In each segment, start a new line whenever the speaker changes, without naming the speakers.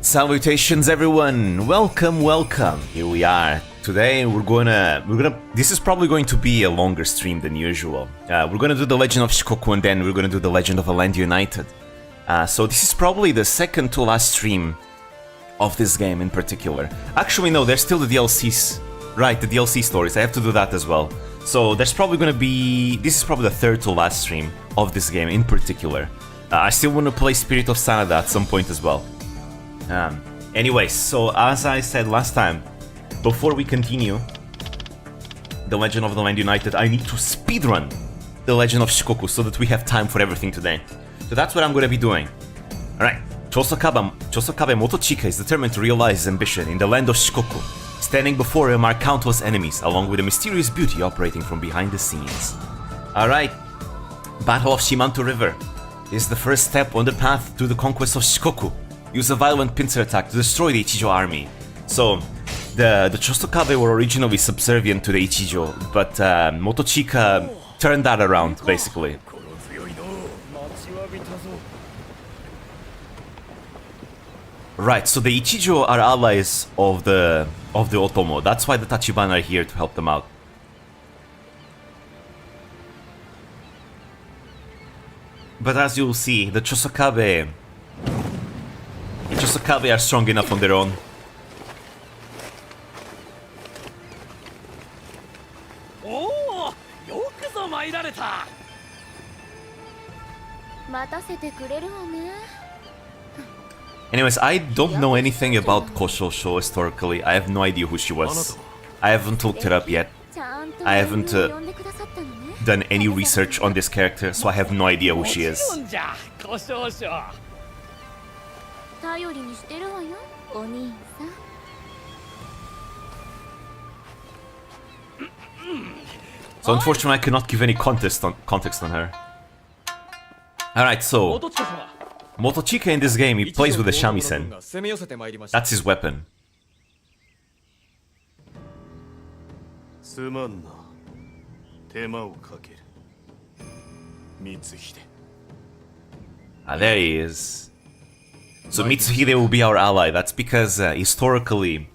Salutations everyone, welcome. Here we are. Today we're gonna this is probably going to be a longer stream than usual. We're gonna do the Legend of Shikoku and then we're gonna do the Legend of a Land United. So this is probably the second to last stream of this game in particular. Actually no, there's still the DLCs. Right, the DLC stories, I have to do that as well. So there's probably gonna be, this is probably the third to last stream of this game in particular. I still want to play Spirit of Sanada at some point as well. Anyways, so as I said last time, before we continue the Legend of the Land United, I need to speedrun the Legend of Shikoku so that we have time for everything today. So that's what I'm going to be doing. Alright, Chosokabe Motochika is determined to realize his ambition in the land of Shikoku. Standing before him are countless enemies, along with a mysterious beauty operating from behind the scenes. Alright, Battle of Shimanto River is the first step on the path to the conquest of Shikoku. Use a violent pincer attack to destroy the Ichijo army. So, the Chosokabe were originally subservient to the Ichijo, but Motochika turned that around, basically. Right, so the Ichijo are allies of the Otomo. That's why the Tachibana are here to help them out. But as you'll see, the Chosokabe are strong enough on their own. Anyways, I don't know anything about Koshosho historically. I have no idea who she was. I haven't looked it up yet. I haven't done any research on this character, so I have no idea who she is. So unfortunately I cannot give any context on her. Alright, so Motochika in this game, he plays with a shamisen. That's his weapon. Ah, there he is. So Mitsuhide will be our ally. That's because historically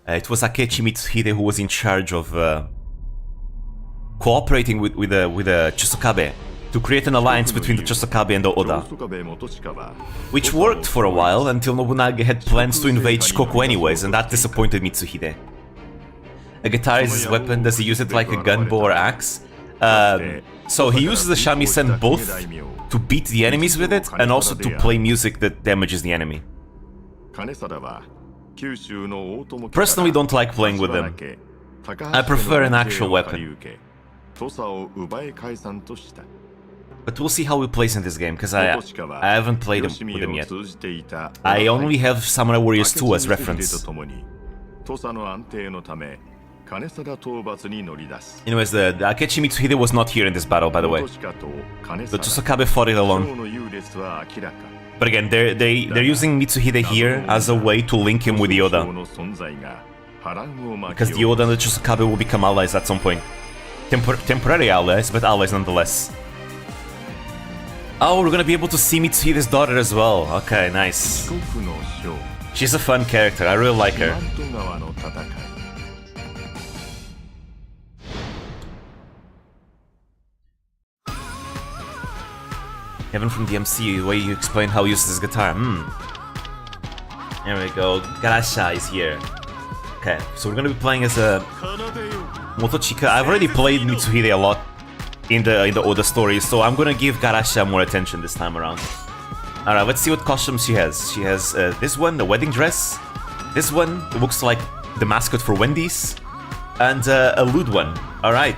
it was Akechi Mitsuhide who was in charge of cooperating with the Chosokabe to create an alliance between the Chosokabe and the Oda, which worked for a while until Nobunaga had plans to invade Shikoku anyways, and that disappointed Mitsuhide. A guitar is his weapon. Does he use it like a gun, bow, or axe? So he uses the shamisen both to beat the enemies with it and also to play music that damages the enemy. Personally, don't like playing with them. I prefer an actual weapon. But we'll see how he plays in this game, because I haven't played him with him yet. I only have Samurai Warriors 2 as reference. Anyways, the Akechi Mitsuhide was not here in this battle, by the way. The Chosokabe fought it alone. But again, they're using Mitsuhide here as a way to link him with the Oda, because the Oda and the Chosokabe will become allies at some point. Temporary allies, but allies nonetheless. Oh, we're gonna be able to see Mitsuhide's daughter as well. Okay, nice. She's a fun character, I really like her. Heaven from DMC, the way you explain how he uses his guitar. There we go, Garasha is here. Okay, so we're gonna be playing as a Motochika. I've already played Mitsuhide a lot in the Oda stories, so I'm gonna give Garasha more attention this time around. Alright, let's see what costumes she has. She has this one, the wedding dress. This one looks like the mascot for Wendy's. And a lewd one. Alright.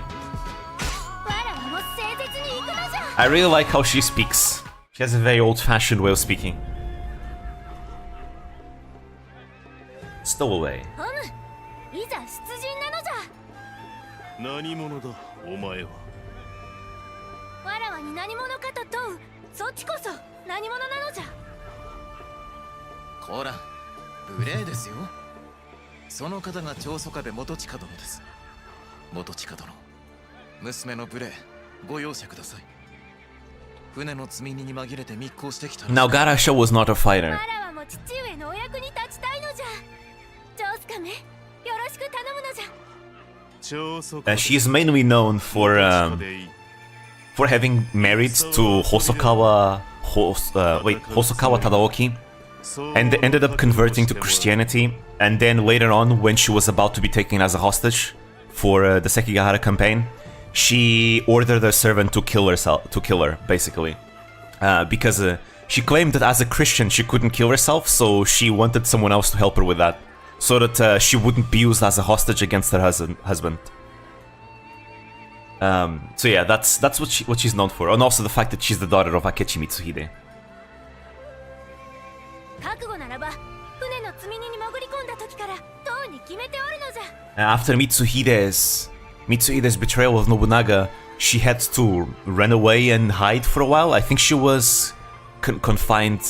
I really like how she speaks. She has a very old-fashioned way of speaking. Stowaway. Now Garasha was not a fighter. She is mainly known for having married to Hosokawa Tadaoki, and ended up converting to Christianity. And then later on, when she was about to be taken as a hostage for the Sekigahara campaign, she ordered a servant to kill her, basically, because she claimed that as a Christian she couldn't kill herself, so she wanted someone else to help her with that, so that she wouldn't be used as a hostage against her husband. So yeah, that's what she's known for, and also the fact that she's the daughter of Akechi Mitsuhide. After Mitsuhide's betrayal of Nobunaga, she had to run away and hide for a while. I think she was confined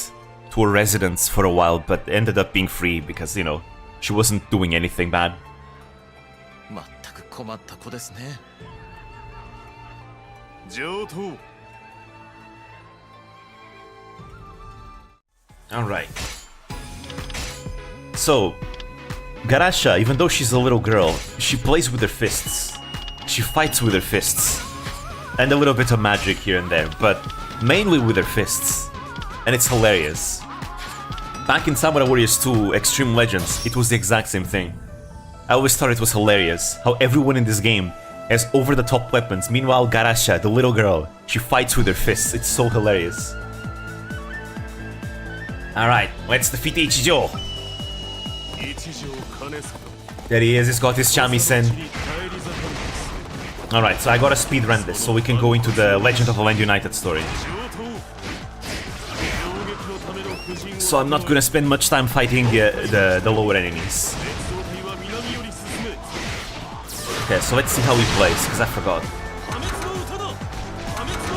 to a residence for a while, but ended up being free because, you know, she wasn't doing anything bad. Alright. So, Garasha, even though she's a little girl, she plays with her fists. She fights with her fists. And a little bit of magic here and there, but mainly with her fists. And it's hilarious. Back in Samurai Warriors 2 Extreme Legends, it was the exact same thing. I always thought it was hilarious how everyone in this game has over-the-top weapons. Meanwhile, Garasha, the little girl, she fights with her fists. It's so hilarious. Alright, let's defeat Ichijo. There he is, he's got his shamisen. Alright, so I gotta speedrun this so we can go into the Legend of the Land United story. So I'm not gonna spend much time fighting the lower enemies. Okay, so let's see how he plays, because I forgot.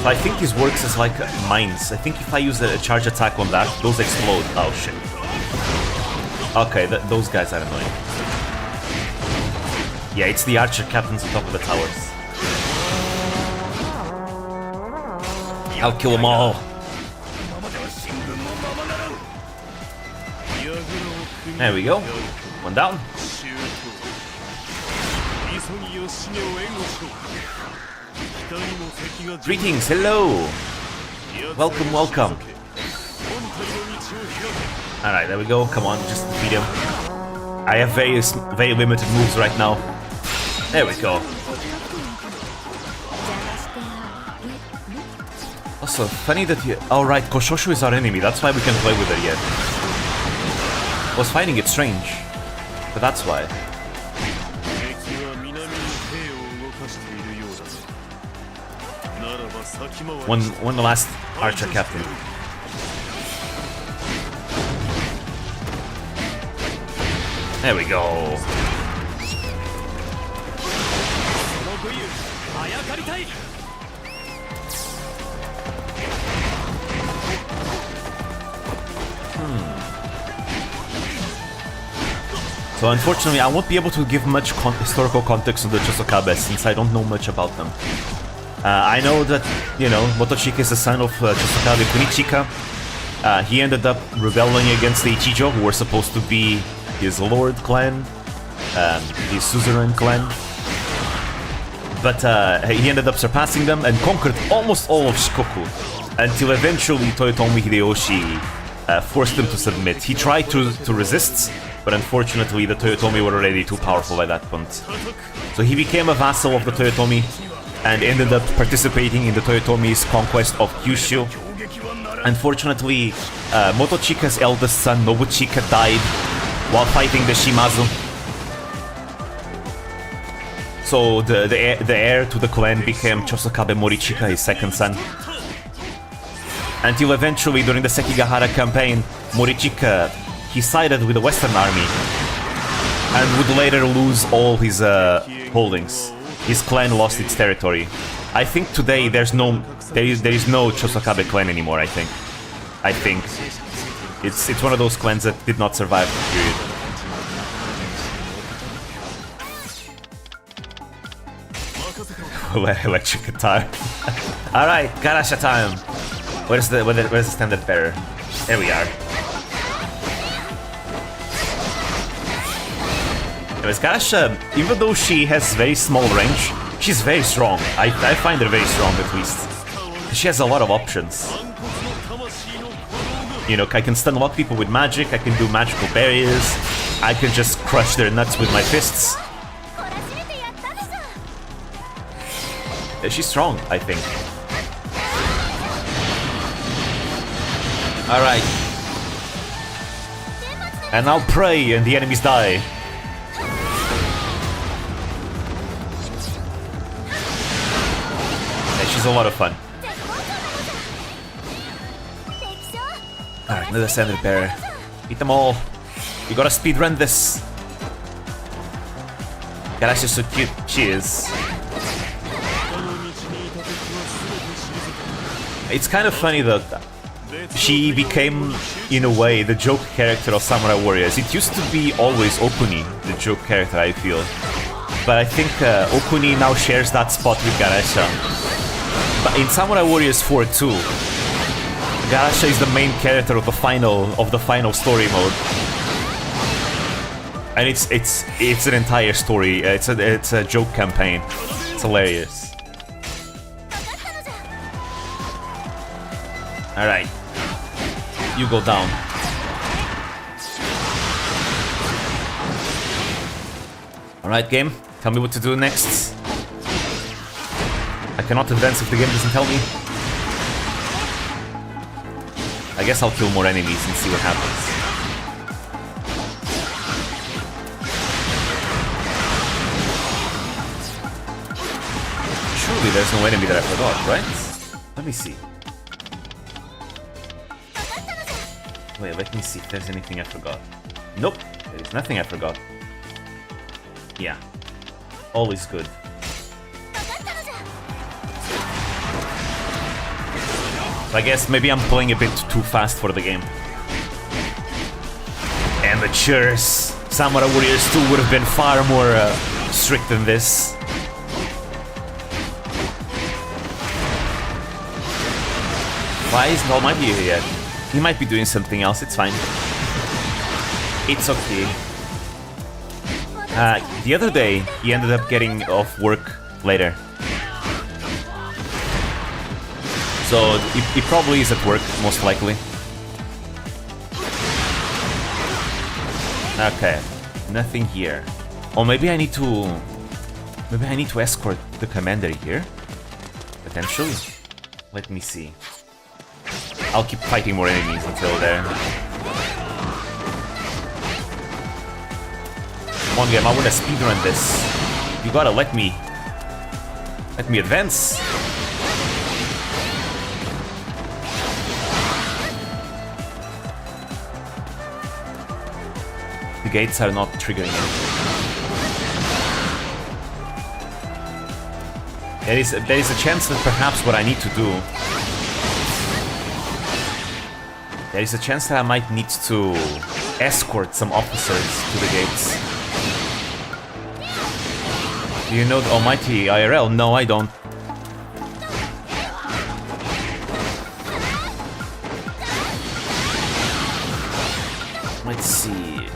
So I think this works as like mines. I think if I use a charge attack on that, those explode. Oh shit. Okay, those guys are annoying. Yeah, it's the archer captains on top of the towers. I'll kill them all. There we go. One down. Greetings, hello. Welcome, welcome. Alright, there we go. Come on, just defeat him. I have very limited moves right now. There we go. Also, funny that you... Oh right, Koshoshu is our enemy, that's why we can play with her yet. I was finding it strange, but that's why. One last archer captain. There we go. So unfortunately, I won't be able to give much historical context on the Chosokabe since I don't know much about them. I know that, you know, Motochika is the son of Chosokabe Kunichika. He ended up rebelling against the Ichijo, who were supposed to be his lord clan, his suzerain clan. But he ended up surpassing them and conquered almost all of Shikoku, until eventually Toyotomi Hideyoshi forced him to submit. He tried to resist, but unfortunately the Toyotomi were already too powerful by that point. So he became a vassal of the Toyotomi and ended up participating in the Toyotomi's conquest of Kyushu. Unfortunately, Motochika's eldest son Nobuchika died while fighting the Shimazu. So the heir to the clan became Chosokabe Morichika, his second son. Until eventually, during the Sekigahara campaign, Morichika, he sided with the Western army and would later lose all his holdings. His clan lost its territory. I think today there is no Chosokabe clan anymore. I think it's one of those clans that did not survive the period. Electric guitar. All right, Garasha time. Where's the standard bearer? There we are. Anyways, Garasha, even though she has very small range, she's very strong. I find her very strong, at least. She has a lot of options. You know, I can stun a lot of people with magic, I can do magical barriers, I can just crush their nuts with my fists. She's strong, I think. Alright. And now pray and the enemies die. Yeah, she's a lot of fun. Alright, another standard bearer. Eat them all. You gotta speedrun this. Garasha's so cute. She is. It's kind of funny that she became, in a way, the joke character of Samurai Warriors. It used to be always Okuni, the joke character, I feel. But I think Okuni now shares that spot with Garasha. But in Samurai Warriors 4 too, Garasha is the main character of the final story mode. And it's an entire story. It's a joke campaign. It's hilarious. Alright. You go down. Alright, game. Tell me what to do next. I cannot advance if the game doesn't tell me. I guess I'll kill more enemies and see what happens. Surely there's no enemy that I forgot, right? Let me see. Wait, let me see if there's anything I forgot. Nope, there's nothing I forgot. Yeah, always good. I guess maybe I'm playing a bit too fast for the game. Amateurs! Samurai Warriors 2 would have been far more strict than this. Why isn't Almighty here yet? He might be doing something else, it's fine. It's okay. The other day, he ended up getting off work later. So, he probably is at work, most likely. Okay, nothing here. Or maybe I need to... Maybe I need to escort the commander here? Potentially? Let me see. I'll keep fighting more enemies until there. Come on, game, I wanna speedrun this. You gotta let me advance. The gates are not triggering anything. There is a chance that perhaps what I need to do... There is a chance that I might need to escort some officers to the gates. Do you know the Almighty IRL? No, I don't. Let's see.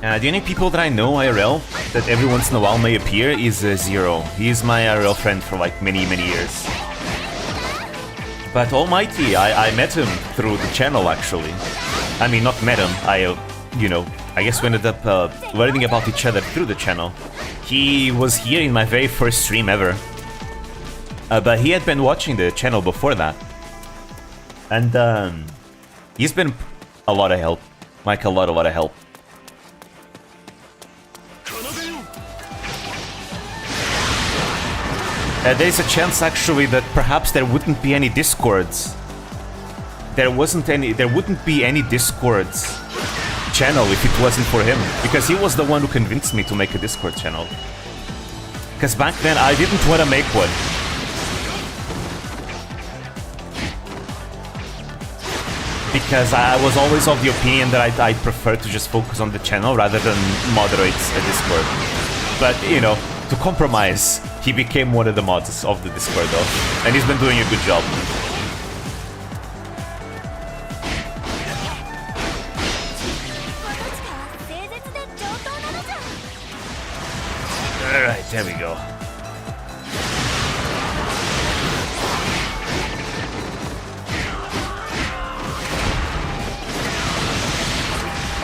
The only people that I know IRL that every once in a while may appear is Zero. He is my IRL friend for like many years. But Almighty, I met him through the channel actually. I mean, not met him, I guess we ended up learning about each other through the channel. He was here in my very first stream ever. But he had been watching the channel before that. And he's been a lot of help. Like a lot of help. There's a chance actually that perhaps there wouldn't be any discords. There wouldn't be any discords channel if it wasn't for him, because he was the one who convinced me to make a Discord channel. Because back then I didn't want to make one. Because I was always of the opinion that I'd prefer to just focus on the channel rather than moderate a Discord. But, to compromise, he became one of the mods of the Discord though, and he's been doing a good job.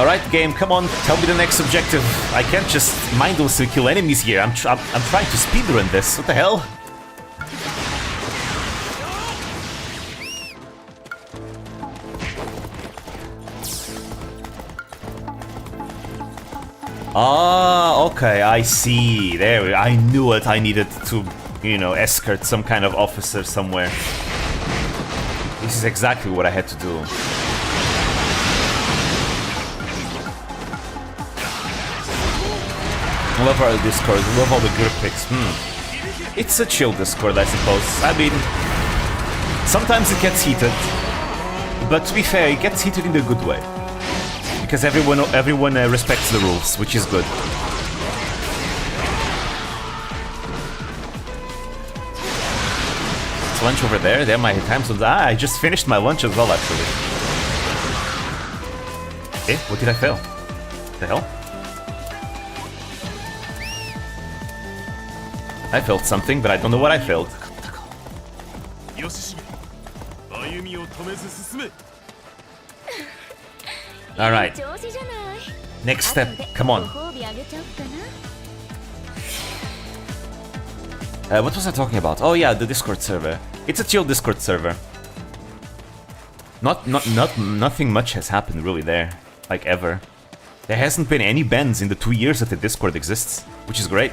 Alright, game, come on, tell me the next objective. I can't just mindlessly kill enemies here. I'm trying to speedrun this. What the hell? Ah, okay, I see. There, I knew it. I needed to, you know, escort some kind of officer somewhere. This is exactly what I had to do. I love our Discord. I love all the group pics. It's a chill Discord, I suppose. I mean, sometimes it gets heated, but to be fair, it gets heated in a good way. Because everyone respects the rules, which is good. It's lunch over there. There, my time zones. Ah, I just finished my lunch as well, actually. Eh? What did I fail? The hell? I failed something, but I don't know what I failed. Alright. Next step, come on. What was I talking about? Oh yeah, the Discord server. It's a chill Discord server. Nothing much has happened really there, like ever. There hasn't been any bans in the 2 years that the Discord exists, which is great.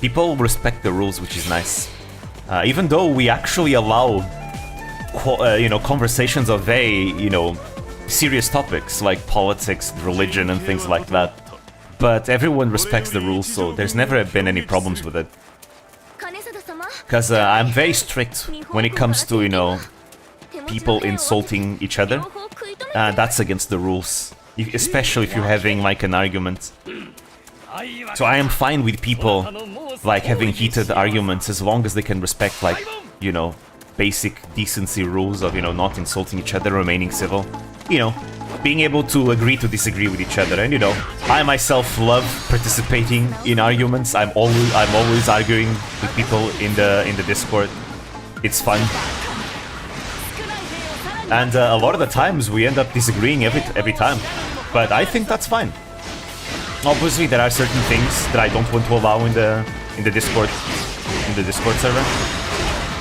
People respect the rules, which is nice. Even though we actually allow, you know, conversations of very, you know, serious topics like politics, religion, and things like that. But everyone respects the rules, so there's never been any problems with it. Because I'm very strict when it comes to, you know, people insulting each other. That's against the rules, especially if you're having like an argument. So I am fine with people like having heated arguments as long as they can respect, like, you know, basic decency rules of, you know, not insulting each other, remaining civil, you know, being able to agree to disagree with each other. And you know, I myself love participating in arguments. I'm always arguing with people in the Discord. It's fun. And a lot of the times we end up disagreeing every time, but I think that's fine. Obviously, there are certain things that I don't want to allow in the Discord server.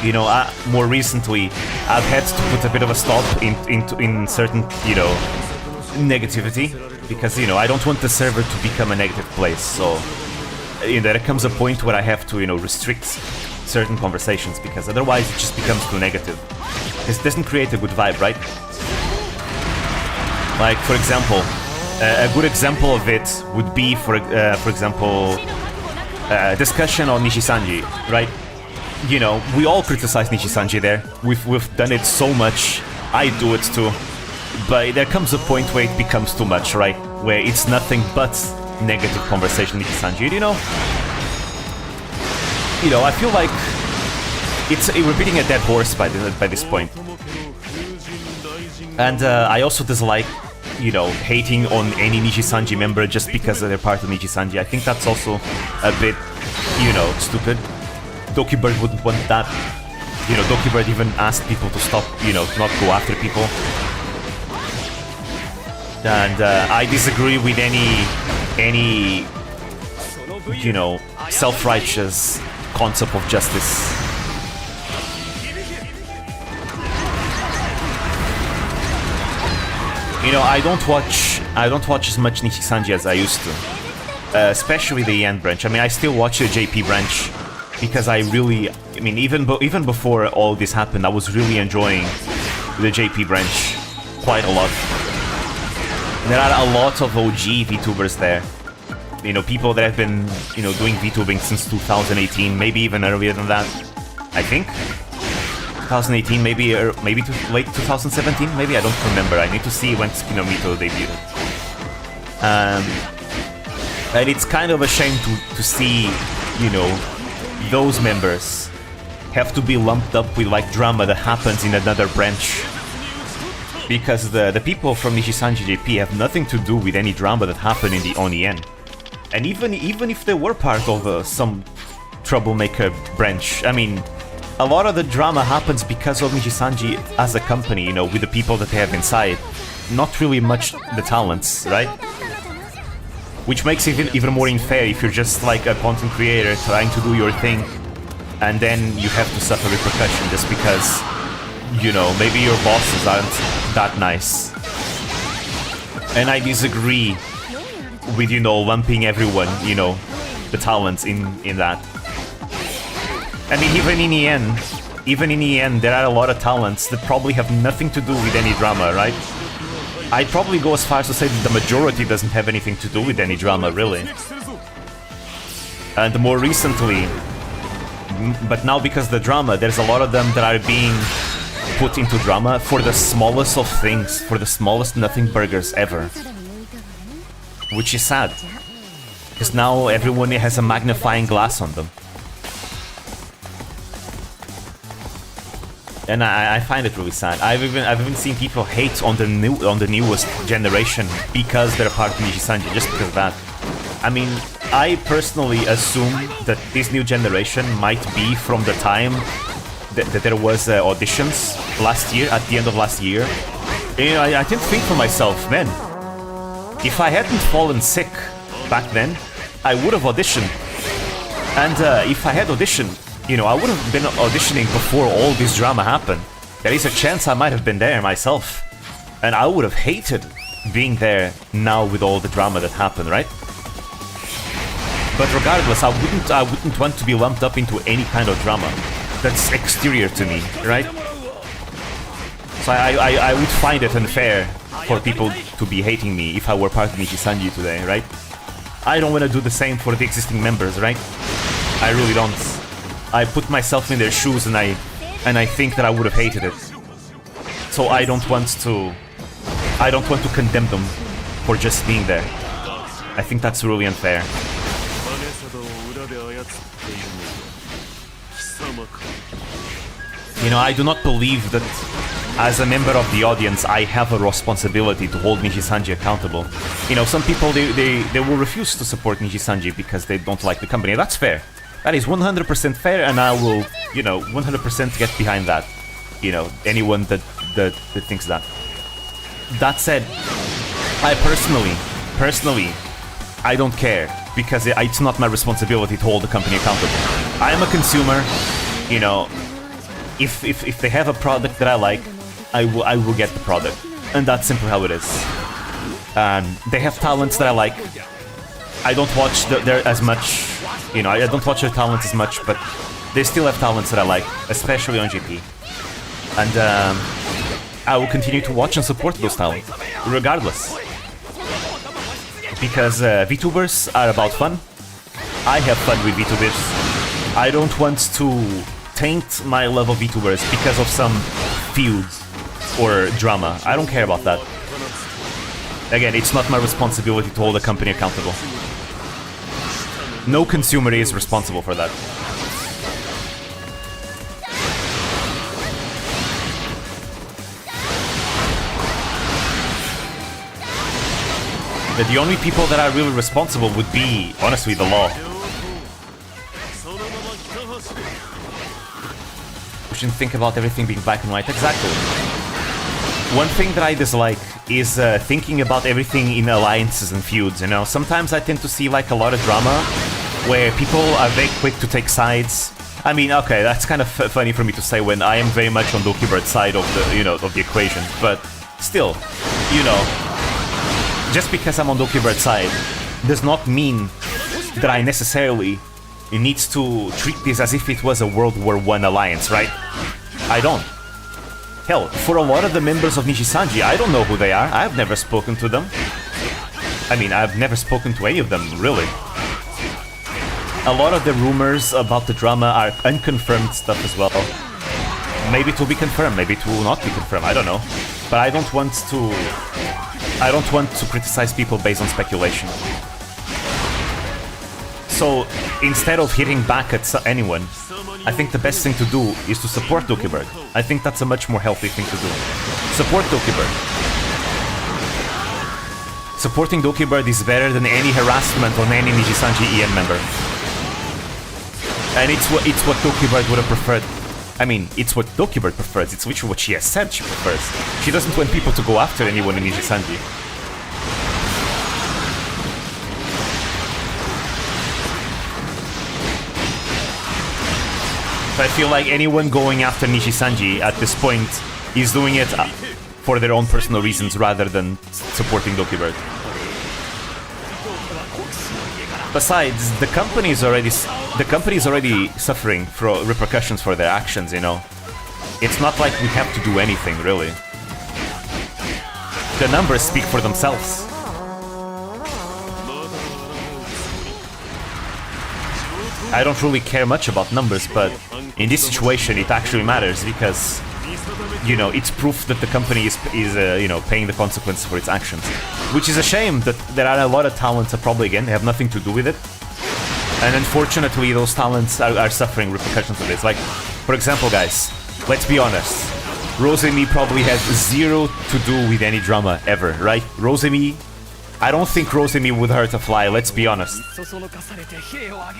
You know, more recently, I've had to put a bit of a stop in certain, you know, negativity, because, you know, I don't want the server to become a negative place. So, you know, there comes a point where I have to, you know, restrict certain conversations, because otherwise it just becomes too negative. This doesn't create a good vibe, right? Like, for example, a good example of it would be, for example, discussion on Nishisanji, right? You know, we all criticize Nishisanji there. We've done it so much. I do it too. But there comes a point where it becomes too much, right? Where it's nothing but negative conversation with Nishisanji, you know? You know, I feel like we're beating a dead horse by this point. And I also dislike, you know, hating on any Nishisanji member just because they're part of Nishisanji. I think that's also a bit, you know, stupid. Dokibird wouldn't want that. You know, Dokibird even asked people to stop, you know, to not go after people. And I disagree with any, you know, self-righteous concept of justice. You know, I don't watch as much Nishisanji as I used to, especially the Yen branch. I mean, I still watch the JP branch because I mean, even before all this happened, I was really enjoying the JP branch quite a lot. There are a lot of OG VTubers there. You know, people that have been, you know, doing VTubing since 2018, maybe even earlier than that. I think 2018, maybe to late 2017, maybe, I don't remember. I need to see when Skinomito debuted. And it's kind of a shame to see, you know, those members have to be lumped up with like drama that happens in another branch. Because the people from Nishisanji JP have nothing to do with any drama that happened in the Onien. And even if they were part of some troublemaker branch, I mean, a lot of the drama happens because of Nishisanji as a company, you know, with the people that they have inside. not really much the talents, right? Which makes it even more unfair if you're just like a content creator trying to do your thing, and then you have to suffer repercussion just because, you know, maybe your bosses aren't that nice. And I disagree with, you know, lumping everyone, you know, the talents in that. I mean, even in the end, there are a lot of talents that probably have nothing to do with any drama, right? I'd probably go as far as to say that the majority doesn't have anything to do with any drama, really. And more recently, but now because of the drama, there's a lot of them that are being put into drama for the smallest of things, for the smallest nothing burgers ever. Which is sad. Because now everyone has a magnifying glass on them. And I find it really sad. I've even seen people hate on the newest generation because they're part of Nijisanji, just because of that. I mean, I personally assume that this new generation might be from the time that there was auditions last year, at the end of last year. And I didn't think for myself, man, if I hadn't fallen sick back then, I would have auditioned. And if I had auditioned, you know, I would have been auditioning before all this drama happened. There is a chance I might have been there myself. And I would have hated being there now with all the drama that happened, right? But regardless, I wouldn't want to be lumped up into any kind of drama that's exterior to me, right? So I would find it unfair for people to be hating me if I were part of Nijisanji today, right? I don't want to do the same for the existing members, right? I really don't. I put myself in their shoes and I think that I would have hated it. So I don't want to condemn them for just being there. I think that's really unfair. You know, I do not believe that as a member of the audience I have a responsibility to hold Nijisanji accountable. You know, some people they will refuse to support Nijisanji because they don't like the company. That's fair. That is 100% fair, and I will, you know, 100% get behind that. You know, anyone that thinks that. That said, I personally, I don't care, because it's not my responsibility to hold the company accountable. I am a consumer, you know, if they have a product that I like, I will get the product. And that's simply how it is. They have talents that I like. I don't watch their as much, you know, I don't watch their talents as much, but they still have talents that I like, especially on GP. And I will continue to watch and support those talents, regardless. Because VTubers are about fun. I have fun with VTubers. I don't want to taint my love of VTubers because of some feuds or drama. I don't care about that. Again, it's not my responsibility to hold a company accountable. No consumer is responsible for that. But the only people that are really responsible would be, honestly, the law. We shouldn't think about everything being black and white. Exactly. One thing that I dislike is thinking about everything in alliances and feuds, you know? Sometimes I tend to see like a lot of drama where people are very quick to take sides. I mean, okay, that's kind of funny for me to say when I am very much on Dokibird's side of the, you know, of the equation, but still, you know, just because I'm on Dokibird's side does not mean that I necessarily need to treat this as if it was a World War I alliance, right? I don't. Hell, for a lot of the members of Nijisanji, I don't know who they are. I've never spoken to them. I mean, I've never spoken to any of them, really. A lot of the rumors about the drama are unconfirmed stuff as well. Maybe it will be confirmed, maybe it will not be confirmed, I don't know. But I don't want to criticize people based on speculation. So, instead of hitting back at anyone, I think the best thing to do is to support Dokibird. I think that's a much more healthy thing to do. Support Dokibird. Supporting Dokibird is better than any harassment on any Nijisanji EN member. And it's what Dokibird would have preferred. I mean, it's what Dokibird prefers. It's literally what she has said she prefers. She doesn't want people to go after anyone in Nijisanji. So I feel like anyone going after Nijisanji at this point is doing it for their own personal reasons rather than supporting Dokibird. Besides, the company is already suffering for repercussions for their actions, you know. It's not like we have to do anything, really. The numbers speak for themselves. I don't really care much about numbers, but in this situation it actually matters because, you know, it's proof that the company is you know, paying the consequences for its actions. Which is a shame that there are a lot of talents that probably, again, have nothing to do with it. And unfortunately, those talents are suffering repercussions of this. Like, for example, guys, let's be honest. Rosemi probably has zero to do with any drama ever, right? Rosemi, I don't think Rosemi would hurt a fly, let's be honest.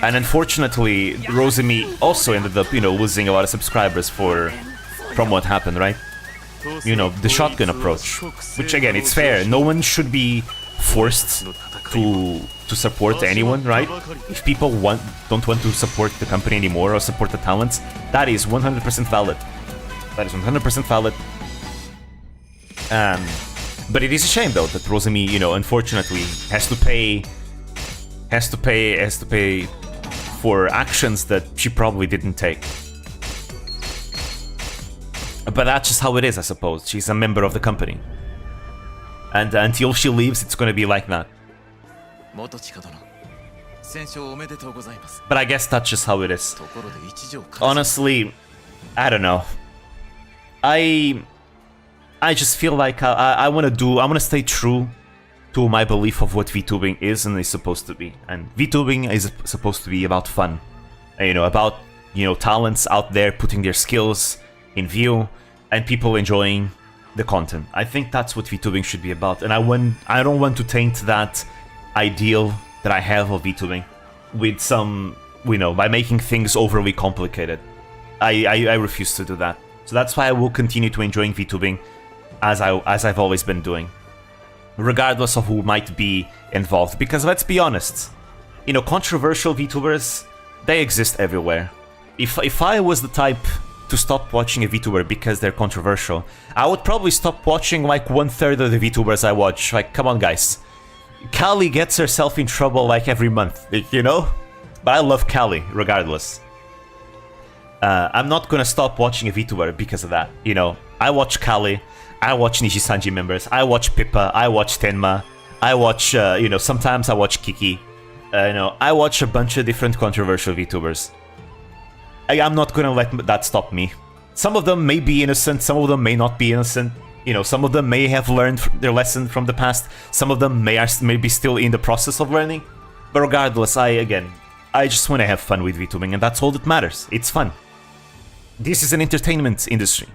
And unfortunately, Rosemi also ended up, you know, losing a lot of subscribers from what happened, right? You know, the shotgun approach. Which, again, it's fair. No one should be forced to support anyone, right? If people don't want to support the company anymore or support the talents, that is 100% valid. That is 100% valid. But it is a shame, though, that Rosemi, you know, unfortunately has to pay for actions that she probably didn't take. But that's just how it is, I suppose. She's a member of the company. And until she leaves, it's gonna be like that. But I guess that's just how it is. Honestly, I don't know. I just feel like I wanna stay true to my belief of what VTubing is and is supposed to be. And VTubing is supposed to be about fun. You know, about, you know, talents out there putting their skills in view and people enjoying the content. I think that's what VTubing should be about, and I don't want to taint that ideal that I have of VTubing with some, you know, by making things overly complicated. I refuse to do that. So that's why I will continue to enjoying VTubing as I've always been doing, regardless of who might be involved. Because let's be honest, you know, controversial VTubers, they exist everywhere. If I was the type to stop watching a VTuber because they're controversial, I would probably stop watching like 1/3 of the VTubers I watch. Like, come on, guys. Callie gets herself in trouble like every month, you know? But I love Callie, regardless. I'm not gonna stop watching a VTuber because of that, you know? I watch Callie, I watch Nijisanji members, I watch Pippa, I watch Tenma, I watch, you know, sometimes I watch Kiki. You know, I watch a bunch of different controversial VTubers. I'm not gonna let that stop me. Some of them may be innocent, some of them may not be innocent. You know, some of them may have learned their lesson from the past. Some of them may be still in the process of learning. But regardless, I just want to have fun with VTubing, and that's all that matters. It's fun. This is an entertainment industry.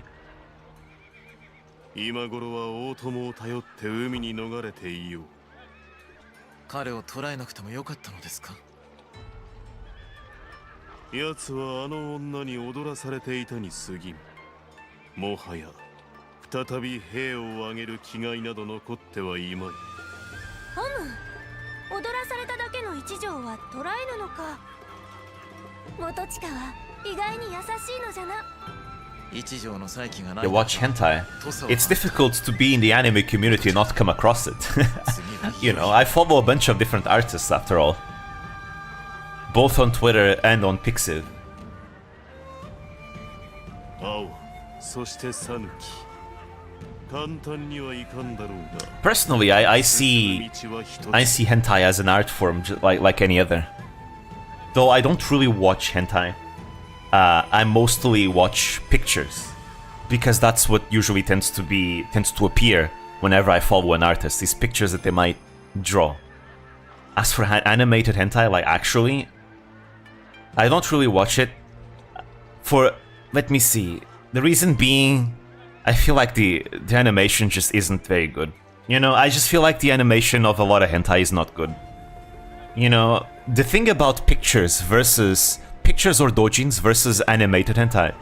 今頃は大友を頼って海に逃れていよう。彼を捕らえなくてもよかったのですか？奴はあの女に踊らされていたに過ぎん。もはや再び兵を挙げる気概など残ってはいまい。
踊らされただけの一条は捕らえぬのか。元親は意外に優しいのじゃな。
You watch hentai. It's difficult to be in the anime community and not come across it. You know, I follow a bunch of different artists after all. Both on Twitter and on Pixiv. Personally, I see hentai as an art form like any other. Though I don't really watch hentai. I mostly watch pictures because that's what usually tends to appear whenever I follow an artist. These pictures that they might draw. As for animated hentai, like actually, I don't really watch it. Let me see. The reason being, I feel like the animation just isn't very good. You know, I just feel like the animation of a lot of hentai is not good. You know, the thing about pictures or doujins versus animated hentai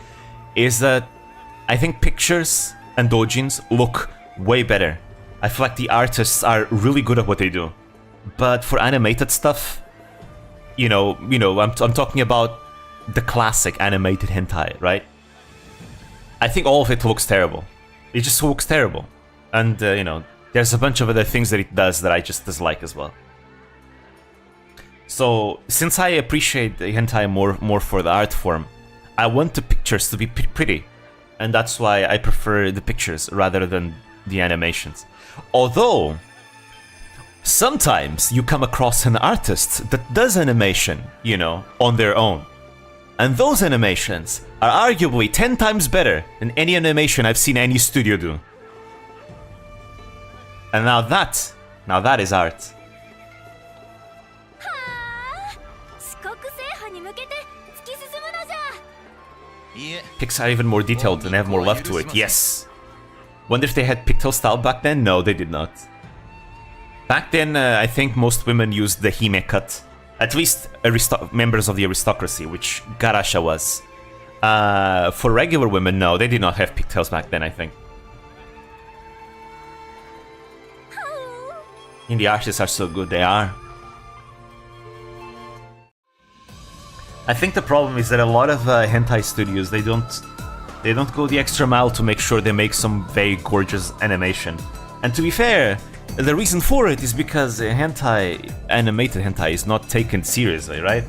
is that I think pictures and doujins look way better. I feel like the artists are really good at what they do. But for animated stuff, I'm talking about the classic animated hentai, right? I think all of it looks terrible. It just looks terrible. And, there's a bunch of other things that it does that I just dislike as well. So, since I appreciate the hentai more for the art form, I want the pictures to be pretty. And that's why I prefer the pictures rather than the animations. Although, sometimes you come across an artist that does animation, on their own. And those animations are arguably 10 times better than any animation I've seen any studio do. And now that is art. Pics are even more detailed and have more love to it, yes. Wonder if they had pigtail style back then? No, they did not. Back then, I think most women used the hime cut. At least members of the aristocracy, which Garasha was. For regular women, no, they did not have pigtails back then, I think. And the artists are so good, they are. I think the problem is that a lot of hentai studios, they don't go the extra mile to make sure they make some very gorgeous animation. And to be fair, the reason for it is because animated hentai is not taken seriously, right?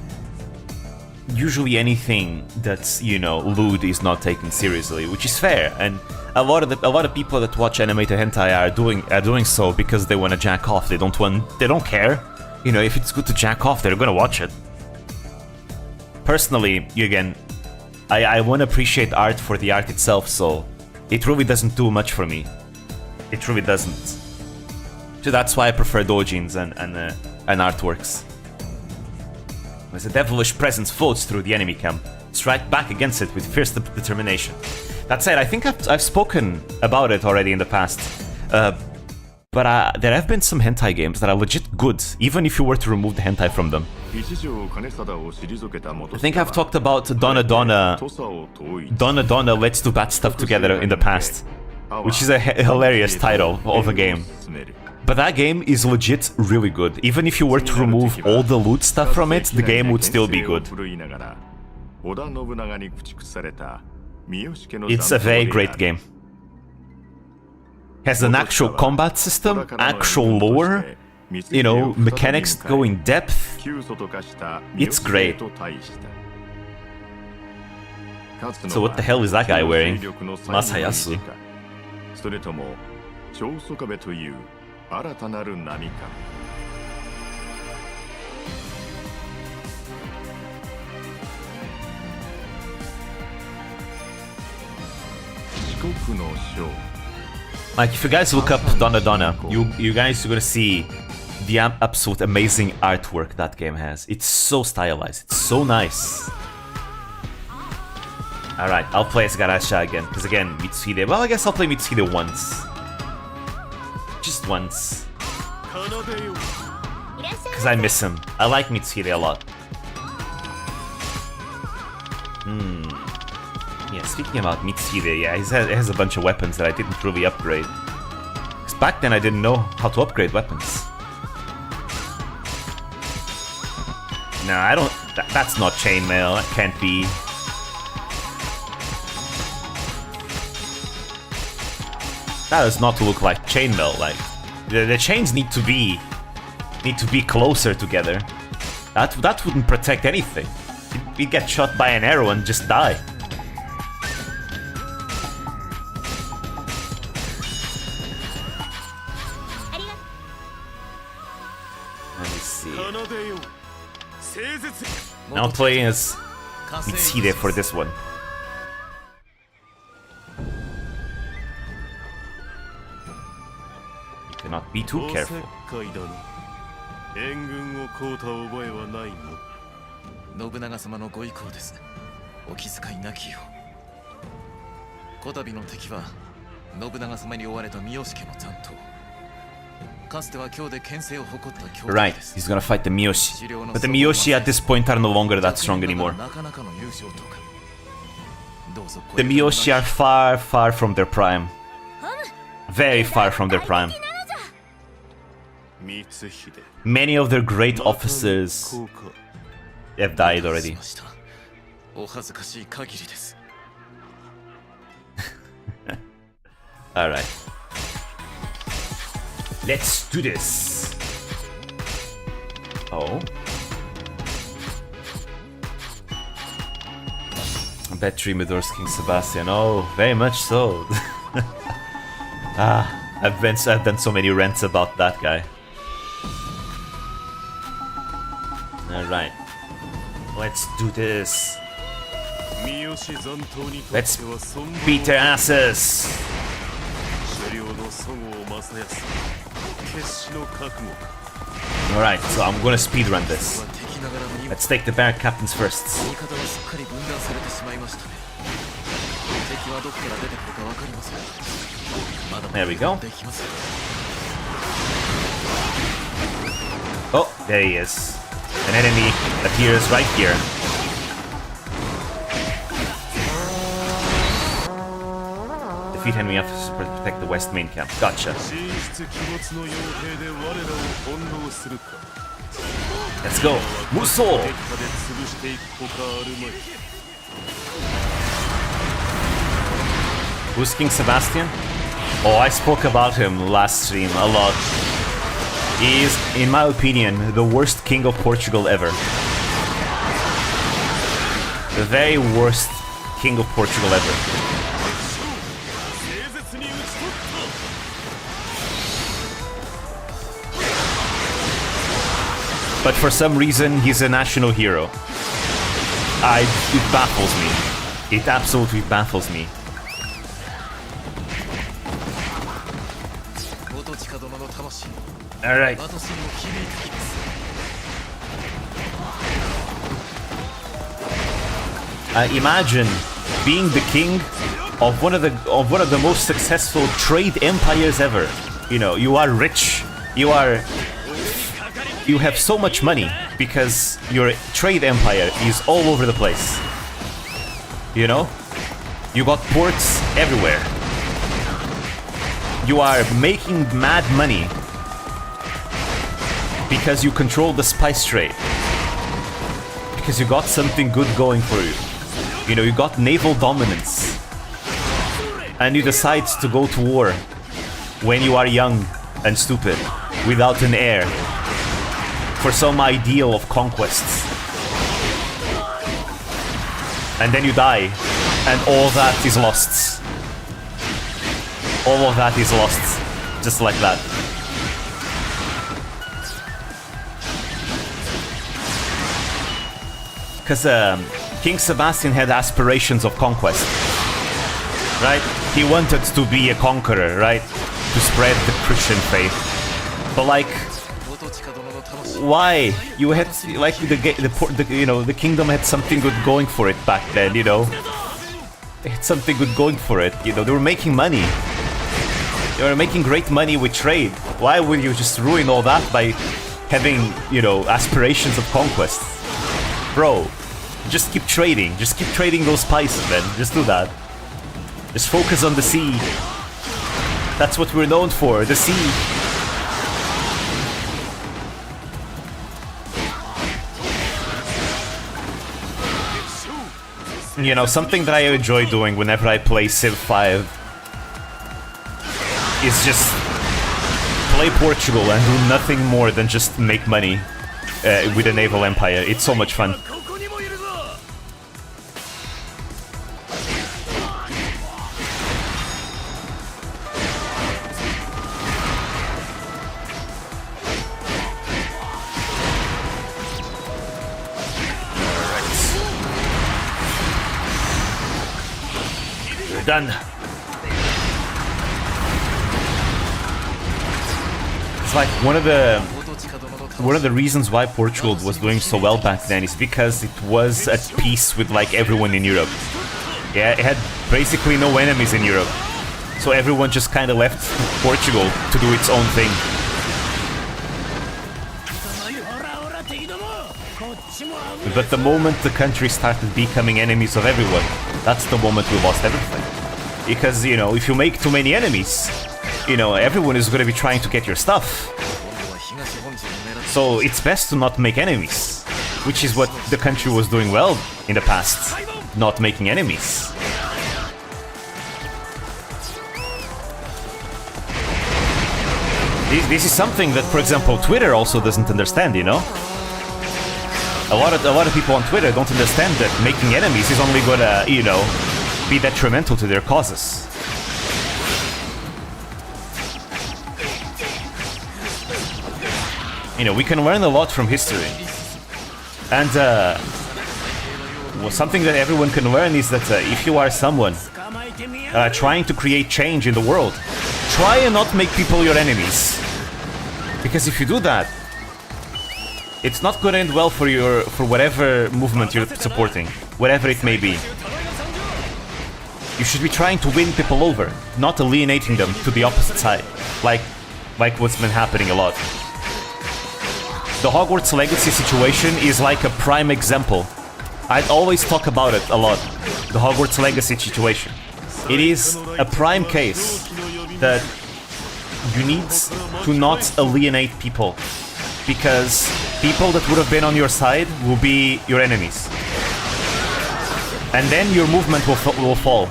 Usually anything that's, lewd is not taken seriously, which is fair. And a lot of people that watch animated hentai are doing so because they want to jack off. They don't care. If it's good to jack off, they're gonna watch it. Personally, again, I want to appreciate art for the art itself, so it really doesn't do much for me. It really doesn't. So that's why I prefer doujins and artworks. As a devilish presence floats through the enemy camp, strike back against it with fierce determination. That said, I think I've spoken about it already in the past. But there have been some hentai games that are legit good, even if you were to remove the hentai from them. I think I've talked about Donna Donna Let's Do Bad Stuff Together in the past, which is a hilarious title of a game. But that game is legit really good. Even if you were to remove all the loot stuff from it, the game would still be good. It's a very great game. Has an actual combat system, actual lore, mechanics go in depth. It's great. So what the hell is that guy wearing? Masayasu.
新たなる波か
Like, if you guys look up Donna Donna, you guys are gonna see the absolute amazing artwork that game has. It's so stylized, it's so nice. Alright, I'll play as Garasha again, because again, Mitsuhide, well, I guess I'll play Mitsuhide once. Just once. Because I miss him. I like Mitsuhide a lot. Yeah, speaking about Mitsuhide, yeah, he has a bunch of weapons that I didn't really upgrade. Because back then I didn't know how to upgrade weapons. No, I don't... That's not chainmail, that can't be. That does not look like chainmail, like... The chains need to be closer together. That wouldn't protect anything. You'd get shot by an arrow and just die. Let me see. Now I'm playing as Mitsuhide for this one. Cannot be too careful.
援軍を買うた覚えはないの。
信長様のご意向です。お気遣いなきよう。こたびの敵は信長様に追われた三好家の残党。かつては今日で権勢を誇った兄弟です。
Right, he's gonna fight the Miyoshi. But the Miyoshi at this point are no longer that strong anymore.
なかなかの優勝とか。
The Miyoshi are far, far from their prime. Very far from their prime. Many of their great officers have died already. Alright. Let's do this. Oh. Battery Midor's King Sebastian. Oh, very much so. I've done so many rants about that guy. Alright. Let's do this. Let's beat their asses. Alright, so I'm gonna speedrun this. Let's take the barrack captains first. There we go. Oh, there he is. An enemy appears right here. Defeat enemy officers to protect the west main camp. Gotcha. Let's go. Muso! Who's King Sebastian? Oh, I spoke about him last stream a lot. He is, in my opinion, the worst king of Portugal ever. The very worst king of Portugal ever. But for some reason, he's a national hero. It baffles me. It absolutely baffles me. Alright. Imagine being the king of one of the most successful trade empires ever. You know, you are rich. You have so much money because your trade empire is all over the place. You know? You got ports everywhere. You are making mad money because you control the spice trade. Because you got something good going for you. You know, you got naval dominance. And you decide to go to war when you are young and stupid, without an heir, for some ideal of conquests. And then you die, and all that is lost. All of that is lost, just like that. Because King Sebastian had aspirations of conquest, right? He wanted to be a conqueror, right? To spread the Christian faith. But like, why? You had like the kingdom had something good going for it back then, you know. They had something good going for it, you know. They were making money. They were making great money with trade. Why would you just ruin all that by having, you know, aspirations of conquest? Bro, just keep trading. Just keep trading those spices, man. Just do that. Just focus on the sea. That's what we're known for, the sea. You know, something that I enjoy doing whenever I play Civ 5 is just play Portugal and do nothing more than just make money with a naval empire. It's so much fun. We're done. It's like one of the reasons why Portugal was doing so well back then is because it was at peace with like everyone in Europe. Yeah, it had basically no enemies in Europe, so everyone just kind of left Portugal to do its own thing. But the moment the country started becoming enemies of everyone, that's the moment we lost everything. Because, you know, if you make too many enemies, you know, everyone is going to be trying to get your stuff. So it's best to not make enemies, which is what the country was doing well in the past, not making enemies. This is something that, for example, Twitter also doesn't understand, you know? A lot of people on Twitter don't understand that making enemies is only gonna, you know, be detrimental to their causes. You know, we can learn a lot from history. And well, something that everyone can learn is that if you are someone trying to create change in the world, try and not make people your enemies. Because if you do that, it's not going to end well for whatever movement you're supporting, whatever it may be. You should be trying to win people over, not alienating them to the opposite side, like what's been happening a lot. The Hogwarts Legacy situation is like a prime example. I'd always talk about it a lot, the Hogwarts Legacy situation. It is a prime case that you need to not alienate people, because people that would have been on your side will be your enemies. And then your movement will fall.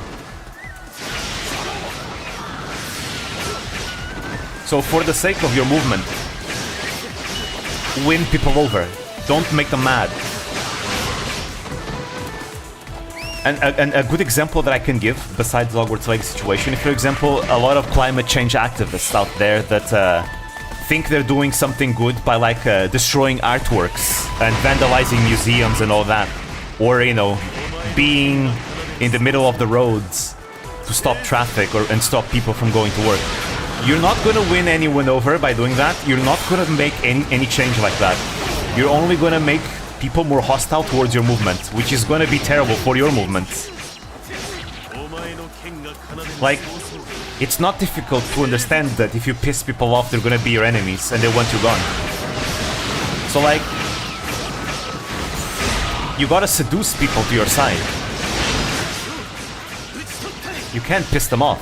So for the sake of your movement, win people over. Don't make them mad. And a good example that I can give, besides the Hogwarts Legacy situation, if, for example, a lot of climate change activists out there that think they're doing something good by, like, destroying artworks and vandalizing museums and all that, or, you know, being in the middle of the roads to stop traffic and stop people from going to work. You're not going to win anyone over by doing that. You're not going to make any change like that. You're only going to make people more hostile towards your movement, which is going to be terrible for your movement. Like, it's not difficult to understand that if you piss people off, they're going to be your enemies and they want you gone. So, like, you gotta seduce people to your side. You can't piss them off.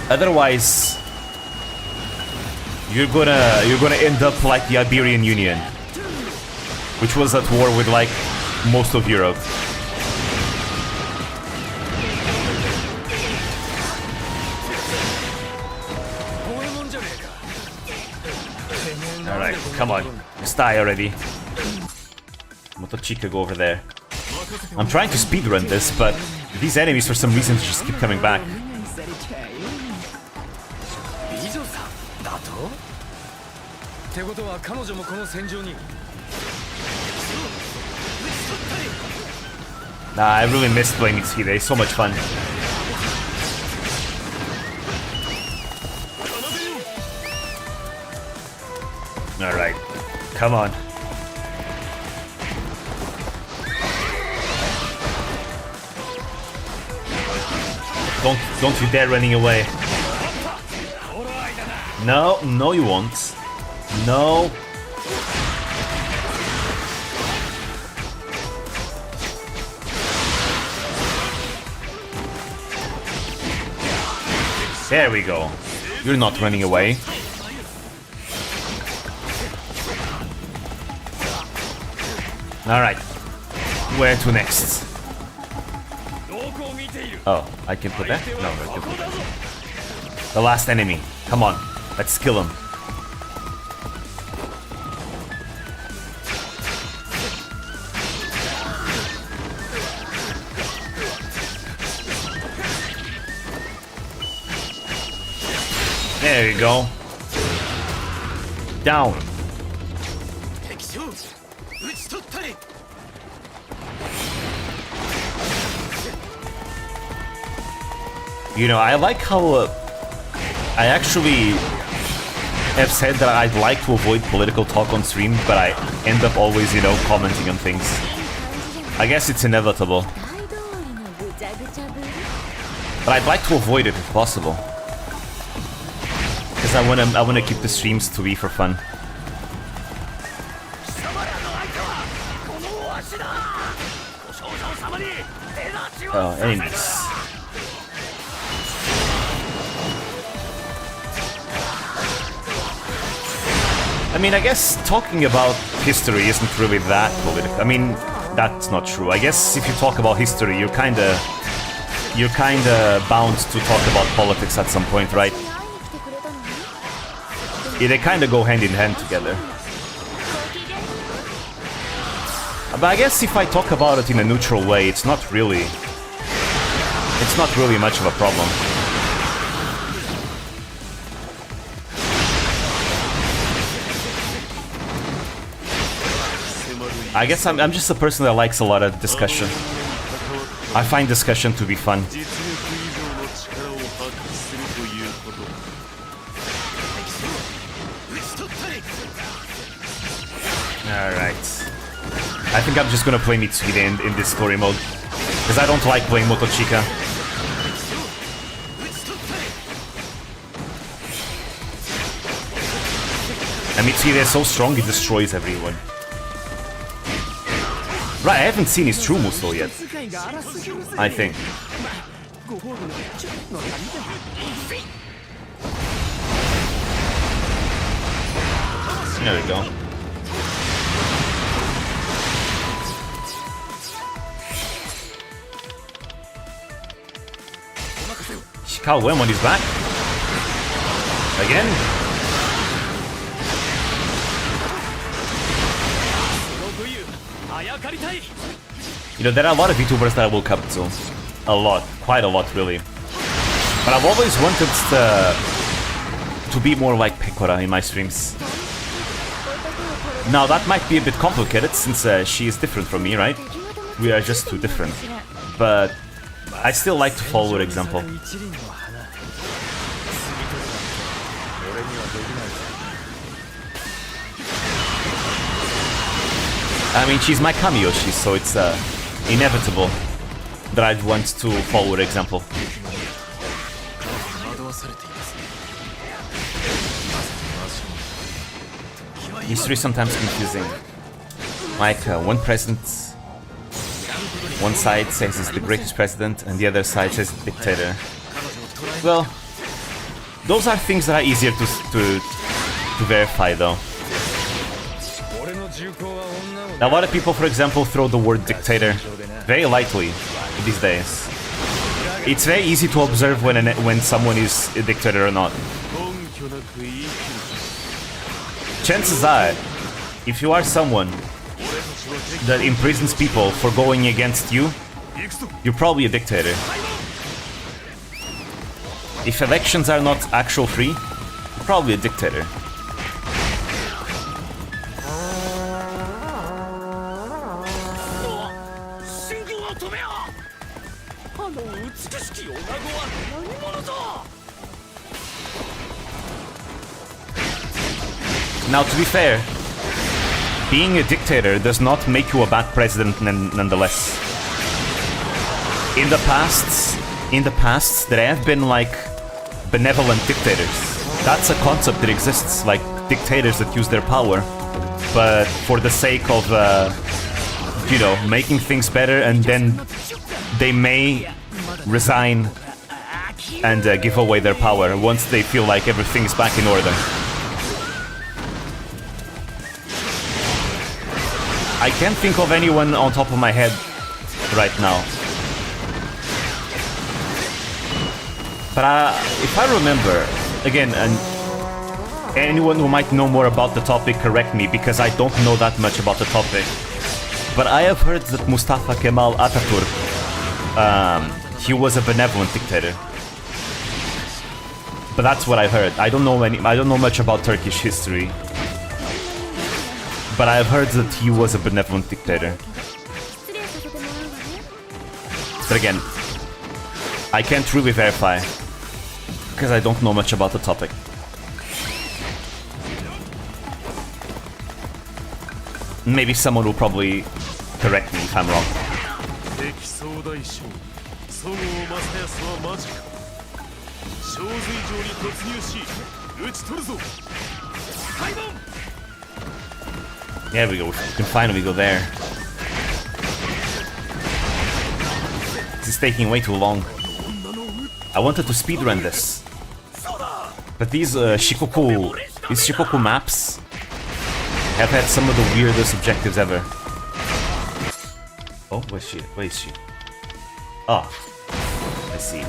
Otherwise, you're gonna end up like the Iberian Union, which was at war with, like, most of Europe. Alright, come on, just die already. Motochika, go over there. I'm trying to speedrun this, but these enemies for some reason just keep coming back. Nah, I really missed playing Xide, it's so much fun. Alright, come on. Don't you dare running away. No, no you won't. No. There we go. You're not running away. Alright. Where to next? Oh, I can put that? No, I can put that. The last enemy. Come on. Let's kill him. There you go. Down. You know, I like how I actually have said that I'd like to avoid political talk on stream, but I end up always, you know, commenting on things. I guess it's inevitable. But I'd like to avoid it if possible. Because I wanna keep the streams to be for fun. enemies. I mean, I guess talking about history isn't really that political. I mean, that's not true. I guess if you talk about history, you're kinda bound to talk about politics at some point, right? Yeah, they kinda go hand in hand together. But I guess if I talk about it in a neutral way, it's not really much of a problem. I guess I'm just a person that likes a lot of discussion. I find discussion to be fun. Alright. I think I'm just gonna play Mitsuhide in this story mode. Because I don't like playing Motochika. And Mitsuhide is so strong, he destroys everyone. Right, I haven't seen his true moves though yet. I think. There we go. Shikawa win when he's back. Again. You know, there are a lot of YouTubers that I look up to. A lot. Quite a lot, really. But I've always wanted to be more like Pekora in my streams. Now, that might be a bit complicated, since she is different from me, right? We are just too different. But I still like to follow her example. I mean, she's my Kamiyoshi, so it's inevitable that I'd want to follow her example. History is sometimes confusing. Like, one president, one side says he's the greatest president, and the other side says dictator. Well, those are things that are easier to verify, though. A lot of people, for example, throw the word dictator very lightly these days. It's very easy to observe when someone is a dictator or not. Chances are, if you are someone that imprisons people for going against you, you're probably a dictator. If elections are not actual free, you're probably a dictator. Now, to be fair, being a dictator does not make you a bad president nonetheless. In the past, there have been like benevolent dictators. That's a concept that exists, like dictators that use their power, but for the sake of, you know, making things better, and then they may resign and give away their power once they feel like everything is back in order. I can't think of anyone on top of my head right now. But if I remember, again, and anyone who might know more about the topic, correct me, because I don't know that much about the topic. But I have heard that Mustafa Kemal Atatürk, he was a benevolent dictator. But that's what I heard. I don't know much about Turkish history. But I've heard that he was a benevolent dictator. But again, I can't really verify, because I don't know much about the topic. Maybe someone will probably correct me if I'm wrong. There we go, we can finally go there. This is taking way too long. I wanted to speedrun this. But these Shikoku maps have had some of the weirdest objectives ever. Oh, where's she? Where is she? Ah, I see.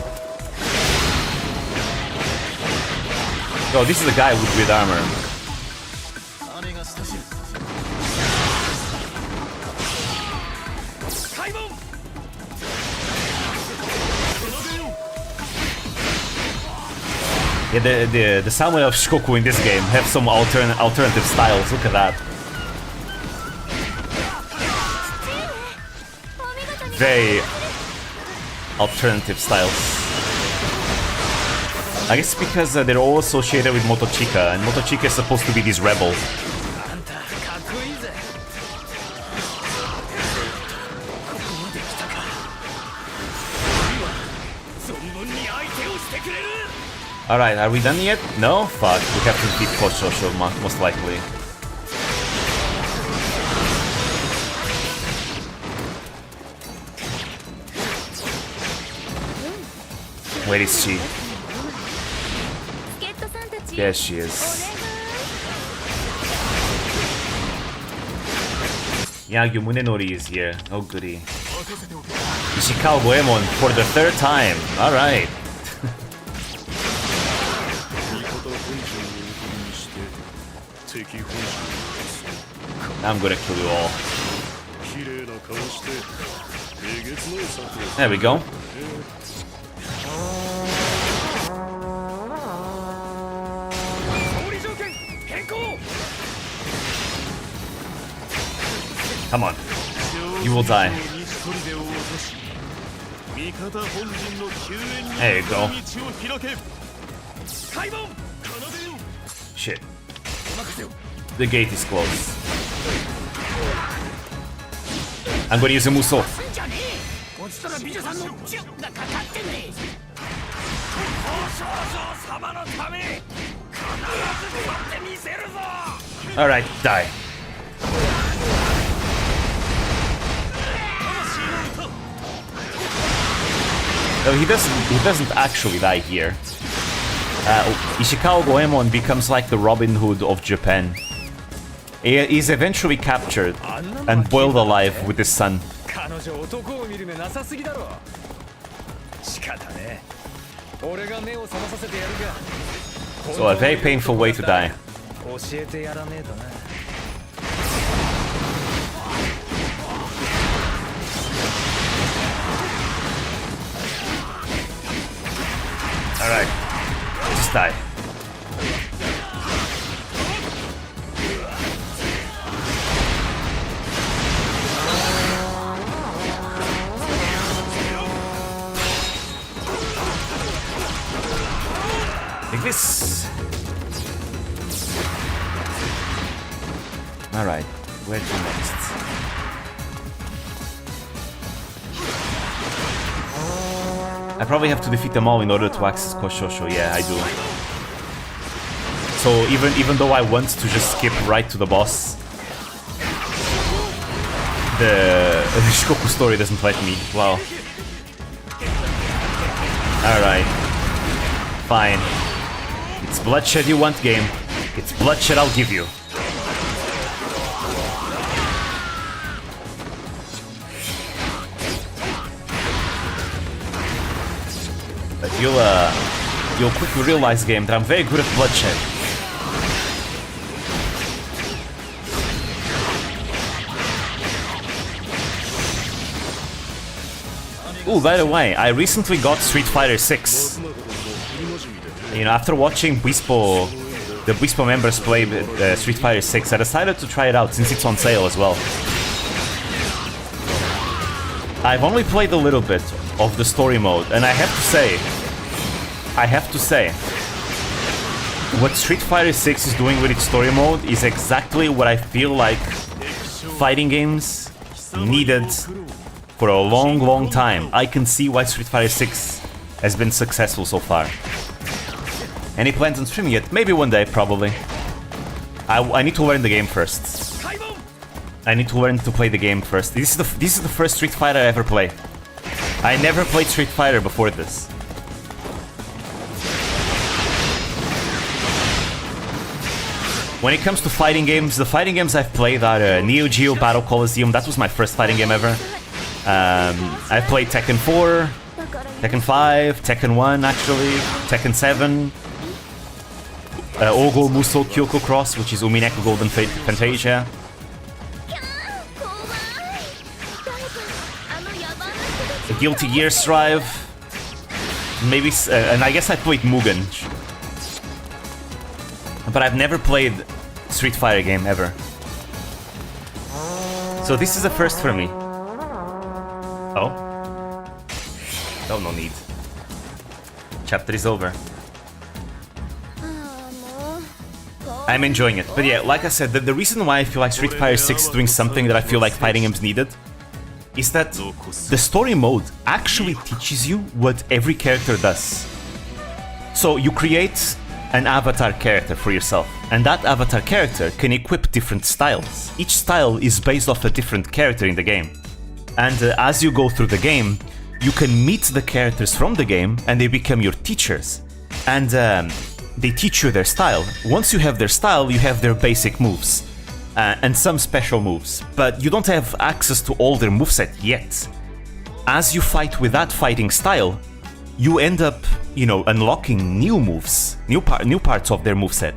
Oh, this is the guy with weird armor. Yeah, the samurai of Shikoku in this game have some alternative styles. Look at that. Very alternative styles. I guess because they're all associated with Motochika, and Motochika is supposed to be this rebel. Alright, are we done yet? No? Fuck, we have to defeat Koshosho, most likely. Where is she? There she is. Yagyu Munenori is here. Oh goody. Ishikawa Goemon for the third time. Alright. I'm gonna kill you all. There we go. Come on. You will die. There you go. Shit. The gate is closed. I'm gonna use a Muso. Alright, die. No, he doesn't actually die here. Ishikawa Goemon becomes like the Robin Hood of Japan. He is eventually captured and boiled alive with his son. So a very painful way to die. Alright, just die. Like this. Alright, where to next? I probably have to defeat them all in order to access Koshosho. Yeah, I do. So even though I want to just skip right to the boss, the Shikoku story doesn't let me. Wow. Alright. Fine. It's bloodshed you want, game. It's bloodshed I'll give you. But you'll quickly realize, game, that I'm very good at bloodshed. Ooh, by the way, I recently got Street Fighter 6. You know, after watching the Wispo members play Street Fighter 6, I decided to try it out since it's on sale as well. I've only played a little bit of the story mode, and I have to say, what Street Fighter 6 is doing with its story mode is exactly what I feel like fighting games needed for a long, long time. I can see why Street Fighter 6 has been successful so far. Any plans on streaming it? Maybe one day, probably. I need to learn the game first. I need to learn to play the game first. This is the first Street Fighter I ever play. I never played Street Fighter before this. When it comes to fighting games, the fighting games I've played are Neo Geo Battle Coliseum. That was my first fighting game ever. I've played Tekken 4, Tekken 5, Tekken 1 actually, Tekken 7, Ogo Musou Kyoko Cross, which is Umineko Golden Fantasia. Guilty Gear Strive, maybe, and I guess I played Mugen. But I've never played Street Fighter game ever. So this is a first for me. Oh? Oh, no need. Chapter is over. I'm enjoying it. But yeah, like I said, the reason why I feel like Street Fighter 6 is doing something that I feel like fighting games needed is that the story mode actually teaches you what every character does. So you create an avatar character for yourself, and that avatar character can equip different styles. Each style is based off a different character in the game. And as you go through the game, you can meet the characters from the game and they become your teachers. And they teach you their style. Once you have their style, you have their basic moves. And some special moves, but you don't have access to all their moveset yet. As you fight with that fighting style, you end up, you know, unlocking new moves, new parts of their moveset.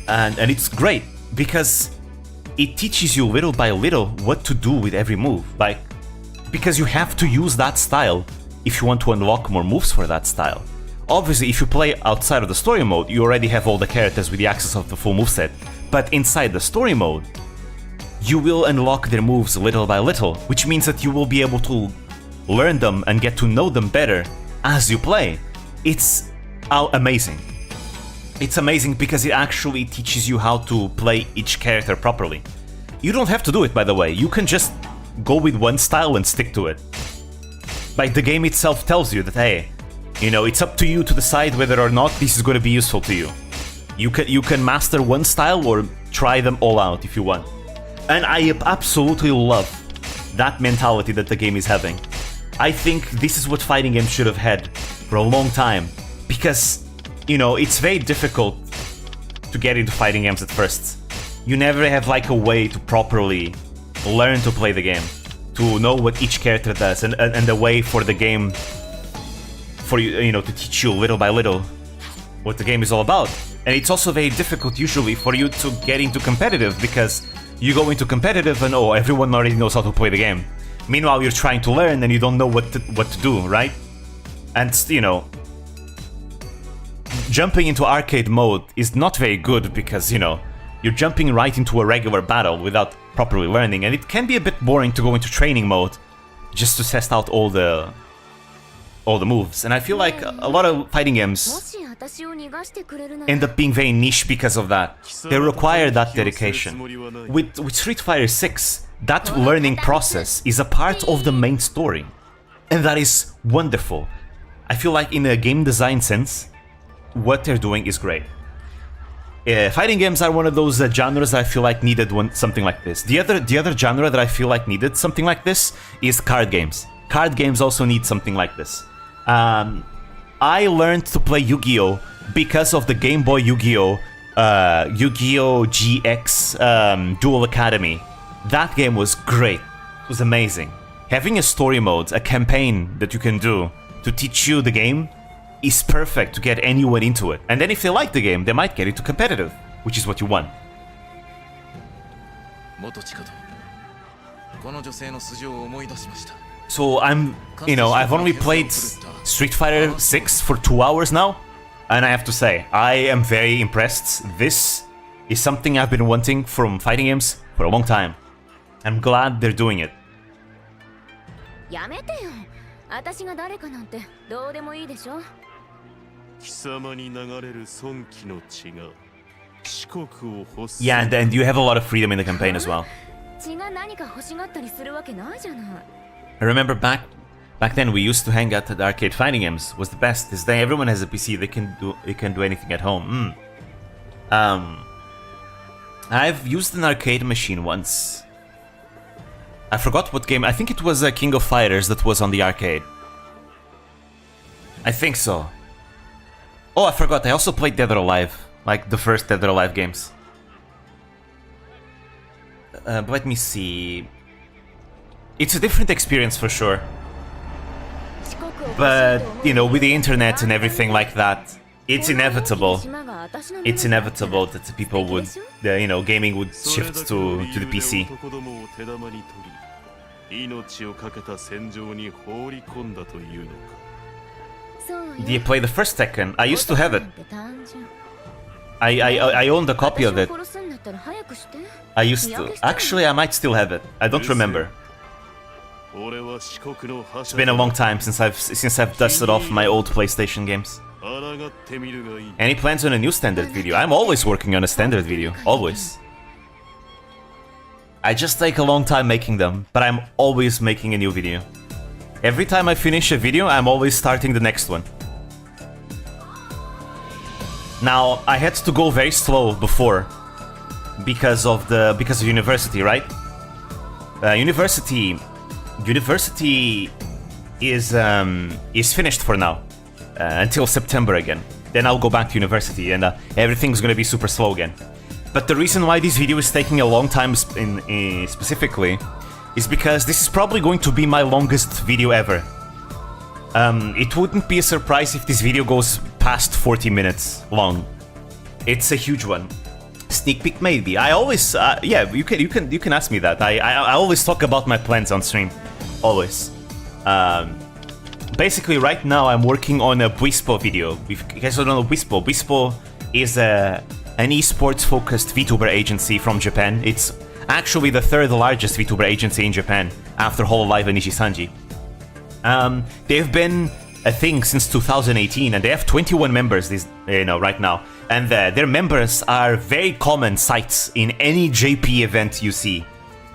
And it's great, because it teaches you little by little what to do with every move. Like, because you have to use that style if you want to unlock more moves for that style. Obviously, if you play outside of the story mode, you already have all the characters with the access of the full moveset. But inside the story mode, you will unlock their moves little by little, which means that you will be able to learn them and get to know them better as you play. It's amazing. It's amazing because it actually teaches you how to play each character properly. You don't have to do it, by the way. You can just go with one style and stick to it. Like, the game itself tells you that, hey, you know, it's up to you to decide whether or not this is going to be useful to you. You can master one style or try them all out if you want. And I absolutely love that mentality that the game is having. I think this is what fighting games should have had for a long time. Because, you know, it's very difficult to get into fighting games at first. You never have like a way to properly learn to play the game, to know what each character does, and a way for the game, for you know, to teach you little by little what the game is all about. And it's also very difficult usually for you to get into competitive, because you go into competitive and oh, everyone already knows how to play the game. Meanwhile, you're trying to learn and you don't know what to do, right? And, you know, jumping into arcade mode is not very good because, you know, you're jumping right into a regular battle without properly learning, and it can be a bit boring to go into training mode just to test out all the moves. And I feel like a lot of fighting games end up being very niche because of that. They require that dedication. With Street Fighter 6, that learning process is a part of the main story, and that is wonderful. I feel like in a game design sense, what they're doing is great. Fighting games are one of those genres that I feel like needed something like this. The other genre that I feel like needed something like this is card games. Card games also need something like this. I learned to play Yu-Gi-Oh! Because of the Game Boy Yu-Gi-Oh! Yu-Gi-Oh! GX Duel Academy. That game was great. It was amazing. Having a story mode, a campaign that you can do to teach you the game is perfect to get anyone into it. And then if they like the game, they might get into competitive, which is what you want. So I've only played Street Fighter 6 for 2 hours now, and I have to say, I am very impressed. This is something I've been wanting from fighting games for a long time. I'm glad they're doing it.
やめてよ。私が誰かなんてどうでもいいでしょ。
貴様に流れる尊貴の血が四国を欲す。
Yeah, and you have a lot of freedom in the campaign as well.
血が何か欲しがったりするわけないじゃない。
I remember back then we used to hang out at the arcade fighting games. Was the best. This day everyone has a PC. They can do anything at home. I've used an arcade machine once. I forgot what game. I think it was King of Fighters that was on the arcade. I think so. Oh, I forgot. I also played Dead or Alive, like the first Dead or Alive games. But let me see. It's a different experience for sure. But, you know, with the internet and everything like that, it's inevitable. It's inevitable that the people would, you know, gaming would shift to the PC. Do you play the first Tekken? I used to have it. I owned a copy of it. I used to. Actually, I might still have it. I don't remember. It's been a long time since I've dusted off my old PlayStation games. Any plans on a new standard video? I'm always working on a standard video. Always. I just take a long time making them, but I'm always making a new video. Every time I finish a video, I'm always starting the next one. Now, I had to go very slow before because of university, right? University is finished for now until September again. Then I'll go back to university and everything's gonna be super slow again. But the reason why this video is taking a long time specifically is because this is probably going to be my longest video ever. It wouldn't be a surprise if this video goes past 40 minutes long. It's a huge one. Sneak peek maybe. I always yeah, you can ask me that. I always talk about my plans on stream. Always. Basically right now I'm working on a Bwispo video. If you guys don't know Bwispo is an esports focused VTuber agency from Japan. It's actually the third largest VTuber agency in Japan after Hololive and Nishisanji. They've been a thing since 2018 and they have 21 members right now. And their members are very common sights in any JP event you see,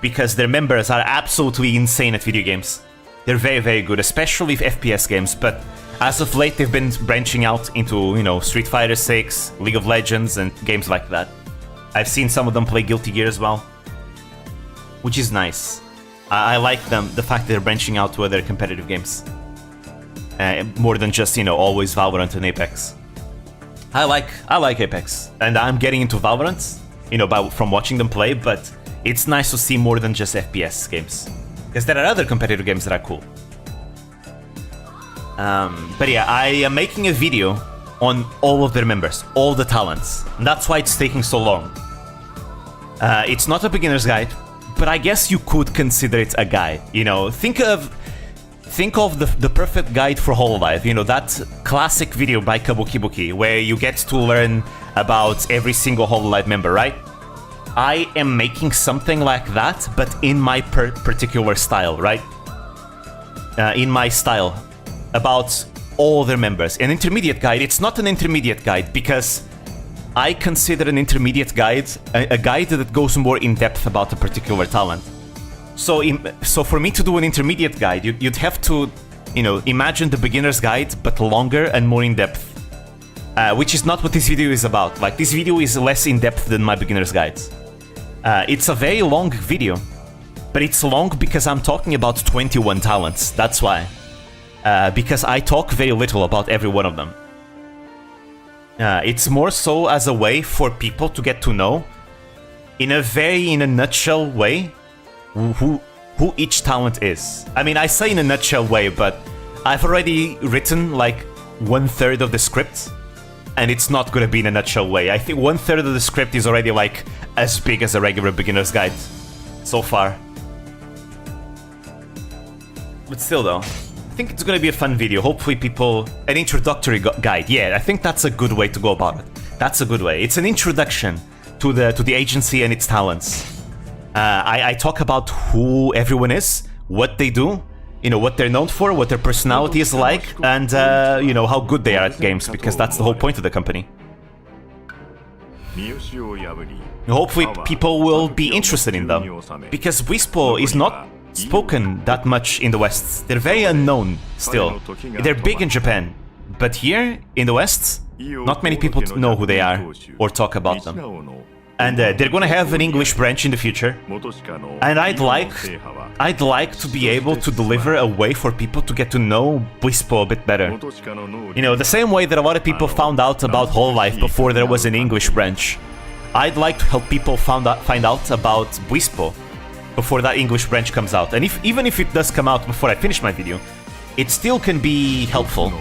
because their members are absolutely insane at video games. They're very, very good, especially with FPS games, but as of late they've been branching out into, you know, Street Fighter 6, League of Legends, and games like that. I've seen some of them play Guilty Gear as well, which is nice. I like the fact that they're branching out to other competitive games. More than just, you know, always Valorant and Apex. I like Apex, and I'm getting into Valorant, you know, from watching them play, but it's nice to see more than just FPS games. Because there are other competitive games that are cool. But yeah, I am making a video on all of their members, all the talents. And that's why it's taking so long. It's not a beginner's guide, but I guess you could consider it a guide. You know, think of the perfect guide for Hololive. You know, that classic video by Kabukibuki where you get to learn about every single Hololive member, right? I am making something like that, but in my particular style, right? In my style, about all their members. An intermediate guide, it's not an intermediate guide because I consider an intermediate guide a guide that goes more in depth about a particular talent. So for me to do an intermediate guide, you'd have to, you know, imagine the beginner's guide, but longer and more in depth. Which is not what this video is about. Like, this video is less in depth than my beginner's guides. It's a very long video, but it's long because I'm talking about 21 talents, that's why. Because I talk very little about every one of them. It's more so as a way for people to get to know, in a nutshell way, who each talent is. I mean, I say in a nutshell way, but I've already written like 1/3 of the script, and it's not gonna be in a nutshell way. I think 1/3 of the script is already like as big as a regular beginner's guide so far. But still though, I think it's gonna be a fun video. Hopefully an introductory guide. Yeah, I think that's a good way to go about it. That's a good way. It's an introduction to the agency and its talents. I talk about who everyone is, what they do, you know, what they're known for, what their personality is like, and you know, how good they are at games, because that's the whole point of the company. Hopefully people will be interested in them, because Bwispo is not spoken that much in the West. They're very unknown still. They're big in Japan, but here in the West, not many people know who they are or talk about them. And they're gonna have an English branch in the future. And I'd like to be able to deliver a way for people to get to know Bwispo a bit better. You know, the same way that a lot of people found out about Hololive before there was an English branch. I'd like to help people find out about Bwispo before that English branch comes out. And even if it does come out before I finish my video, it still can be helpful.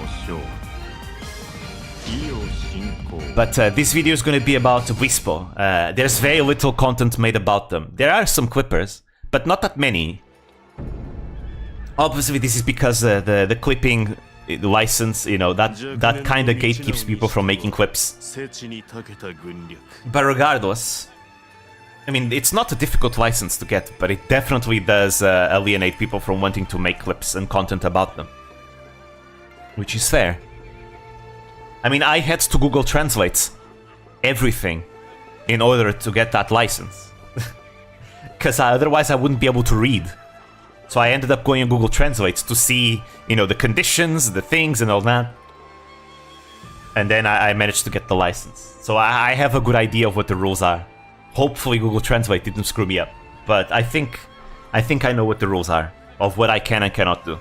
But this video is going to be about Bwispo. There's very little content made about them. There are some clippers, but not that many. Obviously, this is because the clipping license, you know, that kind of gatekeeps people from making clips. But regardless, I mean, it's not a difficult license to get, but it definitely does alienate people from wanting to make clips and content about them. Which is fair. I mean, I had to Google Translate everything in order to get that license. Because otherwise I wouldn't be able to read. So I ended up going on Google Translate to see, you know, the conditions, the things and all that. And then I managed to get the license. So I have a good idea of what the rules are. Hopefully Google Translate didn't screw me up. But I think I know what the rules are of what I can and cannot do.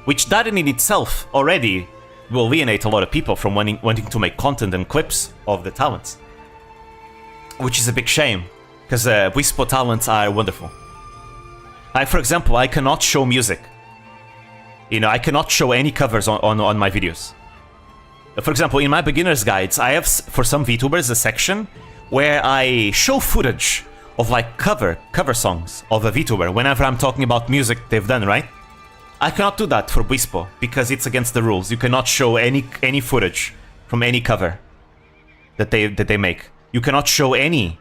Which that in itself already will alienate a lot of people from wanting to make content and clips of the talents. Which is a big shame, because Bwispo talents are wonderful. Like, for example, I cannot show music. You know, I cannot show any covers on my videos. For example, in my beginner's guides, I have, for some VTubers, a section where I show footage of, like, cover songs of a VTuber whenever I'm talking about music they've done, right? I cannot do that for Bwispo, because it's against the rules. You cannot show any footage from any cover that they make. You cannot show any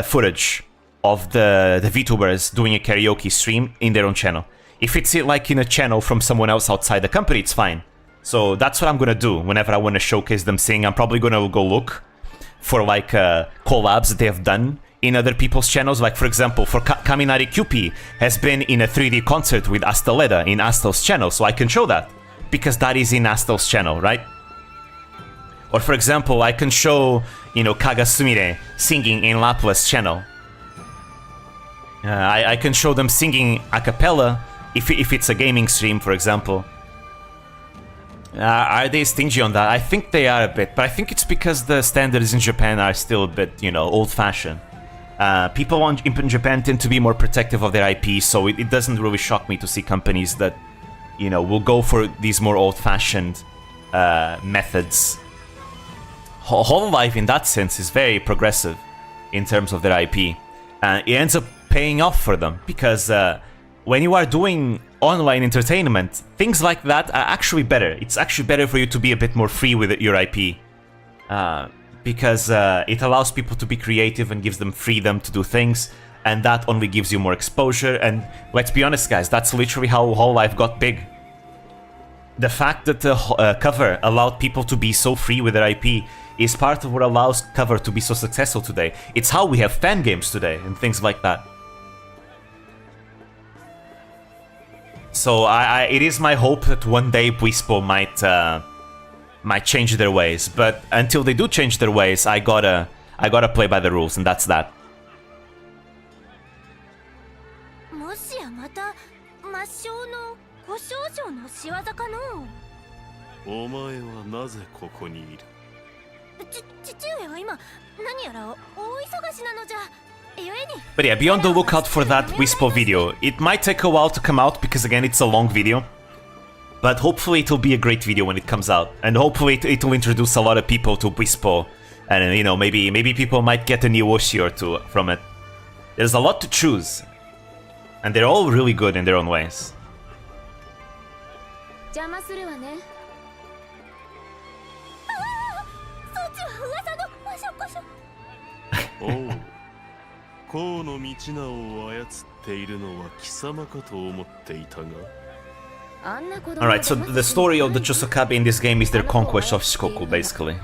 footage of the VTubers doing a karaoke stream in their own channel. If it's like in a channel from someone else outside the company, it's fine. So that's what I'm gonna do whenever I want to showcase them singing. I'm probably gonna go look for like collabs that they have done in other people's channels. Like, for example, for Kaminari QP has been in a 3D concert with Asteleda in Astel's channel, so I can show that because that is in Astel's channel, right? Or for example, I can show, you know, Kagasumire singing in Lapla's channel. I can show them singing a cappella if it's a gaming stream, for example. Are they stingy on that? I think they are a bit, but I think it's because the standards in Japan are still a bit, you know, old-fashioned. People in Japan tend to be more protective of their IP, so it doesn't really shock me to see companies that, you know, will go for these more old-fashioned methods. Hololive, in that sense, is very progressive in terms of their IP. It ends up paying off for them, because when you are doing online entertainment, things like that are actually better. It's actually better for you to be a bit more free with your IP. Because it allows people to be creative and gives them freedom to do things, and that only gives you more exposure. And let's be honest, guys, that's literally how Hololive got big. The fact that the cover allowed people to be so free with their IP is part of what allows cover to be so successful today. It's how we have fan games today and things like that. So it is my hope that one day Bwispo might change their ways, but until they do change their ways, I gotta play by the rules, and that's that.
もしやまた抹消の故障症の仕業かの。
お前はなぜここにいる？
父上は今何やら大忙しなのじゃ。
But yeah, be on the lookout for that Bwispo video. It might take a while to come out because, again, it's a long video. But hopefully it'll be a great video when it comes out. And hopefully it'll introduce a lot of people to Bwispo. And, you know, maybe people might get a new Oshi or two from it. There's a lot to choose. And they're all really good in their own ways.
Oh. 河野道直を操っているのは貴様かと思っていたが。
Alright, so the story of the Chosokabe in this game is their conquest of Shikoku, basically.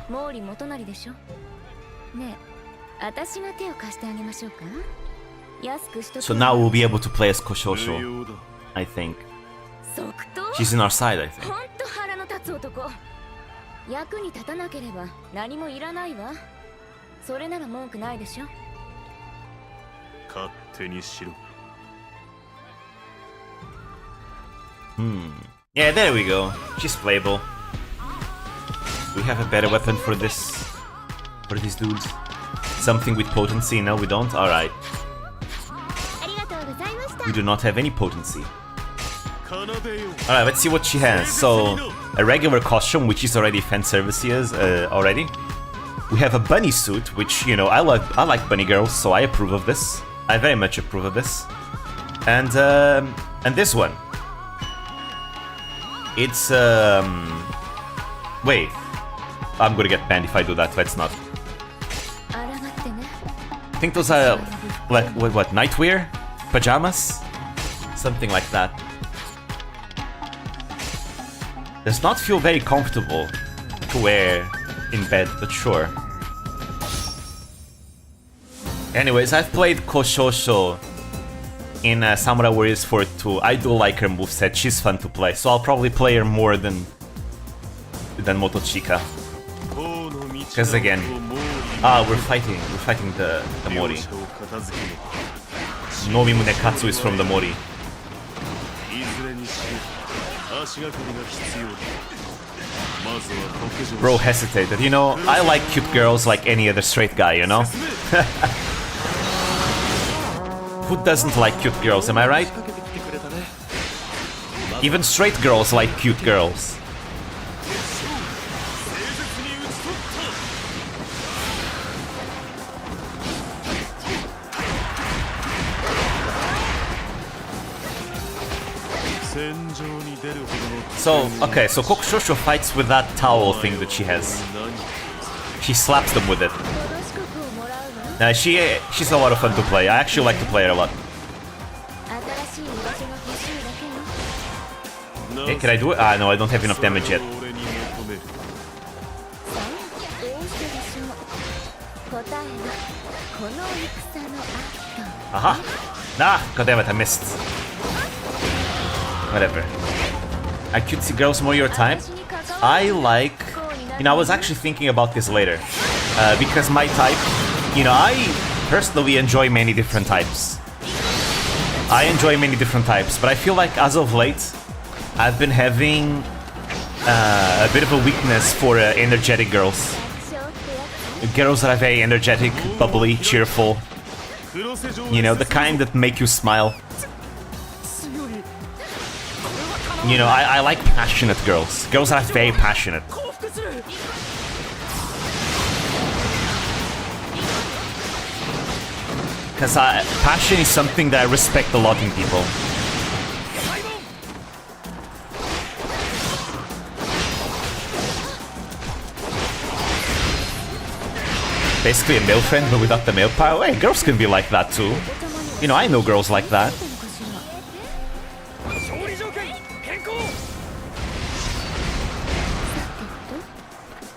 So now we'll be able to play as Koshosho, I think. She's in our side, I think.
役に立たなければ何もいらないわ。それなら文句ないでしょ。
勝手にしろ。
Yeah, there we go. She's playable. We have a better weapon for this. For these dudes. Something with potency. No, we don't? Alright.
ありがとうございました。
We do not have any potency.
奏でよ。
Alright, let's see what she has. So, a regular costume, which is already fan service already. We have a bunny suit, which, you know, I like bunny girls, so I approve of this. I very much approve of this. And this one. It's, wait. I'm gonna get banned if I do that, let's not.
あらがってね。
I think those are, like, what, nightwear? Pajamas? Something like that. Does not feel very comfortable to wear in bed, but sure. Anyways, I've played Koshosho in Samurai Warriors 4 2. I do like her moveset, she's fun to play, so I'll probably play her more than Motochika. Because again, we're fighting the Mori. Nomi Munekatsu is from the Mori.
いずれにしろ足がかりが必要だ。まずは国上。
Bro hesitated, you know, I like cute girls like any other straight guy, you know? Who doesn't like cute girls, am I right? Even straight girls like cute girls. So, okay, so Kokushosho fights with that towel thing that she has. She slaps them with it.
よろしくもらうわ。
She's a lot of fun to play. I actually like to play her a lot.
新しい居場所が欲しいだけよ。
Hey, can I do it? Ah, no, I don't have enough damage yet.
俺に求める。
さあ、どうしてでしょう。答えはこの戦の後。
Aha! Ah, goddammit, I missed. Whatever. Are cutesy girls more your type? I like... You know, I was actually thinking about this later. Because my type... You know, I personally enjoy many different types. I enjoy many different types, but I feel like as of late, I've been having a bit of a weakness for energetic girls. Girls that are very energetic, bubbly, cheerful. You know, the kind that make you smile. You know, I like passionate girls. Girls that are very passionate. Because passion is something that I respect a lot in people. Basically a male friend, but without the male power. Hey, girls can be like that too. You know, I know girls like that.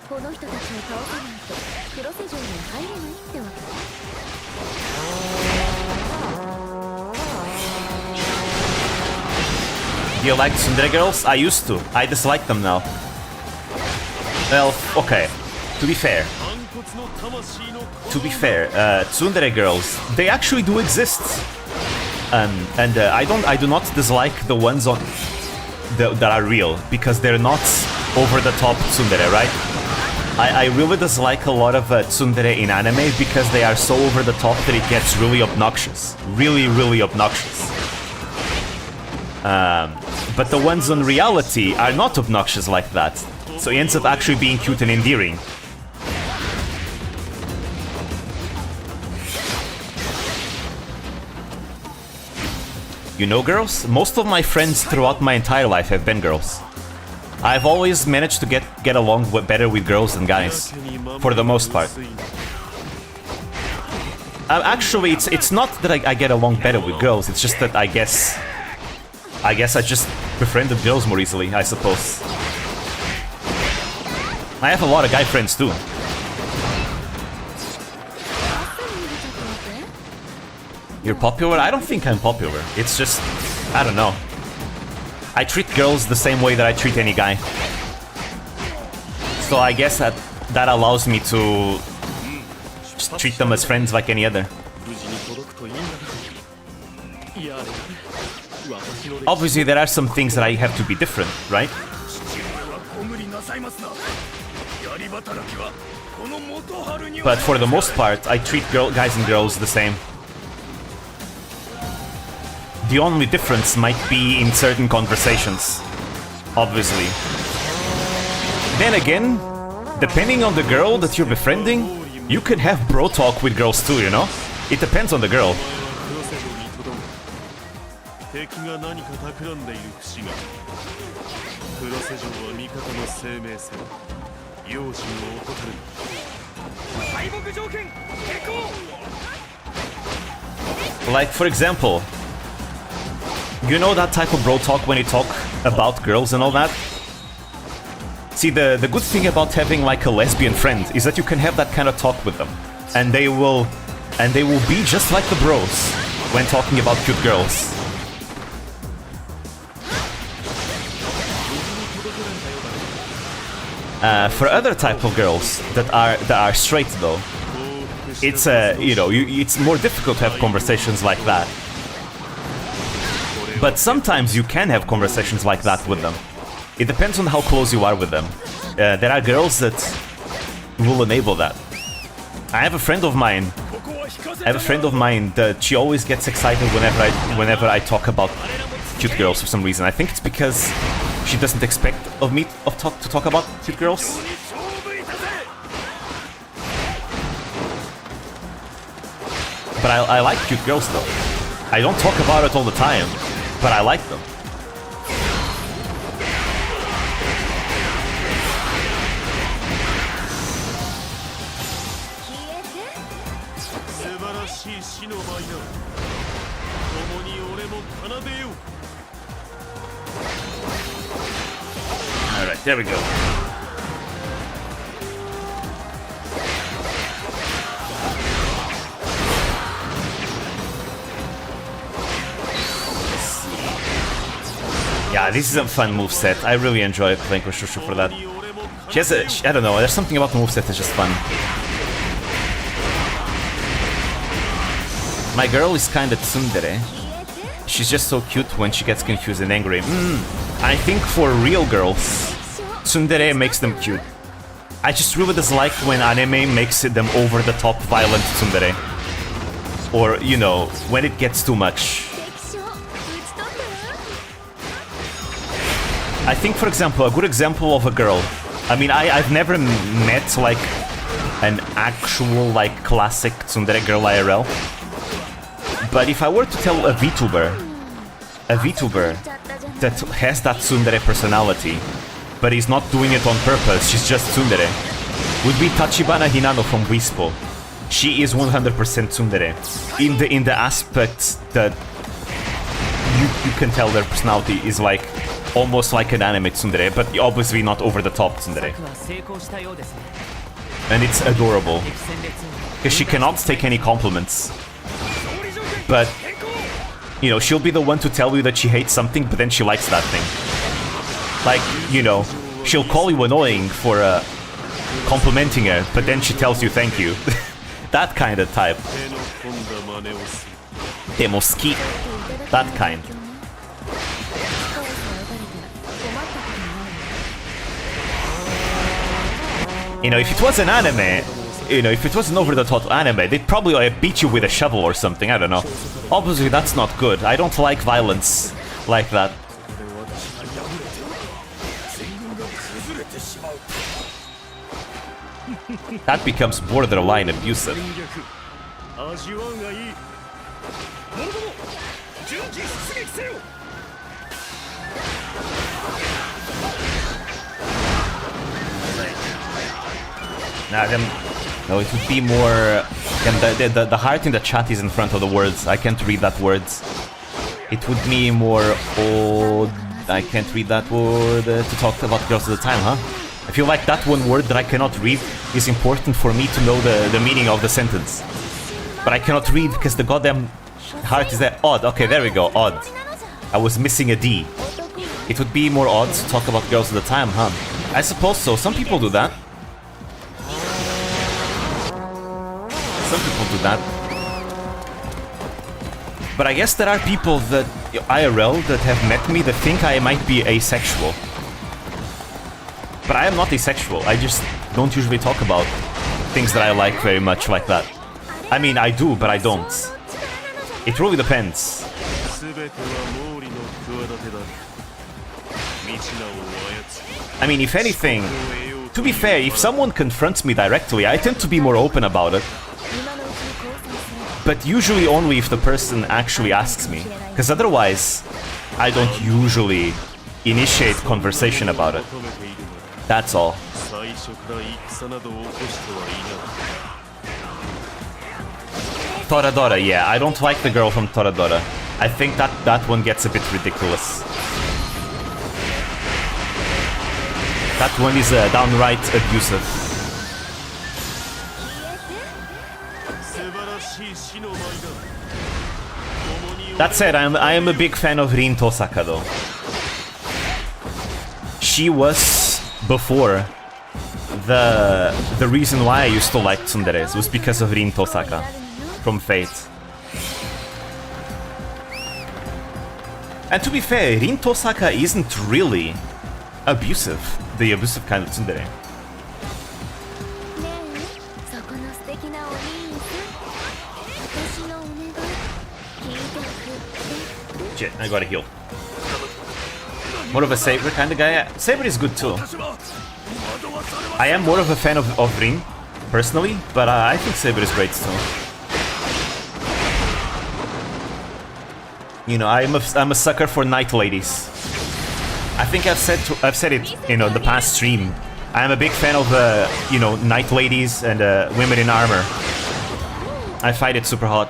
この人たちを倒さないと黒瀬城に入れないってわけ。
Do you like tsundere girls? I used to. I dislike them now. Well, okay. To be fair, tsundere girls, they actually do exist. I do not dislike the ones on that are real because they're not over the top tsundere, right? I really dislike a lot of tsundere in anime because they are so over the top that it gets really obnoxious. Really, really obnoxious. But the ones on reality are not obnoxious like that. So it ends up actually being cute and endearing. You know girls? Most of my friends throughout my entire life have been girls. I've always managed to get along better with girls than guys, for the most part. Actually, it's not that I get along better with girls, it's just that I guess I just befriended girls more easily, I suppose. I have a lot of guy friends too. You're popular? I don't think I'm popular. It's just, I don't know. I treat girls the same way that I treat any guy. So I guess that allows me to just treat them as friends like any other.
無事に届くといいんだな。やれやれ。私の歴史
Obviously, there are some things that I have to be different, right?
はご無理なさいますな。やり働きはこの元春には。
But for the most part, I treat guys and girls the same. The only difference might be in certain conversations, obviously. Then again, depending on the girl that you're befriending, you can have bro talk with girls too, you know? It depends on the girl.
黒瀬城にとどむ。敵が何か企んでいる節が。黒瀬城は味方の生命線。用心を怠る。敗北条件決行。
Like, for example, you know that type of bro talk when you talk about girls and all that? See, the good thing about having like a lesbian friend is that you can have that kind of talk with them. And they will be just like the bros when talking about cute girls. For other type of girls that are straight though, it's it's more difficult to have conversations like that. But sometimes you can have conversations like that with them. It depends on how close you are with them. There are girls that will enable that. I have a friend of mine that she always gets excited whenever I talk about cute girls for some reason. I think it's because she doesn't expect of me to talk about cute girls. But I like cute girls though. I don't talk about it all the time, but I like them. Alright, there we go. Yeah, this is a fun moveset. I really enjoy playing with Shushu for that. She has I don't know, there's something about the moveset that's just fun. My girl is kinda tsundere. She's just so cute when she gets confused and angry. I think for real girls, tsundere makes them cute. I just really dislike when anime makes them over-the-top violent tsundere. Or, you know, when it gets too much. I think, for example, a good example of a girl. I mean, I've never met, like, an actual, like, classic tsundere girl IRL. But if I were to tell a VTuber that has that tsundere personality, but is not doing it on purpose, she's just tsundere, would be Tachibana Hinano from Wispo. She is 100% tsundere. In the aspect that you can tell their personality is like almost like an anime tsundere, but obviously not over the top tsundere. And it's adorable. Because she cannot take any compliments. But, you know, she'll be the one to tell you that she hates something, but then she likes that thing. Like, you know, she'll call you annoying for complimenting her, but then she tells you thank you. That kind of type. Demoski. That kind. You know, if it was an anime, you know, if it was an over-the-top anime, they'd probably beat you with a shovel or something, I don't know. Obviously, that's not good. I don't like violence like that. That becomes borderline abusive. No, it would be more... the heart in the chat is in front of the words. I can't read that words. It would be more... I can't read that word to talk about girls at the time, huh? I feel like that one word that I cannot read is important for me to know the meaning of the sentence. But I cannot read because the goddamn heart is there. Odd. Okay, there we go. Odd. I was missing a D. It would be more odd to talk about girls at the time, huh? I suppose so. Some people do that. Some people do that. But I guess there are people that IRL that have met me that think I might be asexual. But I am not asexual. I just don't usually talk about things that I like very much like that. I mean, I do, but I don't. It really depends.
全ては毛利の企てだ。道名を操り
I mean, if anything, to be fair, if someone confronts me directly, I tend to be more open about it.
今のうちに降参する
But usually only if the person actually asks me. Because otherwise, I don't usually initiate conversation about it.
求めているのだ。
That's all.
最初から戦などを起こしてはいなかった。
Toradora, yeah, I don't like the girl from Toradora. I think that one gets a bit ridiculous. That one is downright abusive.
素晴らしい死の舞だ。共に
That said, I am a big fan of Rin Tosaka though. She was before the reason why I used to like tsunderes was because of Rin Tosaka from Fate. And to be fair, Rin Tosaka isn't really abusive, the abusive kind of tsundere.
ねえそこの素敵なお兄さん私のお願い聞いてくれ
Shit, I gotta heal. More of a Saber kind of guy? Yeah, Saber is good too. I am more of a fan of Rin, personally, but I think Saber is great too. You know, I'm a sucker for knight ladies. I think I've said it, you know, the past stream. I'm a big fan of you know, knight ladies and women in armor. I find it super hot.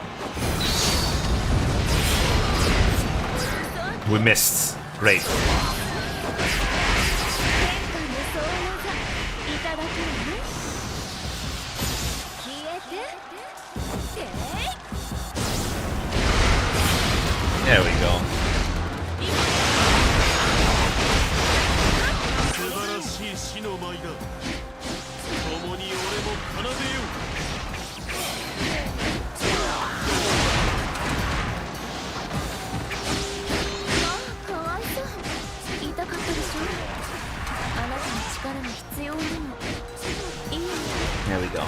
We missed. Great.
無双技いただくわね消えてえい
There we go.
素晴らしい死の舞だ。共に俺も奏でよ
かわいそう痛かったでしょあなたの力が必要なのいいよ
There we go.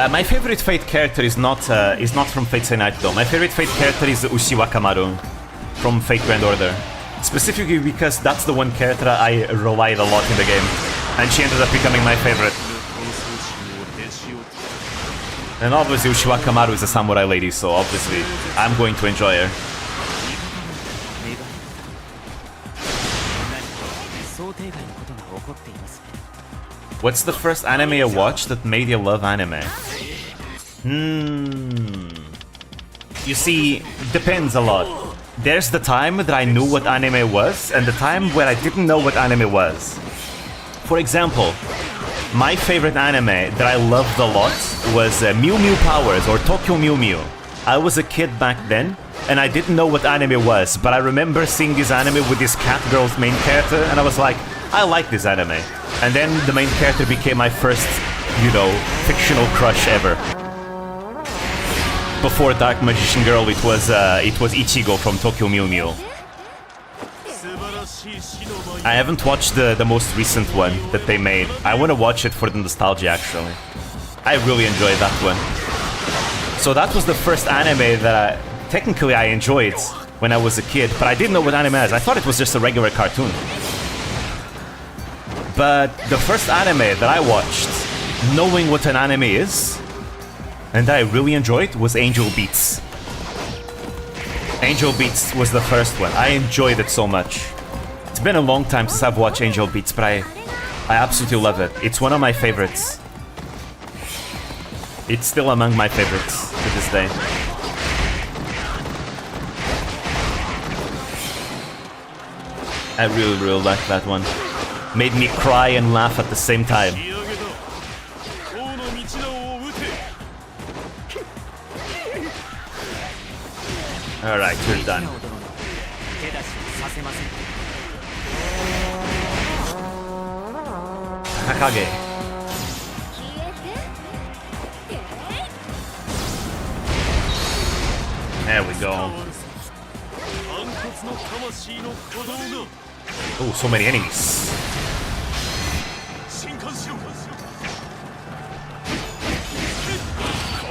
My favorite Fate character is not from Fate Stay Night though. My favorite Fate character is Uchiwa Kamaru from Fate Grand Order. Specifically because that's the one character I relied a lot in the game. And she ended up becoming my favorite.
闘争心をへし折って
And obviously Uchiwa Kamaru is a samurai lady, so obviously I'm going to enjoy her.
想定外のことが起こっています。
What's the first anime I watched that made you love anime? You see, depends a lot. There's the time that I knew what anime was, and the time where I didn't know what anime was. For example, my favorite anime that I loved a lot was Mew Mew Powers or Tokyo Mew Mew. I was a kid back then, and I didn't know what anime was, but I remember seeing this anime with this cat girl's main character, and I was like, I like this anime. And then the main character became my first, you know, fictional crush ever. Before Dark Magician Girl, it was Ichigo from Tokyo Mew Mew.
素晴らしい死の舞
I haven't watched the most recent one that they made. I want to watch it for the nostalgia, actually. I really enjoyed that one. So that was the first anime that technically I enjoyed when I was a kid, but I didn't know what anime is. I thought it was just a regular cartoon. But the first anime that I watched, knowing what an anime is, and that I really enjoyed, was Angel Beats. Angel Beats was the first one. I enjoyed it so much. It's been a long time since I've watched Angel Beats, but I absolutely love it. It's one of my favorites. It's still among my favorites to this day. I really, really like that one. Made me cry and laugh at the same time.
仕上げだ。王の道名を撃て。
Alright, you're done.
手出しさせません。
Hakage.
消えてえい
There we go.
反骨の魂の鼓動が
Oh, so many enemies.
震撼しろ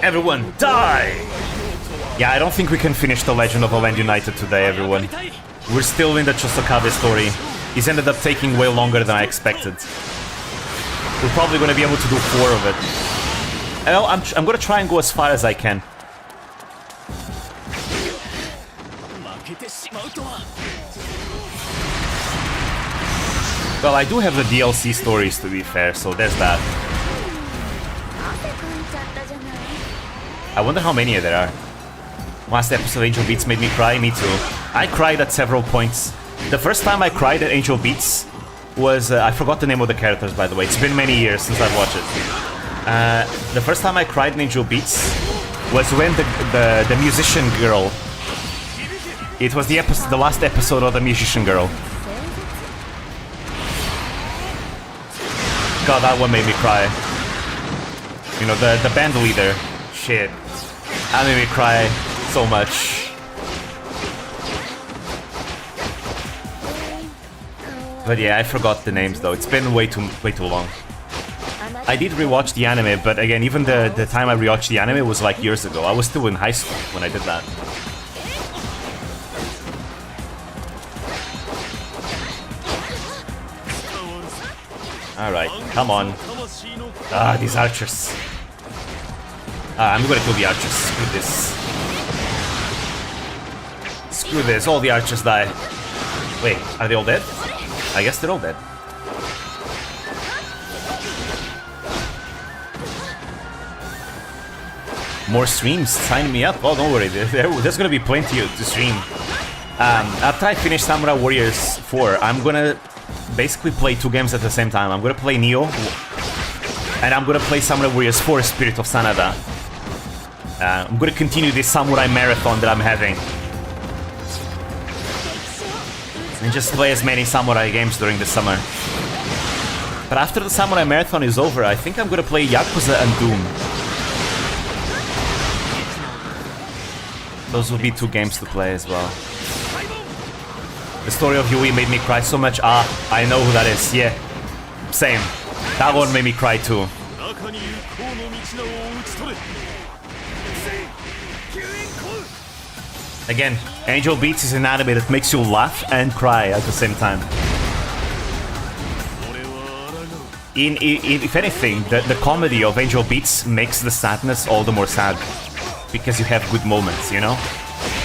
Everyone, die! Yeah, I don't think we can finish The Legend of Land United today, everyone. We're still in the Chosokabe story. It's ended up taking way longer than I expected. We're probably going to be able to do 4 of it. Well, I'm going to try and go as far as I can.
負けてしまうとは
Well, I do have the DLC stories, to be fair, so there's that.
汗かいちゃったじゃない。
I wonder how many there are. Last episode Angel Beats made me cry, me too. I cried at several points. The first time I cried at Angel Beats was... I forgot the name of the characters, by the way. It's been many years since I've watched it. The first time I cried in Angel Beats was when the musician girl... It was the last episode of the musician girl. God, that one made me cry. You know, the band leader. Shit. That made me cry so much. But yeah, I forgot the names though. It's been way too long. I did rewatch the anime, but again, even the time I rewatched the anime was like years ago. I was still in high school when I did that. Alright, come on. Ah, these archers. I'm gonna kill the archers. Screw this. Screw this, all the archers die. Wait, are they all dead? I guess they're all dead. More streams, sign me up. Oh, don't worry, there's gonna be plenty to stream. After I finish Samurai Warriors 4, I'm gonna basically play 2 games at the same time. I'm gonna play Neo, and I'm gonna play Samurai Warriors 4 Spirit of Sanada. I'm gonna continue this Samurai Marathon that I'm having. And just play as many Samurai games during the summer. But after the Samurai Marathon is over, I think I'm gonna play Yakuza and Doom. Those will be 2 games to play as well. The story of Yui made me cry so much. Ah, I know who that is. Yeah, same. That one made me cry too.
中に行こうの道を打ち取れ
Again, Angel Beats is an anime that makes you laugh and cry at the same time.
俺は抗う
If anything, the comedy of Angel Beats makes the sadness all the more sad. Because you have good moments, you know?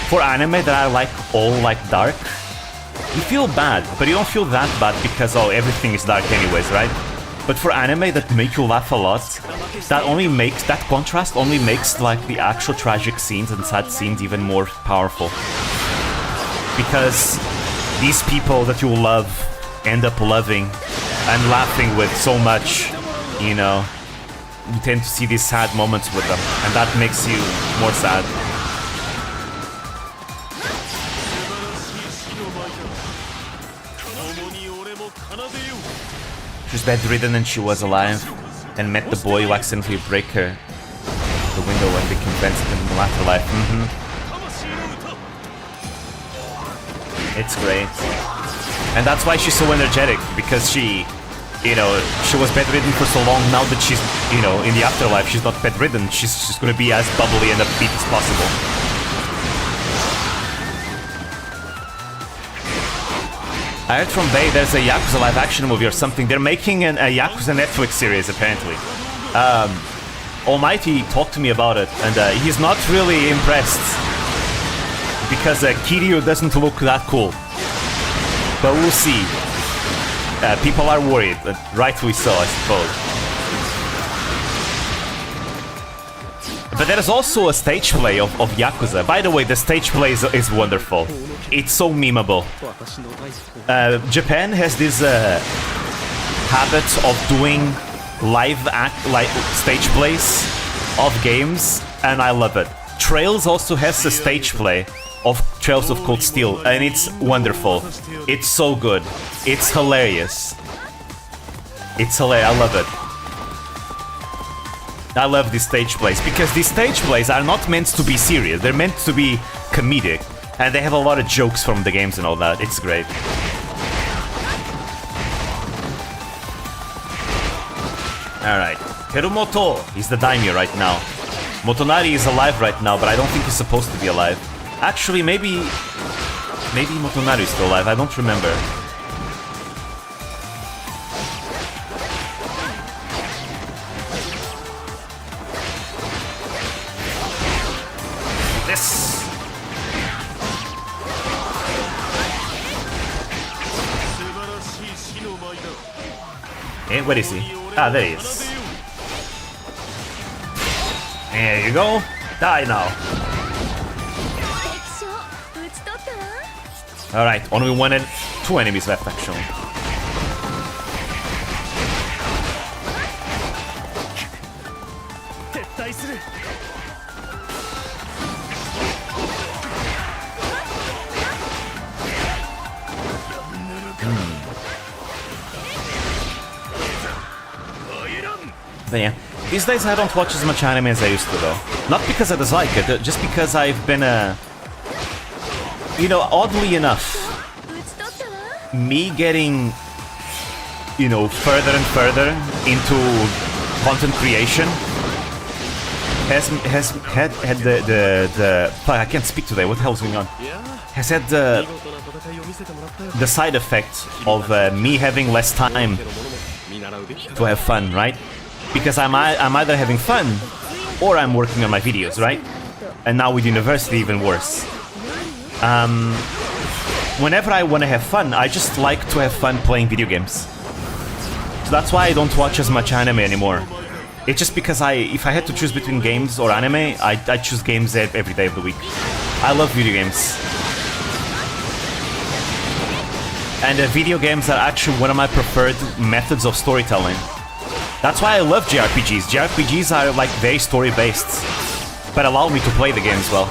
For anime that are like all like dark, you feel bad, but you don't feel that bad because, oh, everything is dark anyways, right? But for anime that make you laugh a lot, that contrast only makes like the actual tragic scenes and sad scenes even more powerful. Because these people that you love end up loving and laughing with so much, you know, you tend to see these sad moments with them, and that makes you more sad. She was bedridden and she was alive, and met the boy who accidentally break her the window and became friends with him in the afterlife. It's great. And that's why she's so energetic, because she, you know, she was bedridden for so long. Now that she's, you know, in the afterlife, she's not bedridden. She's just gonna be as bubbly and upbeat as possible. I heard from Bay there's a Yakuza live action movie or something. They're making a Yakuza Netflix series, apparently. Almighty talked to me about it, and he's not really impressed. Because Kiryu doesn't look that cool. But we'll see. People are worried, but rightly so, I suppose. But there is also a stage play of Yakuza. By the way, the stage play is wonderful. It's so memeable. Japan has this habit of doing live stage plays of games, and I love it. Trails also has a stage play of Trails of Cold Steel, and it's wonderful. It's so good. It's hilarious. It's hilarious. I love it. I love these stage plays, because these stage plays are not meant to be serious. They're meant to be comedic, and they have a lot of jokes from the games and all that. It's great. Alright. Hirumoto is the daimyo right now. Motonari is alive right now, but I don't think he's supposed to be alive. Actually, maybe Motonari is still alive. I don't remember. This. Hey, where is he? Ah, there he is. There you go. Die now. Alright, only 1 and 2 enemies left actually. But yeah, these days I don't watch as much anime as I used to though. Not because I dislike it, just because I've been you know, oddly enough, me getting, you know, further and further into content creation has had the fuck, I can't speak today, what the hell's going on? Has had the side effect of me having less time to have fun, right? Because I'm either having fun or I'm working on my videos, right? And now with university, even worse. Whenever I want to have fun, I just like to have fun playing video games. So that's why I don't watch as much anime anymore. It's just because if I had to choose between games or anime, I choose games every day of the week. I love video games. And video games are actually one of my preferred methods of storytelling. That's why I love JRPGs. JRPGs are like very story-based, but allow me to play the game as well.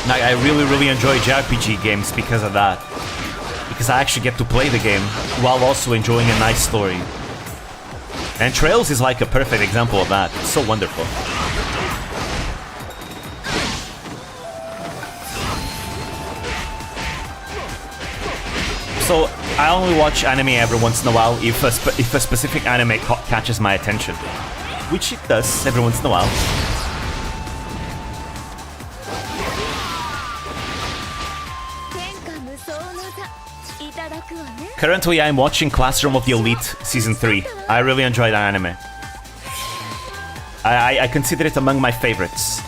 Like, I really enjoy JRPG games because of that. Because I actually get to play the game while also enjoying a nice story. And Trails is like a perfect example of that. It's so wonderful. So, I only watch anime every once in a while if a specific anime catches my attention. Which it does every once in a while. Currently, I'm watching Classroom of the Elite Season 3. I really enjoy that anime. I consider it among my favorites.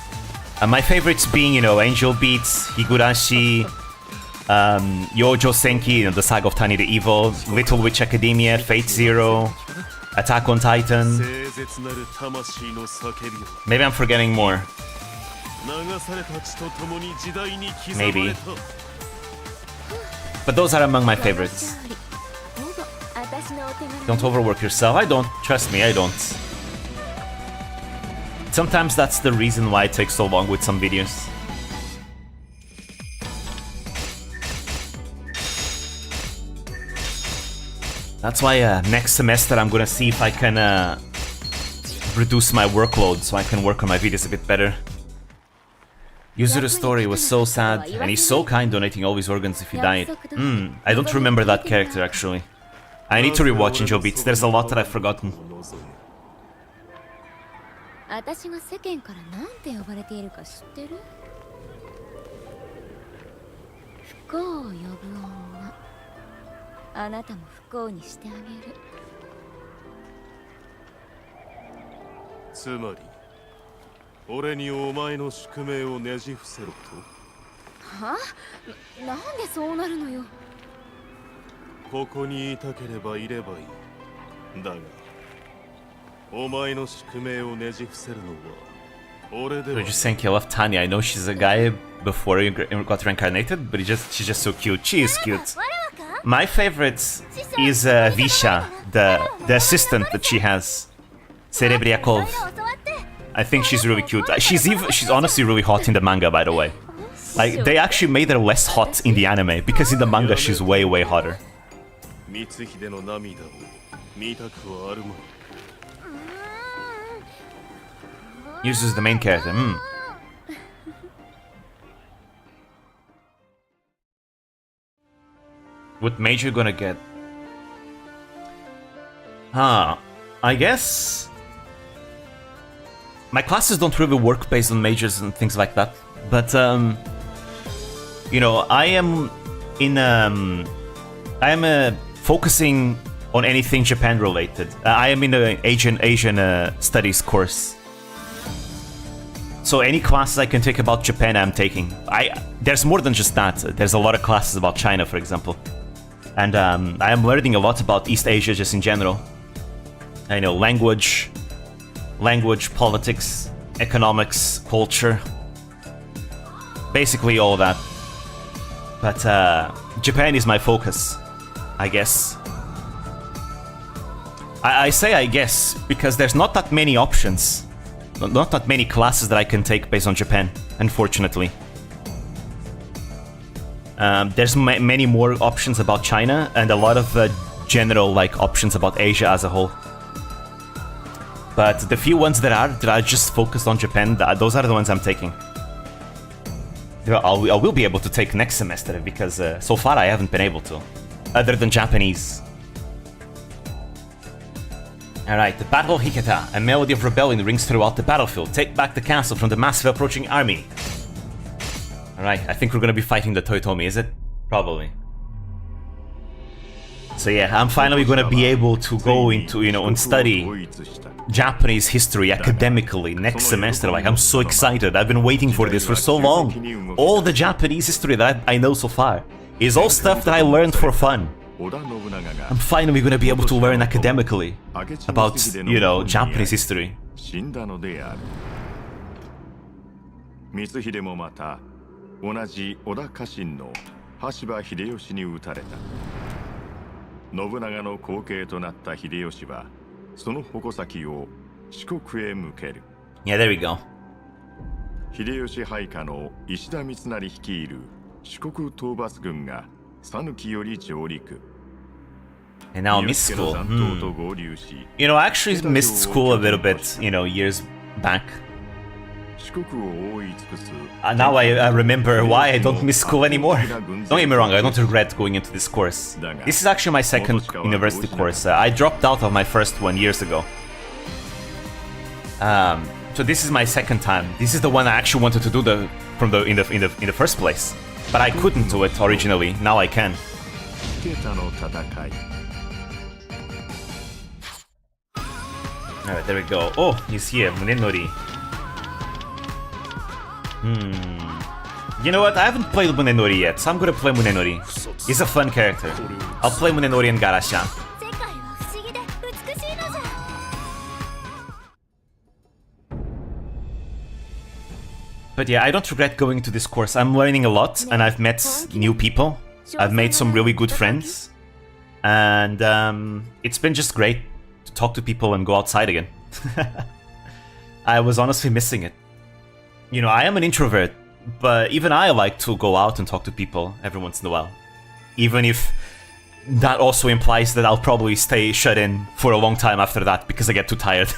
My favorites being, you know, Angel Beats, Higurashi, Yojo Senki, you know, the Saga of Tani the Evil, Little Witch Academia, Fate Zero, Attack on Titan. Maybe I'm forgetting more. Maybe. But those are among my favorites. Don't overwork yourself. I don't. Trust me, I don't. Sometimes that's the reason why it takes so long with some videos. That's why next semester I'm gonna see if I can reduce my workload so I can work on my videos a bit better. Yuzuru's story was so sad, and he's so kind donating all his organs if he died. I don't remember that character actually. I need to rewatch Angel Beats, there's a lot that I've forgotten. You're just saying I love Tanya. I know she's a guy before you got reincarnated, but she's just so cute. She is cute. My favorite is Visha, the assistant that she has, Serebriakov. I think she's really cute. She's honestly really hot in the manga, by the way. Like, they actually made her less hot in the anime, because in the manga she's way hotter.
光秀の涙を見たくはあるまい。
Uses the main character. What major gonna get? I guess my classes don't really work based on majors and things like that. But you know, I am focusing on anything Japan related. I am in the Asian studies course. So any classes I can take about Japan, I'm taking. There's more than just that. There's a lot of classes about China, for example. And I am learning a lot about East Asia just in general. I know language, politics, economics, culture. Basically all that. But Japan is my focus, I guess. I say I guess because there's not that many options. Not that many classes that I can take based on Japan, unfortunately. There's many more options about China and a lot of general options about Asia as a whole. But the few ones that are just focused on Japan, those are the ones I'm taking. I will be able to take next semester because so far I haven't been able to, other than Japanese. Alright, the Battle of Hiketa, a melody of rebellion rings throughout the battlefield. Take back the castle from the massive approaching army. Alright, I think we're gonna be fighting the Toyotomi, is it? Probably. So yeah, I'm finally gonna be able to go into, and study Japanese history academically next semester. I'm so excited. I've been waiting for this for so long. All the Japanese history that I know so far is all stuff that I learned for fun. I'm finally gonna be able to learn academically about, Japanese history.
光秀もまた同じ織田家臣の羽柴秀吉に討たれた。信長の後継となった秀吉はその矛先を四国へ向ける。
Yeah, there we go.
秀吉配下の石田三成率いる四国討伐軍が讃岐より上陸。
And now I miss school. I actually missed school a little bit, years back. Now I remember why I don't miss school anymore. Don't get me wrong, I don't regret going into this course. This is actually my second university course. I dropped out of my first one years ago. So this is my second time. This is the one I actually wanted to do in the first place, but I couldn't do it originally. Now I can. Alright, there we go. Oh, he's here, Munenori. You know what? I haven't played Munenori yet, so I'm gonna play Munenori. He's a fun character. I'll play Munenori and Garasha. But yeah, I don't regret going to this course. I'm learning a lot, and I've met new people. I've made some really good friends. And it's been just great to talk to people and go outside again. I was honestly missing it. I am an introvert, but even I like to go out and talk to people every once in a while. Even if that also implies that I'll probably stay shut in for a long time after that because I get too tired.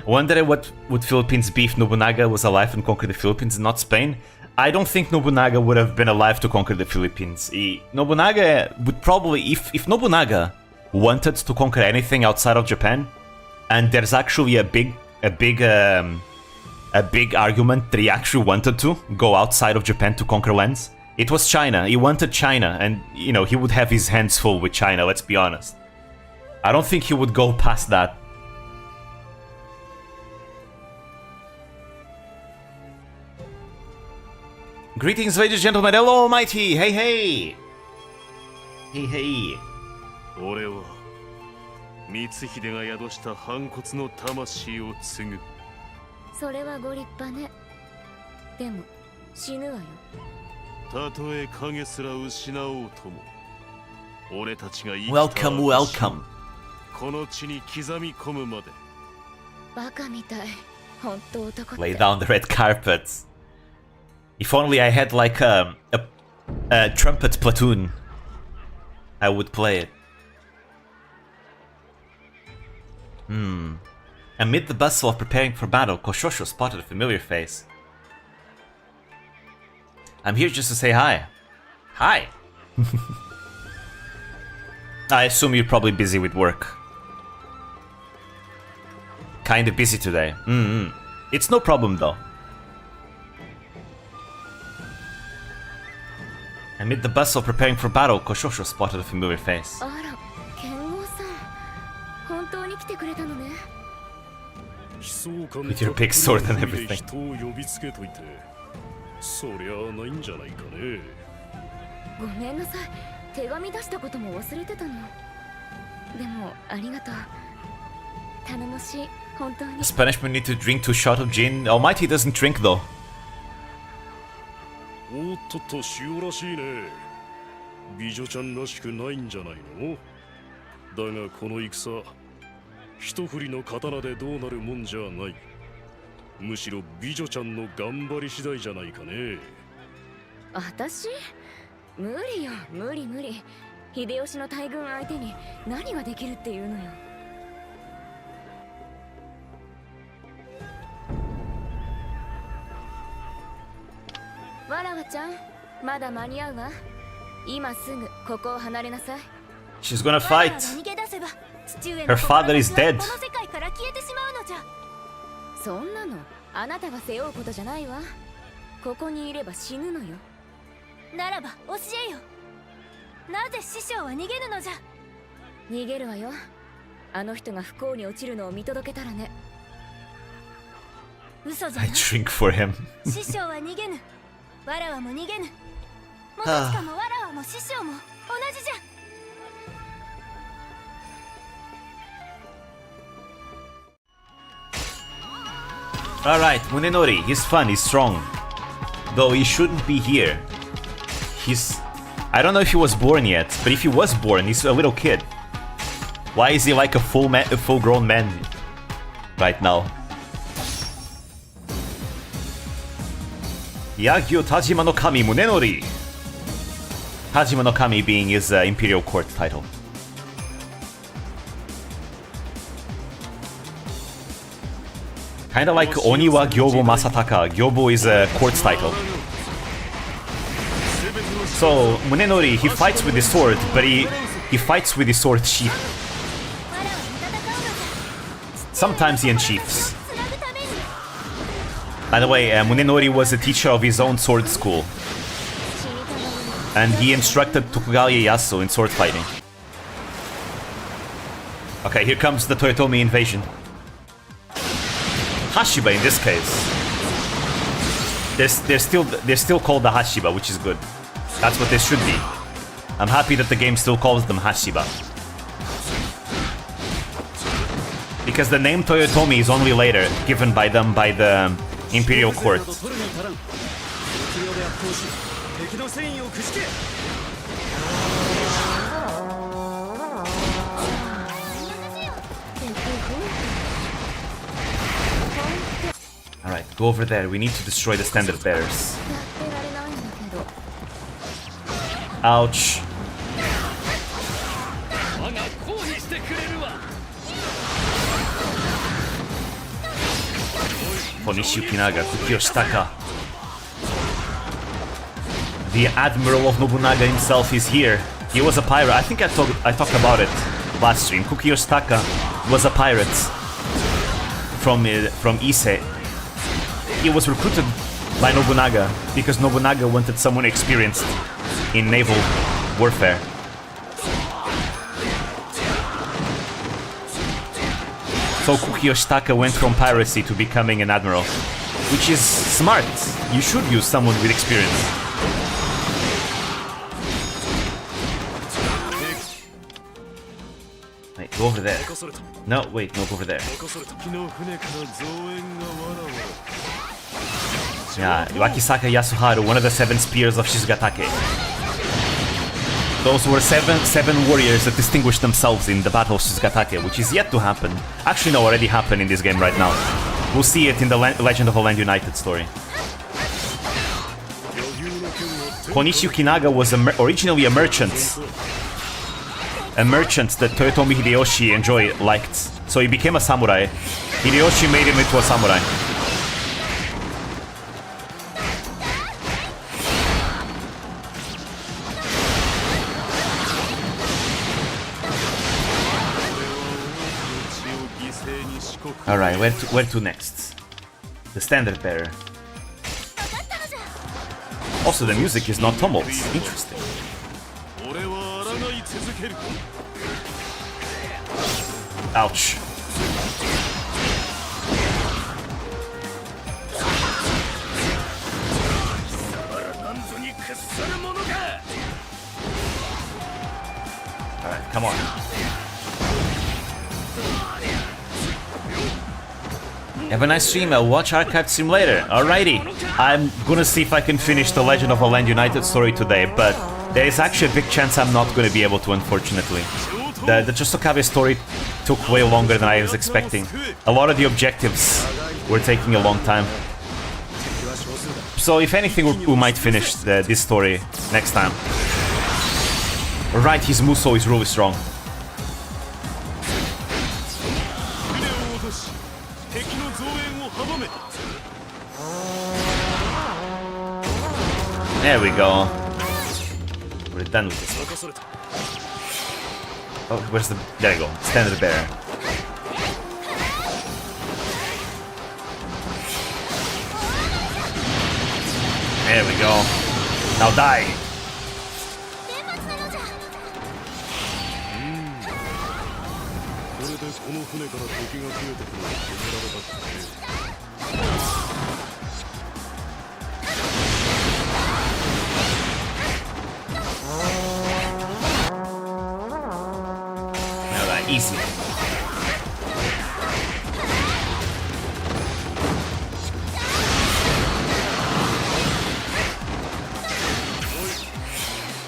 Wondering what would Philippines be if Nobunaga was alive and conquered the Philippines and not Spain? I don't think Nobunaga would have been alive to conquer the Philippines. Nobunaga would probably, if Nobunaga wanted to conquer anything outside of Japan, and there's actually a big argument that he actually wanted to go outside of Japan to conquer lands, it was China. He wanted China, and he would have his hands full with China, let's be honest. I don't think he would go past that. Greetings, ladies and gentlemen. Hello, Mighty. Hey, hey. Hey, hey.
俺は光秀が宿した反骨の魂を継ぐ。
それはご立派ね。でも死ぬわよ。
たとえ影すら失おうとも、俺たちが生きた
Welcome, welcome.
この地に刻み込むまで。
バカみたい。本当男って。
Lay down the red carpet. If only I had like a trumpet platoon. I would play it. Amid the bustle of preparing for battle, Koshosho spotted a familiar face. I'm here just to say hi. Hi! I assume you're probably busy with work. Kinda busy today. It's no problem though. Amid the bustle of preparing for battle, Koshosho spotted a familiar face.
あら、剣豪さん、本当に来てくれたのね。
With your big sword and everything.
人を呼びつけといて、そりゃあないんじゃないかね。
ごめんなさい、手紙出したことも忘れてたの。でもありがとう。頼もしい、本当に。
As punishment, need to drink 2 shots of gin. Almighty doesn't drink though.
おっとっと、塩らしいね。美女ちゃんらしくないんじゃないの？だがこの戦、一振りの刀でどうなるもんじゃない。むしろ美女ちゃんの頑張り次第じゃないかね。
私？無理よ、無理無理。秀吉の大軍相手に何ができるっていうのよ。わらわちゃん、まだ間に合うわ。今すぐここを離れなさい。
She's gonna fight. Her father is dead.
そんなのあなたが背負うことじゃないわ。ここにいれば死ぬのよ。
ならば教えよ。なぜ師匠は逃げるのじゃ。
逃げるわよ。あの人が不幸に落ちるのを見届けたらね。
嘘じゃ
I
ない。
drink for him.
師匠は逃げぬ。わらわも逃げぬ。もとしかもわらわも師匠も同じじゃ。
Alright, Munenori, he's fun, he's strong. Though he shouldn't be here. He's... I don't know if he was born yet, but if he was born, he's a little kid. Why is he like a full-grown man right now? Yagyo Tajima no Kami Munenori. Tajima no Kami being his Imperial Court title. Kinda like Oniwa Gyobo Masataka. Gyobo is a court title. So, Munenori, he fights with his sword, but he fights with his sword sheath. Sometimes he unsheaths. By the way, Munenori was a teacher of his own sword school. And he instructed Tokugawa Ieyasu in sword fighting. Okay, here comes the Toyotomi invasion. Hashiba in this case. They're still called the Hashiba, which is good. That's what they should be. I'm happy that the game still calls them Hashiba. Because the name Toyotomi is only later given by them by the Imperial Court. Alright, go over there. We need to destroy the standard bearers.
やってられないんだけど。
Ouch.
我が抗議してくれるわ。
Konishi Yukinaga, Kukiyoshitaka. The Admiral of Nobunaga himself is here. He was a pirate. I think I talked about it last stream. Kukiyoshitaka was a pirate from Ise. He was recruited by Nobunaga because Nobunaga wanted someone experienced in naval warfare. So Kukiyoshitaka went from piracy to becoming an admiral, which is smart. You should use someone with experience. Wait, go over there. No, wait, no, go over there. Yeah, Wakisaka Yasuharu, one of the 7 spears of Shizugatake. Those were seven warriors that distinguished themselves in the Battle of Shizugatake, which is yet to happen. Actually, no, already happened in this game right now. We'll see it in the Legend of a Land United story. Konishi Yukinaga was originally a merchant a merchant that Toyotomi Hideyoshi liked. So he became a samurai. Hideyoshi made him into a samurai. Alright, where to next? The standard bearer. Also, the music is not tumult. Interesting. Ouch. Alright, come on. Have a nice stream. I'll watch Archived Stream later. Alrighty. I'm gonna see if I can finish the Legend of a Land United story today, but there is actually a big chance I'm not gonna be able to, unfortunately. The Chosokabe story took way longer than I was expecting. A lot of the objectives were taking a long time. So if anything, we might finish this story next time. Right, his Muso is really strong. There we go. We're done with this one. Oh, where's the... There you go. Standard bearer. There we go. Now die. Alright, easy.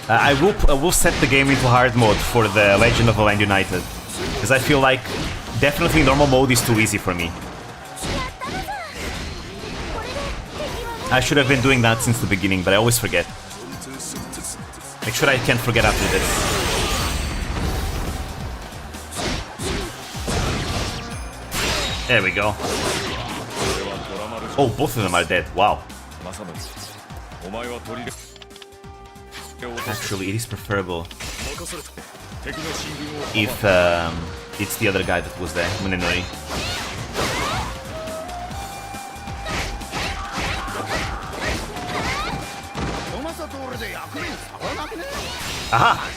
I will set the game into hard mode for the Legend of the Land United, because I feel like definitely normal mode is too easy for me. I should have been doing that since the beginning, but I always forget. Make sure I can't forget after this. There we go. Oh, both of them are dead. Wow. Actually, it is preferable if it's the other guy that was there, Munenori. Aha!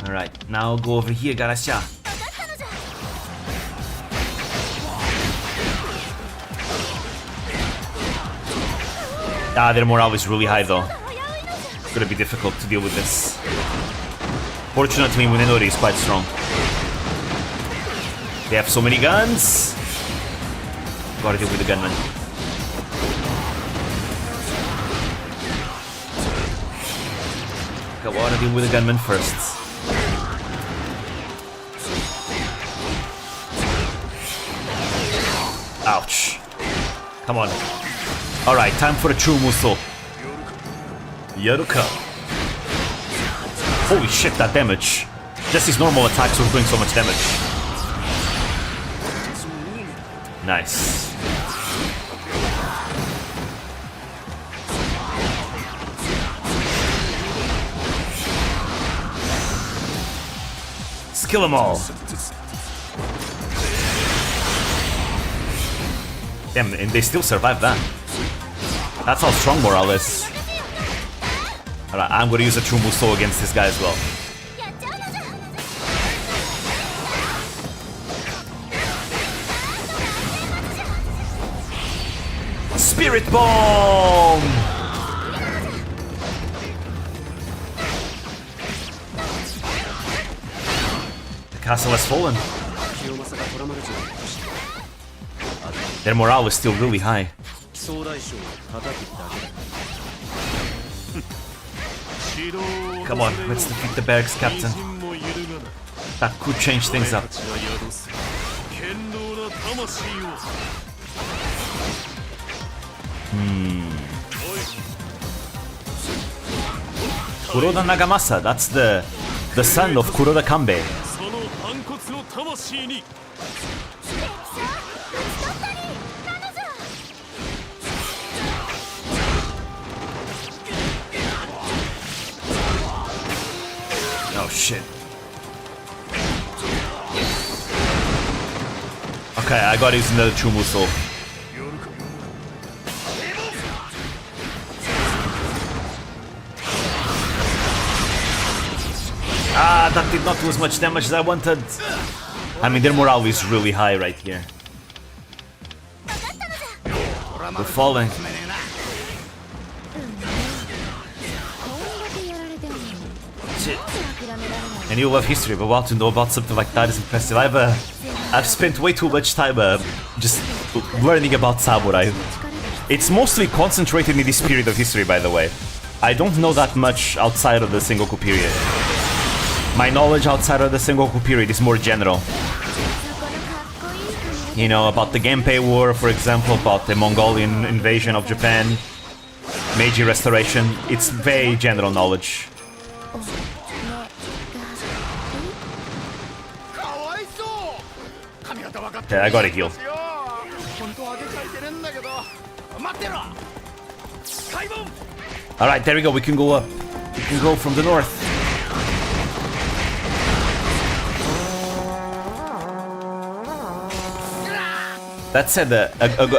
Alright, now go over here, Garasha. Ah, their morale is really high though. It's gonna be difficult to deal with this. Fortunately, Munenori is quite strong. They have so many guns. Gotta deal with the gunman. Gotta deal with the gunman first. Ouch. Come on. Alright, time for a true Muso. Yoruka. Holy shit, that damage. Just his normal attacks will bring so much damage. Nice. Kill them all. Damn, and they still survive that. That's how strong morale is. Alright, I'm gonna use a true Muso against this guy as well. Spirit Bomb! The castle has fallen. Their morale is still really high. Come on, let's defeat the barracks captain. That could change things up. Kuroda Nagamasa, that's the son of Kuroda Kanbei.
その反骨の魂に
Oh shit. Okay, I gotta use another true muscle. Ah, that did not do as much damage as I wanted. I mean, their morale is really high right here. We're falling. Shit. And you love history, but wow, to know about something like that is impressive. I've spent way too much time just learning about samurai. It's mostly concentrated in this period of history, by the way. I don't know that much outside of the Sengoku period. My knowledge outside of the Sengoku period is more general. You know, about the Genpei War, for example, about the Mongolian invasion of Japan, Meiji Restoration. It's very general knowledge. Okay, I gotta heal. Alright, there we go, we can go up. We can go from the north. That said,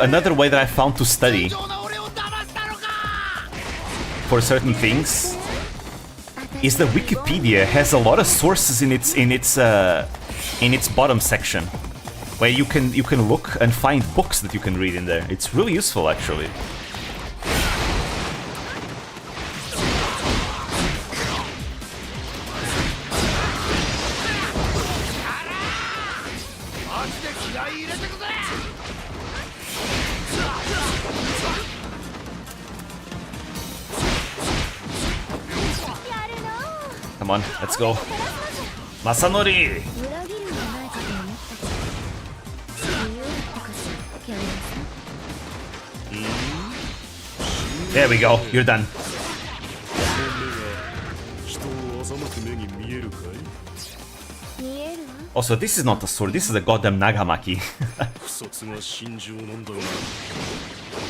another way that I found to study for certain things is that Wikipedia has a lot of sources in its bottom section, where you can look and find books that you can read in there. It's really useful, actually. Come on, let's go. Masanori! There we go, you're done.
人を欺く目に見えるかい
Also, this is not a sword, this is a goddamn Nagamaki.
不卒が真珠を飲んだが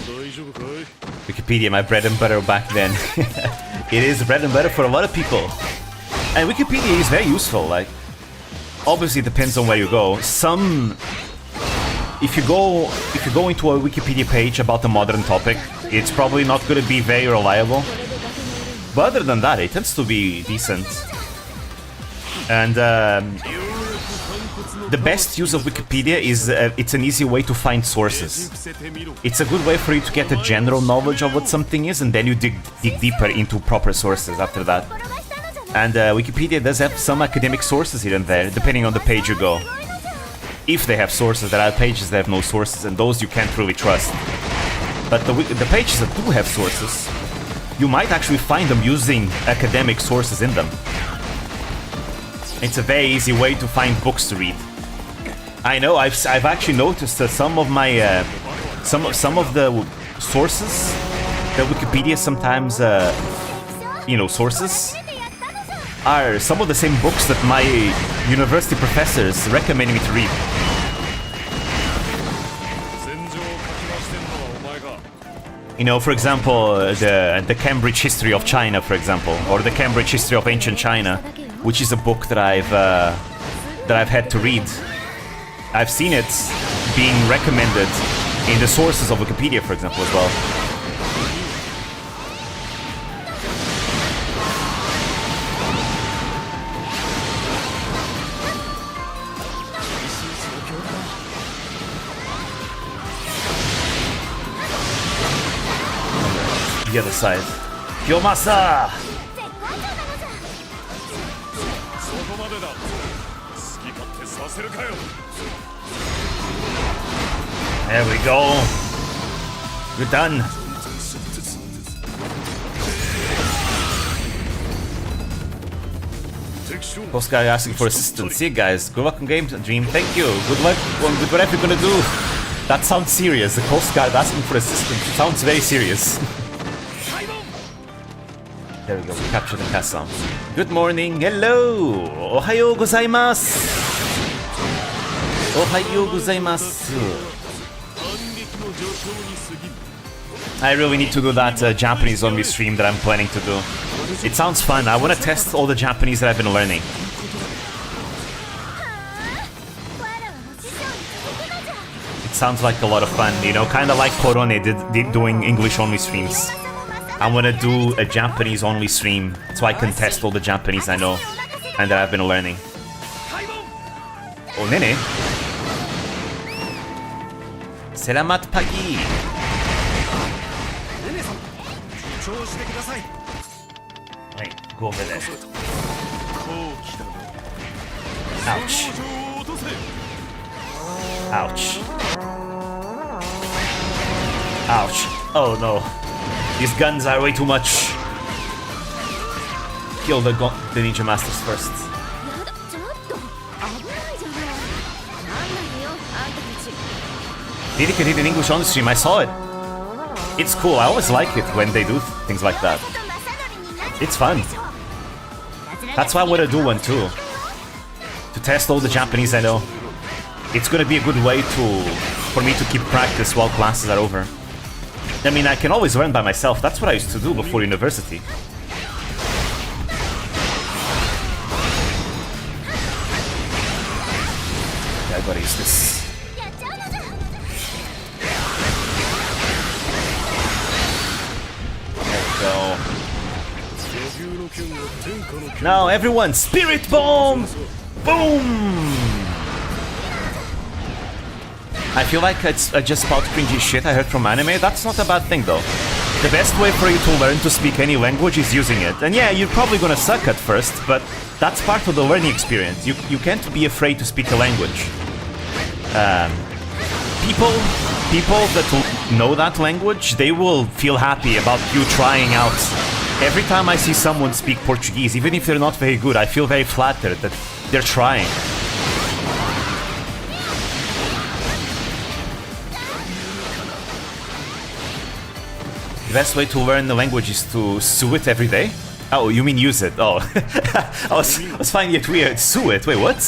大丈夫かい
Wikipedia, my bread and butter back then. It is bread and butter for a lot of people. And Wikipedia is very useful, like, obviously it depends on where you go. If you go into a Wikipedia page about a modern topic, it's probably not going to be very reliable. But other than that, it tends to be decent. And the best use of Wikipedia is it's an easy way to find sources. It's a good way for you to get a general knowledge of what something is, and then you dig deeper into proper sources after that. And Wikipedia does have some academic sources here and there, depending on the page you go. If they have sources, there are pages that have no sources, and those you can't really trust. But the pages that do have sources, you might actually find them using academic sources in them. It's a very easy way to find books to read. I know I've actually noticed that some of my some of the sources that Wikipedia sometimes sources are some of the same books that my university professors recommend me to read.
戦場をかき回してんのはお前か
You know, for example, the Cambridge History of China, for example, or the Cambridge History of Ancient China, which is a book that I've had to read. I've seen it being recommended in the sources of Wikipedia, for example, as well. The other side. Kiyomasa!
そこまでだ好き勝手させるかよ
There we go. You're done. Post guy asking for assistance. See you guys. Good luck on game dream. Thank you. Good luck on whatever you're gonna do. That sounds serious. The Coast Guard asking for assistance. It sounds very serious. There we go. We captured the castle. Good morning. Hello. Ohayo gozaimasu. Ohayo gozaimasu. I really need to do that Japanese only stream that I'm planning to do. It sounds fun. I want to test all the Japanese that I've been learning. It sounds like a lot of fun, you know, kind of like Korone did doing English only streams. I want to do a Japanese only stream so I can test all the Japanese I know and that I've been learning. Oh, Nene. Selamat pagi. Wait, go over there. Ouch. Ouch. Ouch. Oh no. These guns are way too much. Kill the Ninja Masters first.
やだちょっと危ないじゃないなんなのよあんたたち
Diddy can hit an English on the stream, I saw it. It's cool, I always like it when they do things like that. It's fun. That's why I want to do one too. To test all the Japanese I know. It's gonna be a good way for me to keep practice while classes are over. I mean, I can always learn by myself. That's what I used to do before university. Yeah, I gotta use this. There we go. Now everyone, Spirit Bomb! Boom! I feel like I just spout cringy shit I heard from anime. That's not a bad thing though. The best way for you to learn to speak any language is using it. And yeah, you're probably gonna suck at first, but that's part of the learning experience. You can't be afraid to speak a language. People that know that language, they will feel happy about you trying out. Every time I see someone speak Portuguese, even if they're not very good, I feel very flattered that they're trying. The best way to learn the language is to sue it every day? Oh, you mean use it? Oh, I was finding it weird. Sue it? Wait, what?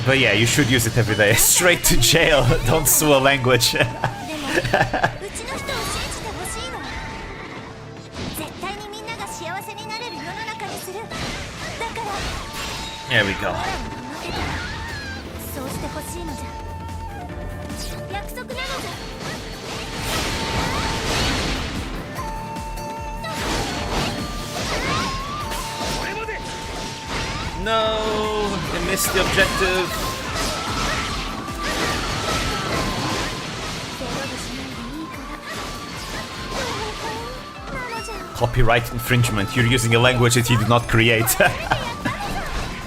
But yeah, you should use it every day. Straight to jail. Don't sue a language. There we go. No, they missed the objective. Copyright infringement. You're using a language that you did not create.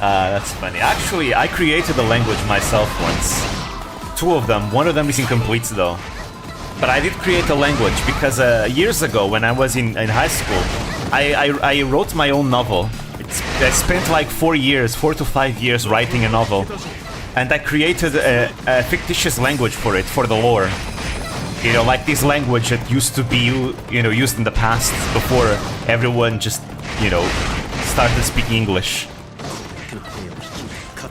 That's funny. Actually, I created a language myself once. Two of them. One of them is incomplete though. But I did create a language because years ago when I was in high school, I wrote my own novel. I spent like 4 to 5 years writing a novel, and I created a fictitious language for it, for the lore. You know, like this language that used to be, used in the past before everyone just, started speaking English.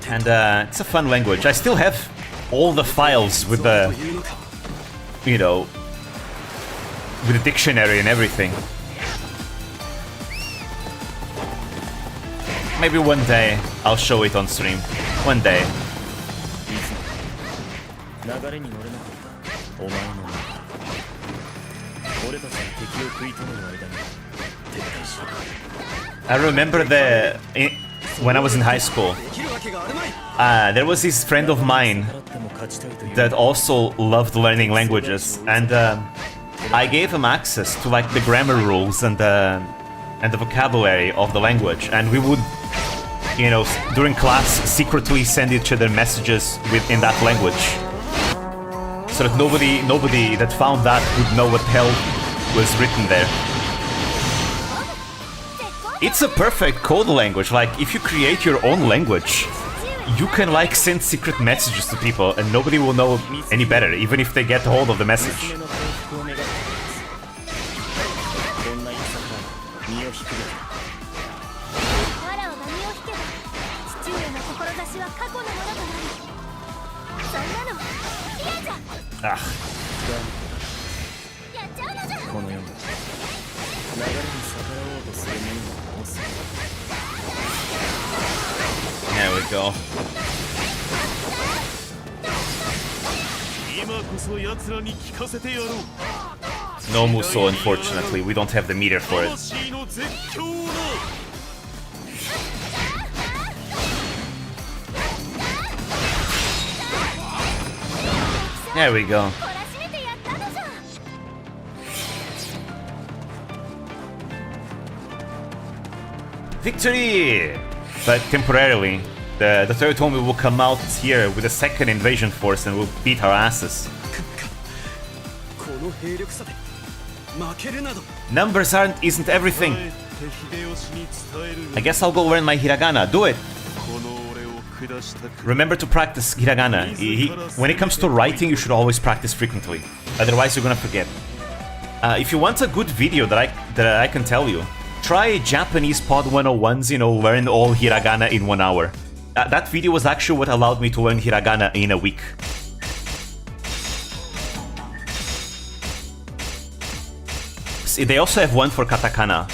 And it's a fun language. I still have all the files with the, with the dictionary and everything. Maybe one day I'll show it on stream. One day. I remember when I was in high school, there was this friend of mine that also loved learning languages, and I gave him access to like the grammar rules and the vocabulary of the language, and we would, during class secretly send each other messages in that language, so that nobody that found that would know what the hell was written there. It's a perfect code language. Like, if you create your own language, you can like send secret messages to people and nobody will know any better, even if they get hold of the message.
わらわが身を引けば父上の志は過去のものとなる。そんなの嫌じゃ。
Ah,
やっちゃうのじゃ。
この世の流れに逆らおうとする者が多すぎる。
there we go.
今こそ奴らに聞かせてやろう。
No Muso, unfortunately. We don't have the meter for it.
魂の絶叫の
There we go.
懲らしめてやったのじゃ。
Victory! But temporarily. The third army will come out here with a second invasion force and will beat our asses.
この兵力差で負けるなど。
Numbers isn't everything.
帰って秀吉に伝えるが
I guess I'll go learn my hiragana. Do it.
この俺を下したく
Remember to practice hiragana. When it comes to writing, you should always practice frequently. Otherwise, you're gonna forget. If you want a good video that I can tell you, try Japanese Pod 101's, learn all hiragana in 1 hour. That video was actually what allowed me to learn hiragana in a week. See, they also have one for katakana.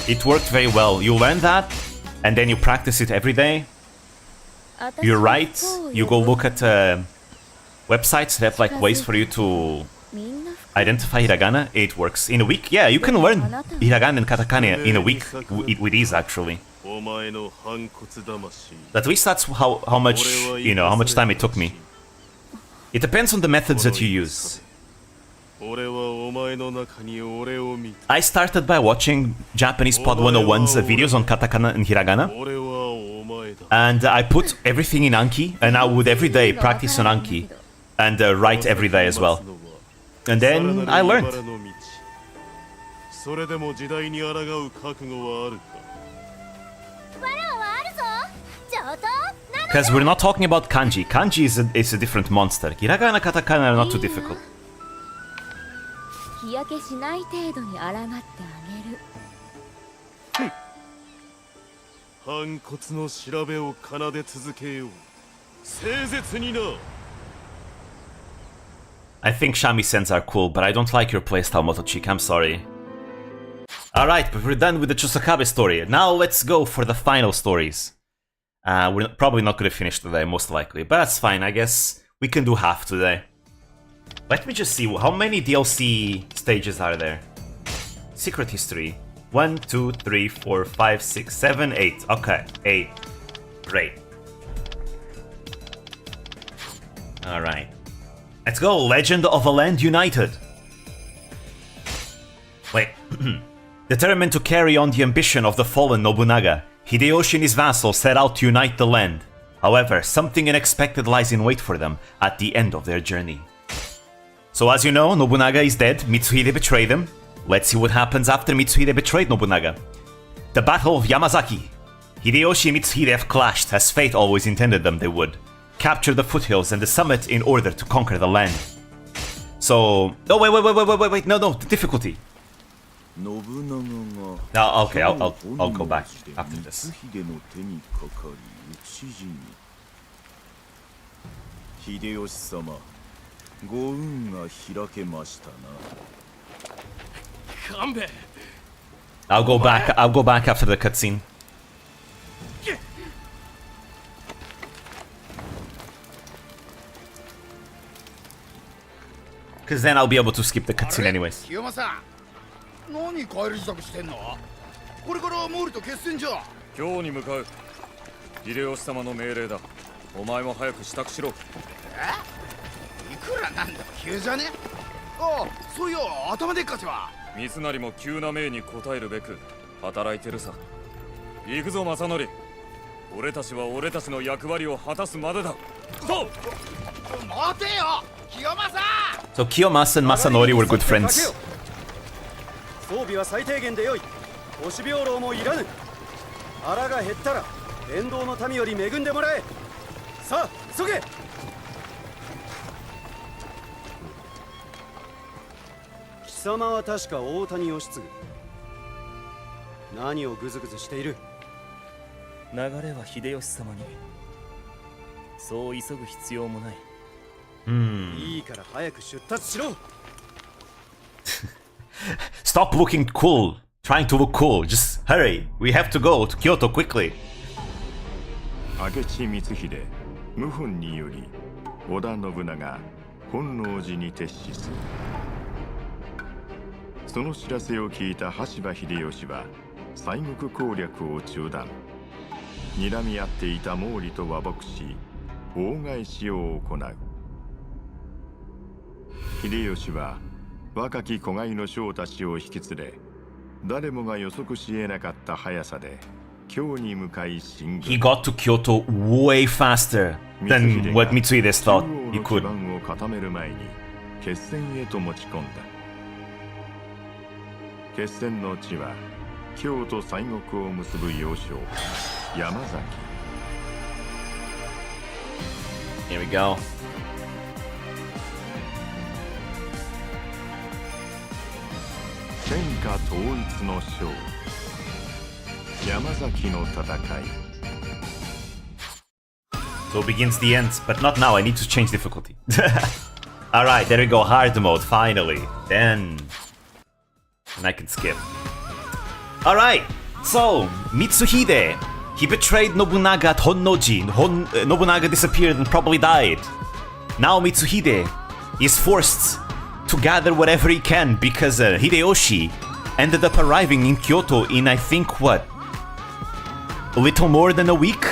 It worked very well. You learn that, and then you practice it every day. You write, you go look at websites that have like ways for you to identify hiragana. It works in a week. Yeah, you can learn hiragana and katakana in a week with ease, actually.
お前の反骨魂
At least that's how much how much time it took me. It depends on the methods that you use.
俺はお前の中に俺を見
I started by watching Japanese Pod 101's videos on katakana and hiragana,
俺はお前だ
and I put everything in Anki, and I would every day practice on Anki and write every day as well. And then I learned.
それでも時代に抗う覚悟はあるか
わらわはあるぞ。上等なの。
Because we're not talking about kanji. Kanji is a different monster. Hiragana, katakana are not too difficult.
日焼けしない程度に抗ってあげる。
反骨の調べを奏で続けよう誠実にな
I think shamisen are cool, but I don't like your playstyle, Motochik. I'm sorry. Alright, but we're done with the Chosakabe story. Now let's go for the final stories. We're probably not gonna finish today, most likely, but that's fine. I guess we can do half today. Let me just see, how many DLC stages are there? Secret History. 1, 2, 3, 4, 5, 6, 7, 8. Okay, 8. Great. Alright. Let's go, Legend of a Land United. Wait. Determined to carry on the ambition of the fallen Nobunaga, Hideyoshi and his vassals set out to unite the land. However, something unexpected lies in wait for them at the end of their journey. So as you know, Nobunaga is dead, Mitsuhide betrayed him. Let's see what happens after Mitsuhide betrayed Nobunaga. The Battle of Yamazaki. Hideyoshi and Mitsuhide have clashed, as fate always intended them they would. Capture the foothills and the summit in order to conquer the land. So... Oh, wait, no, the difficulty. No, okay, I'll go back after this.
ご運が開けましたな
勘弁
I'll go back after the cutscene. Because then I'll be able to skip the cutscene anyways.
清正何帰り支度してんのこれから毛利と決戦じゃ
今日に向かう秀吉様の命令だお前も早く支度しろ
いくらなんでも急じゃねああそういや頭でっかちは
三成も急な命に応えるべく働いてるさ行くぞ正則俺たちは俺たちの役割を果たすまでだそう
待てよ清正
So Kiyomasa and Masanori were good friends.
装備は最低限でよい押し病牢もいらぬ腹が減ったら天道の民より恵んでもらえ。さあ急げ。貴様は確か大谷義継。何をグズグズしている。
流れは秀吉様に。そう急ぐ必要もない。
いいから早く出立しろ。
Stop looking cool. Trying to look cool. Just hurry. We have to go to Kyoto quickly.
明智光秀謀反により織田信長本能寺に撤死する。その知らせを聞いた羽柴秀吉は西国攻略を中断。睨み合っていた毛利と和睦し大返しを行う。秀吉は若き子飼いの将たちを引き連れ、誰もが予測し得なかった速さで京に向かい進軍。
He got to Kyoto way faster than what Mitsuhide thought he
基
could.
盤を固める前に決戦へと持ち込んだ。決戦の地は京都西国を結ぶ要衝山崎。
Here we go.
天下統一の将山崎の戦い。
So begins the end, but not now. I need to change difficulty. Alright, there we go. Hard mode, finally. Then I can skip. Alright, so Mitsuhide. He betrayed Nobunaga at Honnoji. Nobunaga disappeared and probably died. Now Mitsuhide is forced to gather whatever he can because Hideyoshi ended up arriving in Kyoto in, I think, what? A little more than a week?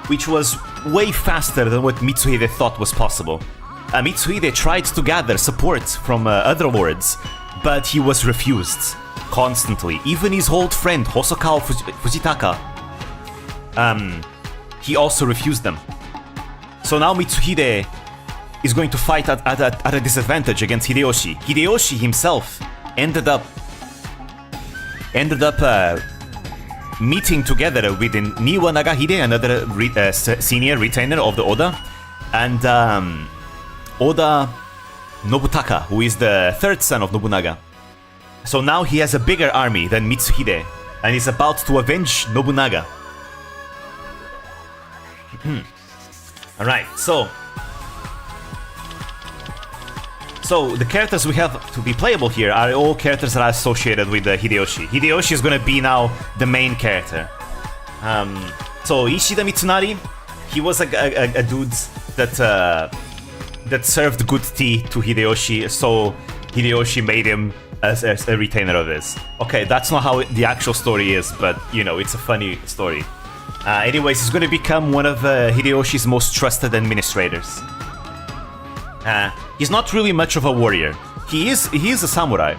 Which was way faster than what Mitsuhide thought was possible. Mitsuhide tried to gather support from other lords, but he was refused constantly. Even his old friend Hosokawa Fujitaka, he also refused them. So now Mitsuhide is going to fight at a disadvantage against Hideyoshi. Hideyoshi himself ended up meeting together with Niwa Nagahide, another senior retainer of the Oda, and Oda Nobutaka, who is the third son of Nobunaga. So now he has a bigger army than Mitsuhide, and is about to avenge Nobunaga. Alright, so the characters we have to be playable here are all characters that are associated with Hideyoshi. Hideyoshi is gonna be now the main character. So Ishida Mitsunari, he was a dude that served good tea to Hideyoshi, so Hideyoshi made him as a retainer of his. Okay, that's not how the actual story is, but you know, it's a funny story. Anyways, he's gonna become one of Hideyoshi's most trusted administrators. He's not really much of a warrior. He is a samurai,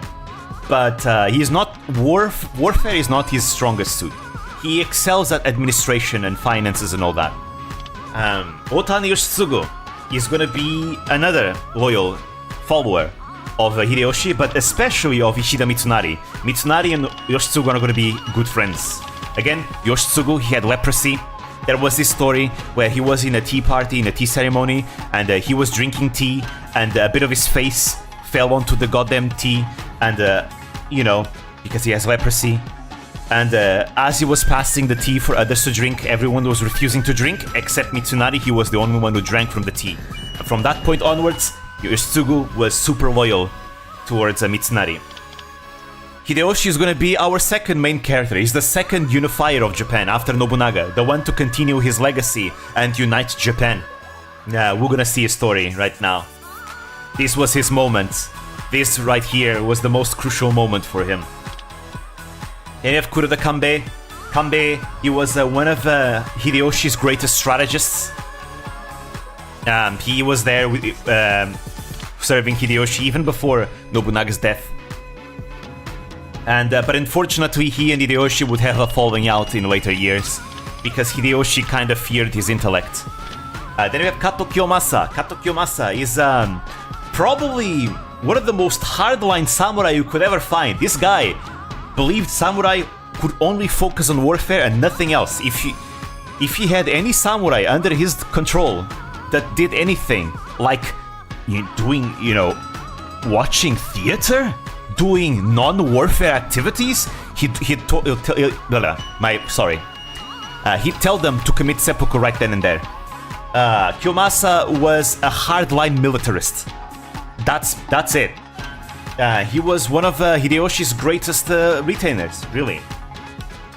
but he is not warfare is not his strongest suit. He excels at administration and finances and all that. Otani Yoshitsugu is gonna be another loyal follower of Hideyoshi, but especially of Ishida Mitsunari. Mitsunari and Yoshitsugu are gonna be good friends. Again, Yoshitsugu, he had leprosy. There was this story where he was in a tea party, in a tea ceremony, and he was drinking tea, and a bit of his face fell onto the goddamn tea, and, you know, because he has leprosy. And as he was passing the tea for others to drink, everyone was refusing to drink, except Mitsunari. He was the only one who drank from the tea. And from that point onwards, Yoshitsugu was super loyal towards Mitsunari. Hideyoshi is going to be our second main character. He's the second unifier of Japan after Nobunaga, the one to continue his legacy and unite Japan. We're going to see his story right now. This was his moment. This right here was the most crucial moment for him. And you have Kuroda Kanbei. Kanbei, he was one of Hideyoshi's greatest strategists. He was there with, serving Hideyoshi even before Nobunaga's death. And but unfortunately, he and Hideyoshi would have a falling out in later years because Hideyoshi kind of feared his intellect. Then we have Kato Kiyomasa. Kato Kiyomasa is probably one of the most hardline samurai you could ever find. This guy believed samurai could only focus on warfare and nothing else. If he had any samurai under his control that did anything, like doing, watching theater, doing non-warfare activities, he'd tell them to commit seppuku right then and there. Kiyomasa was a hardline militarist. That's it. He was one of Hideyoshi's greatest retainers, really.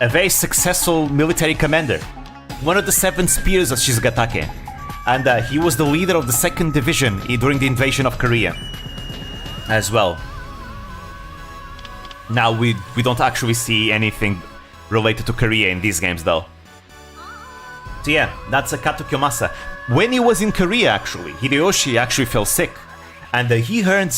A very successful military commander. One of the 7 spears of Shizugatake. And he was the leader of the 2nd Division during the invasion of Korea as well. Now, we don't actually see anything related to Korea in these games, though. So yeah, that's Kato Kiyomasa. When he was in Korea, actually, Hideyoshi actually fell sick. And he had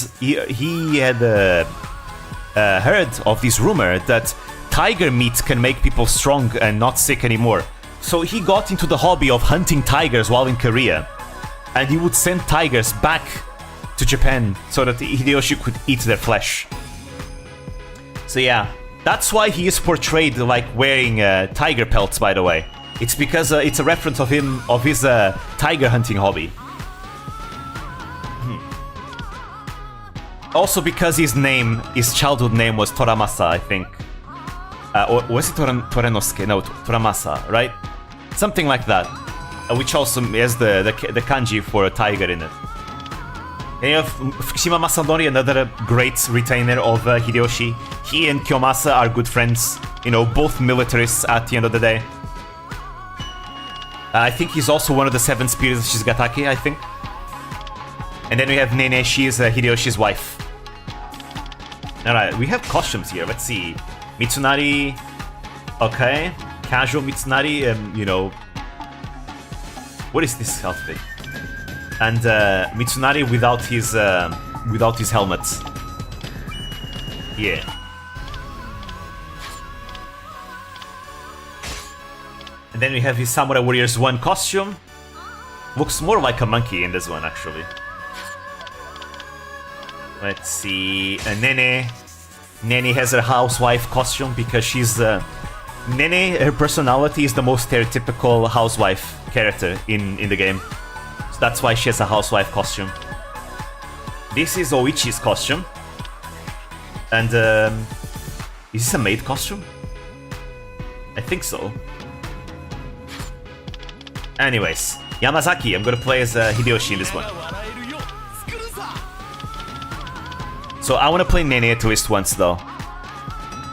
heard of this rumor that tiger meat can make people strong and not sick anymore. So he got into the hobby of hunting tigers while in Korea. And he would send tigers back to Japan so that Hideyoshi could eat their flesh. So yeah, that's why he is portrayed like wearing tiger pelts, by the way. It's because it's a reference of his tiger hunting hobby. Also because his childhood name was Toramasa, I think. Or was it Torenosuke? No, Toramasa, right? Something like that. Which also has the kanji for a tiger in it. And you have Fukushima Masanori, another great retainer of Hideyoshi. He and Kiyomasa are good friends. Both militarists at the end of the day. I think he's also one of the 7 spears of Shizugatake, I think. And then we have Nene, she is Hideyoshi's wife. Alright, we have costumes here, let's see. Mitsunari, okay. Casual Mitsunari, what is this outfit? And Mitsunari without his helmet. Yeah. And then we have his Samurai Warriors 1 costume. Looks more like a monkey in this one, actually. Let's see. Nene. Nene has her housewife costume because she's... Nene, her personality is the most stereotypical housewife character in the game. So that's why she has a housewife costume. This is Oichi's costume. And, is this a maid costume? I think so. Anyways, Yamazaki, I'm gonna play as Hideyoshi in this one. So I wanna play Nene at least once though.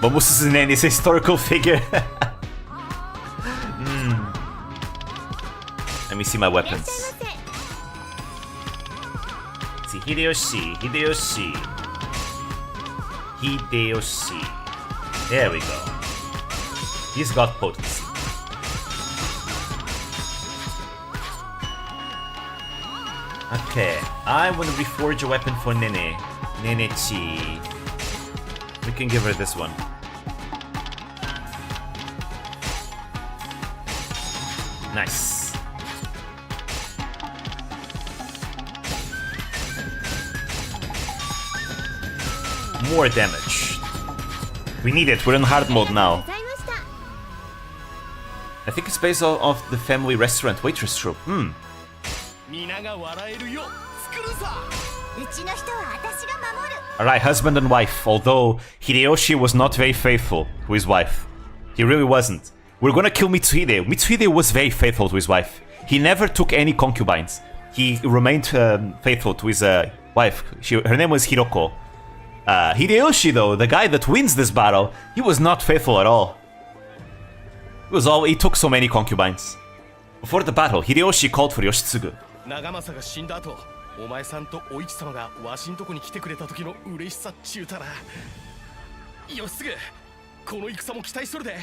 But most of Nene is a historical figure. Let me see my weapons. Let's see, Hideyoshi. There we go. He's got potency. Okay, I want to reforge a weapon for Nene. Nene-chi. We can give her this one. Nice. More damage. We need it, we're in hard mode now. I think it's based off the family restaurant waitress trope. Alright, husband and wife, although Hideyoshi was not very faithful to his wife. He really wasn't. We're gonna kill Mitsuhide. Mitsuhide was very faithful to his wife. He never took any concubines. He remained faithful to his wife. Her name was Hiroko. Hideyoshi, though, the guy that wins this battle, he was not faithful at all. He took so many concubines. Before the battle, Hideyoshi called for Yoshitsugu.
お前さんとお市様がわしんとこに来てくれた時の嬉しさっちゅうたらよしすぐこの戦も期待しとるで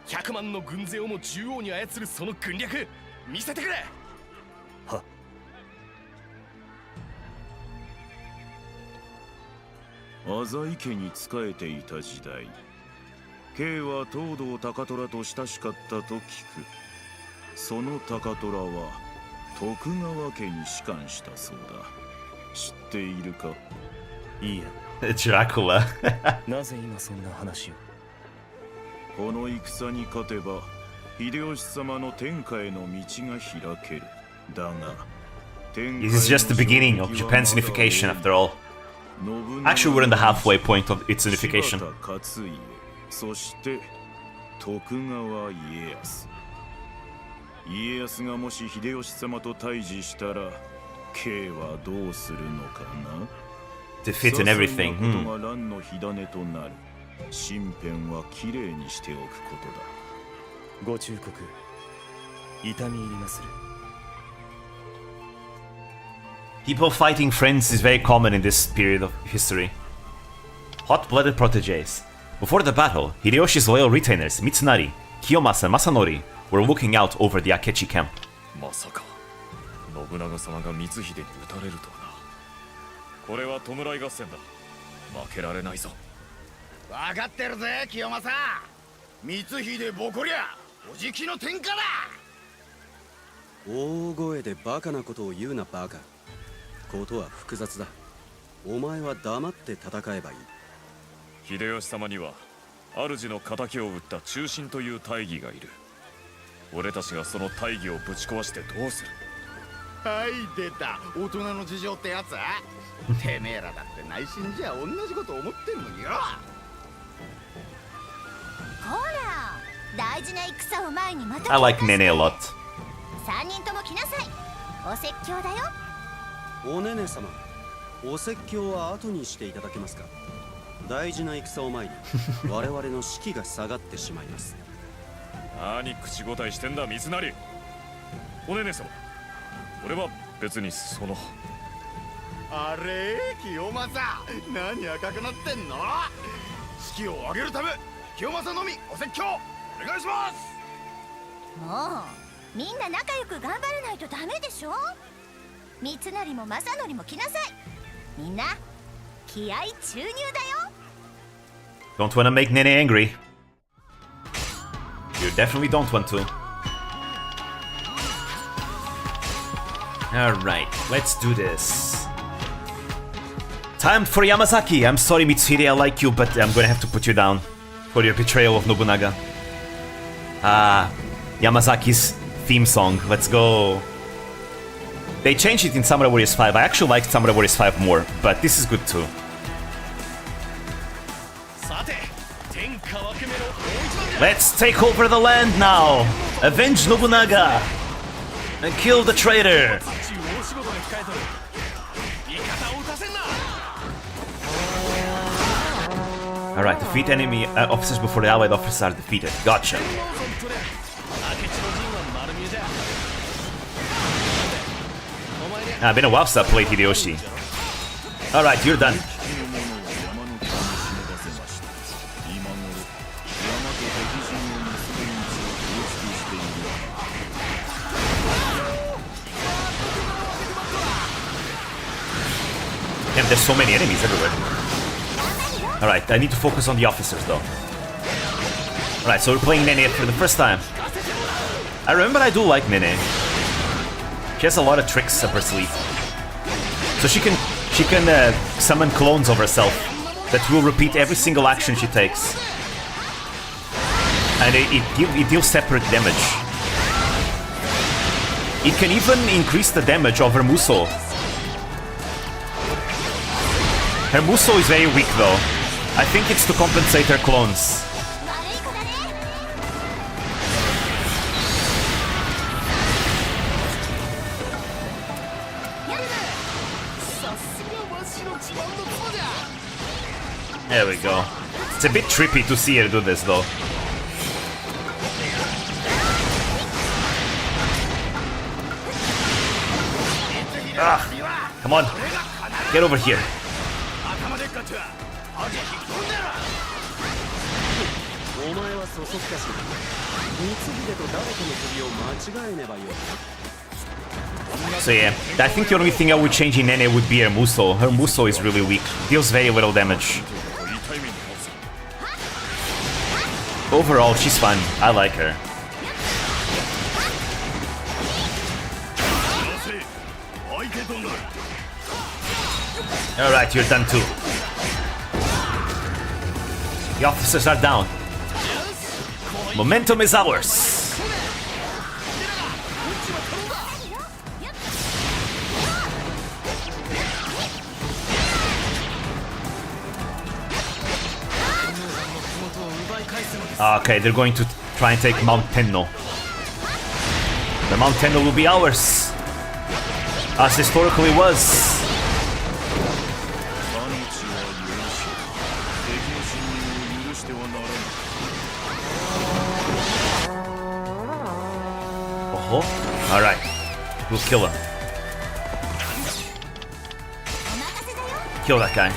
100万の軍勢をも縦横に操るその軍略見せてくれは
浅井家に仕えていた時代 K は東堂高虎と親しかったと聞くその高虎は 徳川家に仕官したそうだ。知っているか？
いいや。
Dracula.
なぜ今そんな話を？
この戦に勝てば秀吉様の天下への道が開ける。だが
This is just the beginning of Japan's unification, after all. Actually, we're in the halfway point of its unification.
そして徳川家康。家康がもし秀吉様と対峙したら K はどうするのかな。
Defeat and everything.
ことが乱の火種となる。身辺はきれいにしておくことだ。
ご忠告痛み入りまする。
People fighting friends is very common in this period of history. Hot-blooded proteges. Before the battle, Hideyoshi's loyal retainers Mitsunari, Kiyomasa, and Masanori were looking out over the Akechi camp.
まさか信長様が光秀に討たれるとはな。これは弔い合戦だ。負けられないぞ。
分かってるぜ清正。光秀ボコりゃおじきの天下だ。
大声でバカなことを言うなバカ。ことは複雑だ。お前は黙って戦えばいい。
秀吉様には主の仇を討った忠臣という大義がいる。俺たちがその大義をぶち壊してどうする。
はい出た大人の事情ってやつ。てめえらだって内心じゃ同じこと思ってんのによ。
ほら大事な戦を前にまた
I like Nene a lot.
3人とも来なさい。お説教だよ。
おねね様、お説教は後にしていただけますか。大事な戦を前に我々の士気が下がってしまいます。
何口答えしてんだ三成。おねね様、俺は別にその。
あれ清正何赤くなってんの。士気を上げるため清正のみお説教お願いします。
もうみんな仲良く頑張らないとダメでしょ。三成も正則も来なさい。みんな気合注入だよ。
Don't wanna make Nene angry. You definitely don't want to. Alright, let's do this. Time for Yamazaki. I'm sorry Mitsuhide, I like you, but I'm gonna have to put you down for your betrayal of Nobunaga. Yamazaki's theme song. Let's go. They changed it in Samurai Warriors 5. I actually liked Samurai Warriors 5 more, but this is good too. Let's take over the land now! Avenge Nobunaga! And kill the traitor! Alright, defeat enemy officers before the allied officers are defeated. Gotcha. Been a while since I played Hideyoshi. Alright, you're done. Damn, there's so many enemies everywhere. Alright, I need to focus on the officers though. Alright, so we're playing Nene for the first time. I remember I do like Nene. She has a lot of tricks up her sleeve. So she can summon clones of herself that will repeat every single action she takes. And it deals separate damage. It can even increase the damage of her Muso. Her Muso is very weak though. I think it's to compensate her clones. There we go. It's a bit trippy to see her do this though. Come on. Get over here. So yeah, I think the only thing I would change in Nene would be her Muso. Her Muso is really weak. Deals very little damage. Overall, she's fun. I like her. Alright, you're done too. The officers are down. Momentum is ours. Okay, they're going to try and take Mount Tenno. The Mount Tenno will be ours, as historically was. Oh, all right, we'll kill him. Kill that guy.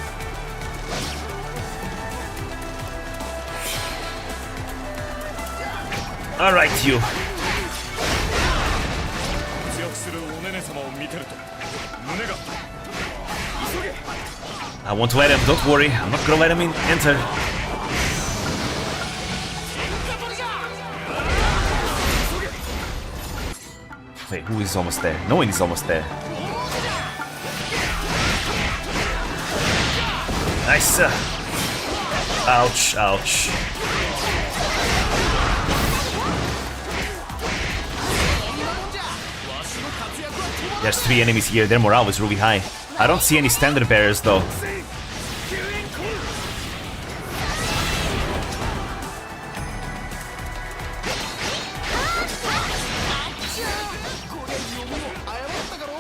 All right, you. I won't let him. Don't worry. I'm not gonna let him enter. Wait, who is almost there? No one is almost there. Nice. Ouch, ouch. There's 3 enemies here. Their morale is really high. I don't see any standard bearers though.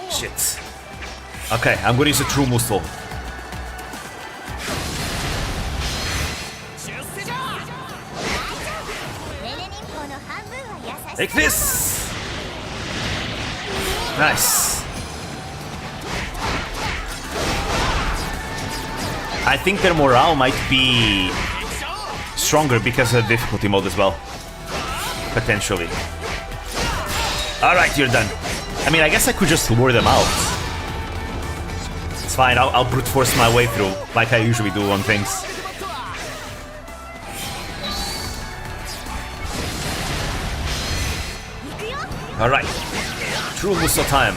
Shit. Okay, I'm gonna use a true Musou. Take this! Nice. I think their morale might be stronger because of the difficulty mode as well. Potentially. Alright, you're done. I mean, I guess I could just lure them out. It's fine, I'll brute force my way through, like I usually do on things. Alright. True Musou time.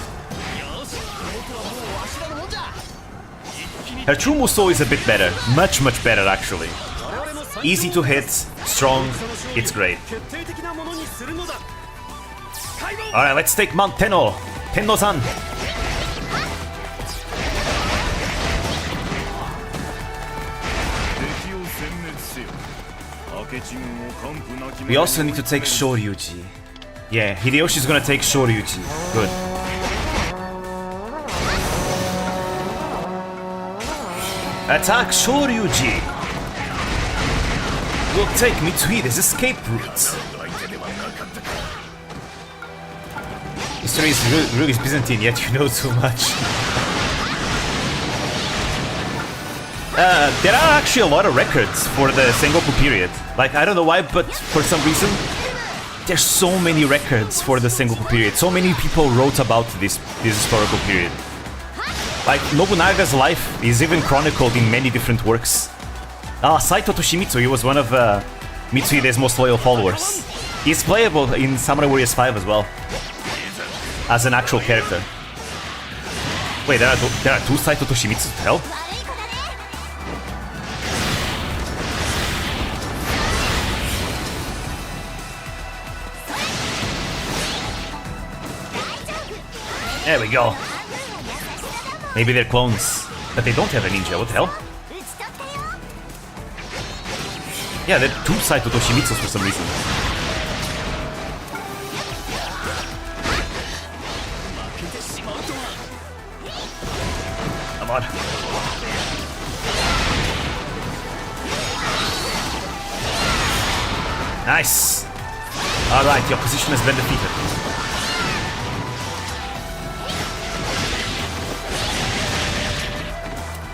Her True Musou is a bit better. Much, much better, actually. Easy to hit, strong, it's great. Alright, let's take Mount Tenno. Tenno-san. We also need to take Shoryuji. Yeah, Hideyoshi's gonna take Shoryuji. Good. Attack Shoryuji! We'll take Mitsuhide's escape route. History is really Byzantine, yet you know too much. There are actually a lot of records for the Sengoku period. Like, I don't know why, but for some reason, there's so many records for the Sengoku period. So many people wrote about this historical period. Like, Nobunaga's life is even chronicled in many different works. Saito Toshimitsu, he was one of Mitsuhide's most loyal followers. He's playable in Samurai Warriors 5 as well, as an actual character. Wait, there are 2 Saito Toshimitsu to hell? There we go. Maybe they're clones, but they don't have a ninja. What the hell? Yeah, they're 2 Saito Toshimitsus for some reason. Come on. Nice. Alright, the opposition has been defeated.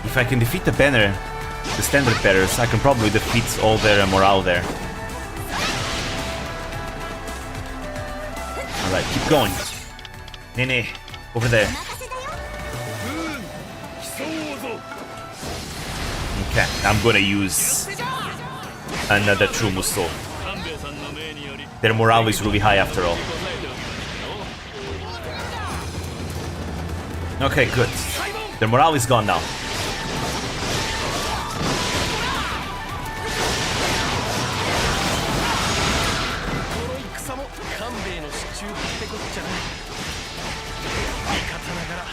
If I can defeat the banner, the standard bearers, I can probably defeat all their morale there. Alright, keep going. Nene, over there. Okay, I'm gonna use another True Musou. Their morale is really high after all. Okay, good. Their morale is gone now.
ちゃない味方ながら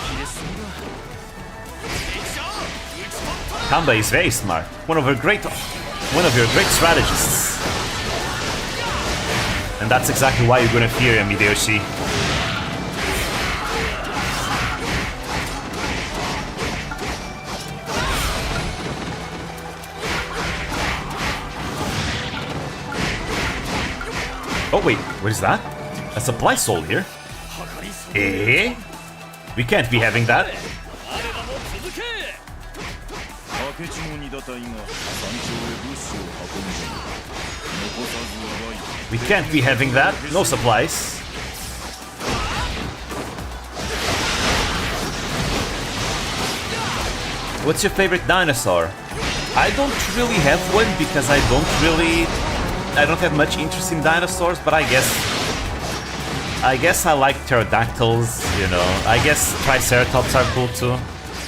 切れすぎだ敵将打ち取った
Kamba is very smart. One of your great strategists. And that's exactly why you're gonna fear him, Hideyoshi. Oh wait, what is that? A supply soul here? Eh? We can't be having that.
明智の2打隊が山頂へ物資を運んで残さず奪い
We can't be having that. No supplies. What's your favorite dinosaur? I don't really have one because I don't have much interest in dinosaurs, but I guess I like pterodactyls, you know. I guess triceratops are cool too.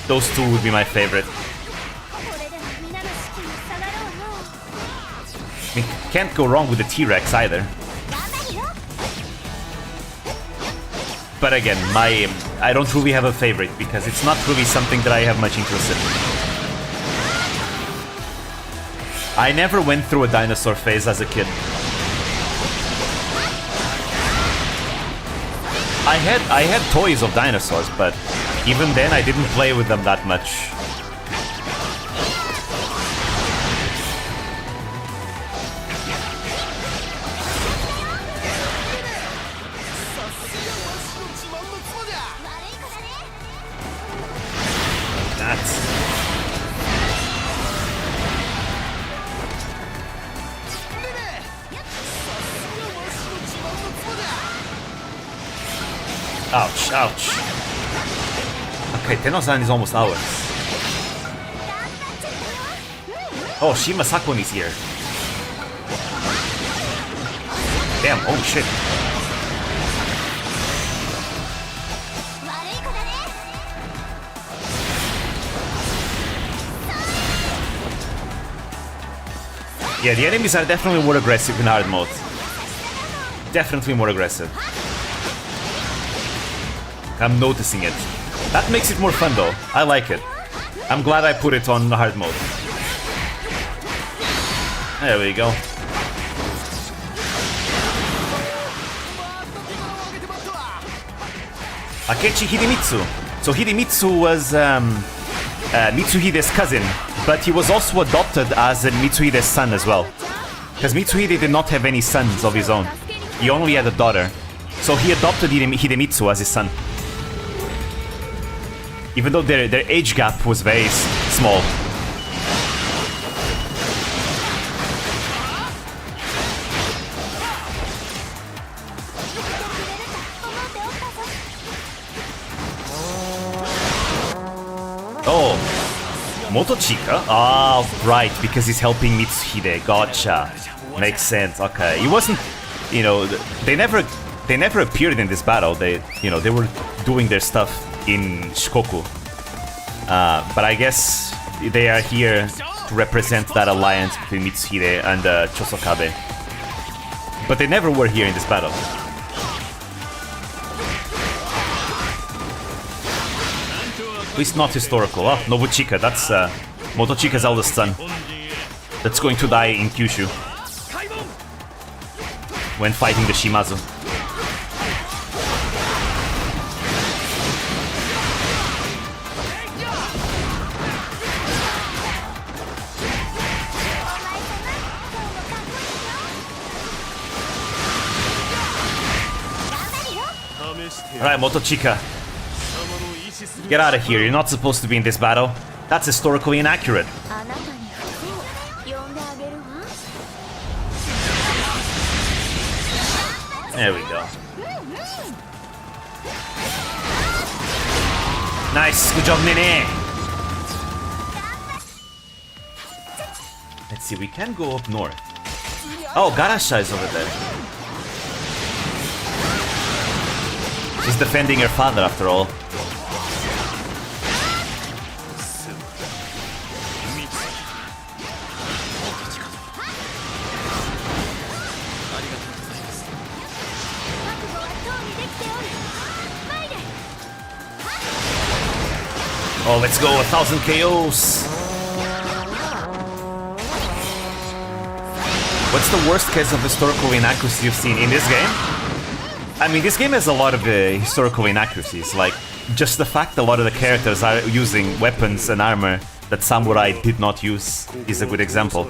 Those two would be my favorite.
これでは皆の士気に下がろうの
I mean, can't go wrong with the T-Rex either.
頑張るよ
But again, I don't really have a favorite because it's not really something that I have much interest in. I never went through a dinosaur phase as a kid. I had toys of dinosaurs, but even then I didn't play with them that much. That's... Ouch, ouch. Okay, Tenno-san is almost ours. Oh, Shima Sakon is here. Damn, holy shit.
悪い子だね
Yeah, the enemies are definitely more aggressive in hard mode. Definitely more aggressive. I'm noticing it. That makes it more fun though. I like it. I'm glad I put it on hard mode. There we go. Akechi Hidemitsu. So Hidemitsu was Mitsuhide's cousin, but he was also adopted as Mitsuhide's son as well. Because Mitsuhide did not have any sons of his own. He only had a daughter. So he adopted Hidemitsu as his son. Even though their age gap was very small. Oh, Motochika? Ah, right, because he's helping Mitsuhide. Gotcha. Makes sense. Okay, he wasn't. You know, they never appeared in this battle. They were doing their stuff in Shikoku. But I guess they are here to represent that alliance between Mitsuhide and Chosokabe. But they never were here in this battle. At least not historical. Oh, Nobuchika, that's Motochika's eldest son. That's going to die in Kyushu when fighting the Shimazu. Alright, Motochika. Get out of here, you're not supposed to be in this battle. That's historically inaccurate.
あなたに服を呼んであげるわ
There we go. Nice, good job, Nene. Let's see, we can go up north. Oh, Garasha is over there. She's defending her father after all. Oh, let's go, 1,000 KOs. What's the worst case of historical inaccuracy you've seen in this game? I mean, this game has a lot of historical inaccuracies, like just the fact a lot of the characters are using weapons and armor that Samurai did not use is a good example.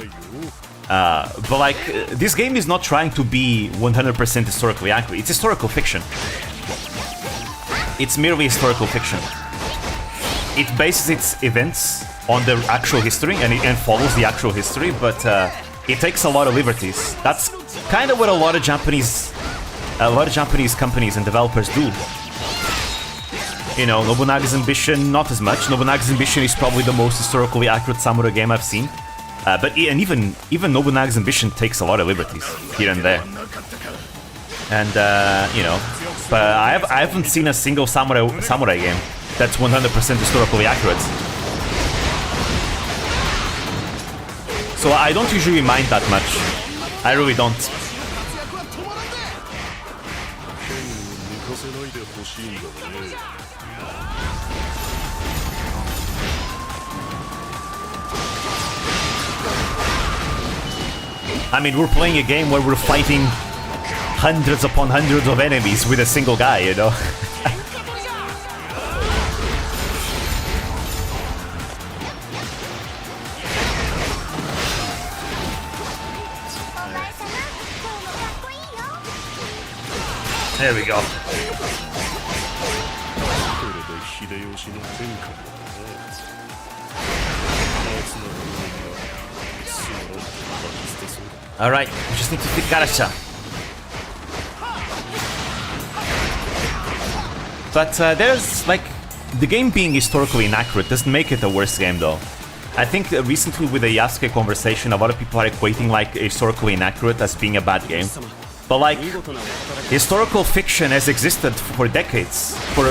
But like, this game is not trying to be 100% historically accurate. It's historical fiction. It's merely historical fiction. It bases its events on the actual history and follows the actual history, but it takes a lot of liberties. That's kind of what a lot of Japanese companies and developers do. You know, Nobunaga's Ambition, not as much. Nobunaga's Ambition is probably the most historically accurate samurai game I've seen. But even Nobunaga's Ambition takes a lot of liberties here and there. And you know, but I haven't seen a single samurai game that's 100% historically accurate. So I don't usually mind that much. I really don't. I mean, we're playing a game where we're fighting hundreds upon hundreds of enemies with a single guy, you know? There we go. Alright, we just need to pick Garacha. But there's, like, the game being historically inaccurate doesn't make it a worse game, though. I think recently with the Yasuke conversation, a lot of people are equating, like, historically inaccurate as being a bad game. But, like, historical fiction has existed for decades, for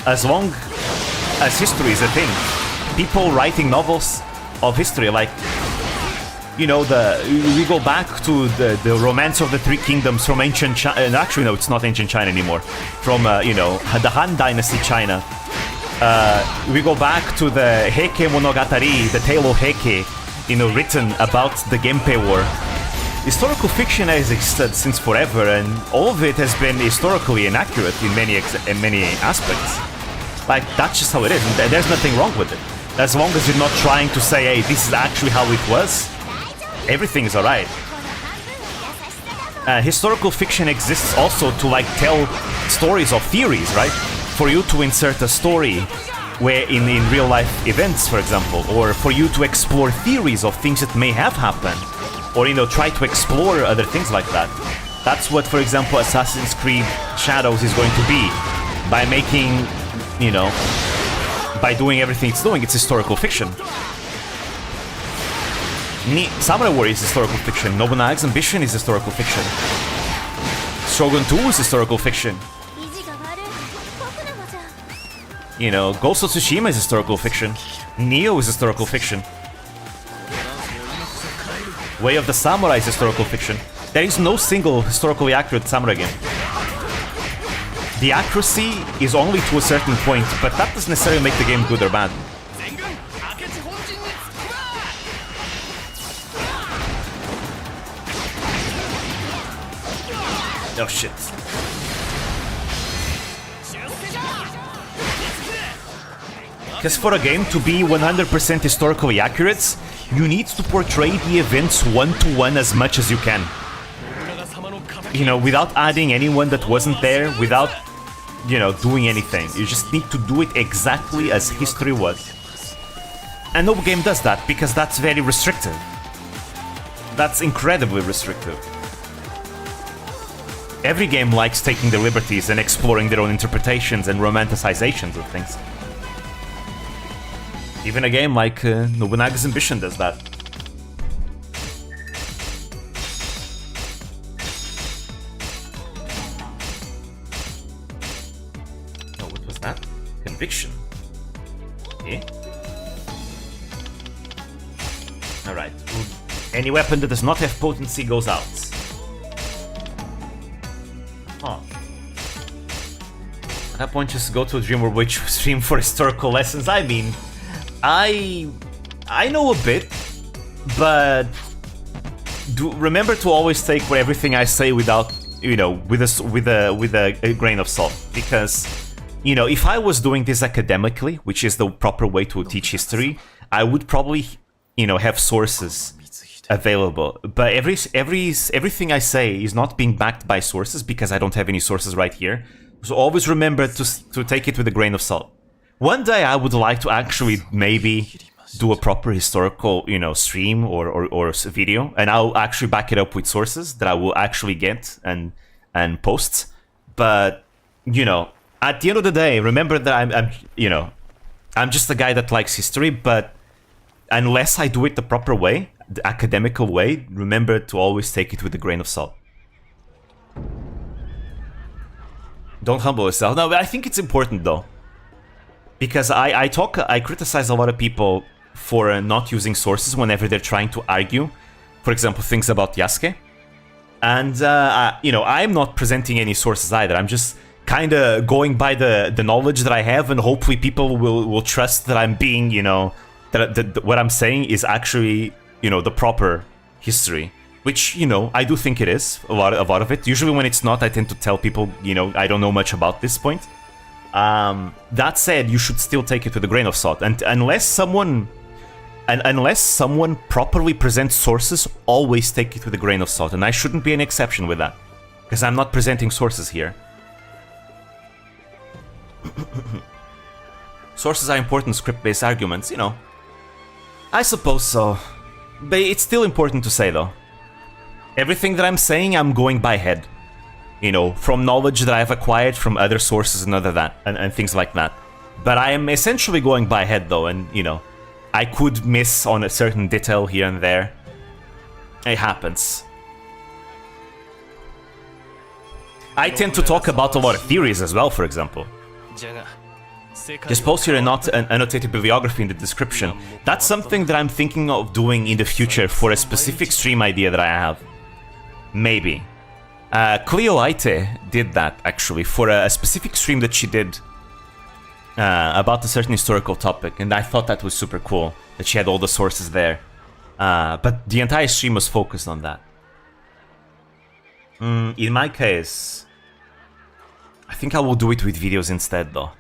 as long as history is a thing. People writing novels of history, like, you know, we go back to the Romance of the Three Kingdoms from ancient China. Actually, no, it's not ancient China anymore. From, you know, the Han Dynasty China. We go back to the Heike Monogatari, the tale of Heike, you know, written about the Genpei War. Historical fiction has existed since forever, and all of it has been historically inaccurate in many aspects. Like, that's just how it is, and there's nothing wrong with it. As long as you're not trying to say, hey, this is actually how it was, everything is alright. Historical fiction exists also to, like, tell stories of theories, right? For you to insert a story where in real life events, for example, or for you to explore theories of things that may have happened, or, you know, try to explore other things like that. That's what, for example, Assassin's Creed Shadows is going to be. By making, you know, by doing everything it's doing, it's historical fiction. Samurai Warrior is historical fiction. Nobunaga's Ambition is historical fiction. Shogun 2 is historical fiction. You know, Ghost of Tsushima is historical fiction. Neo is historical fiction. Way of the Samurai is historical fiction. There is no single historically accurate samurai game. The accuracy is only to a certain point, but that doesn't necessarily make the game good or bad. Oh shit. Because for a game to be 100% historically accurate, you need to portray the events one-to-one as much as you can. You know, without adding anyone that wasn't there, without, you know, doing anything. You just need to do it exactly as history was. And no game does that, because that's very restrictive. That's incredibly restrictive. Every game likes taking their liberties and exploring their own interpretations and romanticizations of things. Even a game like Nobunaga's Ambition does that. Oh, what was that? Conviction. Okay. Alright. Any weapon that does not have potency goes out. Huh. At that point, just go to a Dream or Witch stream for historical lessons. I mean, I know a bit, but remember to always take everything I say without, you know, with a grain of salt, because, you know, if I was doing this academically, which is the proper way to teach history, I would probably, you know, have sources available. But everything I say is not being backed by sources because I don't have any sources right here. So always remember to take it with a grain of salt. One day I would like to actually maybe do a proper historical, you know, stream or video, and I'll actually back it up with sources that I will actually get and post. But, you know, at the end of the day, remember that I'm you know, I'm just a guy that likes history, but unless I do it the proper way, the academical way, remember to always take it with a grain of salt. Don't humble yourself. No, but I think it's important though, because I criticize a lot of people for not using sources whenever they're trying to argue, for example, things about Yasuke. And you know, I'm not presenting any sources either. I'm just kind of going by the knowledge that I have, and hopefully people will trust that I'm being, you know, that what I'm saying is actually, you know, the proper history, which, you know, I do think it is, a lot of it. Usually when it's not, I tend to tell people, you know, I don't know much about this point. That said, you should still take it with a grain of salt, and unless someone properly presents sources, always take it with a grain of salt, and I shouldn't be an exception with that, because I'm not presenting sources here. Sources are important script-based arguments, you know. I suppose so. But it's still important to say, though. Everything that I'm saying, I'm going by head. You know, from knowledge that I've acquired from other sources and and things like that. But I am essentially going by head, though, and, you know, I could miss on a certain detail here and there. It happens. I tend to talk about a lot of theories as well, for example. Just post here and not an annotated bibliography in the description. That's something that I'm thinking of doing in the future for a specific stream idea that I have. Maybe. Cleo Aite did that, actually, for a specific stream that she did about a certain historical topic, and I thought that was super cool, that she had all the sources there. But the entire stream was focused on that. In my case, I think I will do it with videos instead, though.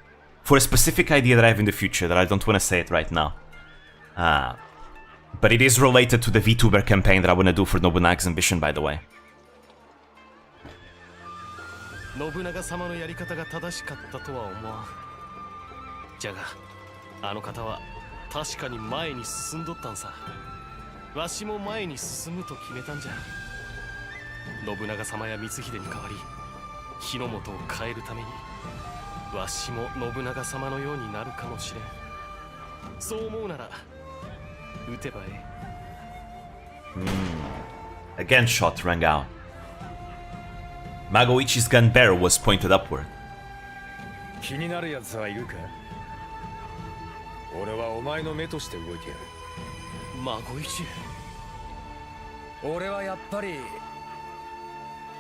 For a specific idea that I have in the future, that I don't want to say it right now. But it is related to the VTuber campaign that I want to do for Nobunaga's ambition, by the way.
信長様のやり方が正しかったとは思わん。じゃが、あの方は確かに前に進んどったんさ。わしも前に進むと決めたんじゃ。信長様や光秀に代わり、日の本を変えるために、わしも信長様のようになるかもしれん。そう思うなら、撃てばえ
え。Again shot rang out. Magoichi's gun barrel was pointed upward.
気になるやつはいるか？俺はお前の目として動いてやる。
マゴイチ。
俺はやっぱり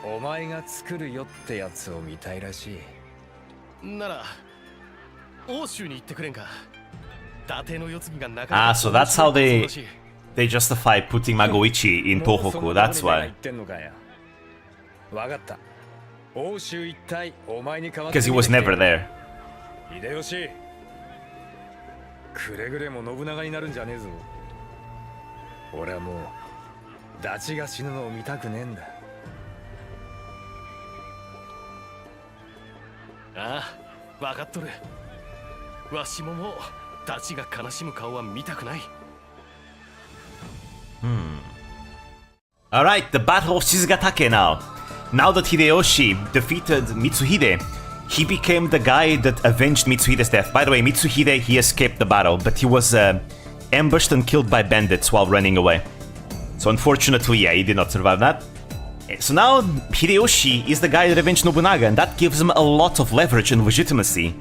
お前が作るよってやつを見たいらしい。
なら欧州に行ってくれんか。伊達の世継ぎがなか
なか。So that's how they justify putting Magoichi in Tohoku. That's why.
わかった。欧州一体お前に代わって。
Because he was never there.
秀吉。くれぐれも信長になるんじゃねえぞ。俺はもうダチが死ぬのを見たくねえんだ。
ああ、わかっとる。わしももうダチが悲しむ顔は見たくない。
Alright, the Battle of Shizugatake now. Now that Hideyoshi defeated Mitsuhide, he became the guy that avenged Mitsuhide's death. By the way, Mitsuhide, he escaped the battle, but he was ambushed and killed by bandits while running away. So unfortunately, yeah, he did not survive that. So now Hideyoshi is the guy that avenged Nobunaga, and that gives him a lot of leverage and legitimacy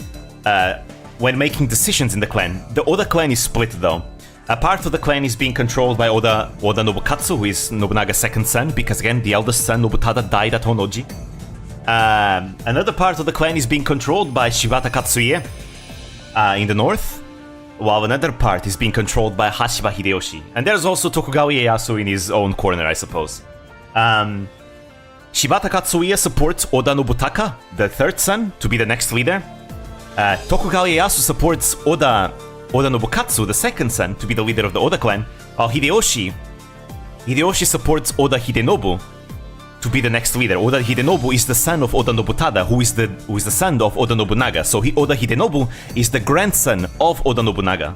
when making decisions in the clan. The Oda clan is split though. A part of the clan is being controlled by Oda Nobukatsu, who is Nobunaga's second son, because again, the eldest son, Nobutada, died at Honnoji. Another part of the clan is being controlled by Shibata Katsuie in the north, while another part is being controlled by Hashiba Hideyoshi. And there's also Tokugawa Ieyasu in his own corner, I suppose. Shibata Katsuie supports Oda Nobutaka, the third son, to be the next leader. Tokugawa Ieyasu supports Oda Nobukatsu, the second son, to be the leader of the Oda clan, while Hideyoshi supports Oda Hidenobu to be the next leader. Oda Hidenobu is the son of Oda Nobutada, who is the son of Oda Nobunaga. So Oda Hidenobu is the grandson of Oda Nobunaga.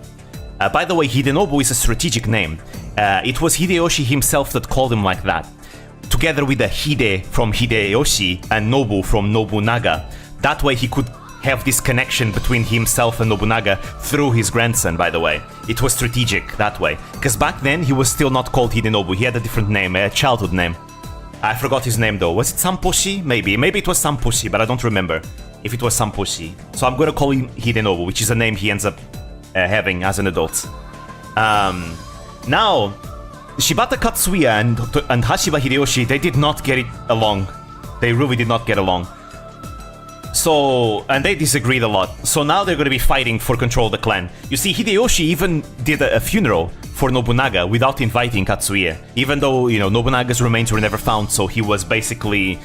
By the way, Hidenobu is a strategic name. It was Hideyoshi himself that called him like that, together with the Hide from Hideyoshi and Nobu from Nobunaga. That way he could have this connection between himself and Nobunaga through his grandson, by the way. It was strategic that way. Because back then he was still not called Hidenobu, he had a different name, a childhood name. I forgot his name though. Was it Samposhi? Maybe it was Samposhi, but I don't remember if it was Samposhi. So I'm gonna call him Hidenobu, which is a name he ends up having as an adult. Now, Shibata Katsuya and Hashiba Hideyoshi, they did not get it along. They really did not get along. So, and they disagreed a lot. So now they're going to be fighting for control of the clan. You see, Hideyoshi even did a funeral for Nobunaga without inviting Katsuie. Even though, you know, Nobunaga's remains were never found, so he was basically,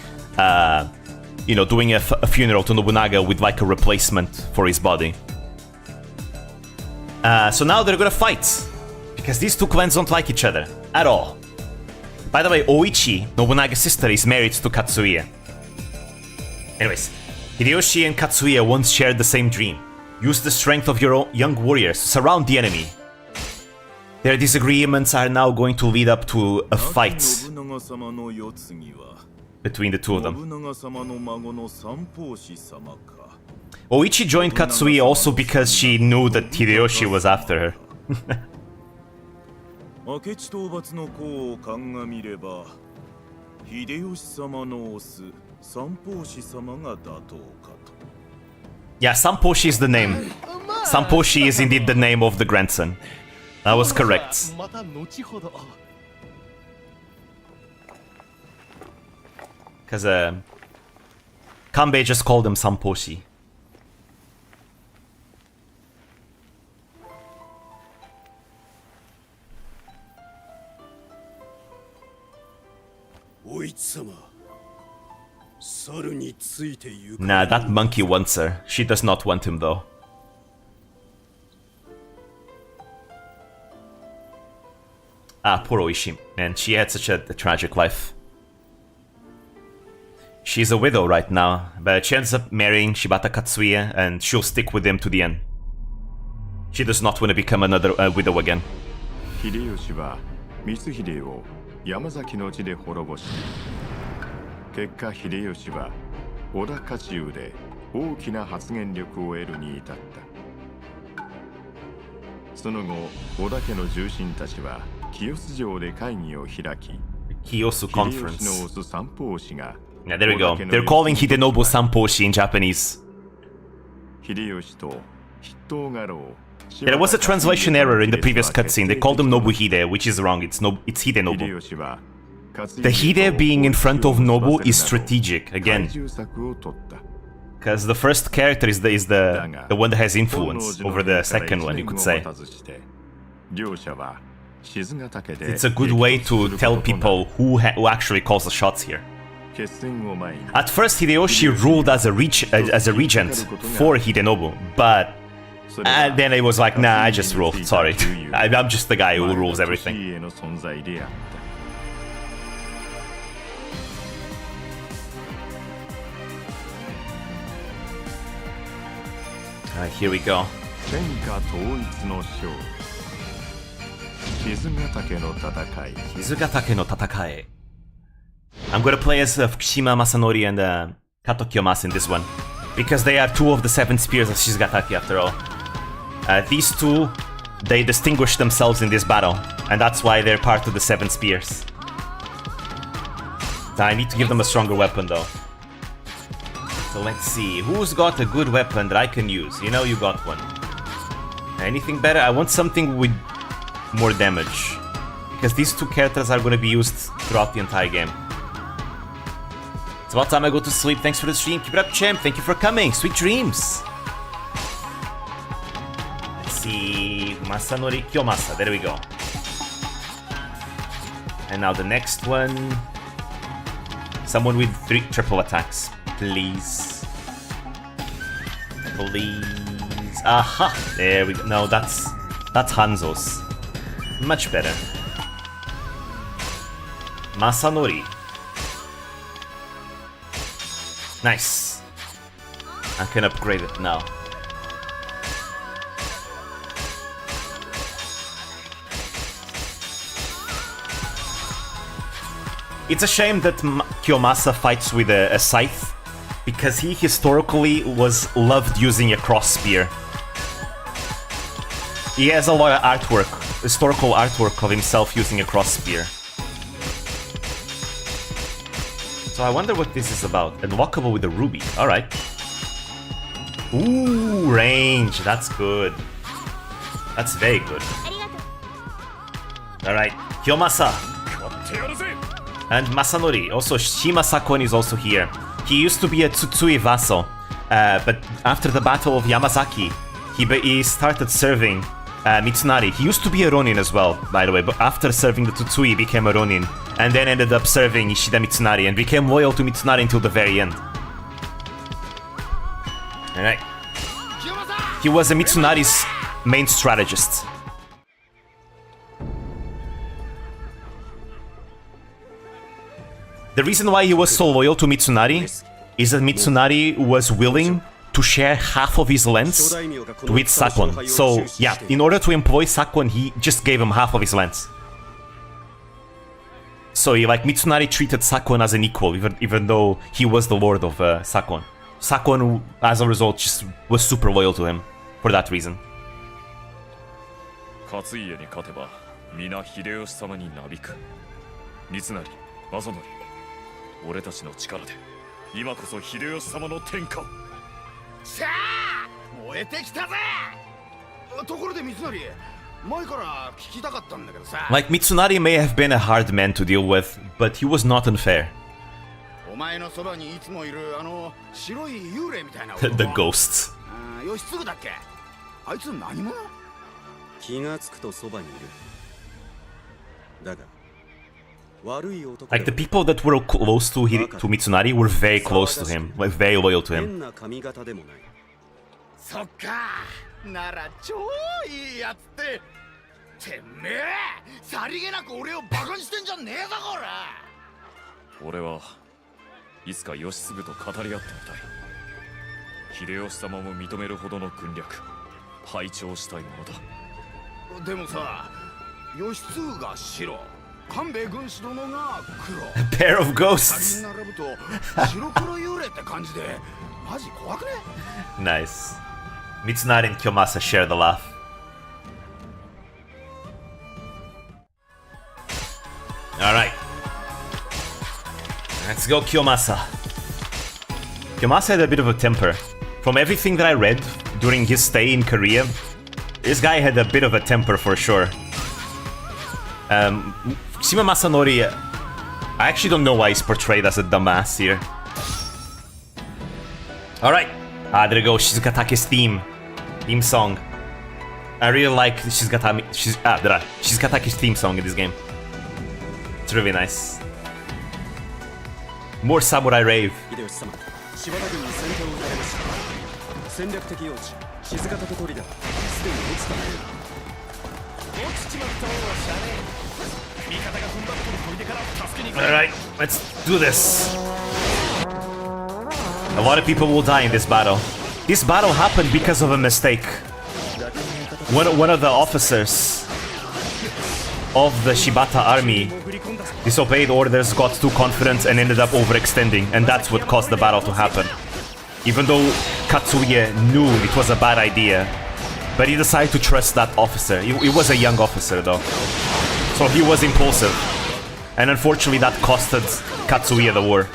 you know, doing a funeral to Nobunaga with like a replacement for his body. So now they're going to fight. Because these two clans don't like each other at all. By the way, Oichi, Nobunaga's sister, is married to Katsuie. Anyways, Hideyoshi and Katsuie once shared the same dream. Use the strength of your young warriors to surround the enemy. Their disagreements are now going to lead up to a fight between the two of them. Oichi joined Katsuie also because she knew that Hideyoshi was after her. Yeah, Samposhi is the name. Samposhi is indeed the name of the grandson. That was correct. Because Kanbei just called him Samposhi. Nah, that monkey wants her. She does not want him though. Ah, poor Oishi. Man, she had such a tragic life. She's a widow right now, but she ends up marrying Shibata Katsuie and she'll stick with him to the end. She does not want to become another widow again.
Hideyoshi wa Mitsuhideを山崎の地で滅ぼし、結果秀吉は織田家中で大きな発言力を得るに至った。その後、織田家の重臣たちは清洲城で会議を開き、
Kiyosu Conference.
秀吉の推す三法師が
Yeah, there we go. They're calling Hidenobu Samposhi in Japanese.
秀吉と筆頭家老
There was a translation error in the previous cutscene. They called him Nobuhide, which is wrong. It's Hidenobu. The Hide being in front of Nobu is strategic, again. Because the first character is the one that has influence over the second one, you could say. It's a good way to tell people who actually calls the shots here. At first, Hideyoshi ruled as a regent for Hidenobu, but then it was like, nah, I just rule, sorry. I'm just the guy who rules everything. Alright, here we go. Shizugatake no Tatakai. I'm gonna play as Fukushima Masanori and Kato Kiyomasa in this one, because they are two of the 7 spears of Shizugatake after all. These two, they distinguish themselves in this battle, and that's why they're part of the 7 spears. I need to give them a stronger weapon though. So let's see, who's got a good weapon that I can use? You know you got one. Anything better? I want something with more damage, because these two characters are going to be used throughout the entire game. It's about time I go to sleep. Thanks for the stream. Keep it up, champ. Thank you for coming. Sweet dreams. Let's see. Masanori Kiyomasa. There we go. And now the next one. Someone with 3 triple attacks. Please. Please. Aha! There we go. No, that's Hanzo's. Much better. Masanori. Nice. I can upgrade it now. It's a shame that Kiyomasa fights with a scythe, because he historically was loved using a cross spear. He has a lot of artwork, historical artwork of himself using a cross spear. So I wonder what this is about. Unlockable with a ruby. Alright. Ooh, range. That's good. That's very good. Alright. Kiyomasa. And Masanori. Also, Shima Sakon is also here. He used to be a Tsutsui vassal. But after the Battle of Yamazaki, he started serving Mitsunari. He used to be a Ronin as well, by the way. But after serving the Tsutsui, he became a Ronin. And then ended up serving Ishida Mitsunari and became loyal to Mitsunari until the very end. Alright. He was a Mitsunari's main strategist. The reason why he was so loyal to Mitsunari is that Mitsunari was willing to share half of his lands with Sakon. So, yeah, in order to employ Sakon, he just gave him half of his lands. So, Mitsunari treated Sakon as an equal, even though he was the lord of Sakon. Sakon, as a result, just was super loyal to him for that reason. Like, Mitsunari may have been a hard man to deal with, but he was not unfair. The ghosts. Like, the people that were close to Mitsunari were very close to him, like very loyal to him. A pair of ghosts. Nice. Mitsunari and Kiyomasa share the laugh. Alright. Let's go, Kiyomasa. Kiyomasa had a bit of a temper. From everything that I read during his stay in Korea, this guy had a bit of a temper for sure. Shima Masanori, I actually don't know why he's portrayed as a dumbass here. Alright. There we go, Shizukatake's theme song. I really like Shizukatake's theme song in this game. It's really nice. More Samurai Rave. Alright, let's do this. A lot of people will die in this battle. This battle happened because of a mistake. One of the officers of the Shibata army disobeyed orders, got too confident, and ended up overextending, and that's what caused the battle to happen. Even though Katsuye knew it was a bad idea, but he decided to trust that officer. He was a young officer though, so he was impulsive. And unfortunately that costed Katsuye the war,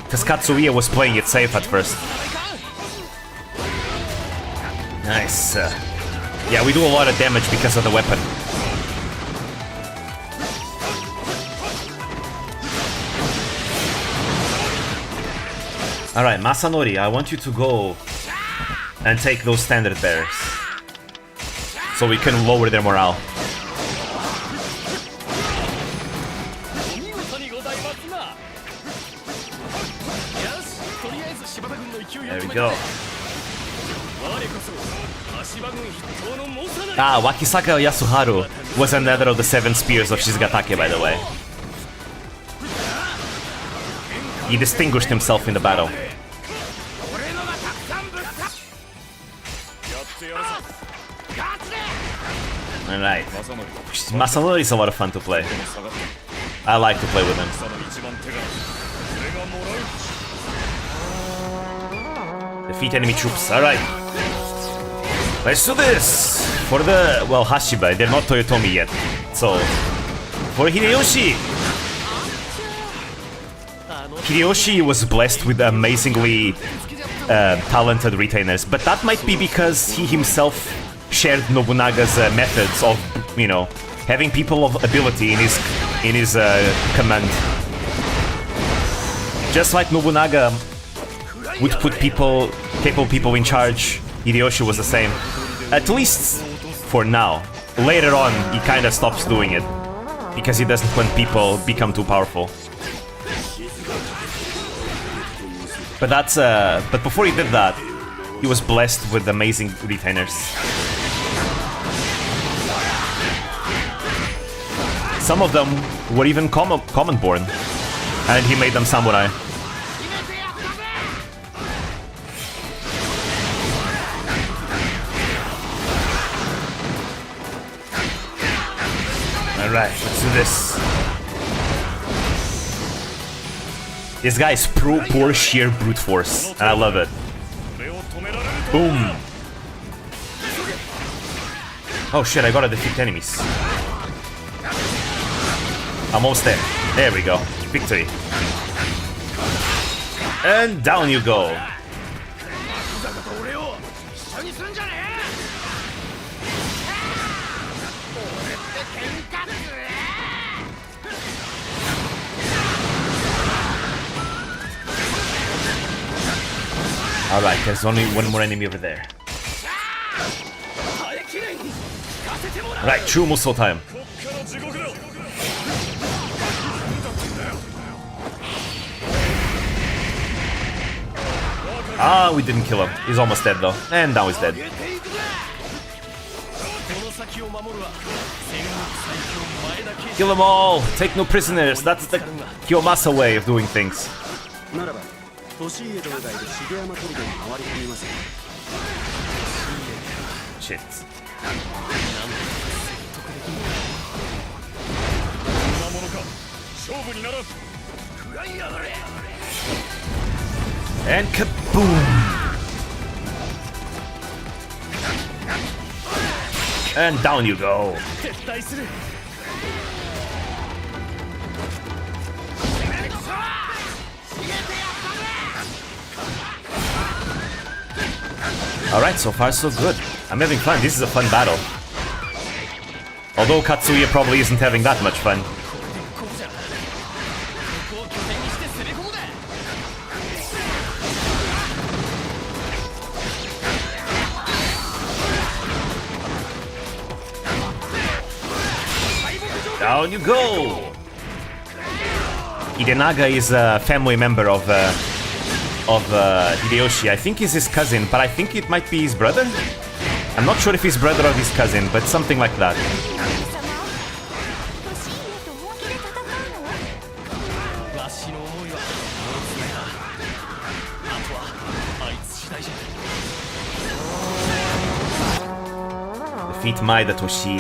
because Katsuye was playing it safe at first. Nice. Yeah, we do a lot of damage because of the weapon. Alright, Masanori, I want you to go and take those standard bearers. So we can lower their morale. There we go. Ah, Wakisaka Yasuharu was another of the 7 spears of Shizugatake, by the way. He distinguished himself in the battle. Alright. Masanori is a lot of fun to play. I like to play with him. Defeat enemy troops. Alright. Let's do this! For the... well, Hashiba. They're not Toyotomi yet. So... for Hideyoshi! Hideyoshi was blessed with amazingly talented retainers, but that might be because he himself shared Nobunaga's methods of, you know, having people of ability in his command. Just like Nobunaga would put capable people in charge, Hideyoshi was the same. At least for now. Later on, he kind of stops doing it because he doesn't want people become too powerful. But that's but before he did that, he was blessed with amazing retainers. Some of them were even common born, and he made them samurai. Alright, let's do this. This guy is pure sheer brute force, and I love it. Boom! Oh shit, I gotta defeat enemies. Almost there. There we go. Victory. And down you go. Alright, there's only one more enemy over there. Right, true Musou time. Ah, we didn't kill him. He's almost dead though. And now he's dead. Kill them all! Take no prisoners! That's the Kiyomasa way of doing things. Shit. And kaboom! And down you go. Alright, so far so good. I'm having fun. This is a fun battle. Although Katsuya probably isn't having that much fun. Down you go! Hidenaga is a family member of Hideyoshi. I think he's his cousin, but I think it might be his brother? I'm not sure if he's brother or his cousin, but something like that. Defeat Maeda Toshie.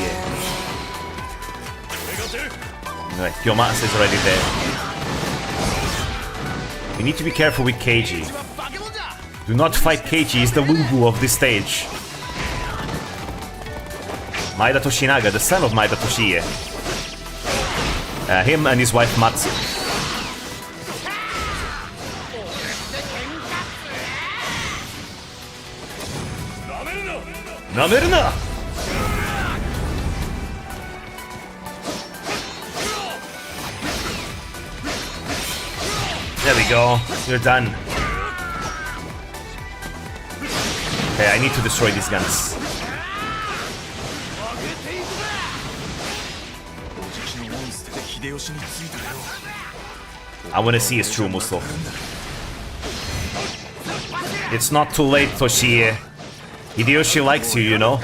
Right, Kiyomasa is already there. We need to be careful with Keiji. Do not fight Keiji, he's the Lubu of this stage. Maeda Toshinaga, the son of Maeda Toshie. Him and his wife Matsu. Nameruna! There we go. You're done. Okay, I need to destroy these guns. I want to see his true muscle. It's not too late, Toshie. Hideyoshi likes you, you know.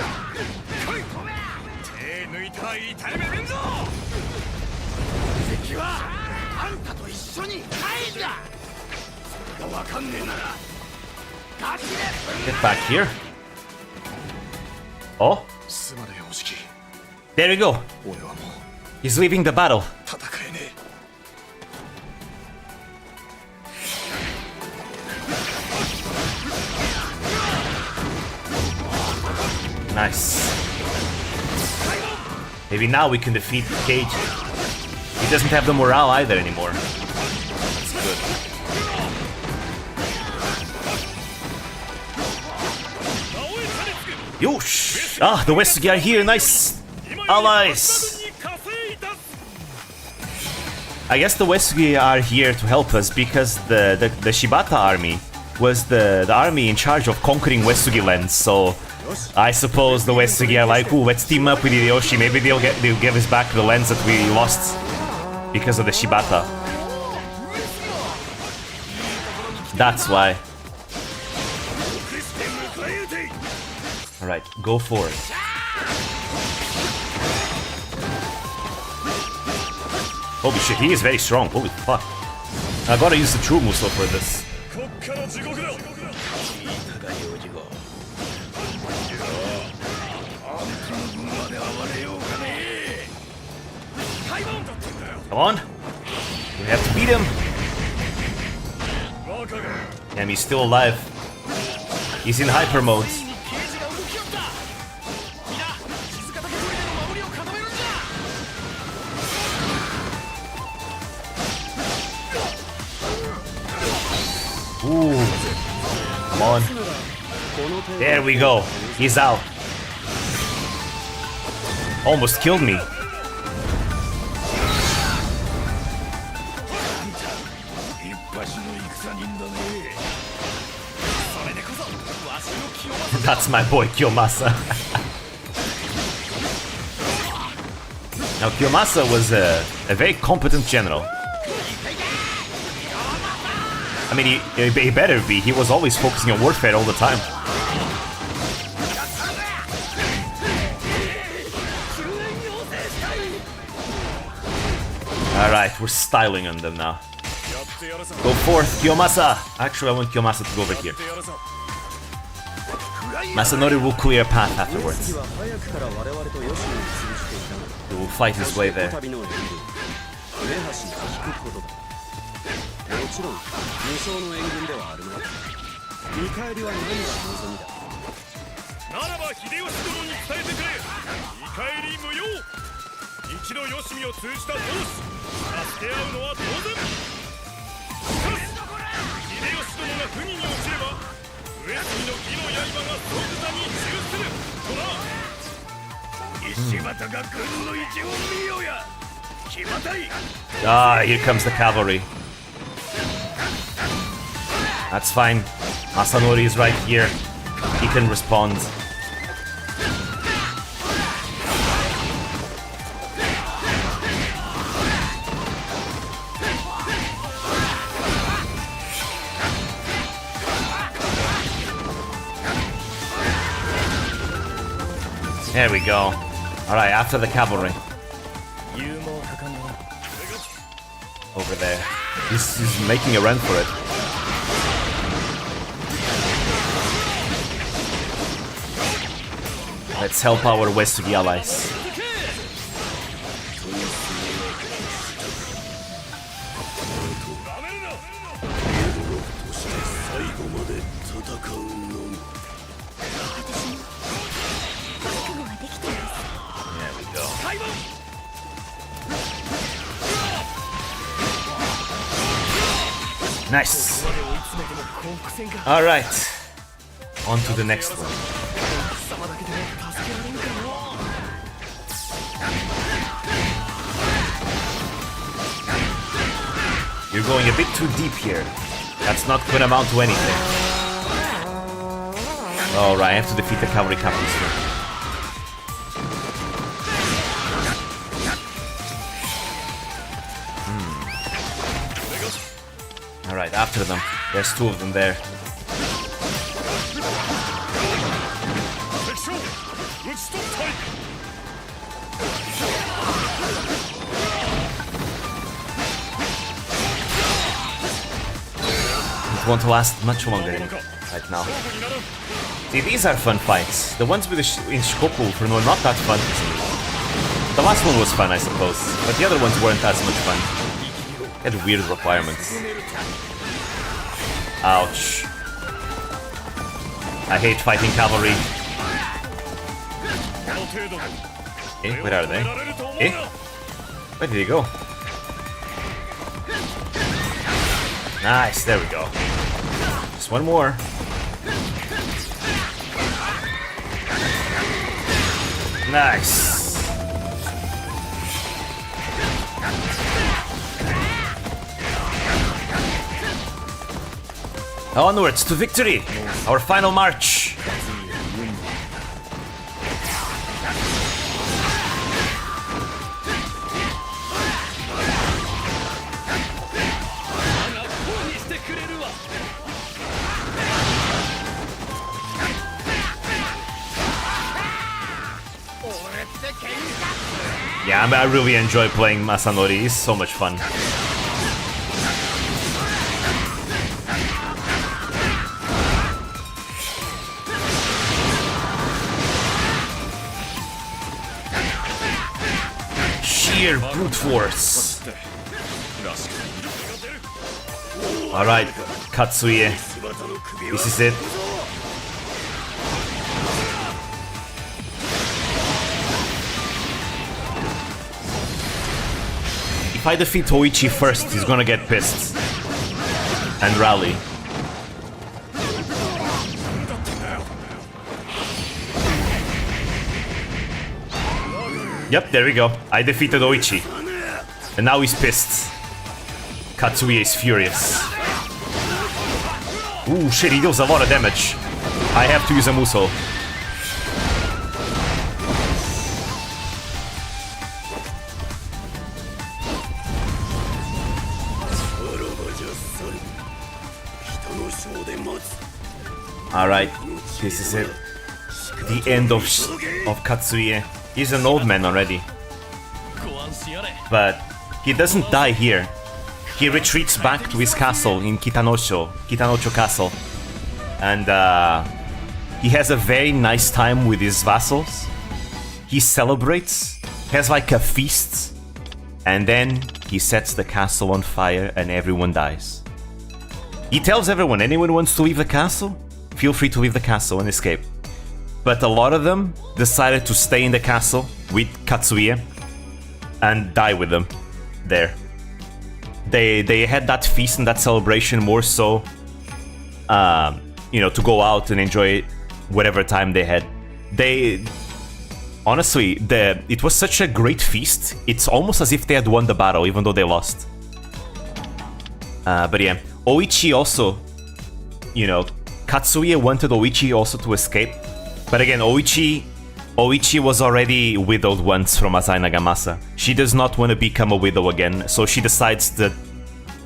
Get back here. Oh. There we go. He's leaving the battle. Nice. Maybe now we can defeat Cage. He doesn't have the morale either anymore. That's good. Yosh! Ah, the Wesugi are here, nice! Allies! I guess the Wesugi are here to help us because the Shibata army was the army in charge of conquering Wesugi lands, so I suppose the Wesugi are like, ooh, let's team up with Hideyoshi, maybe they'll give us back the lands that we lost because of the Shibata. That's why. Alright, go for it. Holy shit, he is very strong, holy fuck. I gotta use the true muscle for this. Come on. We have to beat him. Damn, he's still alive. He's in hyper mode. Ooh. Come on. There we go. He's out. Almost killed me. That's my boy Kiyomasa. Now Kiyomasa was a very competent general. I mean, he better be. He was always focusing on warfare all the time. Alright, we're styling on them now. Go forth, Kiyomasa! Actually, I want Kiyomasa to go over here. Masanori will clear a path afterwards. He will fight his way there.
もちろん無双の援軍ではあるまい。見返りは何が望みだ。
ならば秀吉殿に伝えてくれ。見返り無用。一のよしみを通じた同志、助け合うのは当然。しかし秀吉殿が不義に落ちれば上杉の義の刃が即座に中するとな。石畑が軍の一を見よや。騎馬隊。
Ah, here comes the cavalry. That's fine. Masanori is right here. He can respond. There we go. Alright, after the cavalry. Over there. He's making a run for it. Let's help our Wesugi allies. There we go. Nice. All right. On to the next one. You're going a bit too deep here. That's not gonna amount to anything. Oh, right, I have to defeat the cavalry captains here. Alright, after them. There's two of them there. It won't last much longer right now. See, these are fun fights. The ones with in Shikoku were not that fun to me. The last one was fun, I suppose, but the other ones weren't as much fun. They had weird requirements. Ouch. I hate fighting cavalry. Eh, where are they? Eh? Where did he go? Nice, there we go. Just one more. Nice. Onwards to victory! Our final march! Yeah, I really enjoy playing Masanori, it's so much fun. Sheer brute force. Alright, Katsuie. This is it. If I defeat Oichi first, he's gonna get pissed. And rally. Yep, there we go. I defeated Oichi. And now he's pissed. Katsuie is furious. Ooh, shit, he deals a lot of damage. I have to use a Musou. Alright, this is it. The end of Katsuie. He's an old man already. But he doesn't die here. He retreats back to his castle in Kitanocho Castle. And he has a very nice time with his vassals. He celebrates, has like a feast, and then he sets the castle on fire and everyone dies. He tells everyone, anyone wants to leave the castle? Feel free to leave the castle and escape. But a lot of them decided to stay in the castle with Katsuie and die with them there. They had that feast and that celebration more so, you know, to go out and enjoy whatever time they had. Honestly, it was such a great feast, it's almost as if they had won the battle, even though they lost. But yeah, Oichi also, you know, Katsuie wanted Oichi also to escape. But again, Oichi was already widowed once from Asai Nagamasa. She does not want to become a widow again, so she decides that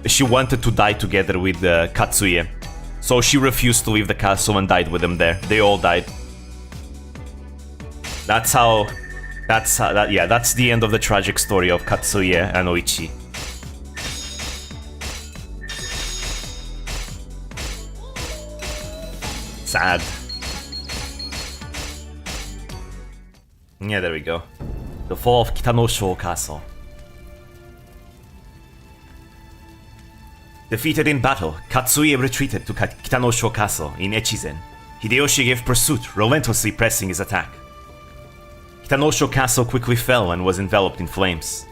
she wanted to die together with Katsuie. So she refused to leave the castle and died with him there. They all died. That's the end of the tragic story of Katsuie and Oichi. Sad. Yeah, there we go. The fall of Kitanosho Castle. Defeated in battle, Katsuie retreated to Kitanosho Castle in Echizen. Hideyoshi gave pursuit, relentlessly pressing his attack. Kitanosho Castle quickly fell and was enveloped in flames.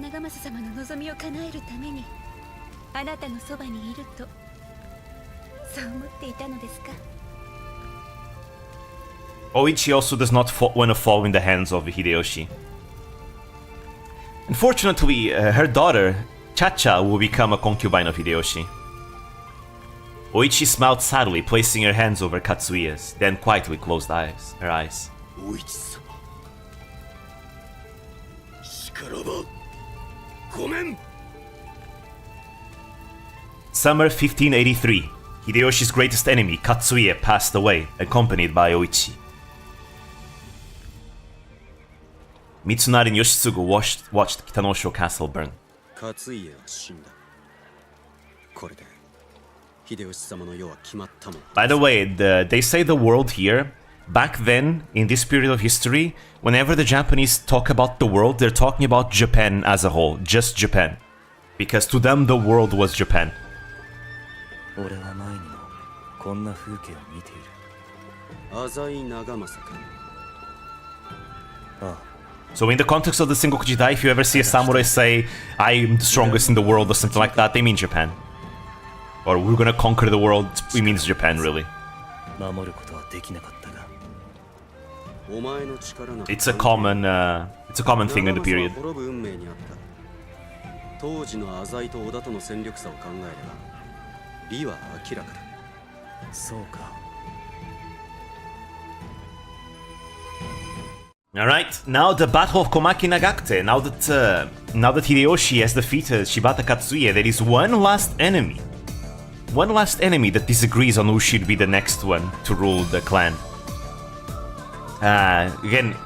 Nagamasa 様の望みを叶えるためにあなたのそばにいるとそう思っていたのですか。
Oichi also does not want to fall in the hands of Hideyoshi. Unfortunately, her daughter, Chacha, will become a concubine of Hideyoshi. Oichi smiled sadly, placing her hands over Katsuya's, then quietly closed her eyes.
お市様しからばごめん
Summer 1583. Hideyoshi's greatest enemy, Katsuya, passed away, accompanied by Oichi. Mitsunari and Yoshitsugu watched Kitanosho Castle burn.
勝家は死んだ。これで秀吉様の世は決まったもの。
By the way, they say the world here, back then, in this period of history, whenever the Japanese talk about the world, they're talking about Japan as a whole, just Japan. Because to them, the world was Japan.
俺は前にもこんな風景を見ている。
浅井長政か。
ああ。
So in the context of the Sengoku Jidai, if you ever see a samurai say, I'm the strongest in the world or something like that, they mean Japan. Or we're gonna conquer the world, it means Japan, really.
守ることはできなかったが。
お前の力な。
It's a common thing in the period.
滅ぶ運命にあった。当時の浅井と織田との戦力差を考えれば、美は明らかだ。
そうか。
Alright, now the Battle of Komaki Nagakute. Now that Hideyoshi has defeated Shibata Katsuya, there is one last enemy. One last enemy that disagrees on who should be the next one to rule the clan. Again,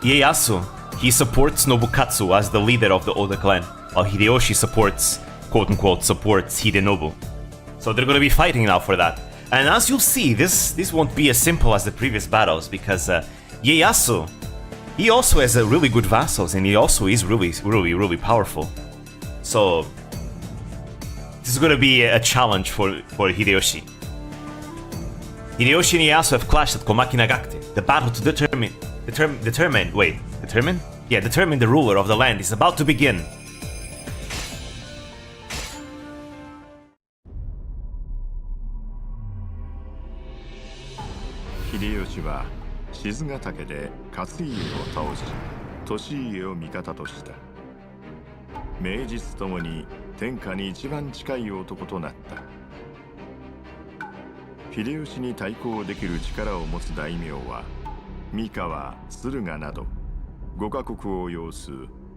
Ieyasu, he supports Nobukatsu as the leader of the Oda clan, while Hideyoshi supports, quote-unquote, supports Hidenobu. So they're gonna be fighting now for that. And as you'll see, this won't be as simple as the previous battles, because Ieyasu, he also has really good vassals, and he also is really powerful. So this is gonna be a challenge for Hideyoshi. Hideyoshi and Ieyasu have clashed at Komaki Nagakute. The battle to determine the ruler of the land is about to begin.
Hideyoshi は静ヶ岳で勝家を倒し、利家を味方とした。名実ともに天下に一番近い男となった。秀吉に対抗できる力を持つ大名は三河、駿河など5カ国を擁す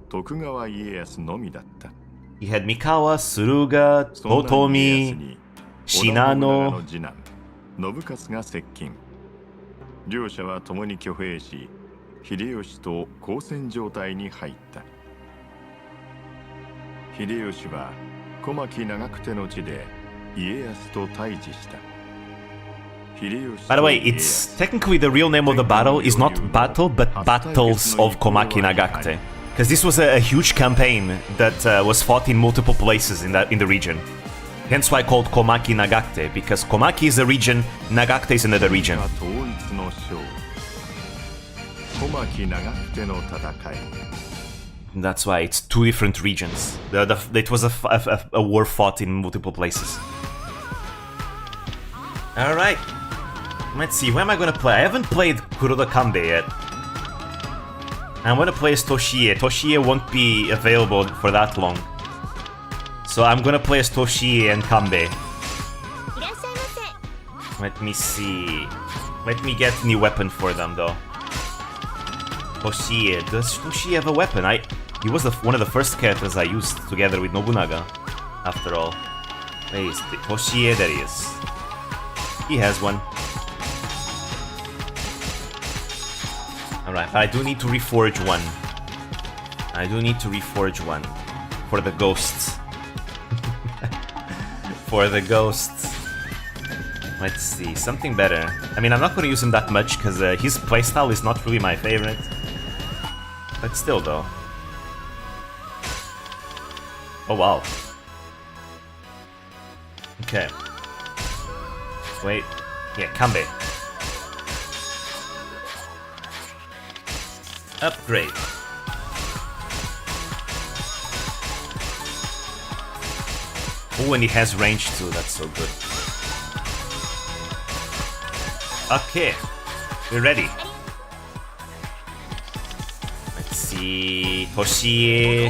徳川家康のみだった。
He had Mikawa, Suruga, Totomi, Shinano.
の次男信勝が接近。両者は共に挙兵し、秀吉と交戦状態に入った。秀吉は小牧長久手の地で家康と対峙した。
By the way, it's technically the real name of the battle is not battle, but battles of Komaki Nagakute, because this was a huge campaign that was fought in multiple places in the region. Hence why called Komaki Nagakute, because Komaki is a region, Nagakute is another region. That's why it's two different regions. It was a war fought in multiple places. Alright. Let's see, who am I gonna play? I haven't played Kuroda Kanbei yet. I'm gonna play as Toshie. Toshie won't be available for that long. So I'm gonna play as Toshie and Kanbei. Let me see. Let me get a new weapon for them though. Toshie. Does Toshie have a weapon? He was one of the first characters I used together with Nobunaga. After all. Where is Toshie? There he is. He has one. Alright, but I do need to reforge one. I do need to reforge one. For the ghosts. For the ghosts. Let's see, something better. I mean, I'm not going to use him that much because his playstyle is not really my favorite. But still, though. Oh, wow. Okay. Wait. Yeah, Kanbei. Upgrade. Oh, and he has range too, that's so good. Okay, we're ready. Let's see. Toshie,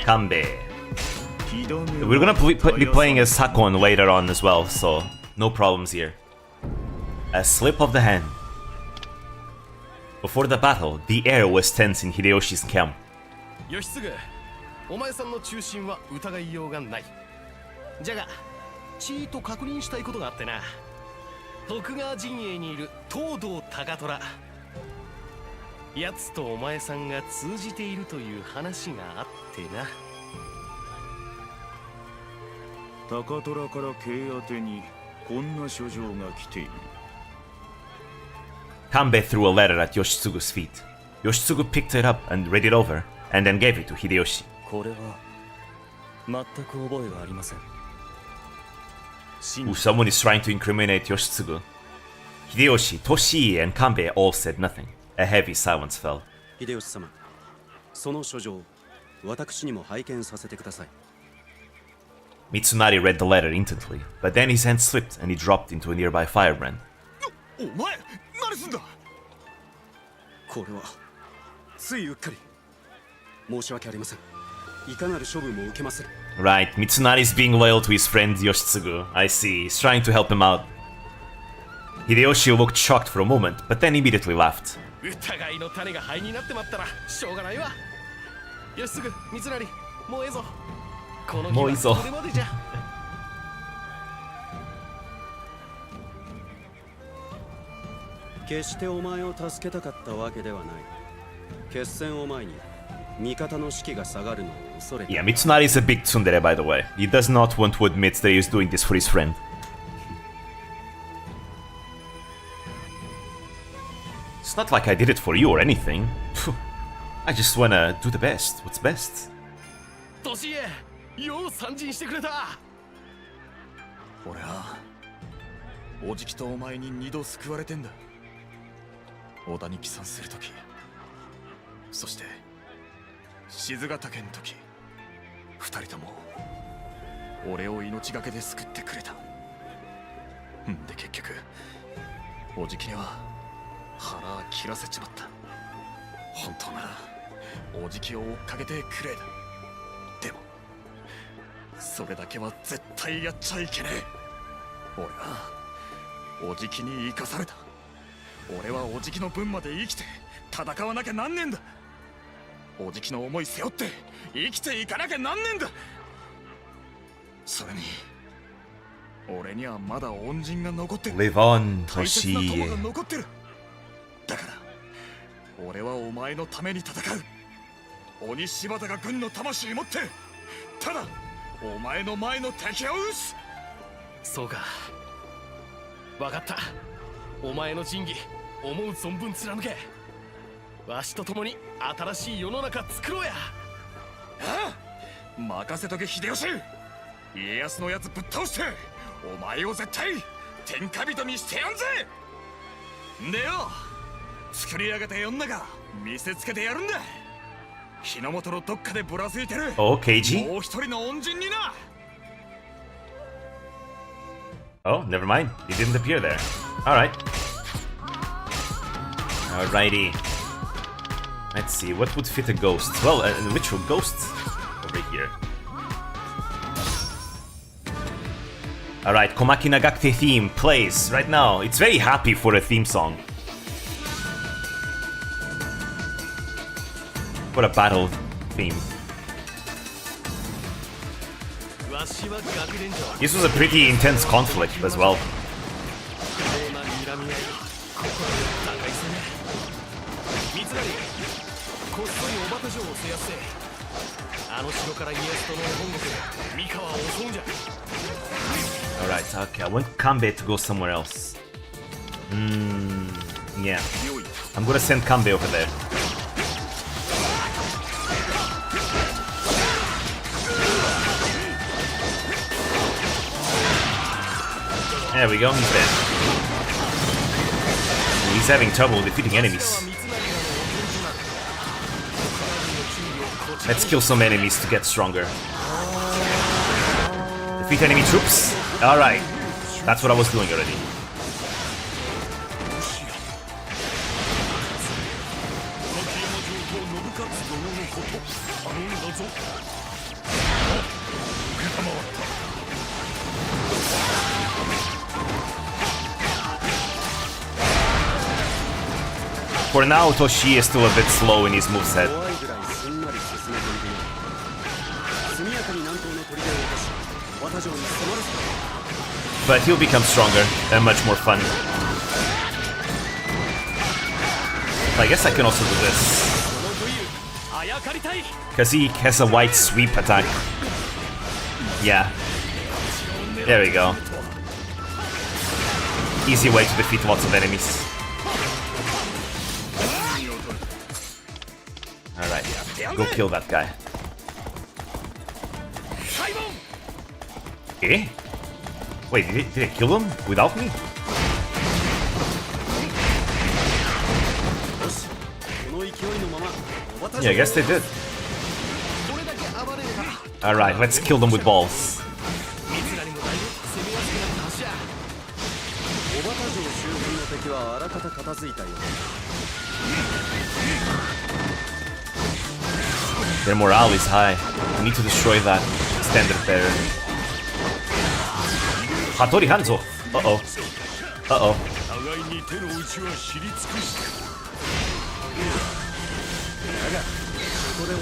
Kanbei. We're gonna be playing as Sakon later on as well, so no problems here. A slip of the hand. Before the battle, the air was tense in Hideyoshi's camp.
義継、お前さんの中心は疑いようがない。じゃが、ちーっと確認したいことがあってな。徳川陣営にいる東堂高虎。奴とお前さんが通じているという話があってな。
高虎から慶宛てにこんな書状が来ている。
Kanbei threw a letter at Yoshitsugu's feet. Yoshitsugu picked it up and read it over, and then gave it to Hideyoshi.
これは全く覚えがありません。
Ooh, someone is trying to incriminate Yoshitsugu. Hideyoshi, Toshii, and Kanbei all said nothing. A heavy silence fell.
秀吉様、その書状、私にも拝見させてください。
Mitsunari read the letter intently, but then his hand slipped and he dropped into a nearby firebrand.
お前何すんだ。
これはついうっかり。申し訳ありません。いかなる処分も受けません。
Right, Mitsunari's being loyal to his friend Yoshitsugu. I see, he's trying to help him out. Hideyoshi looked shocked for a moment, but then immediately laughed.
疑いの種が灰になってまったらしょうがないわ。義継、三成、もうええぞ。この日はこれまでじゃ。
決してお前を助けたかったわけではない。決戦を前に味方の士気が下がるのを恐れて。
Yeah, Mitsunari is a big tsundere, by the way. He does not want to admit that he is doing this for his friend. It's not like I did it for you or anything. I just wanna do the best. What's best?
年へ、よう参陣してくれた。
俺はおじきとお前に二度救われてんだ。織田に帰参するとき、そして静ヶ岳のとき、二人とも俺を命がけで救ってくれた。んで結局おじきには腹切らせちまった。本当ならおじきを追っかけてくれだ。でもそれだけは絶対やっちゃいけねえ。俺はおじきに生かされた。俺はおじきの分まで生きて戦わなきゃなんねえんだ。おじきの思い背負って生きていかなきゃなんねえんだ。それに俺にはまだ恩人が残ってる。
Live on,
大切な友が
Toshii.
残ってる。だから俺はお前のために戦う。鬼柴田が軍の魂持ってただお前の前の敵を撃つ。
そうか、分かった。お前の仁義思う存分貫け。わしと共に新しい世の中作ろうや。
ああ、任せとけ秀吉。家康のやつぶっ倒してお前を絶対天下人にしてやんぜ。でよ、作り上げた女が見せつけてやるんだ。日の本のどっかでぶらついてる
Oh, KG?
もう一人の恩人にな。
Oh, never mind. He didn't appear there. Alright. Alrighty. Let's see, what would fit a ghost? Well, a literal ghost over here. Alright, Komaki Nagakute theme plays right now. It's very happy for a theme song. For a battle theme. This was a pretty intense conflict as well. Alright, okay, I want Kanbei to go somewhere else. Yeah. I'm gonna send Kanbei over there. There we go, he's dead. He's having trouble defeating enemies. Let's kill some enemies to get stronger. Defeat enemy troops? Alright. That's what I was doing already. For now, Toshi is still a bit slow in his moveset.
怖いぐらいすんなり進めているよ。速やかに南東の砦を落とし、綿城に迫るぞ。
But he'll become stronger and much more fun. I guess I can also do this. Because he has a white sweep attack. Yeah. There we go. Easy way to defeat lots of enemies. Alright, go kill that guy. Eh? Wait, did I kill him without me? Yeah, I guess they did. Alright, let's kill them with balls. Their morale is high. We need to destroy that standard bearer. Hattori Hanzo! Uh-oh. Uh-oh.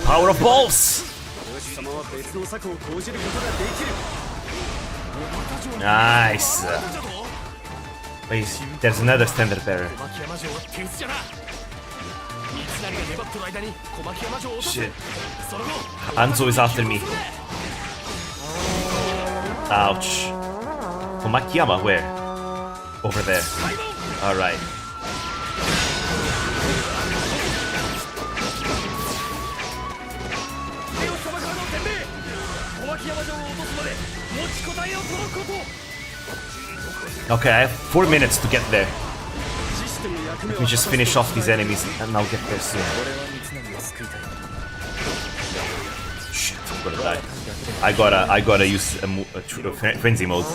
Power of balls! Nice! Wait, there's another standard bearer. Shit. Hanzo is after me. Ouch. Komakiyama, where? Over there. Alright. Okay, I have 4 minutes to get there. Let me just finish off these enemies and I'll get there soon. Shit, I'm gonna die. I gotta use a frenzy mode.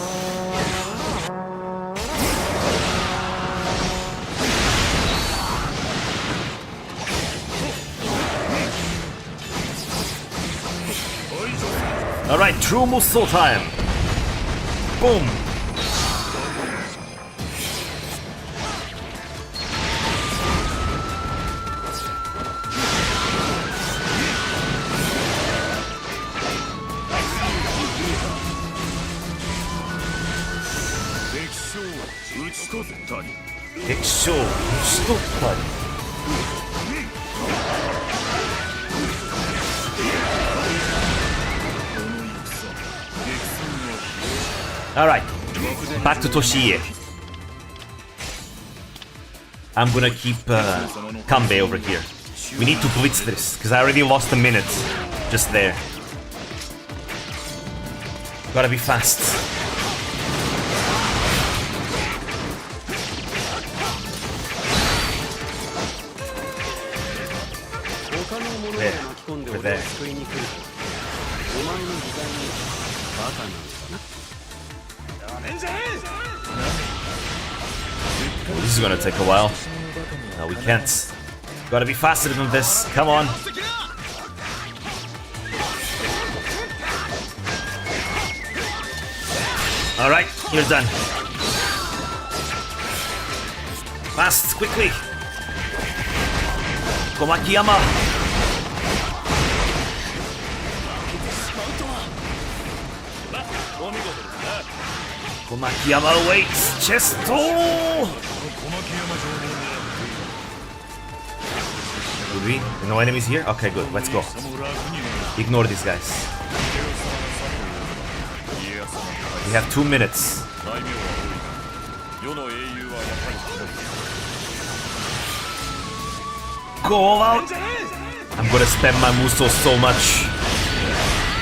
Alright, true Musou time! Boom! Alright, back to Toshie. I'm gonna keep Kanbei over here. We need to blitz this, because I already lost a minute just there. Gotta be fast. There. We're there. This is gonna take a while. No, we can't. Gotta be faster than this. Come on. Alright, you're done. Fast, quickly. Komakiyama. Komakiyama awaits. Chesto! Would we? No enemies here? Okay, good. Let's go. Ignore these guys. We have 2 minutes. Go out! I'm gonna spam my Musou so much.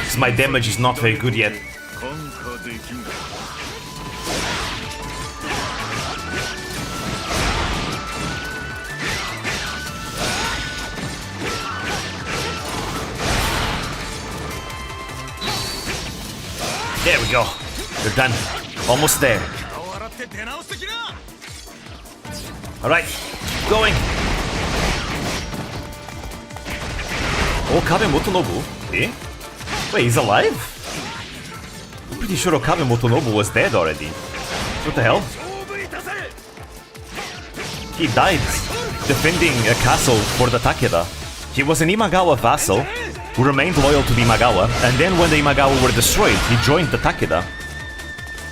Because my damage is not very good yet. There we go. We're done. Almost there. Alright. Going. Okabe Motonobu? Eh? Wait, he's alive? I'm pretty sure Okabe Motonobu was dead already. What the hell? He died defending a castle for the Takeda. He was an Imagawa vassal who remained loyal to the Imagawa, and then when the Imagawa were destroyed, he joined the Takeda.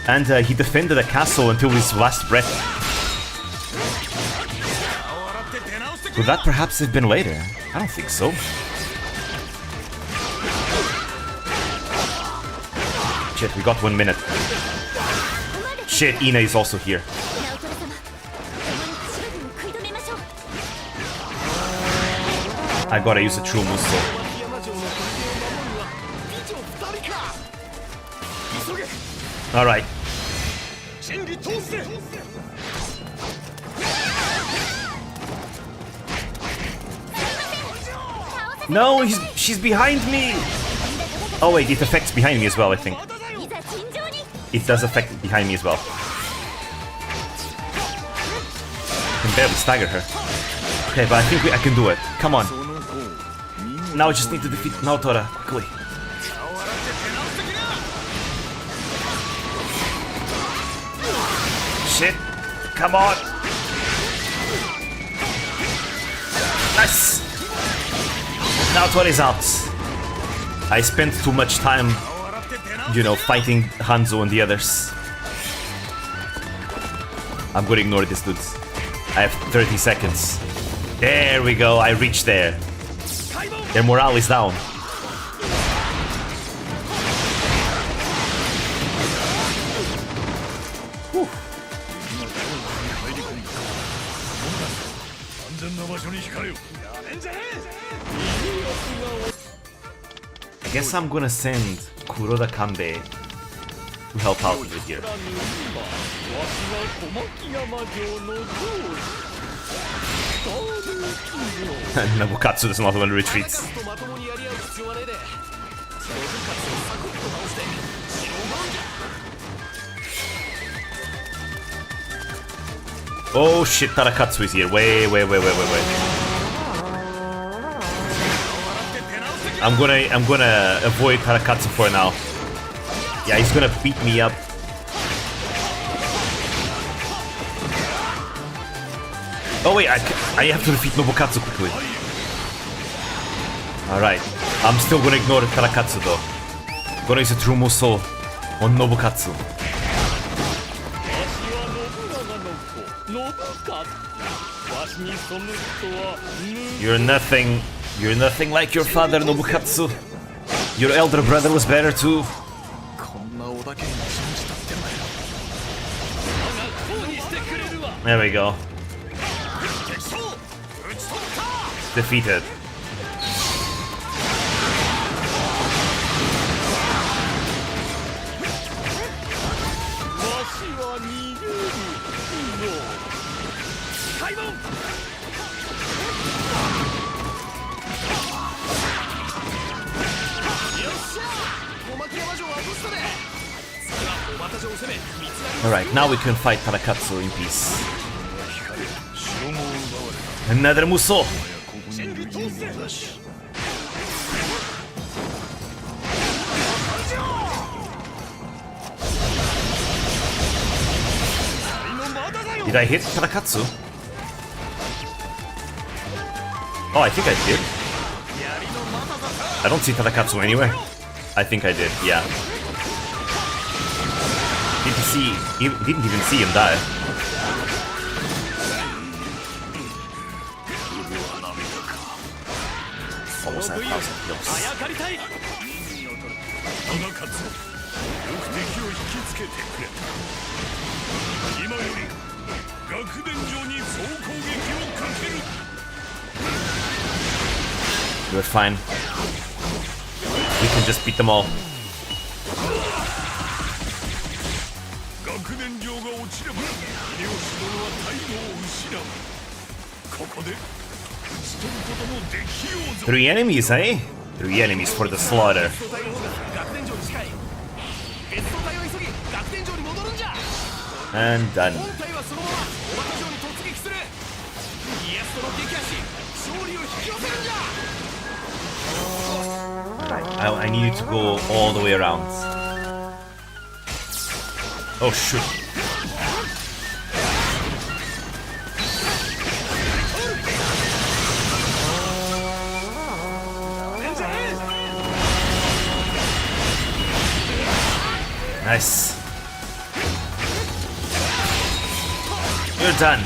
And he defended a castle until his last breath. Could that perhaps have been later? I don't think so. Shit, we got 1 minute. Shit, Ina is also here. I gotta use a true Muso. Alright. No, she's behind me! Oh wait, it affects behind me as well, I think. It does affect behind me as well. I can barely stagger her. Okay, but I think I can do it. Come on. Now I just need to defeat Naotora quickly. Shit. Come on. Nice. Naotora is out. I spent too much time, you know, fighting Hanzo and the others. I'm gonna ignore this, dudes. I have 30 seconds. There we go, I reached there. Their morale is down. Whew. I guess I'm gonna send Kuroda Kanbei to help out over here. Nabukatsu does not want to retreat. Oh shit, Tarakatsu is here. Wait. I'm gonna avoid Tarakatsu for now. Yeah, he's gonna beat me up. Oh wait, I have to defeat Nobukatsu quickly. Alright, I'm still gonna ignore Tarakatsu though. Gonna use a true Muso on Nobukatsu. You're nothing like your father, Nobukatsu. Your elder brother was better too. There we go. Defeated. Alright, now we can fight Tarakatsu in peace. Another Muso! Did I hit Tarakatsu? Oh, I think I did. I don't see Tarakatsu anywhere. I think I did, yeah. Didn't even see him die. Almost at 1,000 kills. We're fine. We can just beat them all. Three enemies, eh? 3 enemies for the slaughter. And done. I need you to go all the way around. Oh shoot. Nice. You're done.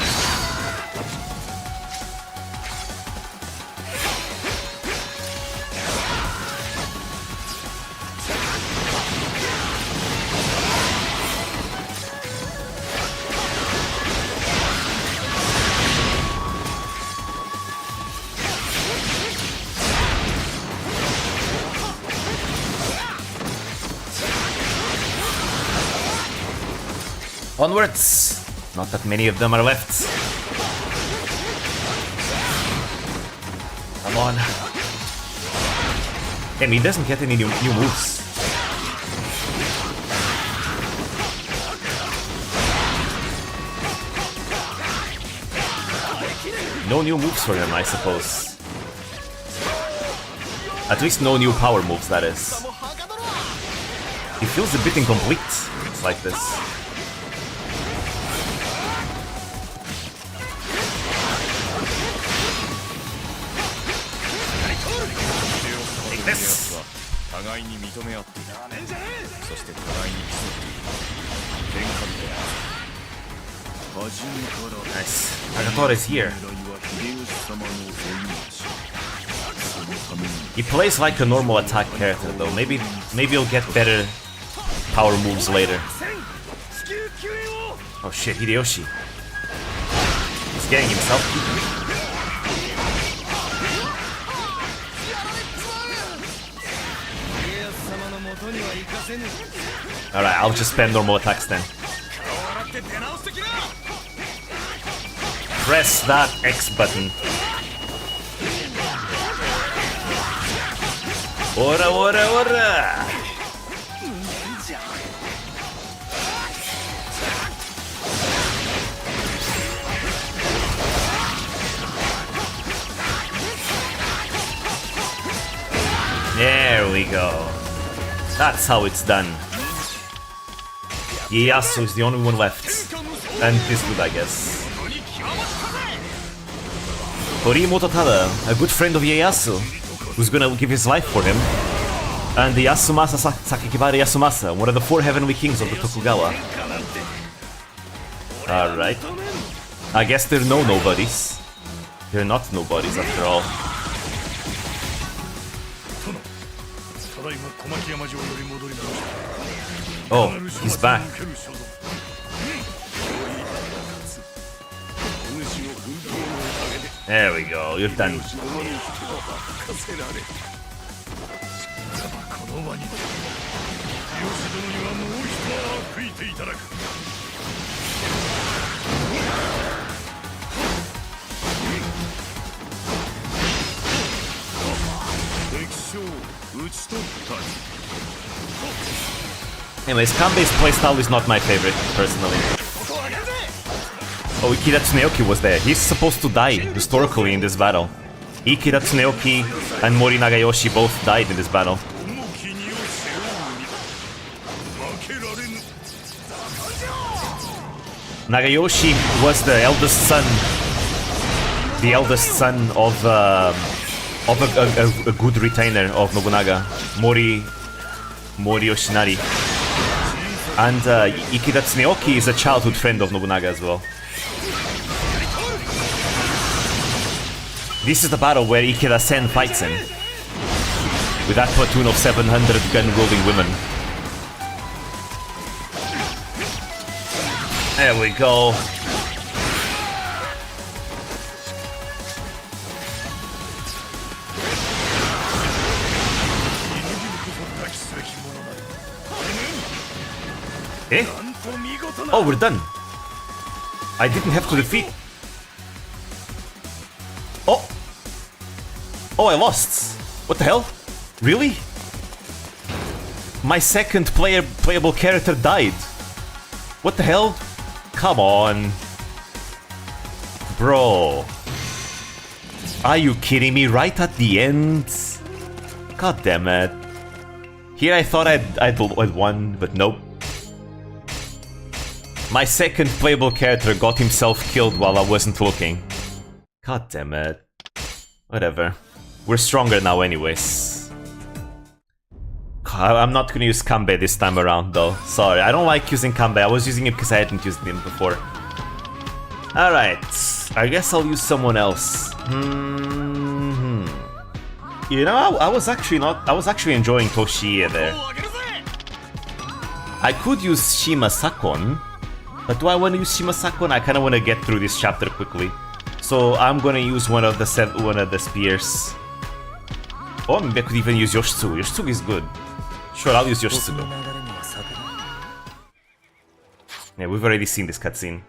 Onwards! Not that many of them are left. Come on. Damn, he doesn't get any new moves. No new moves for him, I suppose. At least no new power moves, that is. He feels a bit incomplete. It's like this. This. Nice. Nagatora is here. He plays like a normal attack character though. Maybe he'll get better power moves later. Oh shit, Hideyoshi. He's getting himself beaten. Alright, I'll just spam normal attacks then. Press that X button. Ora, ora, ora! There we go. That's how it's done. Ieyasu is the only one left. And this good, I guess. Horimoto Tada, a good friend of Ieyasu, who's gonna give his life for him. And the Yasumasa Sakakibara Yasumasa, one of the 4 heavenly kings of the Tokugawa. Alright. I guess they're no nobodies. They're not nobodies after all. Oh, he's back. There we go, you're done. Anyways, Kanbei's playstyle is not my favorite, personally. Oh, Ikeda Tsuneoki was there. He's supposed to die, historically, in this battle. Ikeda Tsuneoki and Mori Nagayoshi both died in this battle. Nagayoshi was the eldest son. The eldest son of a good retainer of Nobunaga, Mori Yoshinari. And Ikeda Tsuneoki is a childhood friend of Nobunaga as well. This is the battle where Ikeda Sen fights him. With that platoon of 700 gun-wielding women. There we go. Eh? Oh, we're done. I didn't have to defeat. Oh. Oh, I lost. What the hell? Really? My second playable character died. What the hell? Come on. Bro. Are you kidding me? Right at the end? God damn it. Here I thought I'd won, but nope. My second playable character got himself killed while I wasn't looking. God damn it. Whatever. We're stronger now anyways. I'm not gonna use Kanbei this time around though. Sorry, I don't like using Kanbei. I was using it because I hadn't used him before. Alright, I guess I'll use someone else. You know, I was actually enjoying Toshiie there. I could use Shima Sakon, but do I want to use Shima Sakon? I kind of want to get through this chapter quickly. So I'm gonna use one of the spears. Or maybe I could even use Yoshitsugu. Yoshitsugu is good. Sure, I'll use Yoshitsugu. Yeah, we've already seen this cutscene.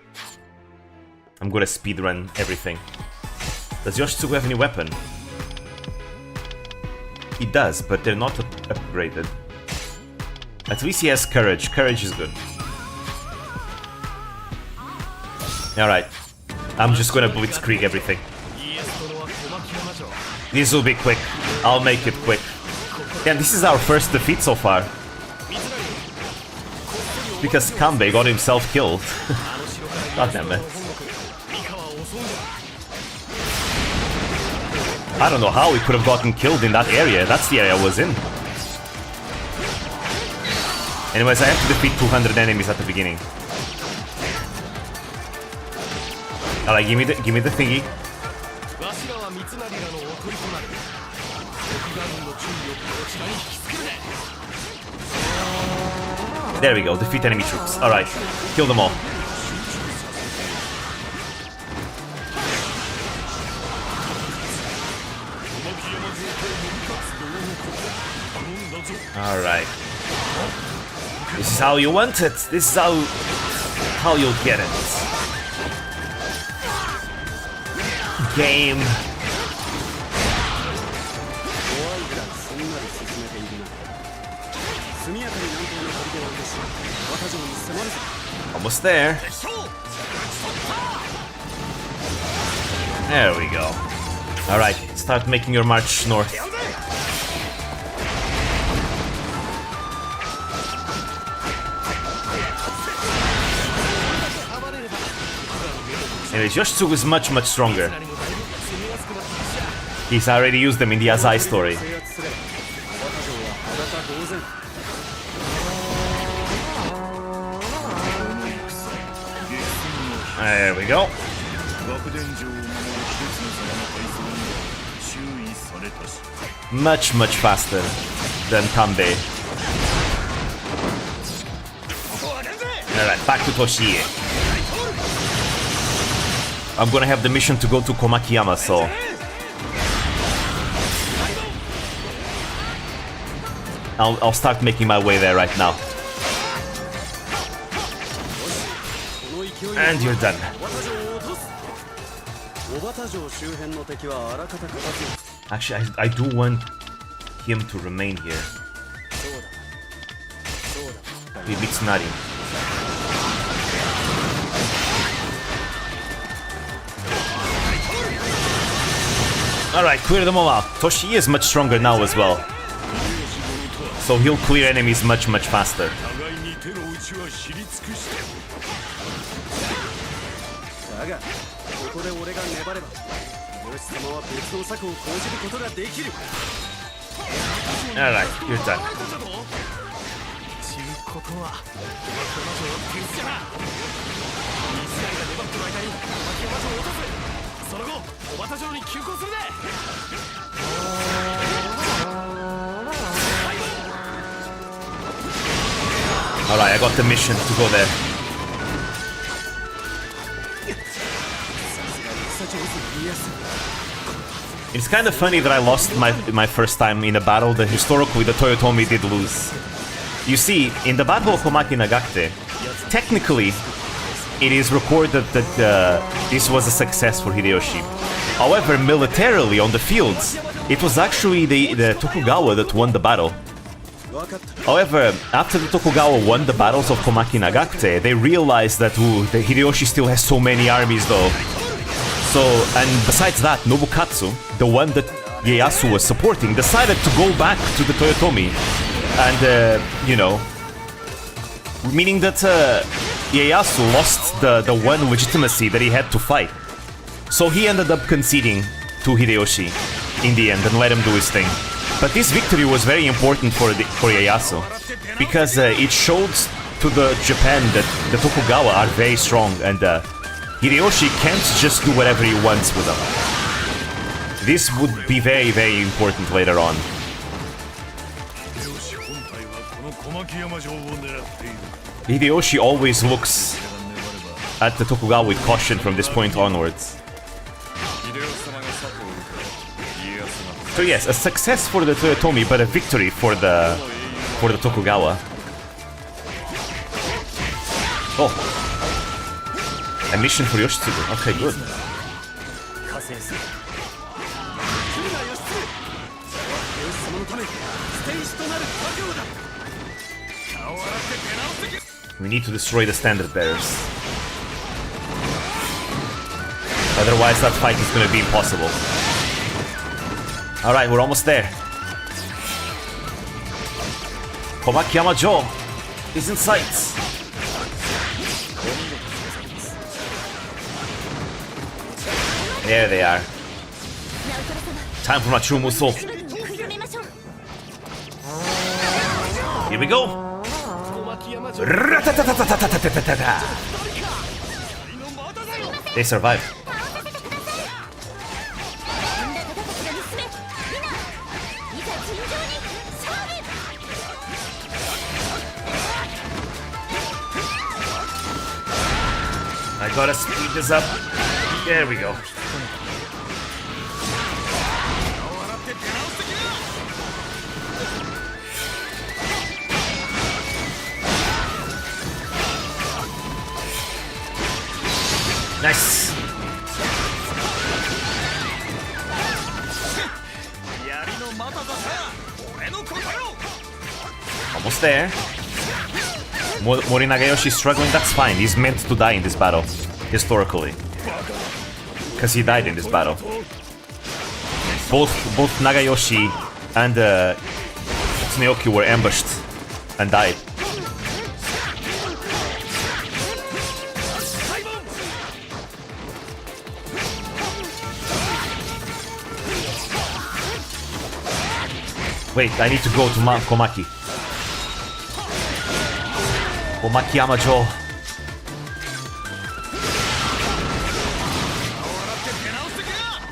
I'm gonna speedrun everything. Does Yoshitsugu have any weapon? He does, but they're not upgraded. At least he has courage. Courage is good. Alright. I'm just gonna blitzkrieg everything. This will be quick. I'll make it quick. And this is our first defeat so far. Because Kanbei got himself killed. God damn it. I don't know how he could have gotten killed in that area. That's the area I was in. Anyways, I have to defeat 200 enemies at the beginning. Alright, give me the thingy. There we go, defeat enemy troops. Alright, kill them all. Alright. This is how you want it. This is how you'll get it. Game. Almost there. There we go. Alright, start making your march north. Anyways, Yoshitsugu is much stronger. He's already used them in the Azai story. There we go. Much faster than Kanbei. Alright, back to Toshiie. I'm gonna have the mission to go to Komakiyama, so... I'll start making my way there right now. And you're done. Actually, I do want him to remain here. Mitsunari. Alright, clear them all out. Toshiie is much stronger now as well. So he'll clear enemies much faster. Alright, you're done. Alright, I got the mission to go there. It's kind of funny that I lost my first time in a battle that historically the Toyotomi did lose. You see, in the Battle of Komaki Nagakute, technically it is recorded that this was a success for Hideyoshi. However, militarily on the fields, it was actually the Tokugawa that won the battle. However, after the Tokugawa won the battles of Komaki Nagakute, they realized that the Hideyoshi still has so many armies though. So, and besides that, Nobukatsu, the one that Ieyasu was supporting, decided to go back to the Toyotomi. And, you know, meaning that Ieyasu lost the one legitimacy that he had to fight. So he ended up conceding to Hideyoshi in the end and let him do his thing. But this victory was very important for Ieyasu, because it showed to the Japan that the Tokugawa are very strong, and Hideyoshi can't just do whatever he wants with them. This would be very, very important later on. Hideyoshi always looks at the Tokugawa with caution from this point onwards. So yes, a success for the Toyotomi, but a victory for the Tokugawa. Oh, a mission for Yoshitsugu. Okay, good. We need to destroy the standard bearers. Otherwise that fight is gonna be impossible. Alright, we're almost there. Komakiyama Joe is in sight. There they are. Time for my true Musou. Here we go. They survived. I gotta speed this up. There we go. Nice. Almost there. Morinagayoshi is struggling, that's fine. He's meant to die in this battle, historically. Because he died in this battle. Both Nagayoshi and Tsuneyoki were ambushed and died. Wait, I need to go to Komaki. Komakiyama Joe.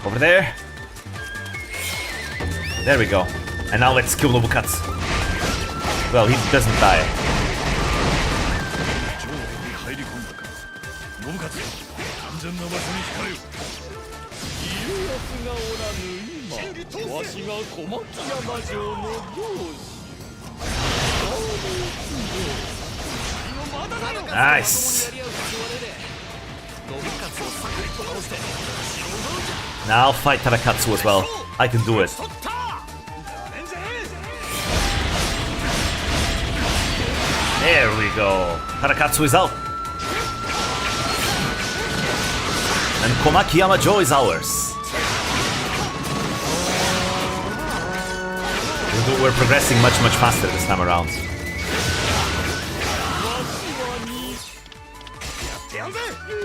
Over there. There we go. And now let's kill Nobukatsu. Well, he doesn't die. Nice. Now I'll fight Tarakatsu as well. I can do it. There we go. Tarakatsu is out. And Komakiyama Joe is ours. We're progressing much faster this time around.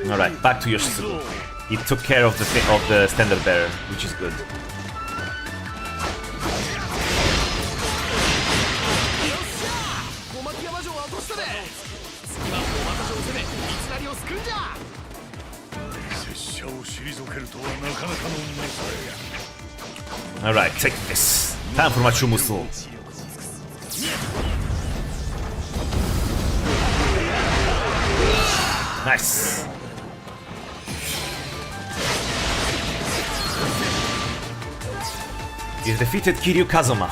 Alright, back to Yoshitsugu. He took care of the standard bearer, which is good. Alright, take this. Time for my true Musou. Nice. He's defeated Kiryu Kazuma.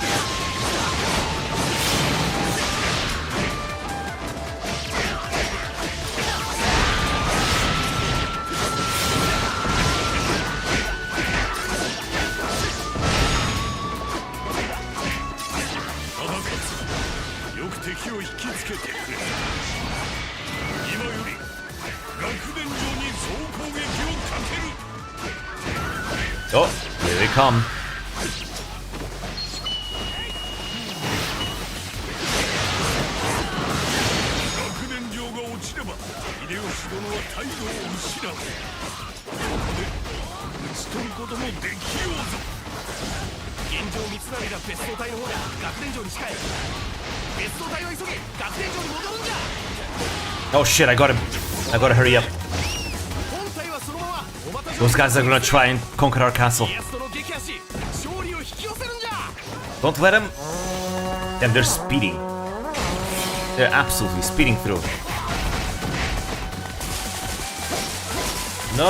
Oh, here they come.
現状三成が別動隊の方だ。学年長に近い。別動隊を急げ。学年長に戻るんじゃ。
Oh shit, I gotta hurry up.
本隊はそのままお待たせ。
Those guys are gonna try and conquer our castle.
家康との撃破し勝利を引き寄せるんじゃ。
Don't let them. Damn, they're speeding. They're absolutely speeding through. No!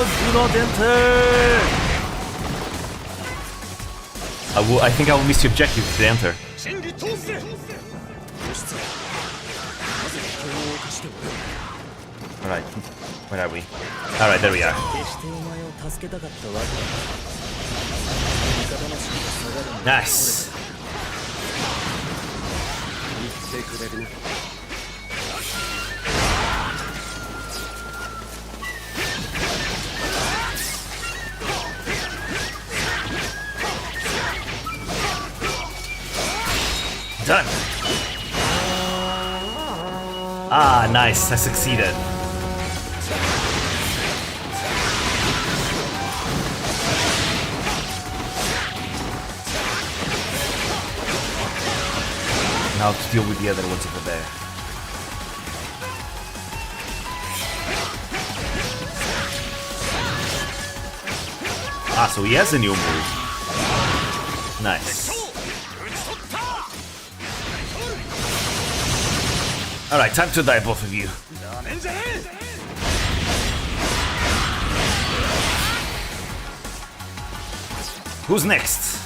Do not enter! I think I will miss the objective if they enter. Alright, where are we? Alright, there we are. Nice! Done! Ah, nice, I succeeded. Now to deal with the other ones over there. Ah, so he has a new move. Nice. Alright, time to die, both of you. Who's next?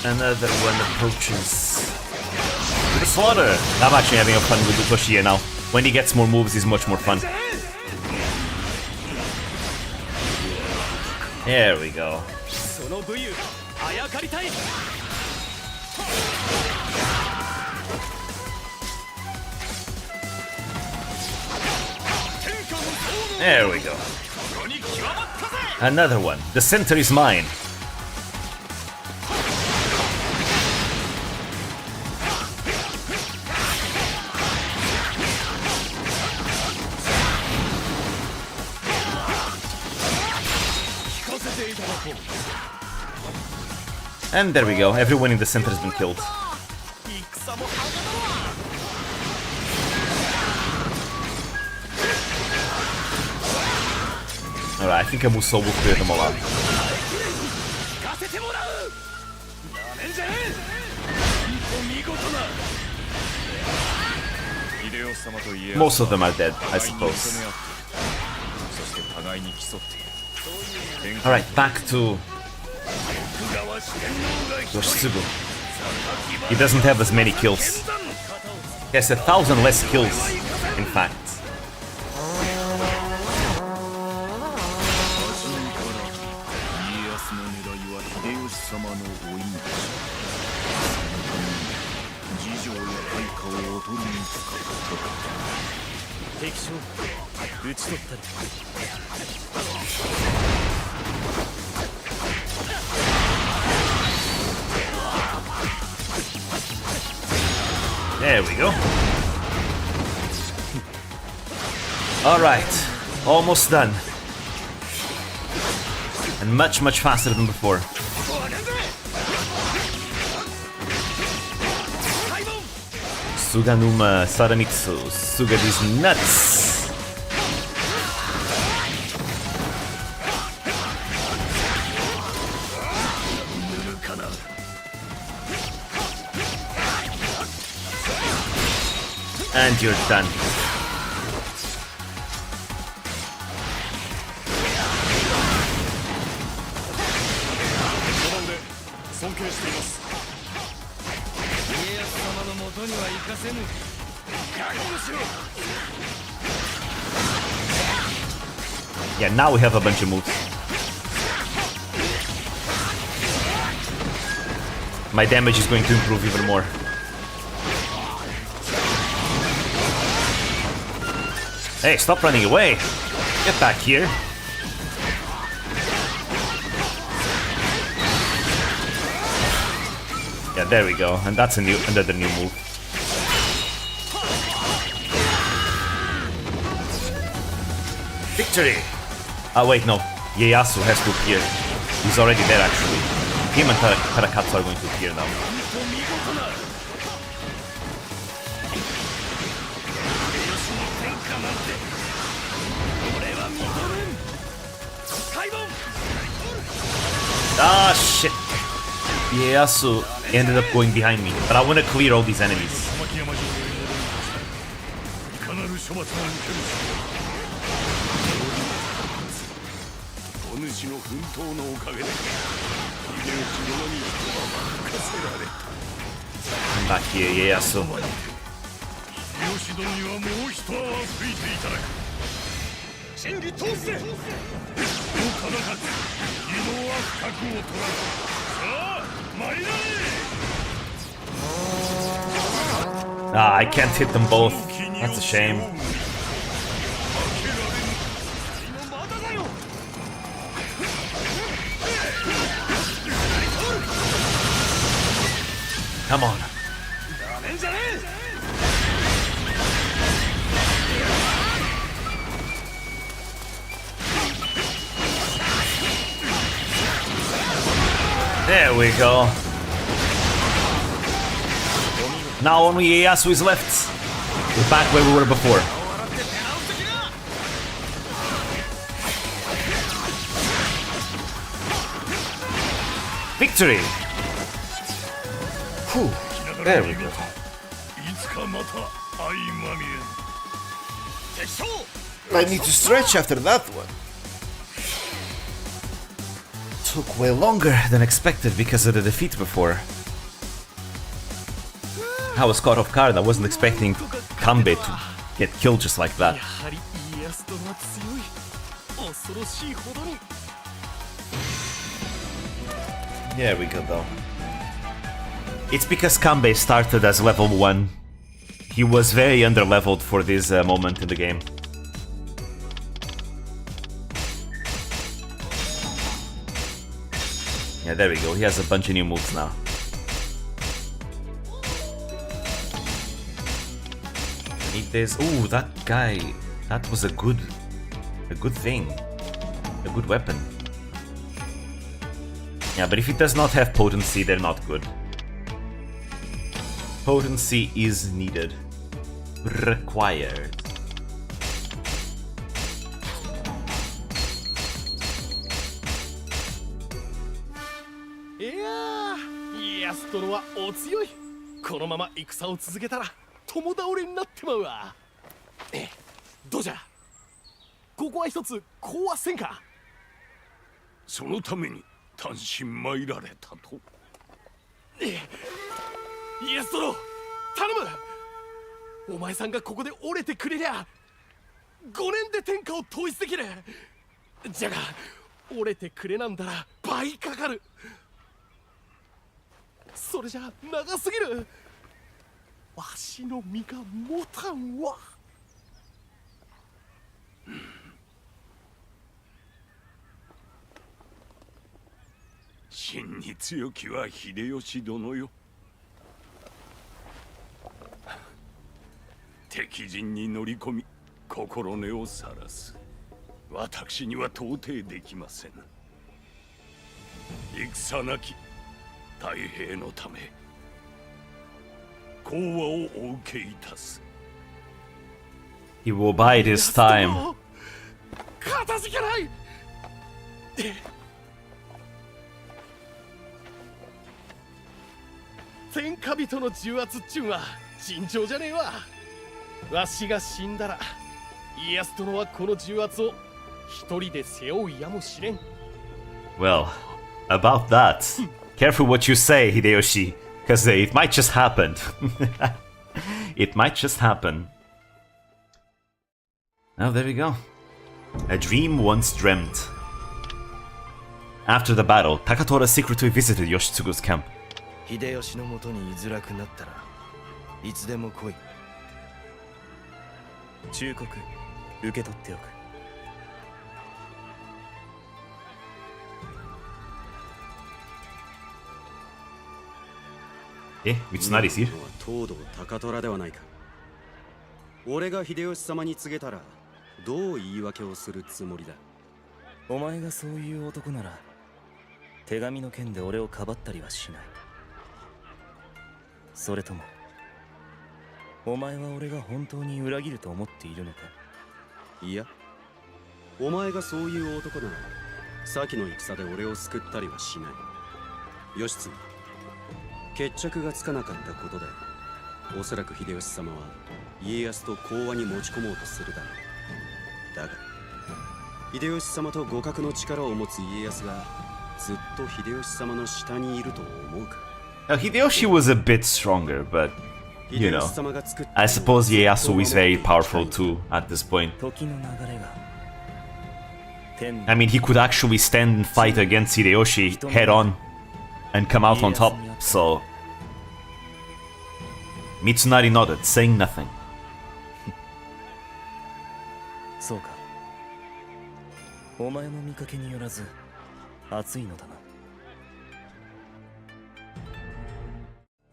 Another one approaches. To the slaughter! I'm actually having a fun with Utoshi now. When he gets more moves, he's much more fun. There we go. There we go. Another one. The center is mine. And there we go. Everyone in the center has been killed. Alright, I think a Musou will clear them all out. Most of them are dead, I suppose. Alright, back to Yoshitsugu. He doesn't have as many kills. He has 1,000 less kills, in fact. There we go. Alright, almost done. And much faster than before. Suganuma Saramitsu. Suga these nuts. And you're done. Yeah, now we have a bunch of moves. My damage is going to improve even more. Hey, stop running away! Get back here! Yeah, there we go. And that's another new move. Victory! Oh wait, no. Ieyasu has to appear. He's already there actually. Him and Tarakatsu are going to appear now. Ah shit. Ieyasu ended up going behind me, but I want to clear all these enemies.
いかなる処罰も受けるお主の奮闘のおかげで秀吉殿に任せられた
Come back here, Ieyasu.
秀吉殿にはもう一泡吹いていただく真理通せお方かつ異能は不覚を取らずさあ参られ
Ah, I can't hit them both. That's a shame. Come on. There we go. Now only Ieyasu is left. We're back where we were before. Victory! Whew. There we go. I need to stretch after that one. Took way longer than expected because of the defeat before. I was caught off guard. I wasn't expecting Kanbei to get killed just like that. There we go though. It's because Kanbei started as level 1. He was very underleveled for this moment in the game. Yeah, there we go. He has a bunch of new moves now. Need this. Ooh, that guy. That was a good thing. A good weapon. Yeah, but if it does not have potency, they're not good. Potency is needed. Required.
Yeah, 殿はお強い。このまま戦を続けたら共倒れになってまうわ。どうじゃ。ここは一つこうはせんか。
そのために単身参られたと。
イエス殿、頼む。お前さんがここで折れてくれりゃ5年で天下を統一できる。じゃが折れてくれなんだら倍かかる。それじゃ長すぎる。わしの身が持たんわ。
真に強きは秀吉殿よ。敵陣に乗り込み心根をさらす。私には到底できません。戦なき太平のため講和をお受けいたす。
He will bide his time.
かたじけない。天下人の重圧っちゅうんは尋常じゃねえわ。わしが死んだら家康殿はこの重圧を一人で背負うやもしれん。
Well, about that, careful what you say, Hideyoshi, because it might just happen. It might just happen. Oh, there we go. A dream once dreamt. After the battle, Takatora secretly visited Yoshitsugu's camp.
秀吉のもとに居づらくなったらいつでも来い。忠告受け取っておく。
Mitsunari's here?
東堂高虎ではないか。俺が秀吉様に告げたらどう言い訳をするつもりだ。
お前がそういう男なら手紙の件で俺をかばったりはしない。それともお前は俺が本当に裏切ると思っているのか。
いや、お前がそういう男なら先の戦で俺を救ったりはしない。義経、決着がつかなかったことでおそらく秀吉様は家康と講和に持ち込もうとするだろう。だが秀吉様と互角の力を持つ家康がずっと秀吉様の下にいると思うか。
Now, Hideyoshi was a bit stronger, but you know, I suppose Ieyasu is very powerful too at this point.
時の流れが
I mean, he could actually stand and fight against Hideyoshi head on and come out on top, so... Mitsunari nodded, saying nothing.
そうか。お前の見かけによらず熱いのだな。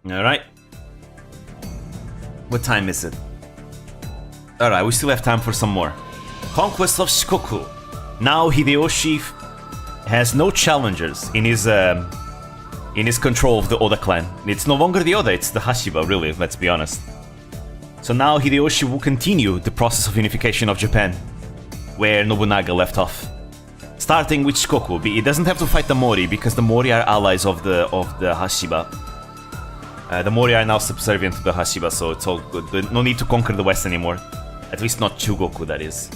Alright. What time is it? Alright, we still have time for some more. Conquest of Shikoku. Now Hideyoshi has no challengers in his control of the Oda clan. It's no longer the Oda, it's the Hashiba, really, let's be honest. So now Hideyoshi will continue the process of unification of Japan, where Nobunaga left off. Starting with Shikoku. He doesn't have to fight the Mori, because the Mori are allies of the Hashiba. The Mori are now subservient to the Hashiba, so it's all good. No need to conquer the West anymore. At least not Chugoku, that is.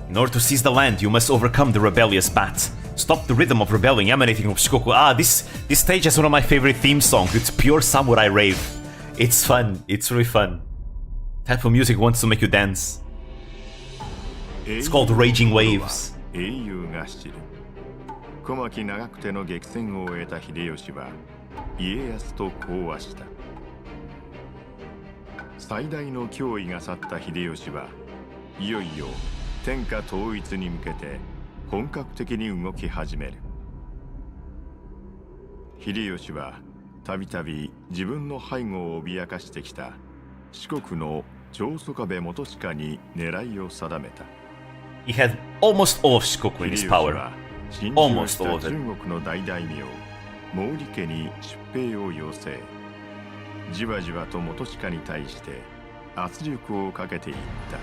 In order to seize the land, you must overcome the rebellious bat. Stop the rhythm of rebelling emanating from Shikoku. Ah, this stage has one of my favorite theme songs. It's pure samurai rave. It's fun. It's really fun. Type of music wants to make you dance. It's called Raging Waves.
英雄が知る。小牧長久手の激戦を終えた秀吉は家康と講和した。最大の脅威が去った秀吉はいよいよ天下統一に向けて本格的に動き始める。秀吉はたびたび自分の背後を脅かしてきた四国の長宗我部元親に狙いを定めた。
He had almost all of Shikoku in his power. Almost all of it.
中国の大大名毛利家に出兵を要請。じわじわと元親に対して圧力をかけていった。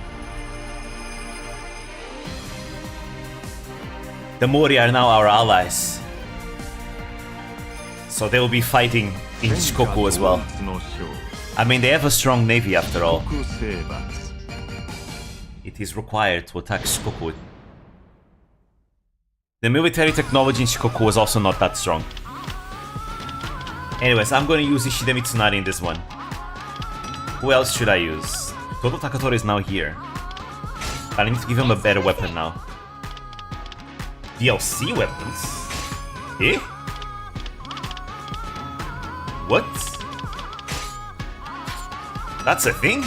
The Mori are now our allies. So they will be fighting in Shikoku as well. I mean, they have a strong navy after all. It is required to attack Shikoku. The military technology in Shikoku was also not that strong. Anyways, I'm going to use Ishida Mitsunari in this one. Who else should I use? Todo Takatori is now here. I need to give him a better weapon now. DLC weapons? Eh? What? That's a thing?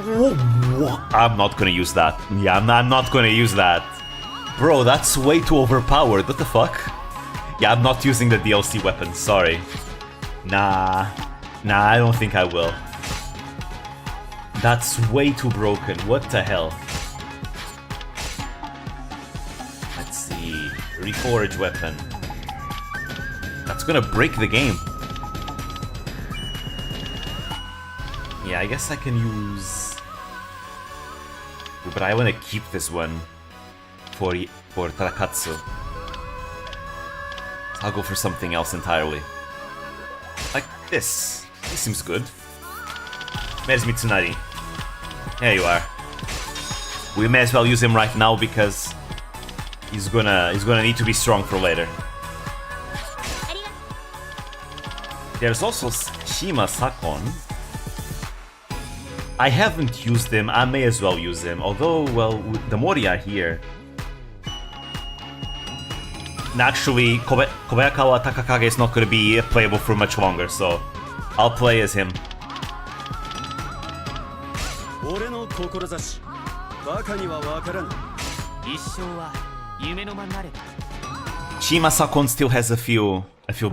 What? I'm not gonna use that. Yeah, I'm not gonna use that. Bro, that's way too overpowered. What the fuck? Yeah, I'm not using the DLC weapon. Sorry. Nah, I don't think I will. That's way too broken. What the hell? Let's see. Reforge weapon. That's gonna break the game. Yeah, I guess I can use... But I want to keep this one for Tarakatsu. I'll go for something else entirely. Like this. This seems good. Where's Mitsunari? There you are. We may as well use him right now because he's gonna need to be strong for later. There's also Shima Sakon. I haven't used him, I may as well use him, although, well, the Mori are here. Naturally, Kobayakawa Takakage is not going to be playable for much longer, so I'll play as him. Shima Sakon still has a few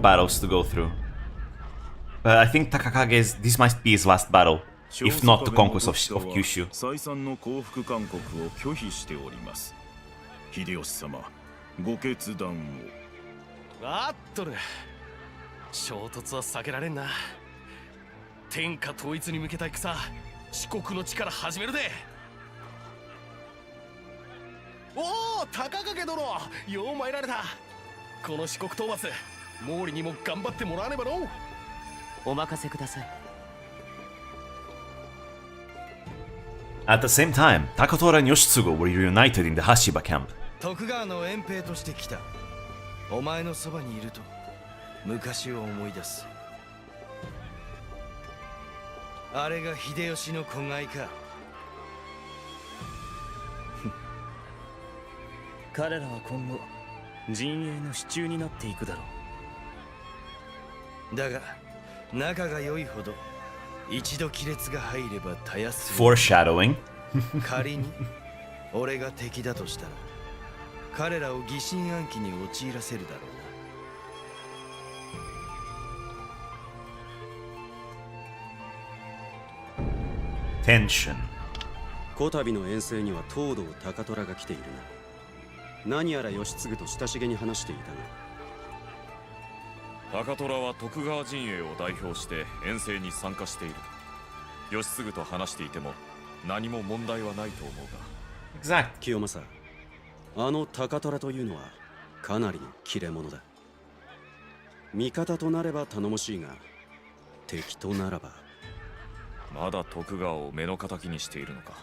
battles to go through. But I think Takakage this might be his last battle. if not the conquest of Kyushu.
再三の降伏勧告を拒否しております。秀吉様、ご決断を。
あっとる。衝突は避けられんな。天下統一に向けた戦、四国の地から始めるで。おお、高掛殿、よう参られた。この四国討伐、毛利にも頑張ってもらわねばの。
お任せください。
At the same time, Takatora and Yoshitsugu were reunited in the Hashiba camp.
徳川の遠兵として来た。お前のそばにいると昔を思い出す。あれが秀吉の子飼いか。
彼らは今後陣営の支柱になっていくだろ
う。だが仲が良いほど一度亀裂が入ればたやすい。
Foreshadowing.
仮に俺が敵だとしたら彼らを疑心暗鬼に陥らせるだろ
うな。
Tension.
こたびの遠征には東堂高虎が来ているな。何やら義継と親しげに話していた
が、高虎は徳川陣営を代表して遠征に参加している。義継と話していても何も問題はないと思う
が。Exact.
清正、あの高虎というのはかなりの切れ者だ。味方となれば頼もしいが、敵とならば。
まだ徳川を目の敵にしているのか。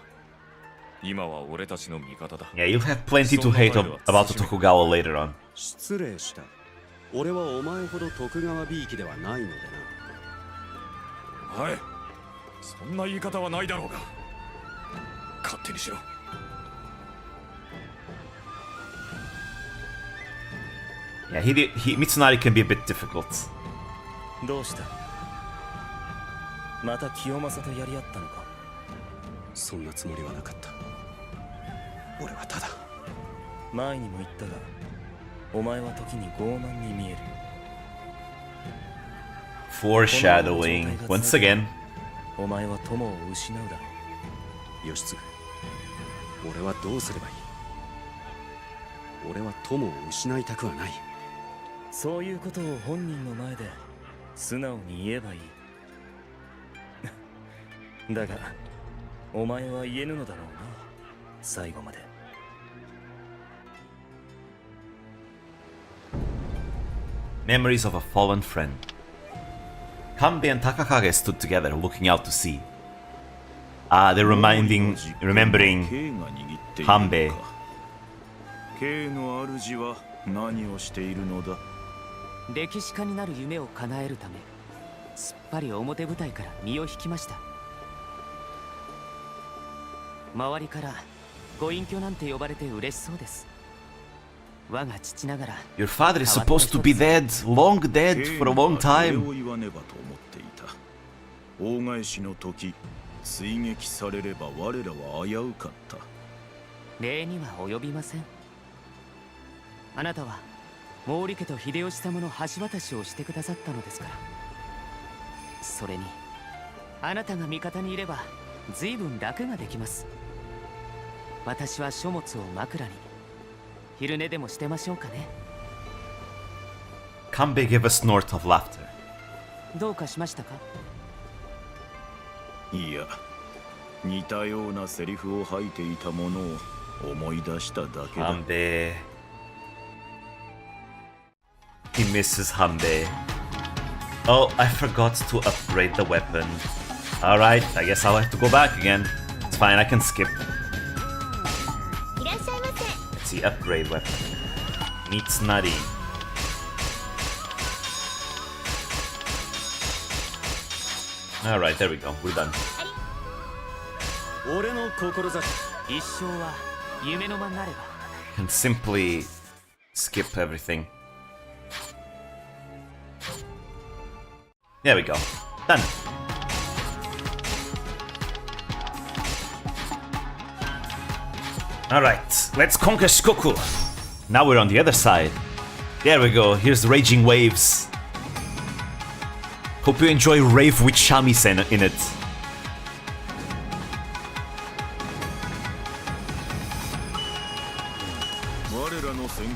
今は俺たちの味方だ。
Yeah, you'll have plenty to hate about the Tokugawa later on.
失礼した。俺はお前ほど徳川びいきではないので
な。はい。そんな言い方はないだろうが。勝手にしろ。
Yeah, Mitsunari can be a bit difficult.
どうした？また清正とやり合ったのか？
そんなつもりはなかった。俺はただ。
前にも言ったが、お前は時に傲慢に見える。
Foreshadowing once again.
お前は友を失うだろ
う。義継、俺はどうすればいい？俺は友を失いたくはない。
そういうことを本人の前で素直に言えばいい。だがお前は言えぬのだろうな、最後まで。
Memories of a fallen friend. Kanbei and Takakage stood together, looking out to sea. They're remembering Hanbei.
K の主は何をしているのだ？
歴史家になる夢を叶えるため、すっぱり表舞台から身を引きました。周りからご隠居なんて呼ばれて嬉しそうです。我が父ながら
Your father is supposed to be dead, long dead for a long time.
を言わねばと思っていた。大返しの時、追撃されれば我らは危うかった。
礼には及びません。あなたは毛利家と秀吉様の橋渡しをしてくださったのですから。それにあなたが味方にいれば随分楽ができます。私は書物を枕に昼寝でもしてましょうかね。
Kanbei gave a snort of laughter.
どうかしましたか？
いや、似たようなセリフを吐いていたものを思い出しただけだ。
Hanbei. He misses Hanbei. Oh, I forgot to upgrade the weapon. Alright, I guess I'll have to go back again. It's fine, I can skip. Let's see, upgrade weapon. Mitsunari. Alright, there we go, we're done.
俺の志、
一生は夢のままなれば。
Can simply skip everything. There we go. Done. Alright, let's conquer Shikoku. Now we're on the other side. There we go, here's the Raging Waves. Hope you enjoy Rave with Shamisen in it.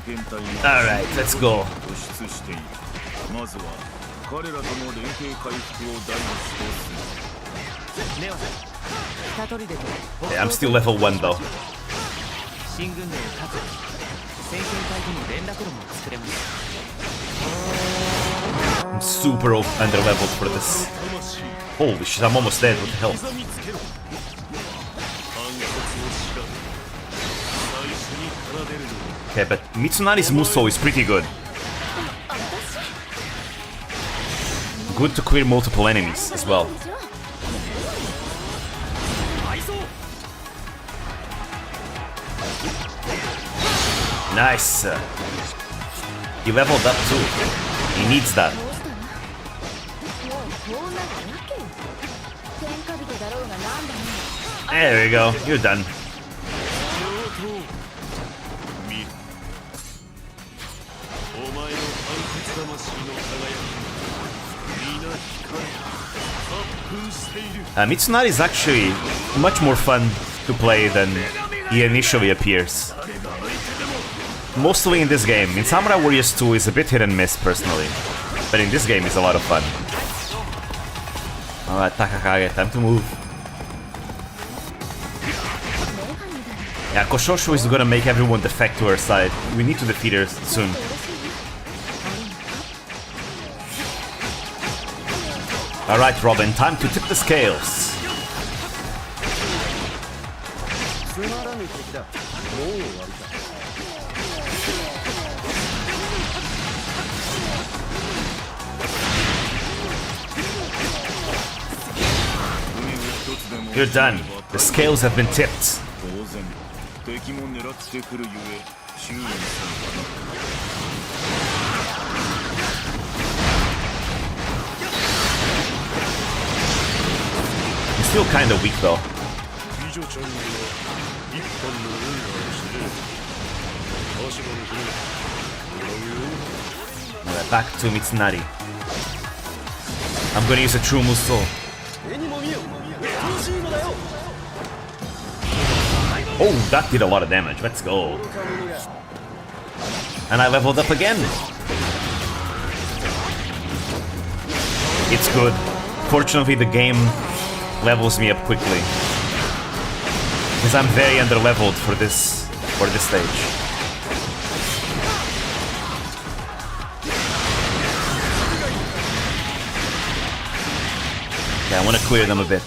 Alright, let's go.
まずは彼らとの連携回復を第一とする。
ネオさん、二砦と
Yeah, I'm still level 1 though.
新軍令かつ先遣隊との連絡路も作れます。
I'm super underleveled for this. Holy shit, I'm almost dead. What the hell? Okay, but Mitsunari's Musou is pretty good. Good to clear multiple enemies as well. Nice. He leveled up too. He needs that. There we go. You're done.
お前の暗黒魂の輝き皆光る発奮している。
Mitsunari is actually much more fun to play than he initially appears. Mostly in this game. In Samurai Warriors 2 is a bit hit and miss personally. But in this game it's a lot of fun. Alright, Takakage, time to move. Yeah, Koshosho is gonna make everyone defect to her side. We need to defeat her soon. Alright, Robin, time to tip the scales. You're done. The scales have been tipped. I'm still kinda weak though. Alright, back to Mitsunari. I'm gonna use a true Musou. Oh, that did a lot of damage. Let's go. And I leveled up again. It's good. Fortunately, the game levels me up quickly. Because I'm very underleveled for this stage. Okay, I want to clear them a bit.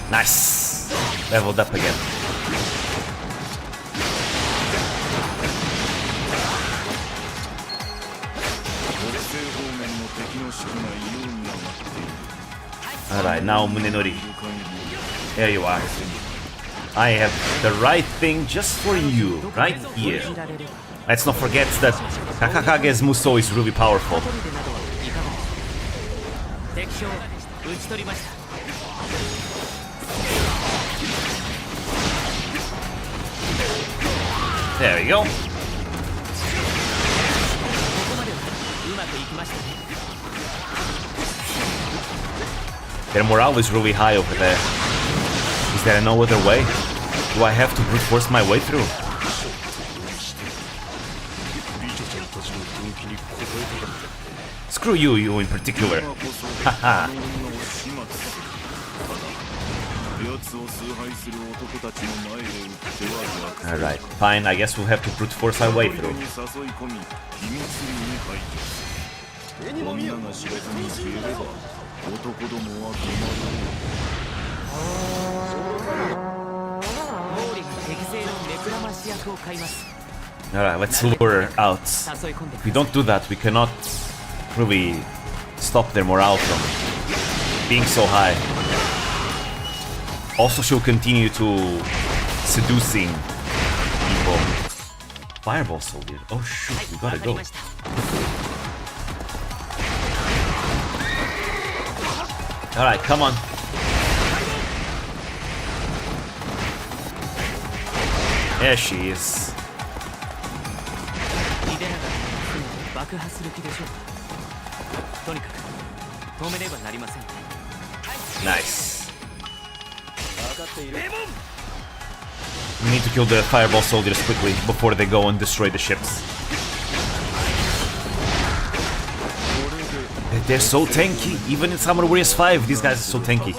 Nice! Leveled up again. Alright, now Munenori. There you are. I have the right thing just for you, right here. Let's not forget that Takakage's Musou is really powerful. There we go. Their morale is really high over there. Is there no other way? Do I have to brute force my way through? Screw you, you in particular. Haha. Alright, fine, I guess we'll have to brute force our way through. Alright, let's lure her out. If we don't do that, we cannot really stop their morale from being so high. Also, she'll continue to seducing people. Fireball soldier. Oh shoot, we gotta go. Alright, come on. There she is. Nice. We need to kill the fireball soldiers quickly before they go and destroy the ships. They're so tanky. Even in Summer Warriors 5, these guys are so tanky.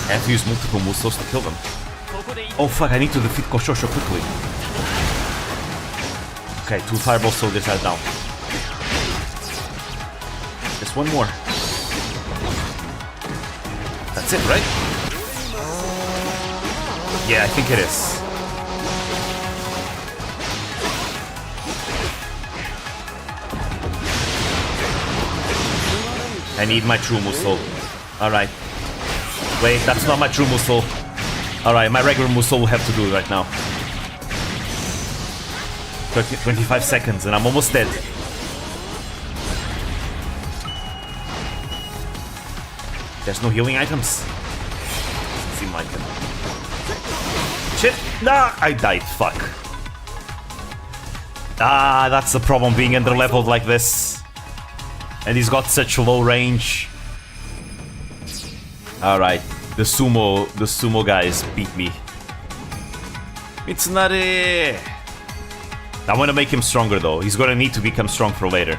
I have to use multiple Musos to kill them. Oh fuck, I need to defeat Koshosho quickly. Okay, 2 fireball soldiers are down. Just one more. That's it, right? Yeah, I think it is. I need my true Musou. Alright. Wait, that's not my true Musou. Alright, my regular Musou will have to do it right now. 25 seconds and I'm almost dead. There's no healing items. Doesn't seem like it. Shit! Nah! I died, fuck. Ah, that's the problem being under-leveled like this. And he's got such low range. Alright, the sumo guys beat me. Mitsunari! I want to make him stronger though. He's gonna need to become strong for later.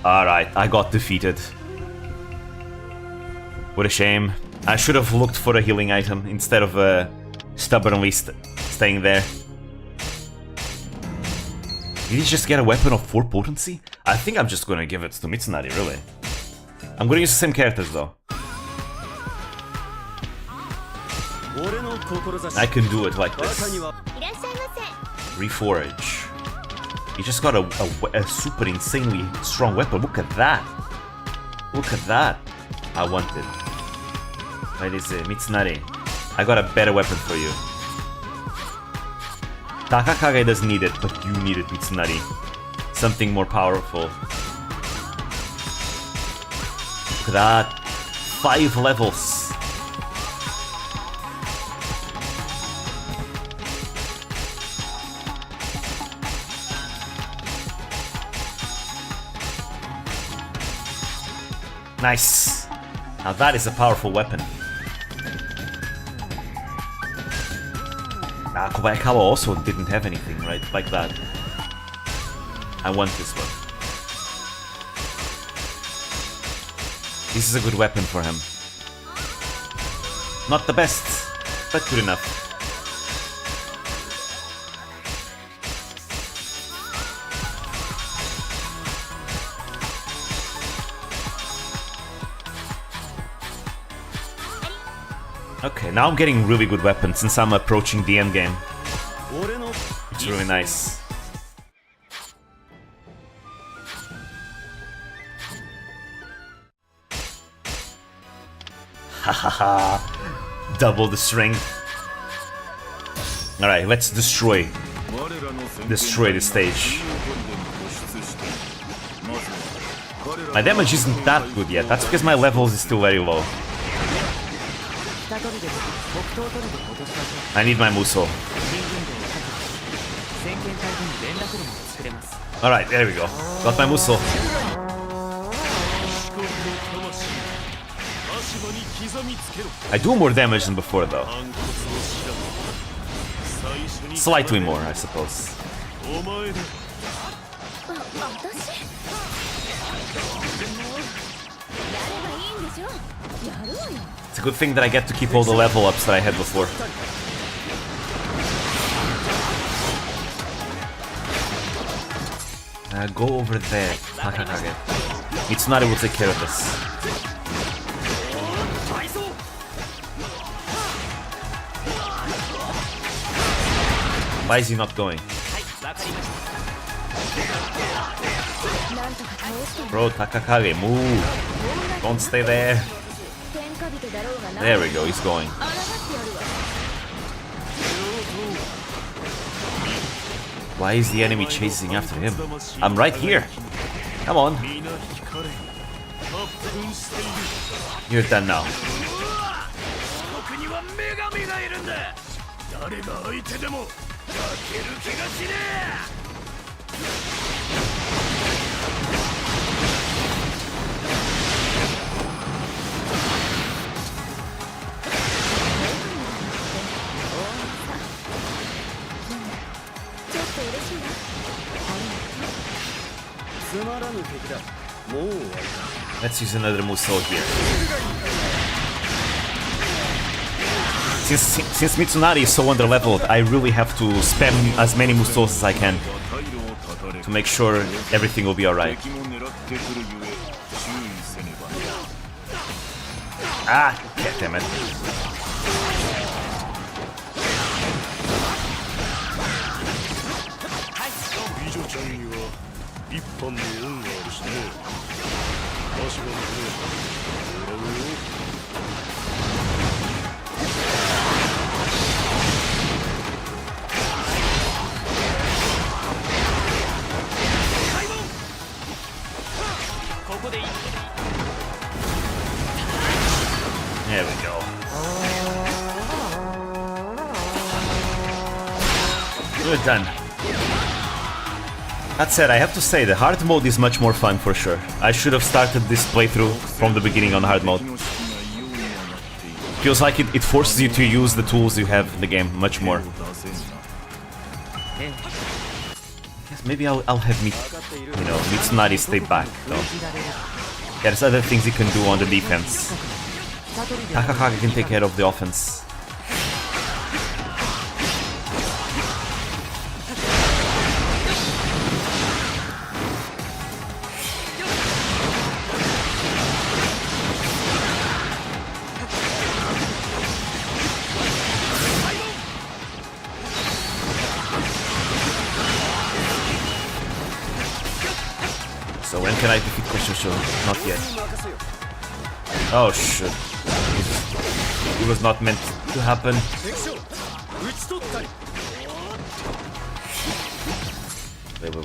Alright, I got defeated. What a shame. I should have looked for a healing item instead of stubbornly staying there. Did he just get a weapon of 4 potency? I think I'm just gonna give it to Mitsunari, really. I'm gonna use the same characters though. I can do it like this. Reforge. He just got a super insanely strong weapon. Look at that. Look at that. I want it. Where is it? Mitsunari. I got a better weapon for you. Takakage doesn't need it, but you need it, Mitsunari. Something more powerful. Look at that. 5 levels. Nice. Now that is a powerful weapon. Kobayakawa also didn't have anything, right? Like that. I want this one. This is a good weapon for him. Not the best, but good enough. Okay, now I'm getting really good weapons since I'm approaching the end game. It's really nice. Hahaha. Double the strength. Alright, let's destroy this stage. My damage isn't that good yet. That's because my levels is still very low. I need my Muso. Alright, there we go. Got my Muso. I do more damage than before though. Slightly more, I suppose. It's a good thing that I get to keep all the level ups that I had before. Go over there, Takakage. Mitsunari will take care of this. Why is he not going? Bro, Takakage, move! Don't stay there. There we go, he's going. Why is the enemy chasing after him? I'm right here. Come on. You're done now.
誰が相手でも負ける気がしね
ちょっと嬉しいな。
つまらぬ敵だ。もう終わりだ。
Let's use another Musou here. Since Mitsunari is so underleveled, I really have to spam as many Musous as I can to make sure everything will be alright. Ah, God damn it.
美女ちゃんには一般の恩があるしね。足が向くね。もらうよ。
There we go. Good done. That said, I have to say the hard mode is much more fun for sure. I should have started this playthrough from the beginning on hard mode. Feels like it forces you to use the tools you have in the game much more. Guess maybe I'll have Mitsunari stay back though. Yeah, there's other things he can do on the defense. Takakage can take care of the offense. So when can I defeat Koshosho? Not yet. Oh shit. It was not meant to happen.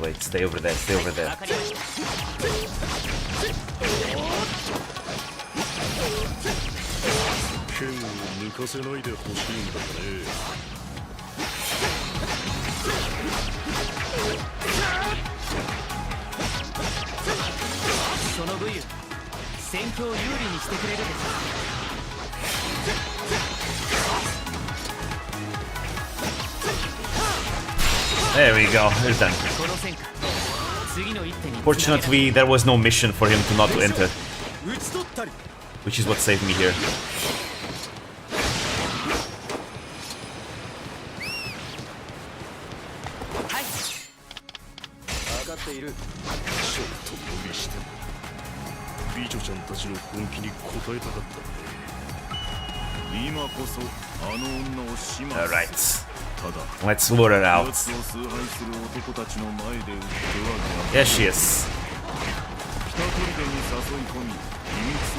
Wait. Stay over there. Stay over there.
剣を抜かせないでほしいんだね。
その武勇、戦況を有利にしてくれるでしょう。
There we go. It's done. Fortunately, there was no mission for him to not enter, which is what saved me here. Alright. Let's lure her out. There she is.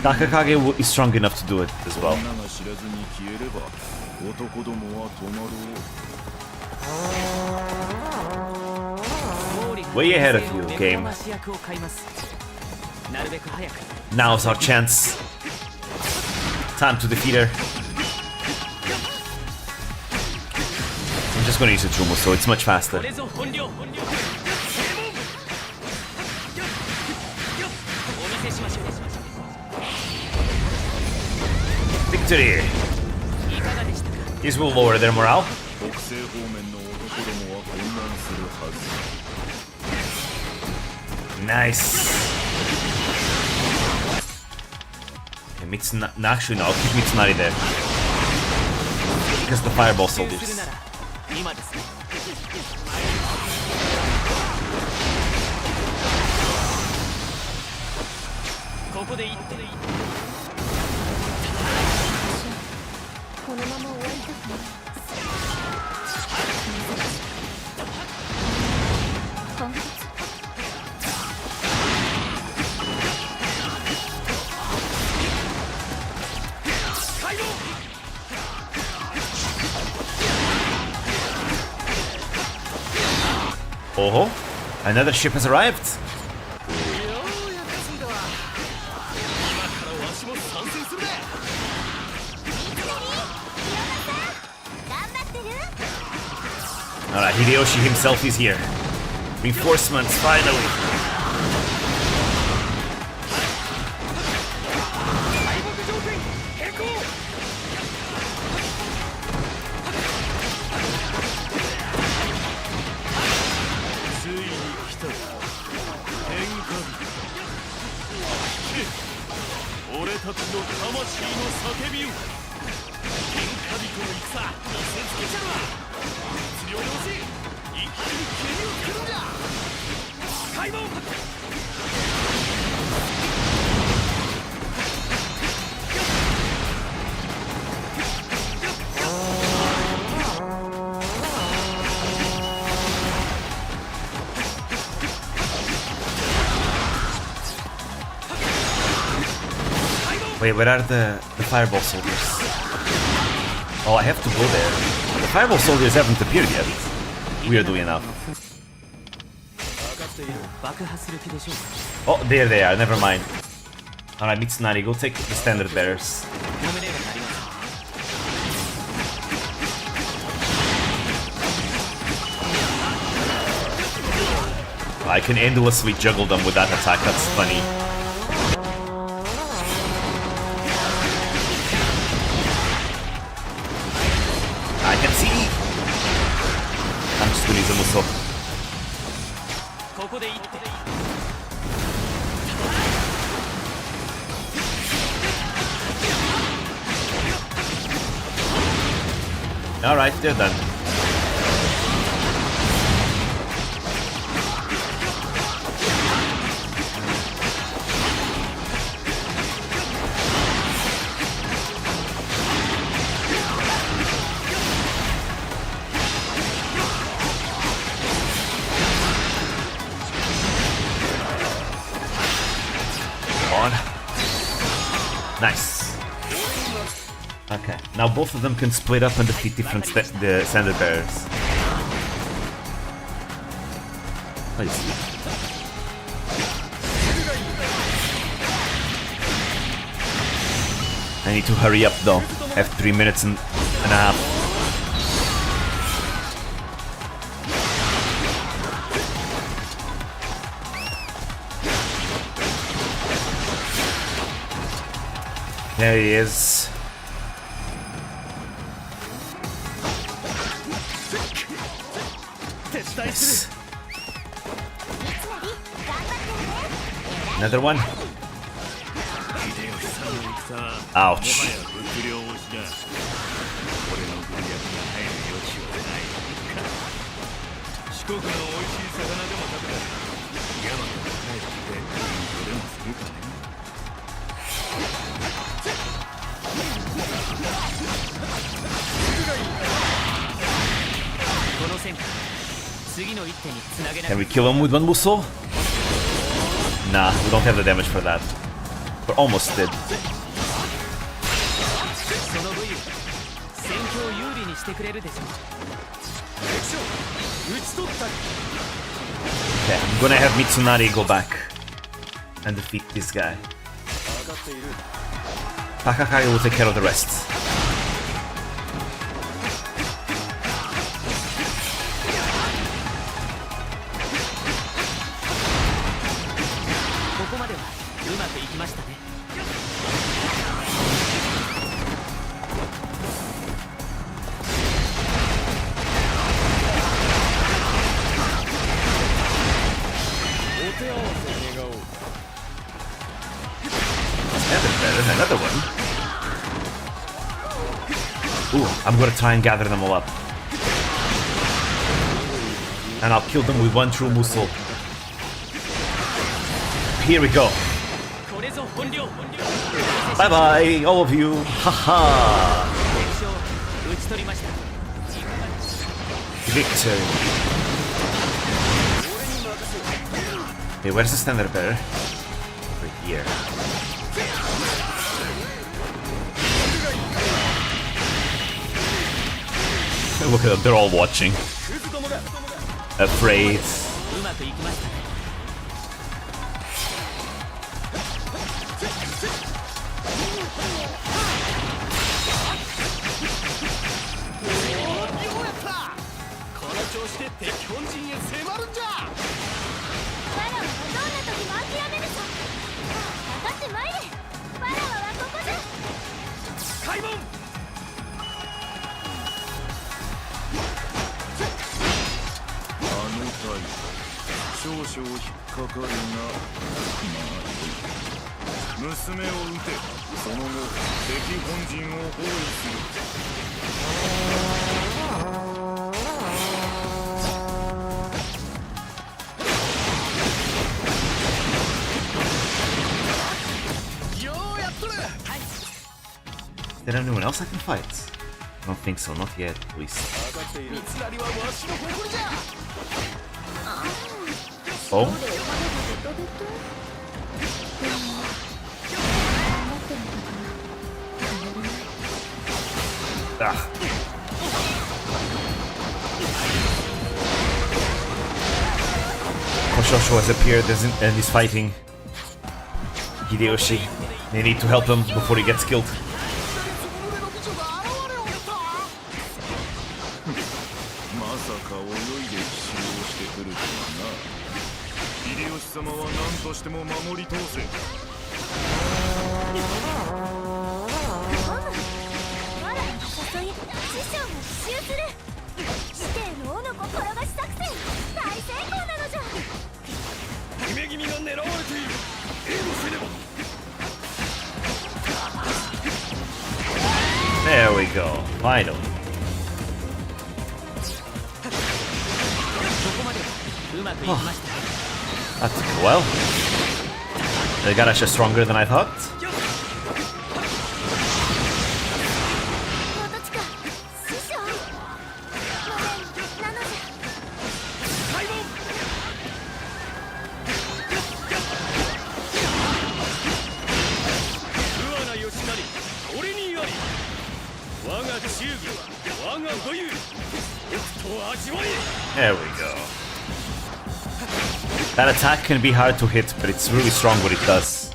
Takakage is strong enough to do it as well. Way ahead of you, game. Now's our chance. Time to defeat her. I'm just gonna use a Trumo, so it's much faster. Victory! This will lower their morale. Nice. Okay, actually no, I'll keep Mitsunari there. Because the fireball soldiers. Oh, another ship has arrived. Alright, Hideyoshi himself is here. Reinforcements, finally.
俺たちの魂の叫びを天下人の戦見せつけちゃうわ。実力欲しい。一気に剣をつけるんじゃ。開門。
Wait, where are the fireball soldiers? Oh, I have to go there. The fireball soldiers haven't appeared yet. Weirdly enough. Oh, there they are, never mind. Alright, Mitsunari, go take the standard bearers. I can endlessly juggle them with that attack, that's funny. I can see! I'm just gonna use a muscle. Alright, they're done. Nice. Okay, now both of them can split up and defeat different the standard bearers. Nice. I need to hurry up though. I have 3 minutes and a half. There he is. Yes. Another one. Ouch. Can we kill him with one muscle? Nah, we don't have the damage for that. We're almost dead. Okay, I'm gonna have Mitsunari go back and defeat this guy. Takakage will take care of the rest. Another one. Ooh, I'm gonna try and gather them all up. And I'll kill them with one true muscle. Here we go. Bye bye, all of you. Haha. Victory. Hey, where's the standard bearer? Over here. Look at them, they're all watching. Afraid.
娘を撃て、その後敵本陣を包囲する。
Is there anyone else I can fight? I don't think so, not yet, at least. Oh? Ah. Koshosho has appeared and is fighting Hideyoshi. They need to help him before he gets killed.
様は何としても守り通せ。
わらに誘い、師匠を奇襲する。師弟の斧子転がし作戦、大成功なのじゃ。
姫君が狙われている。援護せねば。
There we go. Finally.
そこまでうまくいきました。
That took a while. They got actually stronger than I thought. There we go. That attack can be hard to hit, but it's really strong what it does.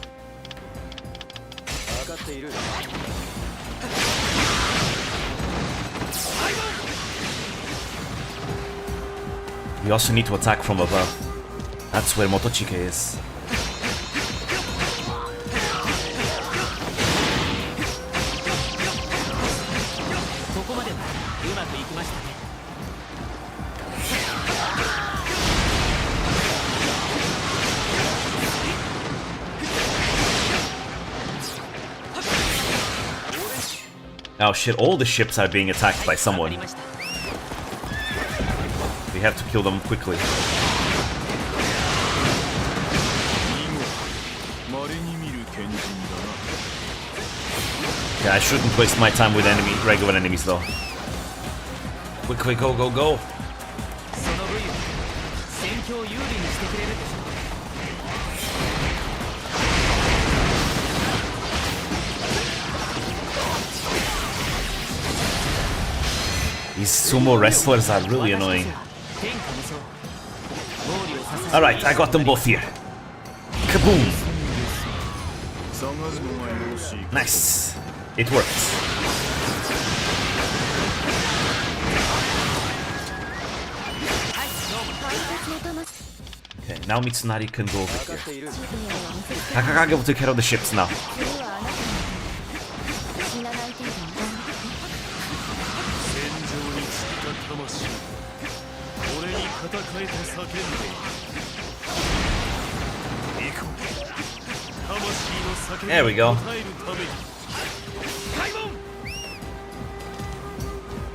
We also need to attack from above. That's where Motochike is. Oh shit, all the ships are being attacked by someone. We have to kill them quickly. Yeah, I shouldn't waste my time with regular enemies though. Quickly, go, go, go! These sumo wrestlers are really annoying. Alright, I got them both here. Kaboom! Nice. It works. Okay, now Mitsunari can go over here. Takakage will take care of the ships now. There we go.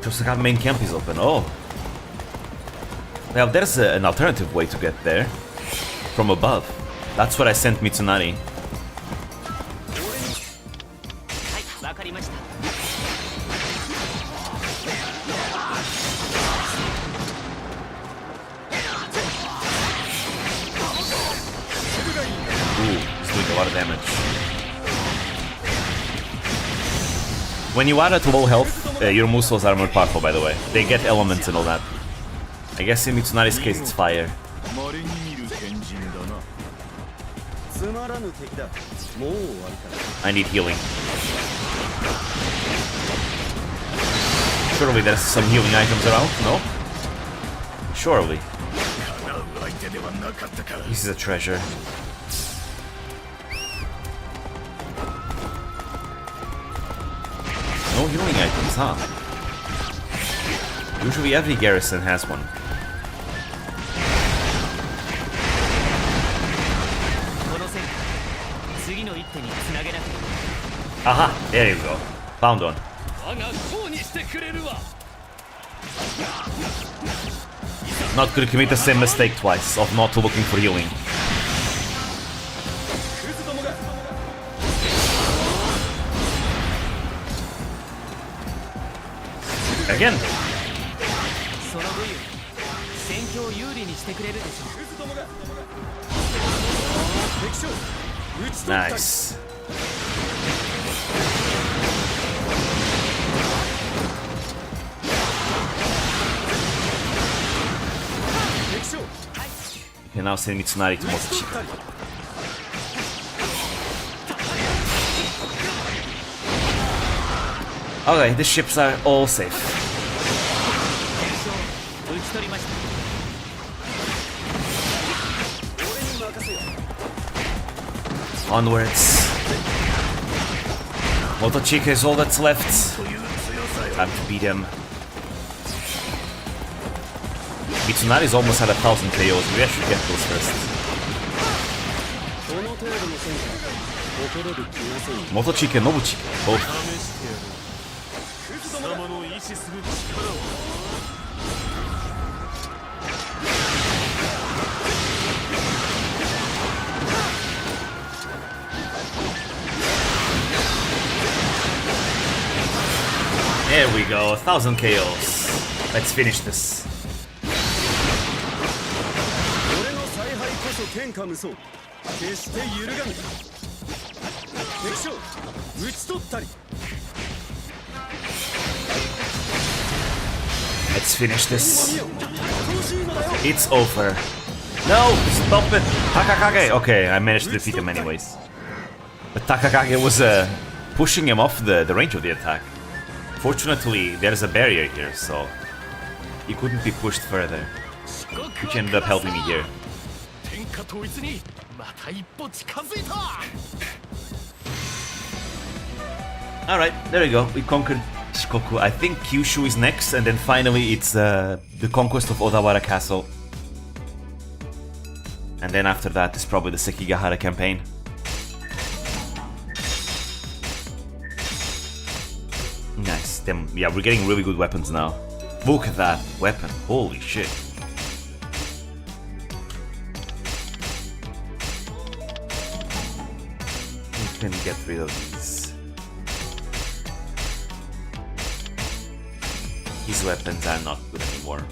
Just like our main camp is open. Oh. Well, there's an alternative way to get there. From above. That's what I sent Mitsunari. A lot of damage. When you are at low health, your Musos are more powerful, by the way. They get elements and all that. I guess in Mitsunari's case it's fire. I need healing. Surely there's some healing items around, no? Surely. This is a treasure. No healing items, huh? Usually every garrison has one.
次の一手につなげなければ。
Aha, there you go. Found one.
我が功にしてくれるわ。
Not gonna commit the same mistake twice of not looking for healing. Again.
その部位戦況を有利にしてくれるでしょう。
Nice. You can now send Mitsunari to Motochika. Okay, the ships are all safe.
打ち取りました。
Onwards. Motochika is all that's left. Time to beat him. Mitsunari's almost at 1,000 KOs. Maybe I should get those first. Motochika and Nobuchika, both.
貴様の意志する力を
There we go, 1,000 KOs. Let's finish this.
俺の采配こそ天下無双決して揺るがぬ敵将討ち取ったり
Let's finish this. It's over. No, stop it. Takakage. Okay, I managed to defeat him anyways. But Takakage was pushing him off the range of the attack. Fortunately, there's a barrier here, so he couldn't be pushed further, which ended up helping me here.
天下統一にまた一歩近づいた。
Alright, there we go. We conquered Shikoku. I think Kyushu is next, and then finally it's the conquest of Odawara Castle. And then after that is probably the Sekigahara campaign. Nice. Then, yeah, we're getting really good weapons now. Look at that weapon. Holy shit. We can get rid of these. These weapons are not good anymore.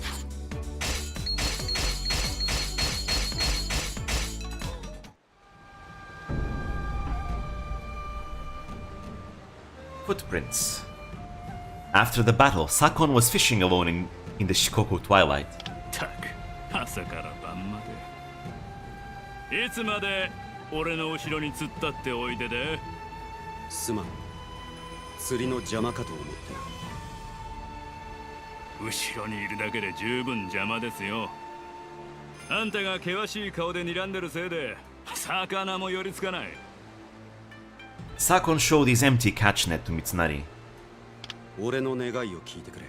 Footprints. After the battle, Sakon was fishing alone in the Shikoku twilight.
たく朝から晩までいつまで俺の後ろに突っ立っておいでです
まん釣りの邪魔かと思ってな
後ろにいるだけで十分邪魔ですよあんたが険しい顔で睨んでるせいで魚も寄りつかない
Sakon showed his empty catch net to Mitsunari.
俺の願いを聞いてくれ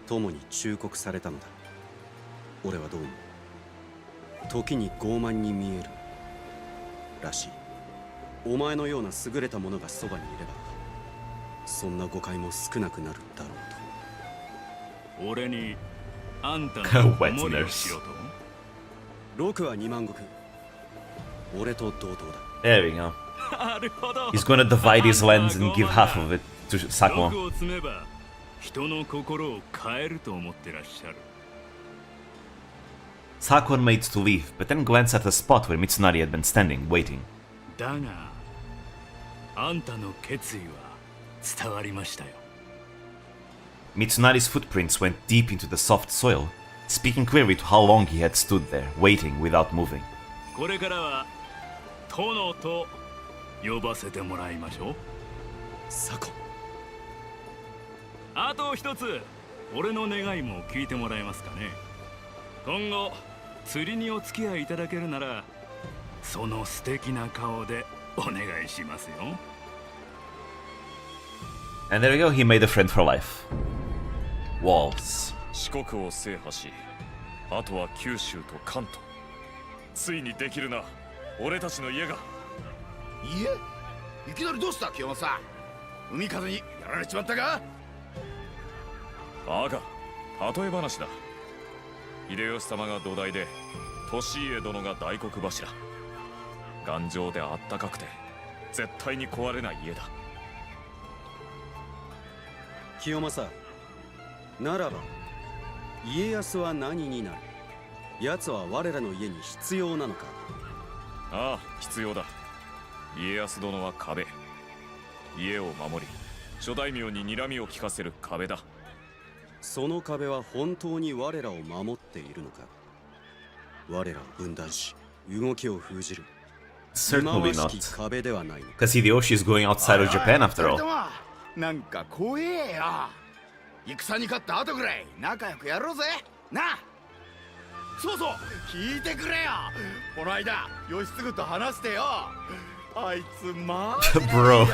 友に忠告されたのだ俺はどうも時に傲慢に見えるらしいお前のような優れた者がそばにいればそんな誤解も少なくなるだろうと俺にあんたの思いをしろと6は2万石俺と同等だ
There we go. He's gonna divide his lands and give half of it to Sakon.
を積めば人の心を変えると思ってらっしゃる
Sakon made to leave, but then glanced at the spot where Mitsunari had been standing, waiting.
だがあんたの決意は伝わりましたよ
Mitsunari's footprints went deep into the soft soil, speaking clearly to how long he had stood there, waiting without moving.
これからは殿と呼ばせてもらいましょう
サコ
あと一つ俺の願いも聞いてもらえますかね今後釣りにお付き合いいただけるならその素敵な顔でお願いしますよ
And there we go, he made a friend for life. Walls.
四国を制覇しあとは九州と関東ついにできるな俺たちの家が
いいえ、いきなりどうした清正。海風にやられちまったか。
あが例え話だ。秀吉様が土台で利家殿が大黒柱。頑丈であったかくて絶対に壊れない家だ。
清正、ならば家康は何になる。奴は我らの家に必要なのか。
ああ、必要だ。家康殿は壁。家を守り諸大名に睨みを利かせる壁だ。
その壁は本当に我らを守っているのか。我らを分断し動きを封じる
Certainly not.
壁ではないのか。
Because Hideyoshi is going outside of Japan after all.
なんか怖えよ。戦に勝った後ぐらい仲良くやろうぜなあ。そうそう、聞いてくれよ。この間義継と話してよ。あいつまあ
Bro,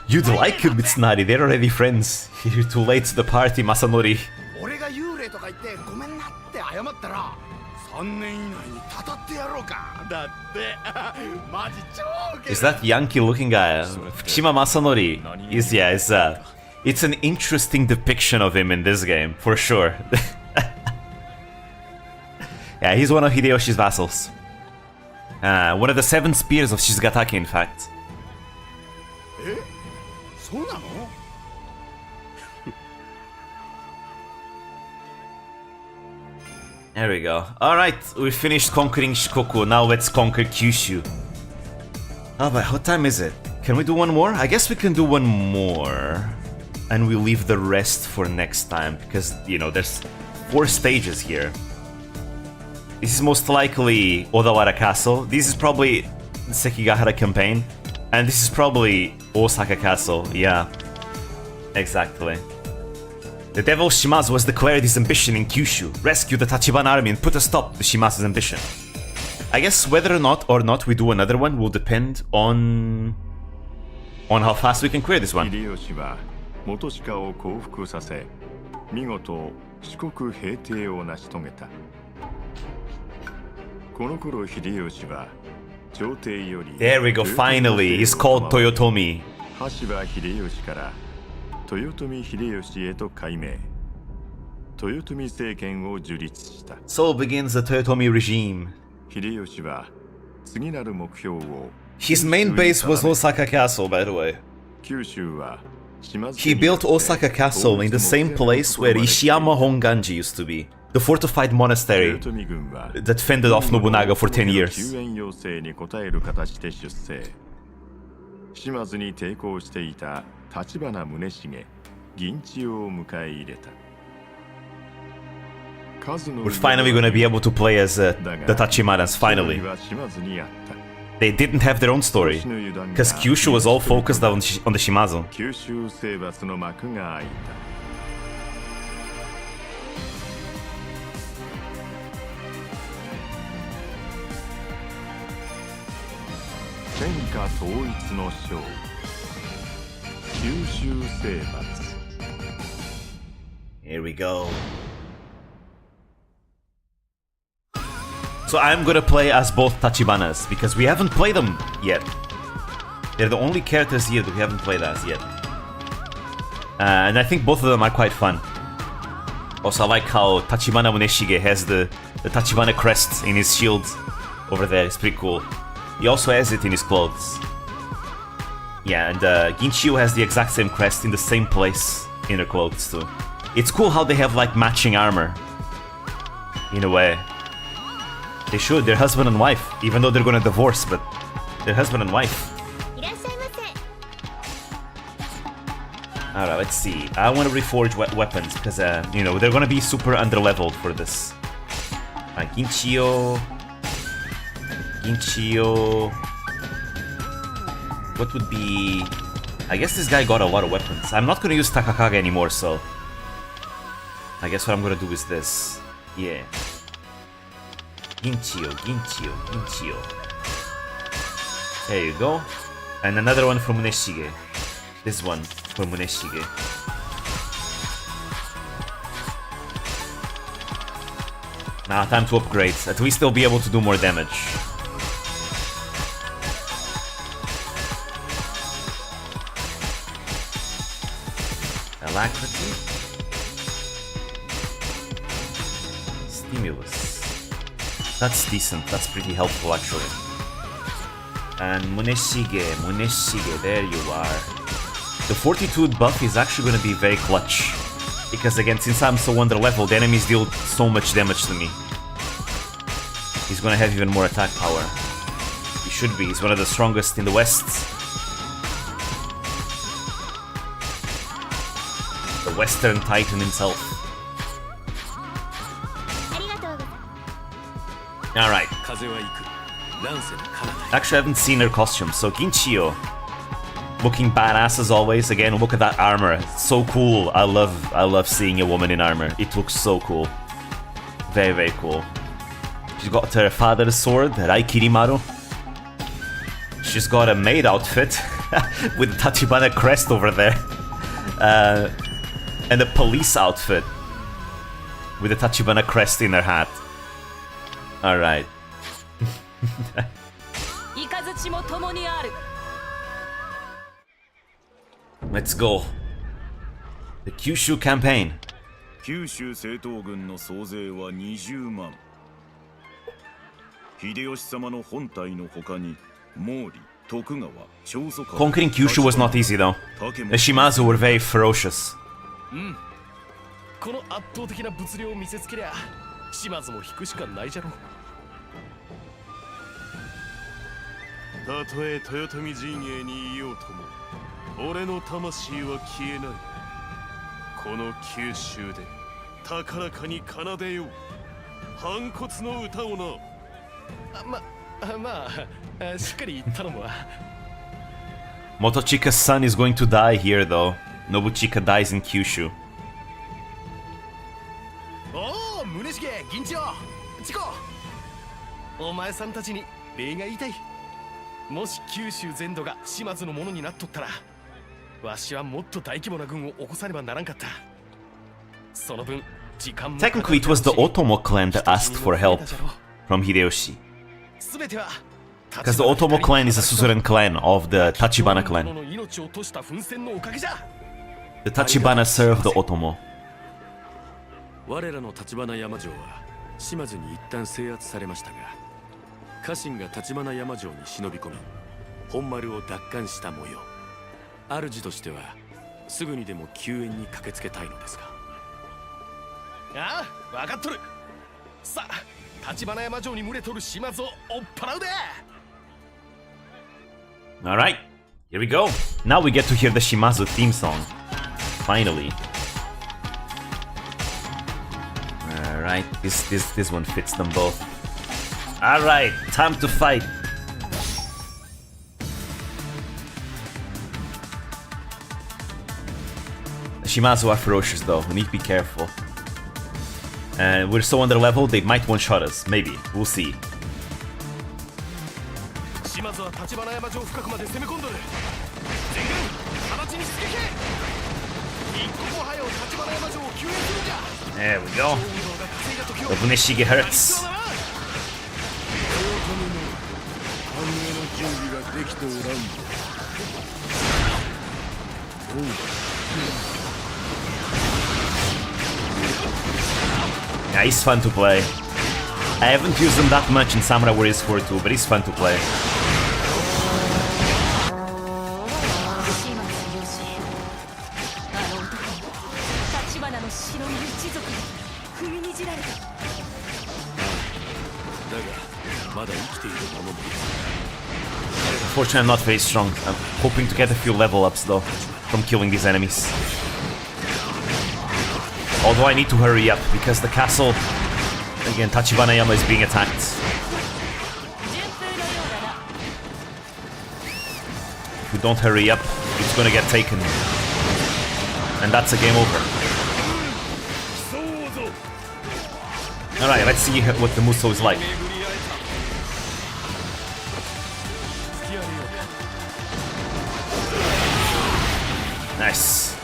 you'd like Mitsunari, they're already friends. You're too late to the party, Masanori.
俺が幽霊とか言ってごめんなって謝ったら3年以内にたたってやろうか。だってマジ超ウケる。
Is that Yankee looking guy? Fukushima Masanori is, yeah, it's an interesting depiction of him in this game, for sure. Yeah, he's one of Hideyoshi's vassals. One of the 7 spears of Shizugatake, in fact.
え、そうなの
There we go. Alright, we finished conquering Shikoku, now let's conquer Kyushu. Oh, but what time is it? Can we do one more? I guess we can do one more. And we leave the rest for next time, because, you know, there's 4 stages here. This is most likely Odawara Castle. This is probably the Sekigahara campaign. And this is probably Osaka Castle. Yeah, exactly. The devil Shimazu has declared his ambition in Kyushu. Rescue the Tachibana army and put a stop to Shimazu's ambition. I guess whether or not we do another one will depend on how fast we can clear this one.
秀吉は元鹿を降伏させ、見事四国平定を成し遂げた。この頃秀吉は朝廷より
There we go, finally. He's called Toyotomi.
羽柴秀吉から豊臣秀吉へと改名。豊臣政権を樹立した。
So begins the Toyotomi regime.
秀吉は次なる目標を
His main base was Osaka Castle, by the way.
九州は
He built Osaka Castle in the same place where Ishiyama Honganji used to be, the fortified monastery that fended off Nobunaga for 10 years.
救援要請に応える形で出征。島津に抵抗していた橘宗重、銀千代を迎え入れた。
We're finally gonna be able to play as the Tachimaras, finally. They didn't have their own story, because Kyushu was all focused on the Shimazu.
九州征伐の幕が開いた。天下統一の章、九州征伐。
Here we go. So I'm gonna play as both Tachibanas, because we haven't played them yet. They're the only characters here that we haven't played as yet. And I think both of them are quite fun. Also, I like how Tachibana Muneshige has the Tachibana crest in his shield over there. It's pretty cool. He also has it in his clothes. Yeah, and Ginchiyo has the exact same crest in the same place in her clothes too. It's cool how they have like matching armor. In a way. They should, they're husband and wife, even though they're gonna divorce, but they're husband and wife. Alright, let's see. I want to reforge weapons, because, you know, they're gonna be super underleveled for this. Ginchiyo... Ginchiyo... What would be... I guess this guy got a lot of weapons. I'm not gonna use Takakage anymore, so... I guess what I'm gonna do is this. Yeah. Ginchiyo, Ginchiyo, Ginchiyo. There you go. And another one from Muneshige. This one from Muneshige. Now time to upgrade. At least they'll be able to do more damage. Alacrity. Stimulus. That's decent. That's pretty helpful, actually. And Muneshige, there you are. The Fortitude buff is actually going to be very clutch. Because again, since I'm so under level, the enemies deal so much damage to me. He's going to have even more attack power. He should be. He's one of the strongest in the West. The Western Titan himself. Alright. Actually, I haven't seen her costume, so Ginchiyo. Looking badass as always. Again, look at that armor. It's so cool. I love seeing a woman in armor. It looks so cool. Very, very cool. She's got her father's sword, Raikirimaru. She's got a maid outfit with the Tachibana crest over there. And a police outfit with the Tachibana crest in her hat. Alright. Let's go. The Kyushu campaign.
九州正統軍の総勢は20万。秀吉様の本隊の他に毛利、徳川、長宗我。
Conquering Kyushu was not easy though. The Shimazu were very ferocious.
この圧倒的な物量を見せつけりゃ島津も引くしかないじゃろ。
たとえ豊臣陣営にいようとも俺の魂は消えない。この九州で高らかに奏でよう反骨の歌をな。
まあしっかり頼むわ。
Motochika's son is going to die here though. Nobuchika dies in Kyushu.
おお、宗重、銀千代、チコ。お前さんたちに礼が言いたい。もし九州全土が島津のものになっとったら、わしはもっと大規模な軍を起こさねばならんかった。その分、時間も。
Technically, it was the Otomo clan that asked for help from Hideyoshi. Because the Otomo clan is a suzerain clan of the Tachibana clan. The Tachibana serve the Otomo.
我らの橘山城は島津に一旦制圧されましたが、家臣が橘山城に忍び込み、本丸を奪還した模様。主としてはすぐにでも救援に駆けつけたいのですが。
ああ、分かっとる。さあ、橘山城に群れとる島津を追っ払うで。
Alright, here we go. Now we get to hear the Shimazu theme song. Finally. Alright, this one fits them both. Alright, time to fight. The Shimazu are ferocious though, we need to be careful. And we're so under level, they might one-shot us. Maybe, we'll see.
島津は橘山城深くまで攻め込んどる。全軍直ちに出撃。一刻も早う橘山城を救援するんじゃ。
There we go. The Buneshige hurts. Yeah, he's fun to play. I haven't used him that much in Samurai Warriors 4 2, but he's fun to play. Unfortunately, I'm not very strong. I'm hoping to get a few level ups though from killing these enemies. Although I need to hurry up because the castle, again, Tachibanayama is being attacked. If we don't hurry up, it's gonna get taken. And that's a game over. Alright, let's see what the Muso is like. Nice.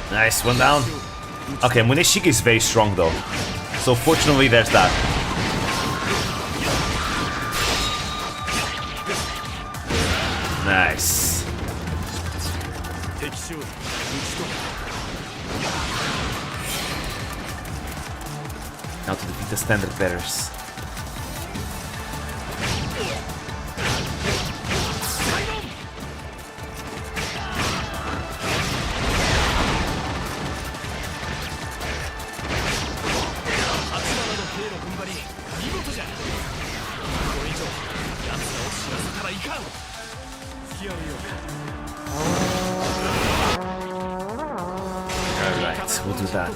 Nice, one down. Okay, Muneshige is very strong though. So fortunately there's that. Nice. Now to defeat the standard bearers. Alright, we'll do that.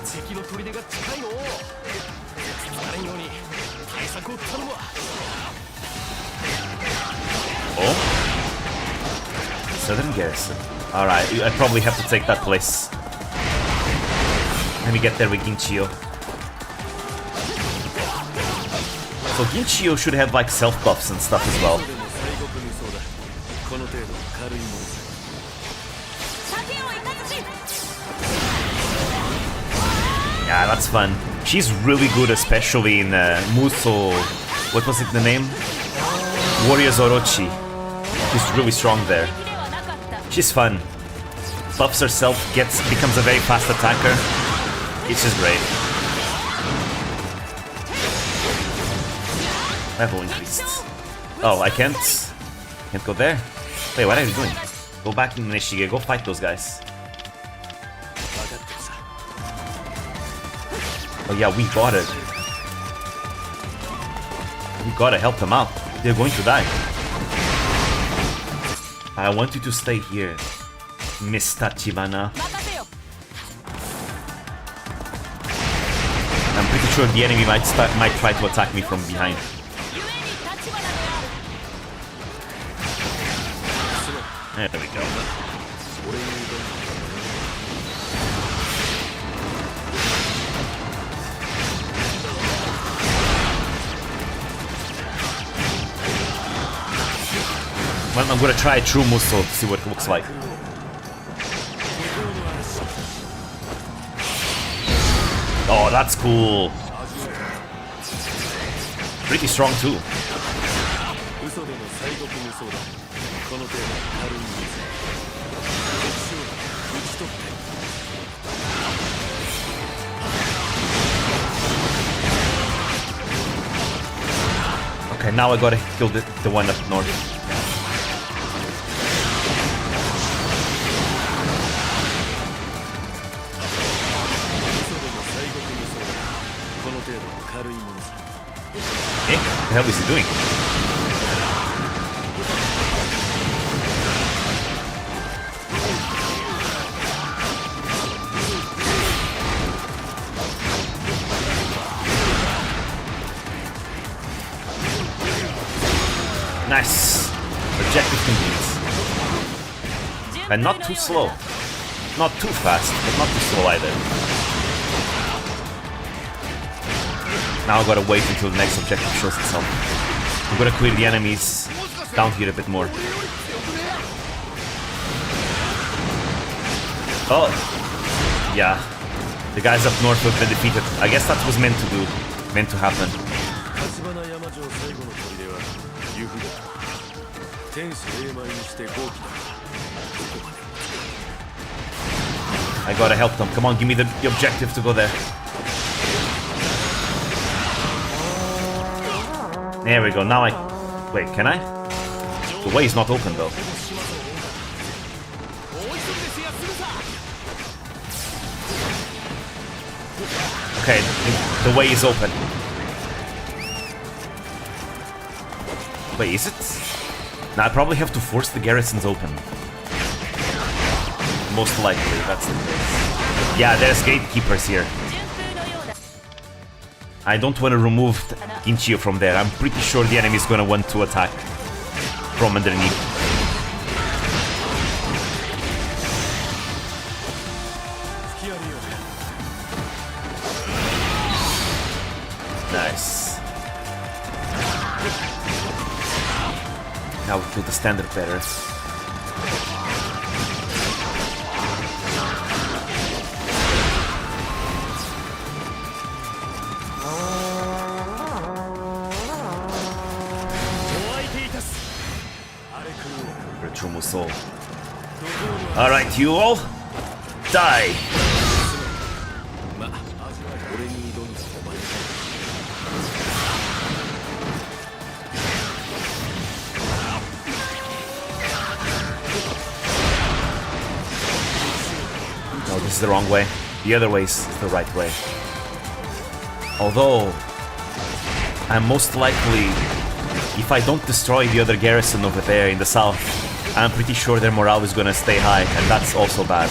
Oh? Southern Garrison. Alright, I probably have to take that place. Let me get there with Ginchio. So Ginchio should have like self buffs and stuff as well. Yeah, that's fun. She's really good, especially in Muso. What was it, the name? Warriors Orochi. She's really strong there. She's fun. Buffs herself, becomes a very fast attacker. It's just great. Level increased. Oh, I can't go there. Wait, what are you doing? Go back in Nishige, go fight those guys. Oh yeah, we got it. We gotta help them out. They're going to die. I want you to stay here, Miss Tachibana. I'm pretty sure the enemy might try to attack me from behind. There we go. Well, I'm gonna try True Muso to see what it looks like. Oh, that's cool. Pretty strong too. Okay, now I gotta kill the one up north. What the hell is he doing? Nice. Objective complete. And not too slow. Not too fast, but not too slow either. Now I gotta wait until the next objective shows itself. I'm gonna clear the enemies down here a bit more. Oh, yeah. The guys up north have been defeated. I guess that was meant to happen. I gotta help them. Come on, give me the objective to go there. There we go, now wait, can I? The way is not open though. Okay, the way is open. Wait, is it? Now I probably have to force the garrisons open. Most likely, that's the case. Yeah, there's gatekeepers here. I don't want to remove Ginchio from there. I'm pretty sure the enemy is gonna want to attack from underneath. Nice. Now we kill the standard bearers. soul. Alright, you all, die! No, this is the wrong way. The other way is the right way. Although, I'm most likely, if I don't destroy the other garrison over there in the south, I'm pretty sure their morale is gonna stay high, and that's also bad.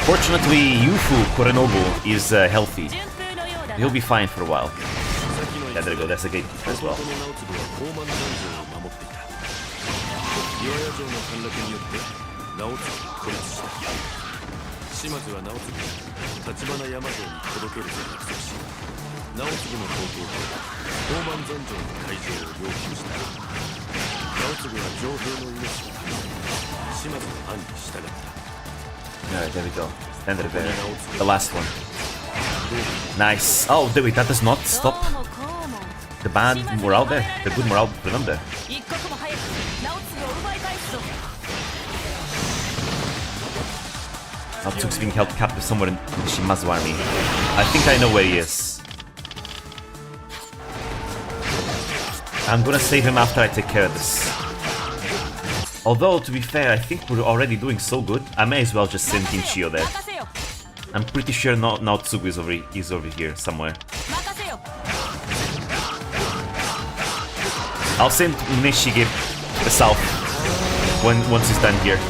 Fortunately, Yufu Korenobu is healthy. He'll be fine for a while. Yeah, there you go, that's a gatekeeper as well. 島津は直次が橘山城に届けると約束し、直次の投稿で宝満山城の開城を要求した。直次は城兵の命をため島津の案に従った。 Alright, there we go. Ended it there. The last one. Nice. Oh, wait, that does not stop the bad morale there. The good morale for them there. Naotsug's being held captive somewhere in the Shimazu army. I think I know where he is. I'm gonna save him after I take care of this. Although, to be fair, I think we're already doing so good, I may as well just send Ginchiyo there. I'm pretty sure Naotsugu is over here somewhere. I'll send Muneshige to the south once he's done here.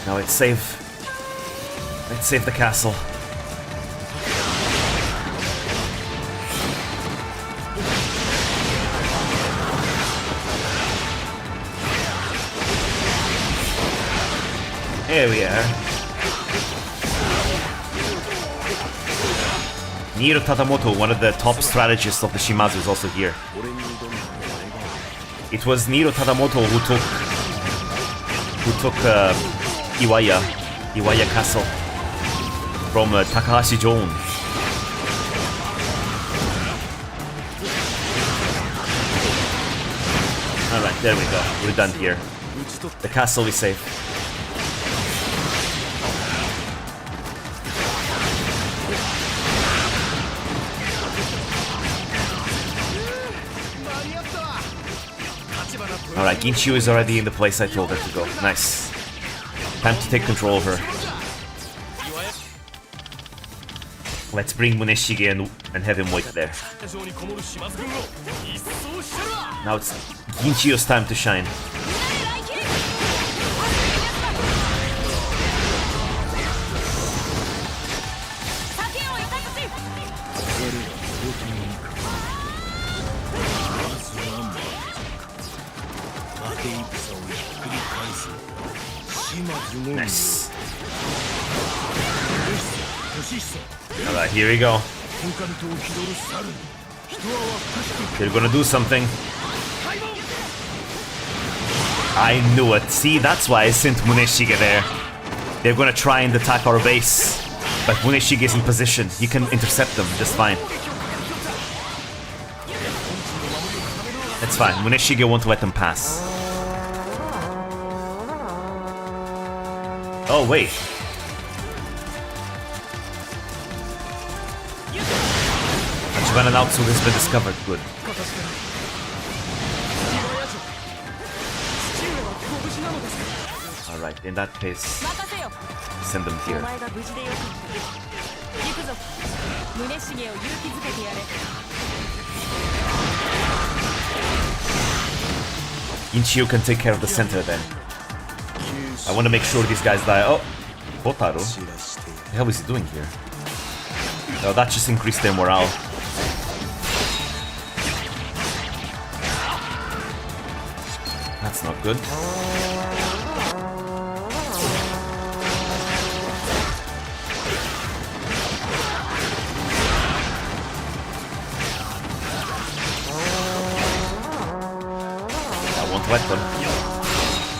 Now let's save the castle. Here we are. Niro Tadamoto, one of the top strategists of the Shimazu, is also here. It was Niro Tadamoto who took Iwaya Castle from Takahashi Joan. Alright, there we go. We're done here. The castle is safe. Alright, Ginchiyo is already in the place I told her to go. Nice. Time to take control of her. Let's bring Muneshige and have him wait there. Now it's Ginchiyo's time to shine. Nice. Alright, here we go. They're gonna do something. I knew it. See, that's why I sent Muneshige there. They're gonna try and attack our base. But Muneshige is in position. He can intercept them just fine. It's fine. Muneshige won't let them pass. Oh, wait. Tachibana Naotsugu has been discovered. Good. Alright, in that case, send them here. Ginchiyo can take care of the center then. I want to make sure these guys die. Oh, Kotaro? What the hell is he doing here? Oh, that just increased their morale. That's not good. I won't let them.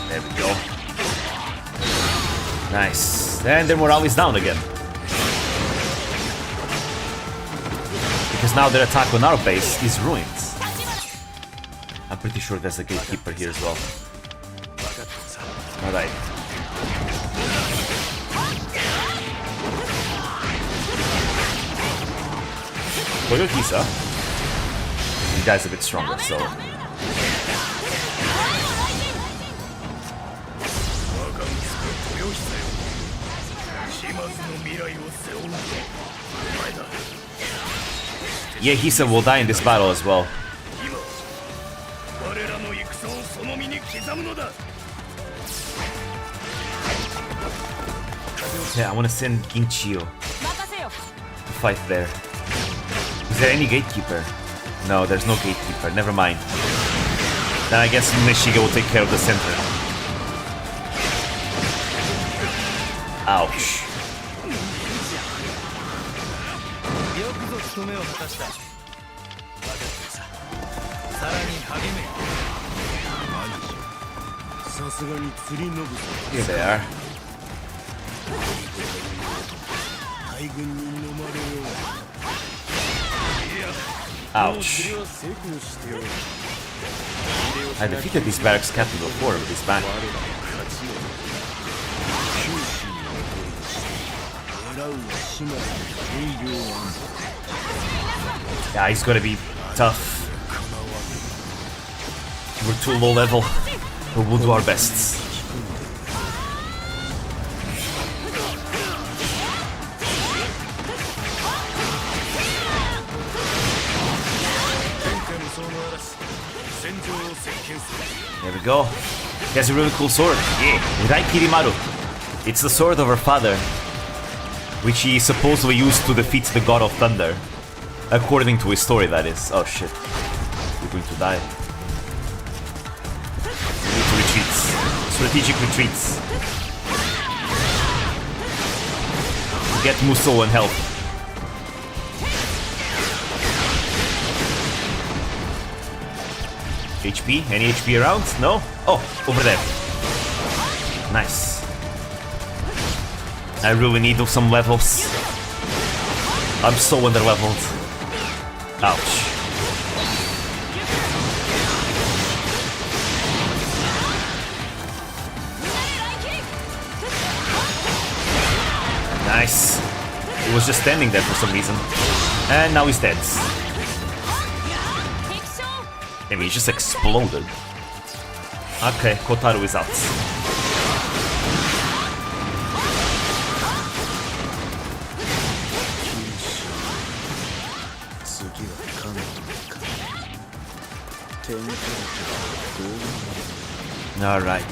There we go. Nice. And their morale is down again. Because now their attack on our base is ruined. I'm pretty sure there's a gatekeeper here as well. Alright. Koyokisa. You guys are a bit stronger, so. Yeah, Hisa will die in this battle as well. Yeah, I want to send Ginchio to fight there. Is there any gatekeeper? No, there's no gatekeeper. Never mind. Then I guess Neshiga will take care of the center. Ouch. Here they are. Ouch. I defeated this barracks captain before with this back. Yeah, he's gonna be tough. We're too low level, but we'll do our best. There we go. He has a really cool sword. Yeah, Rai Kirimaru. It's the sword of her father, which he supposedly used to defeat the god of thunder. According to his story, that is. Oh shit. We're going to die. We need to retreat. Strategic retreats. To get Musou and help. HP? Any HP around? No? Oh, over there. Nice. I really need some levels. I'm so under-leveled. Ouch. Nice. He was just standing there for some reason. And now he's dead. I mean, he just exploded. Okay, Kotaru is out. Alright,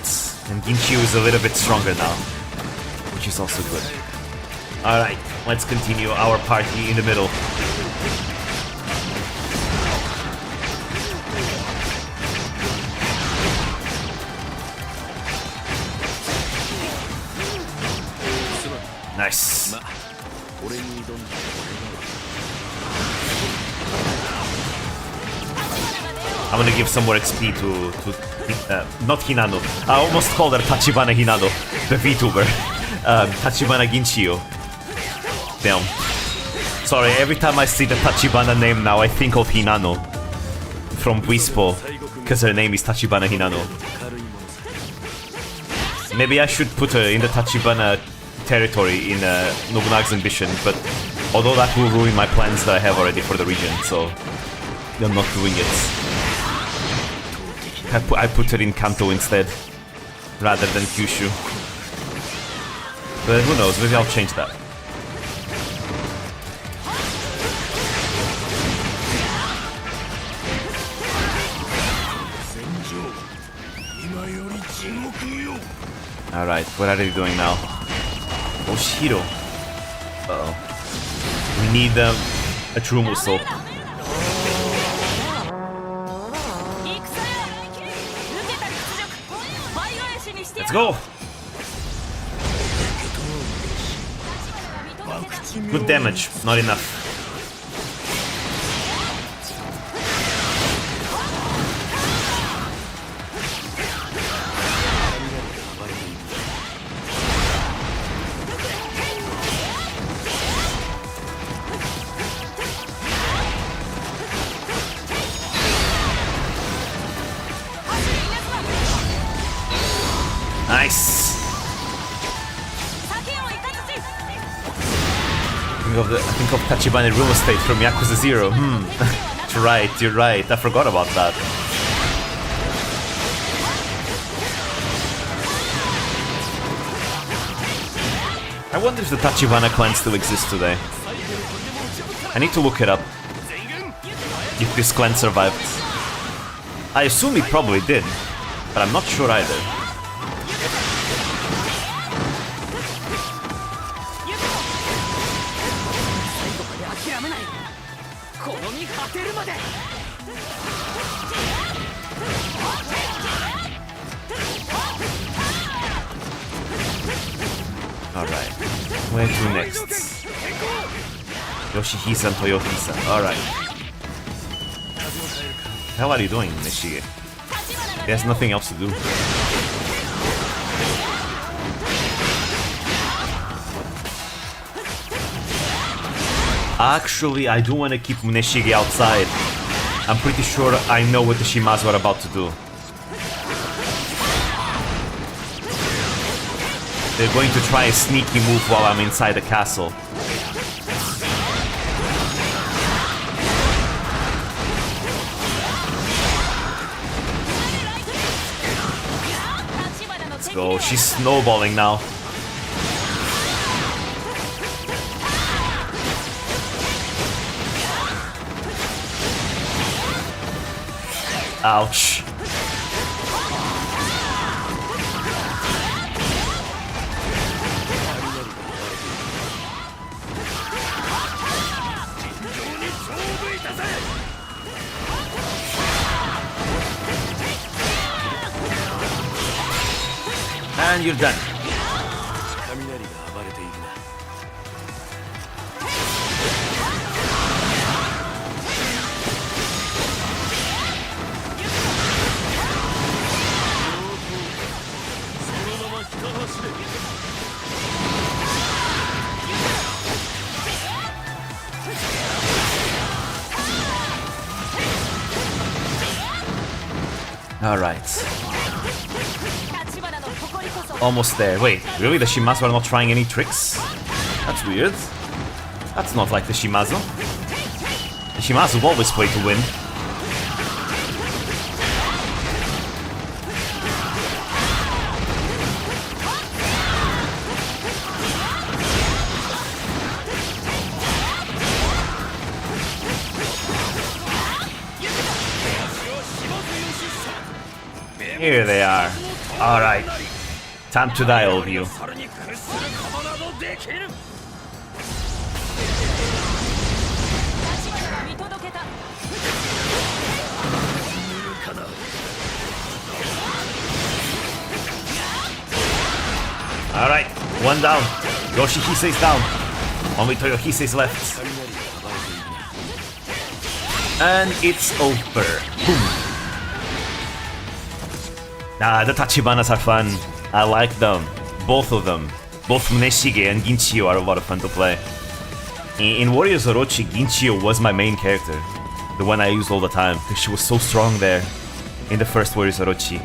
and Ginchio is a little bit stronger now, which is also good. Alright, let's continue our party in the middle. Nice. I'm gonna give some more XP to not Hinano. I almost called her Tachibana Hinano, the VTuber. Tachibana Ginchio. Damn. Sorry, every time I see the Tachibana name now, I think of Hinano from Wispo, because her name is Tachibana Hinano. Maybe I should put her in the Tachibana territory in Nobunaga's ambition, but although that will ruin my plans that I have already for the region, so I'm not doing it. I put her in Kanto instead, rather than Kyushu. But who knows, maybe I'll change that. Alright, what are they doing now? Oshiro. Uh-oh. We need a true Musou. Let's go! Good damage, not enough. of Tachibana real estate from Yakuza 0. You're right. I forgot about that. I wonder if the Tachibana clan still exists today. I need to look it up. If this clan survived. I assume it probably did, but I'm not sure either. Alright, where to next? Yoshihisa and Toyohisa, alright. What the hell are you doing, Neshige? There's nothing else to do. Actually, I do want to keep Neshige outside. I'm pretty sure I know what the Shimazu are about to do. They're going to try a sneaky move while I'm inside the castle. Let's go. She's snowballing now. Ouch. And you're done. Alright. Almost there. Wait, really? The Shimazu are not trying any tricks? That's weird. That's not like the Shimazu. The Shimazu always play to win. Here they are. Alright. Time to die, all of you. Alright, one down. Yoshihisa is down. Only Toyohisa is left. And it's over. Boom. The Tachibanas are fun. I like them. Both of them. Both Neshige and Ginchiyo are a lot of fun to play. In Warriors Orochi, Ginchiyo was my main character. The one I used all the time, because she was so strong there in the first Warriors Orochi.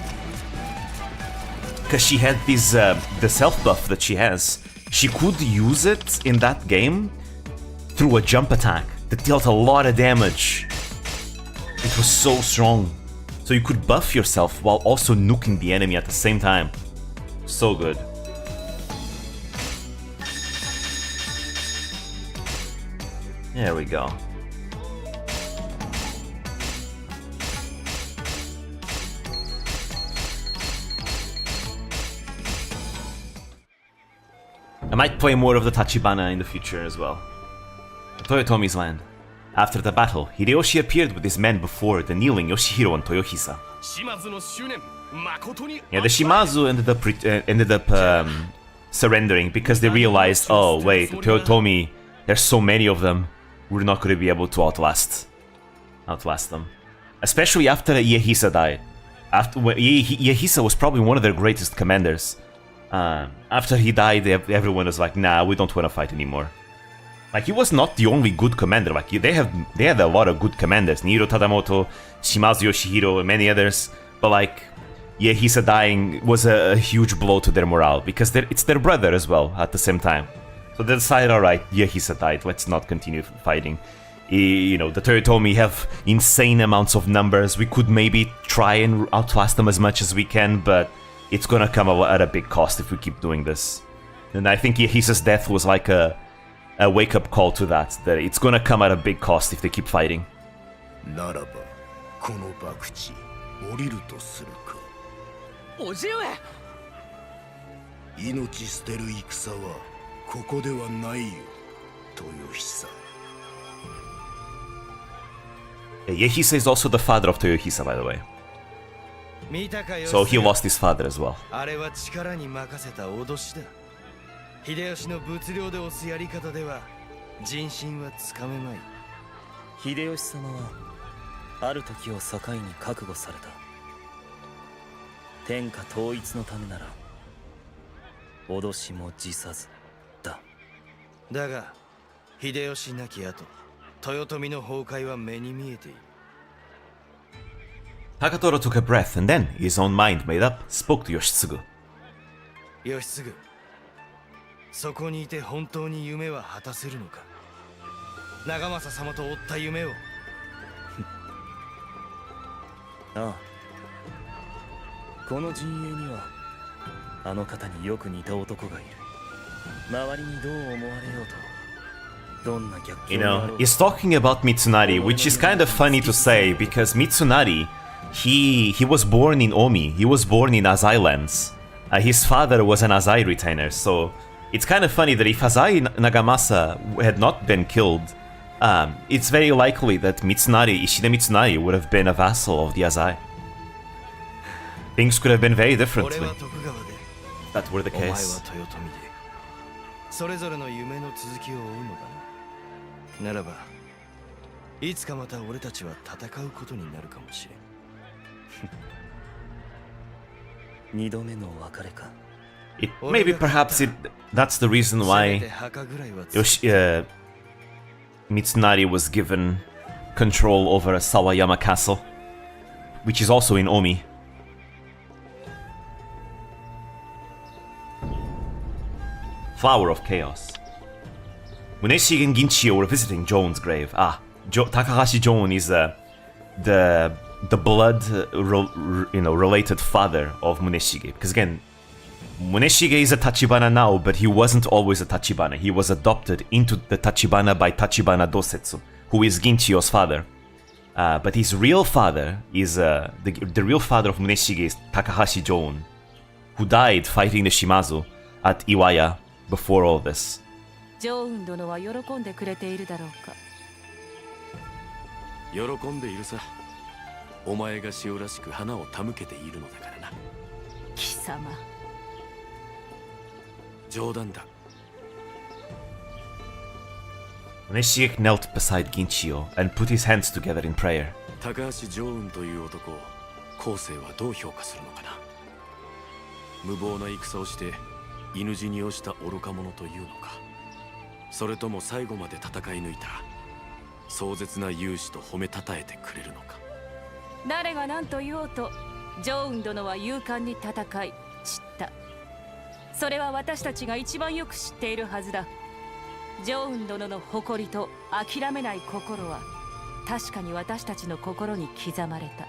Because she had this, the self buff that she has. She could use it in that game through a jump attack that dealt a lot of damage. It was so strong. So you could buff yourself while also nuking the enemy at the same time. So good. There we go. I might play more of the Tachibana in the future as well. Toyotomi's land. After the battle, Hideyoshi appeared with his men before the kneeling Yoshihiro and Toyohisa. Yeah, the Shimazu ended up surrendering because they realized, oh wait, Toyotomi, there's so many of them, we're not going to be able to outlast them. Especially after Iehisa died. Iehisa was probably one of their greatest commanders. After he died, everyone was like, nah, we don't want to fight anymore. Like, he was not the only good commander. Like, they had a lot of good commanders. Niro Tadamoto, Shimazu Yoshihiro, and many others. But like, Iehisa dying was a huge blow to their morale, because it's their brother as well at the same time. So they decide, alright, Yehisa died, let's not continue fighting. You know, the Toyotomi have insane amounts of numbers. We could maybe try and outlast them as much as we can, but it's gonna come at a big cost if we keep doing this. And I think Yehisa's death was like a wake-up call to that it's gonna come at a big cost if they keep fighting.
ならばこの博打降りるとするか。
おじ上。
命捨てる戦はここではないよ、豊久。
Yehisa is also the father of Toyohisa, by the way. So he lost his father as well.
あれは力に任せた脅しだ。秀吉の物量で押すやり方では人心はつかめまい。
秀吉様はある時を境に覚悟された。天下統一のためなら脅しも辞さずだ。
だが秀吉亡き後、豊臣の崩壊は目に見えている。
Takatoro took a breath and then, his own mind made up, spoke to Yoshitsugu.
義継、そこにいて本当に夢は果たせるのか。長政様と追った夢を。
ああ、この陣営にはあの方によく似た男がいる。周りにどう思われようと。
You know, he's talking about Mitsunari, which is kind of funny to say because Mitsunari, he was born in Omi, he was born in Azai lands. His father was an Azai retainer, so it's kind of funny that if Azai Nagamasa had not been killed, it's very likely that Mitsunari, Ishida Mitsunari, would have been a vassal of the Azai. Things could have been very differently. If that were the case.
それぞれの夢の続きを追うのだな。ならば、いつかまた俺たちは戦うことになるかもしれん。
二度目の別れか。
Maybe perhaps that's the reason why Mitsunari was given control over Sawayama Castle, which is also in Omi. Flower of Chaos. Muneshige and Ginchiyo were visiting Joan's grave. Takahashi Joan is the blood related father of Muneshige. Because again, Muneshige is a Tachibana now, but he wasn't always a Tachibana. He was adopted into the Tachibana by Tachibana Dosetsu, who is Ginchiyo's father. But his real father is the real father of Muneshige is Takahashi Joan, who died fighting the Shimazu at Iwaya before all this.
ジョーン殿は喜んでくれているだろうか。
喜んでいるさ。お前が潮らしく花を手向けているのだからな。
貴様。
冗談だ。
Muneshige knelt beside Ginchiyo and put his hands together in prayer.
高橋ジョーンという男を後世はどう評価するのかな。無謀な戦をして犬死にをした愚か者というのか。それとも最後まで戦い抜いた壮絶な勇士と褒めたたえてくれるのか。
誰が何と言おうとジョーン殿は勇敢に戦い散った。それは私たちが一番よく知っているはずだ。ジョーン殿の誇りと諦めない心は確かに私たちの心に刻まれた。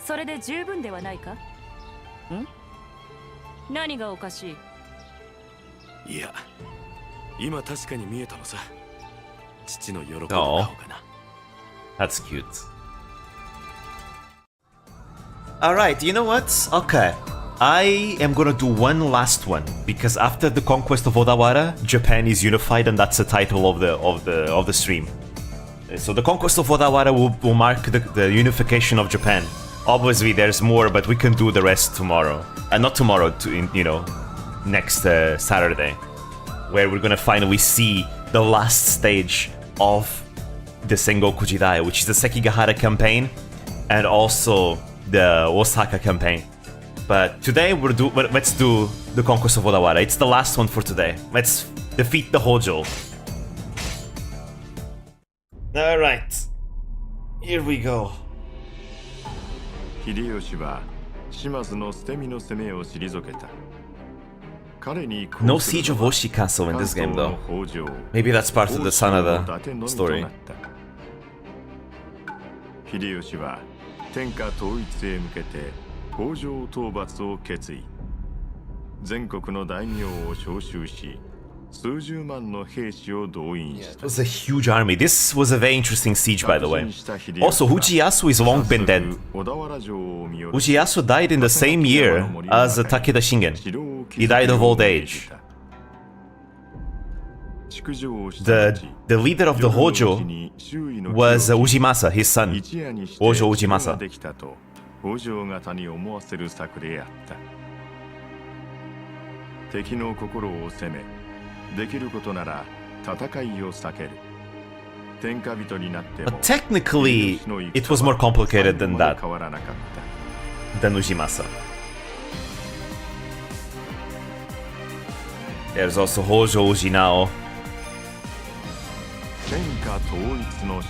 それで十分ではないか？ん？何がおかしい？
いや、今確かに見えたのさ。父の喜ぶ顔がな。
That's cute. Alright, you know what? Okay. I am gonna do one last one because after the conquest of Odawara, Japan is unified, and that's the title of the stream. So the conquest of Odawara will mark the unification of Japan. Obviously, there's more, but we can do the rest tomorrow. And not tomorrow, next Saturday, where we're gonna finally see the last stage of the Sengoku Jidai, which is the Sekigahara campaign and also the Osaka campaign. But today let's do the conquest of Odawara. It's the last one for today. Let's defeat the Hojo. Alright. Here we go.
秀吉は島津の捨て身の攻めを退けた。
No siege of Oshi Castle in this game though. Maybe that's part of the Sanada story.
秀吉は天下統一へ向けて北条討伐を決意。全国の大名を招集し、数十万の兵士を動員した。
It was a huge army. This was a very interesting siege, by the way. Also, Ujiyasu is long been dead. Ujiyasu died in the same year as Takeda Shingen. He died of old age. The leader of the Hojo was Ujimasa, his son. Hojo Ujimasa.
北条方に思わせる策であった。敵の心を攻め、できることなら戦いを避ける。天下人になっても
But technically, it was more complicated than that. Than Ujimasa. There's also Hojo Ujinao.
天下統一の将、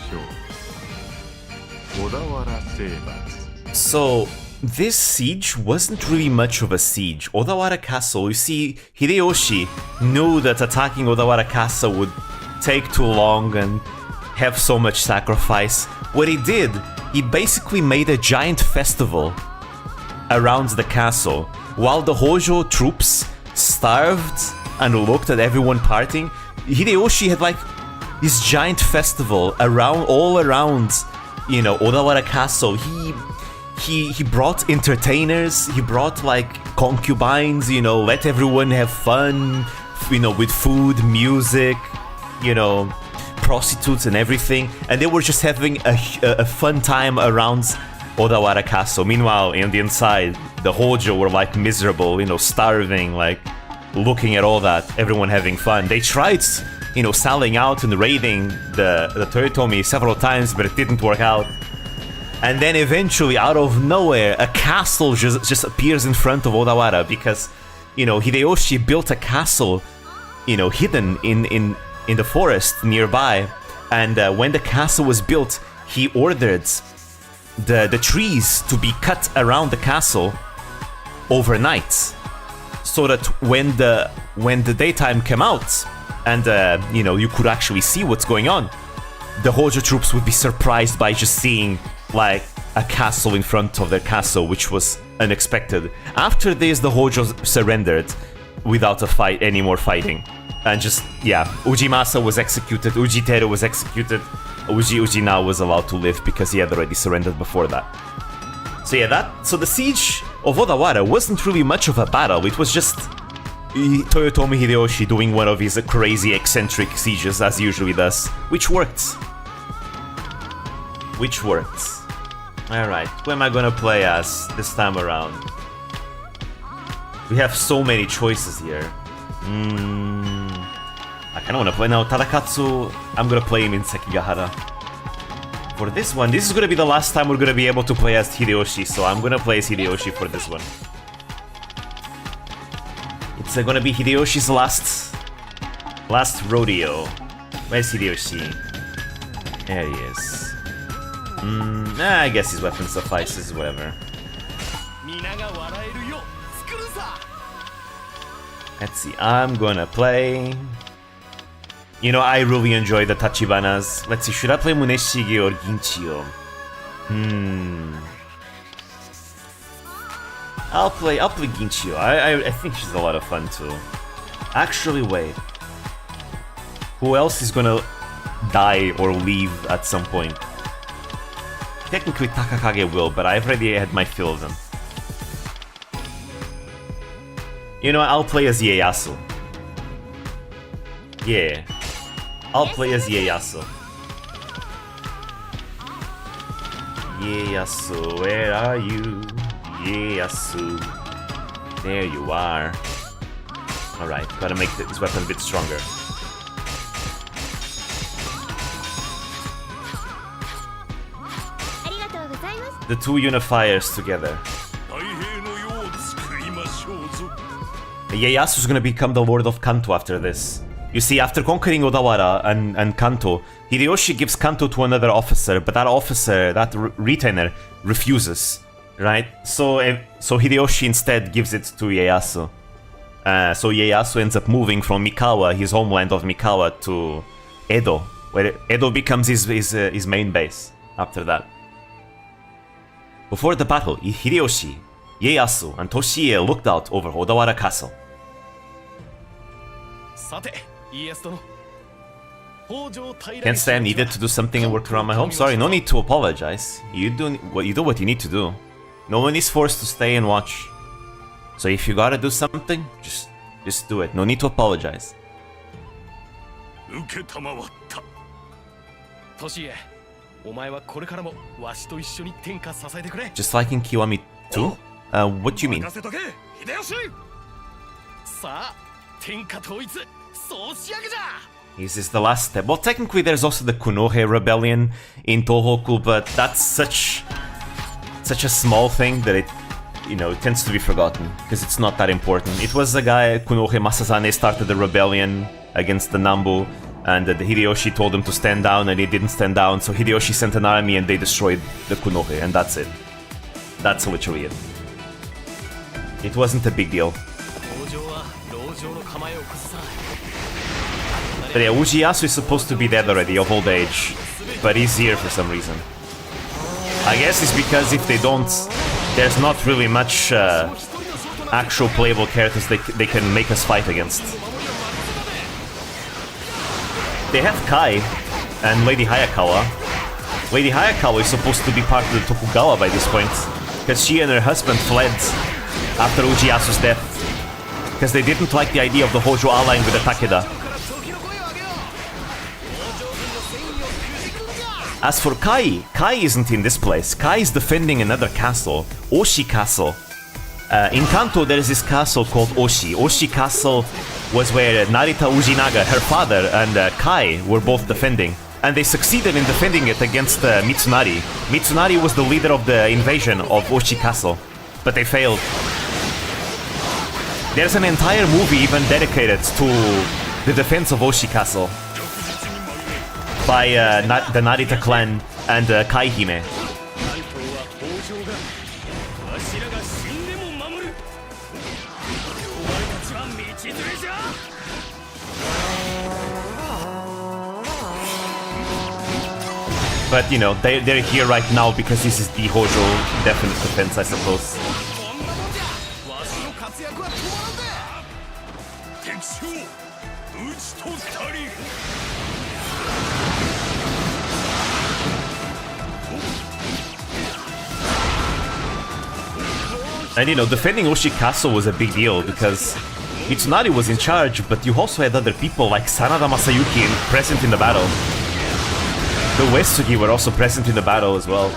小田原征伐。
So, this siege wasn't really much of a siege. Odawara Castle, you see, Hideyoshi knew that attacking Odawara Castle would take too long and have so much sacrifice. What he did, he basically made a giant festival around the castle. While the Hojo troops starved and looked at everyone partying, Hideyoshi had like this giant festival all around, you know, Odawara Castle. He brought entertainers, he brought like concubines, you know, let everyone have fun, you know, with food, music, you know, prostitutes and everything, and they were just having a fun time around Odawara Castle. Meanwhile, in the inside, the Hojo were like miserable, you know, starving, like looking at all that, everyone having fun. They tried, you know, selling out and raiding the Toyotomi several times, but it didn't work out. And then eventually, out of nowhere, a castle just appears in front of Odawara because, you know, Hideyoshi built a castle, you know, hidden in the forest nearby. And when the castle was built, he ordered the trees to be cut around the castle overnight, so that when the daytime came out and you know, you could actually see what's going on, the Hojo troops would be surprised by just seeing like a castle in front of their castle, which was unexpected. After this, the Hojo surrendered without any more fighting. And just, yeah, Ujimasa was executed, Ujiteru was executed, Ujinao was allowed to live because he had already surrendered before that. So yeah, so the siege of Odawara wasn't really much of a battle, it was just Toyotomi Hideyoshi doing one of his crazy eccentric sieges as he usually does, which worked. Alright, who am I gonna play as this time around? We have so many choices here. I kinda wanna play now Tadakatsu. I'm gonna play him in Sekigahara. For this one, this is gonna be the last time we're gonna be able to play as Hideyoshi, so I'm gonna play as Hideyoshi for this one. It's gonna be Hideyoshi's last rodeo. Where's Hideyoshi? There he is. I guess his weapon suffices, whatever. Let's see, I'm gonna play... You know, I really enjoy the Tachibanas. Let's see, should I play Muneshige or Ginchiyo? I'll play Ginchiyo. I think she's a lot of fun too. Actually, wait. Who else is gonna die or leave at some point? Technically Takakage will, but I've already had my fill of them. You know, I'll play as Ieyasu. Yeah. I'll play as Ieyasu. Ieyasu, where are you? Ieyasu. There you are. Alright, gotta make this weapon a bit stronger. The two unifiers together. Ieyasu's gonna become the Lord of Kanto after this. You see, after conquering Odawara and Kanto, Hideyoshi gives Kanto to another officer, but that officer, that retainer, refuses, right? So Hideyoshi instead gives it to Ieyasu. So Ieyasu ends up moving from Mikawa, his homeland of Mikawa, to Edo, where Edo becomes his main base after that. Before the battle, Hideyoshi, Ieyasu, and Toshiie looked out over Odawara Castle. Can't say I needed to do something and work around my home. Sorry, no need to apologize. You do what you need to do. No one is forced to stay and watch. So if you gotta do something, just do it. No need to apologize. Just like in Kiwami 2? What do you mean? Is this the last step? Well, technically there's also the Kunohe rebellion in Tohoku, but that's such a small thing that it tends to be forgotten, because it's not that important. It was the guy, Kunohe Masazane, started the rebellion against the Nambu, and the Hideyoshi told him to stand down, and he didn't stand down, so Hideyoshi sent an army and they destroyed the Kunohe, and that's it. That's literally it. It wasn't a big deal. But yeah, Ujiyasu is supposed to be dead already, of old age, but he's here for some reason. I guess it's because if they don't, there's not really much actual playable characters they can make us fight against. They have Kai and Lady Hayakawa. Lady Hayakawa is supposed to be part of the Tokugawa by this point, because she and her husband fled after Ujiyasu's death, because they didn't like the idea of the Hojo allying with the Takeda. As for Kai, Kai isn't in this place. Kai is defending another castle, Oshi Castle. In Kanto, there is this castle called Oshi. Oshi Castle was where Narita Ujinaga, her father, and Kai were both defending. And they succeeded in defending it against Mitsunari. Mitsunari was the leader of the invasion of Oshi Castle, but they failed. There's an entire movie even dedicated to the defense of Oshi Castle by the Narita clan and Kai Hime. But they're here right now because this is the Hojo definite defense, I suppose. And defending Oshi Castle was a big deal because Mitsunari was in charge, but you also had other people like Sanada Masayuki present in the battle. The Uesugi were also present in the battle as well.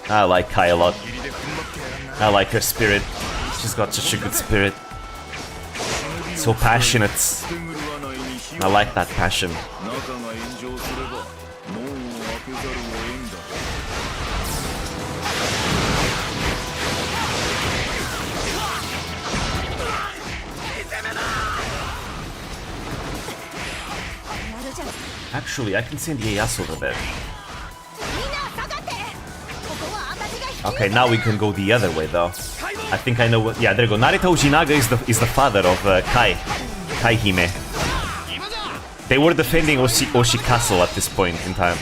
I like Kai a lot. I like her spirit. She's got such a good spirit. So passionate. I like that passion. Actually, I can send Ieyasu over there. Okay, now we can go the other way, though. I think I know what... Yeah, there you go. Narita Ujinaga is the father of Kai Hime. They were defending Oshi Castle at this point in time.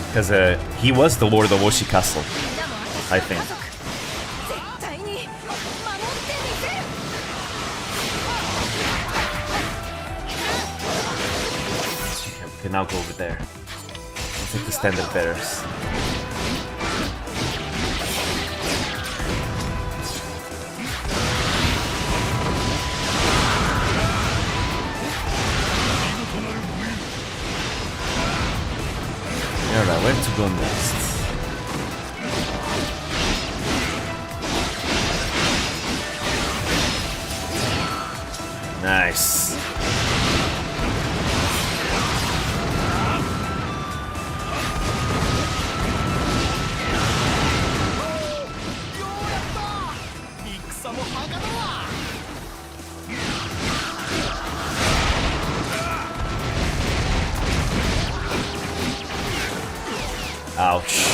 Because he was the lord of Oshi Castle, I think. Okay, now go over there. I'll take the standard bearers. Alright, where to go next? Nice. Ouch.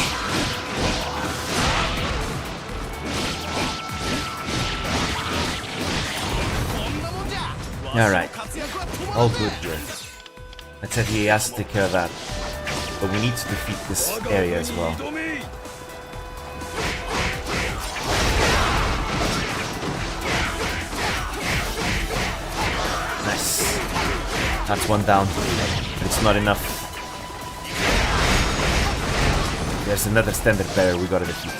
Alright. All good here. I said he has to take care of that. But we need to defeat this area as well. Nice. That's one down. But it's not enough. There's another standard bearer we gotta defeat.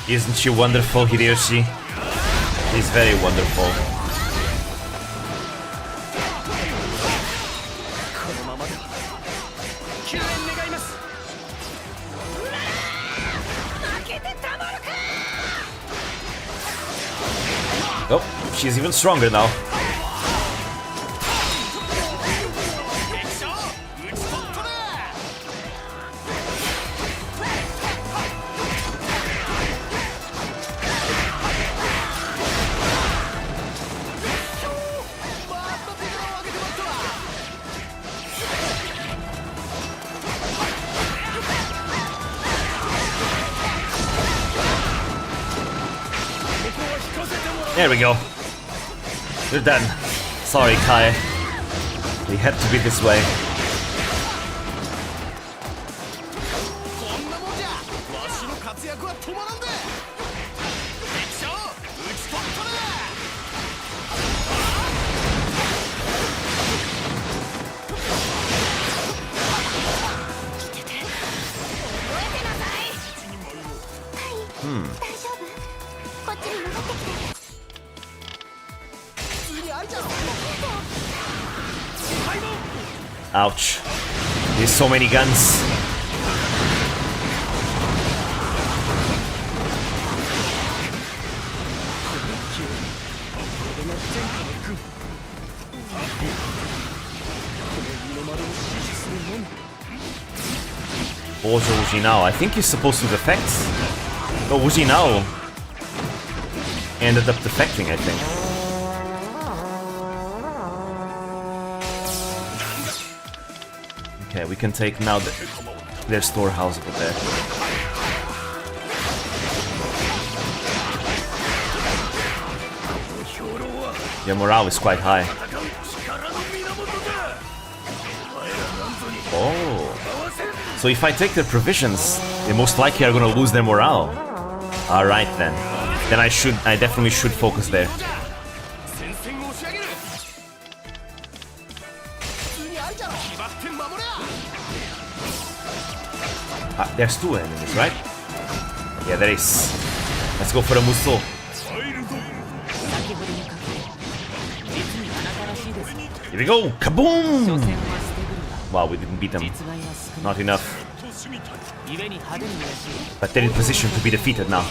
Isn't she wonderful, Hideyoshi? She's very wonderful. Oh, she's even stronger now. There we go. We're done. Sorry, Kai. We had to be this way. Ouch. There's so many guns. Bojo Ujinao. I think he's supposed to defect. No, Ujinao ended up defecting, I think. Okay, we can take now their storehouse over there. Their morale is quite high. Oh. So if I take their provisions, they most likely are gonna lose their morale. Alright then. Then I definitely should focus there. There's two enemies, right? Yeah, there is. Let's go for a Muso. Here we go! Kaboom! Wow, we didn't beat them. Not enough. But they're in position to be defeated now.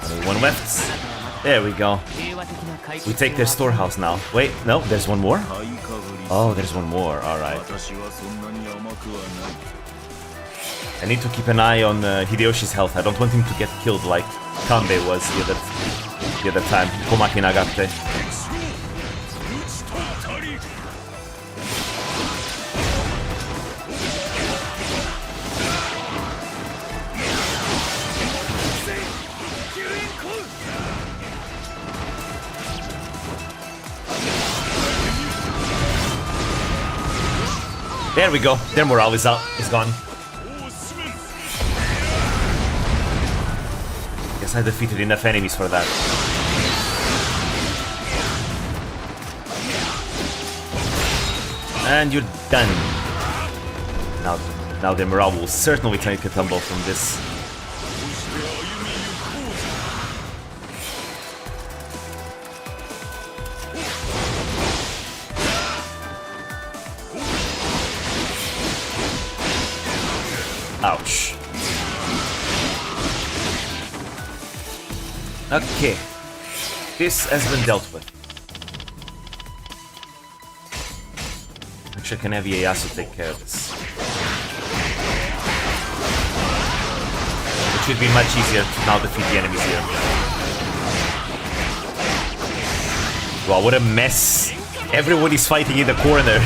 Only one left. There we go. We take their storehouse now. Wait, no, there's one more? Oh, there's one more, alright. I need to keep an eye on Hideyoshi's health. I don't want him to get killed like Kanbei was the other time. Komaki Nagate. There we go. Their morale is out. Is gone. Guess I defeated enough enemies for that. And you're done. Now their morale will certainly take a tumble from this. Ouch. Okay. This has been dealt with. Actually, I can have Ieyasu take care of this. It should be much easier to now defeat the enemies here. Wow, what a mess. Everybody's fighting in the corner.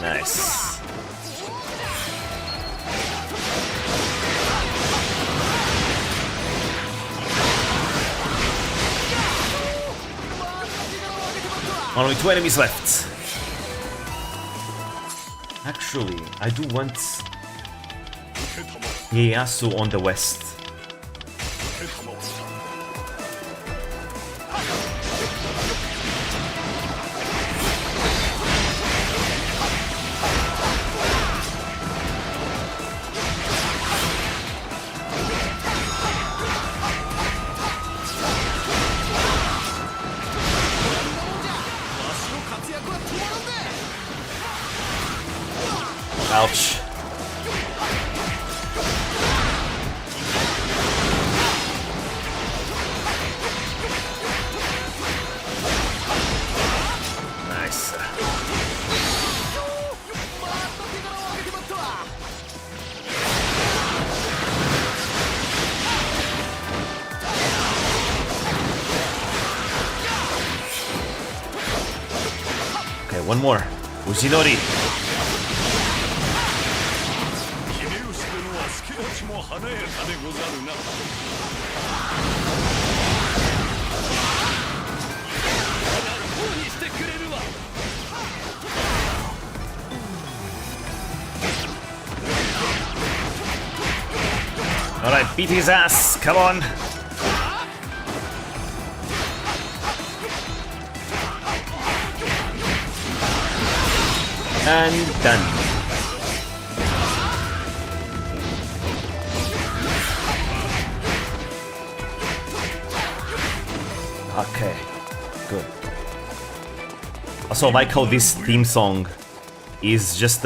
Nice. Only 2 enemies left. Actually, I do want Ieyasu on the west. Ouch. Nice. Okay, one more. Ushinori. Alright, beat his ass, come on! And done. Okay, good. Also, I like how this theme song is just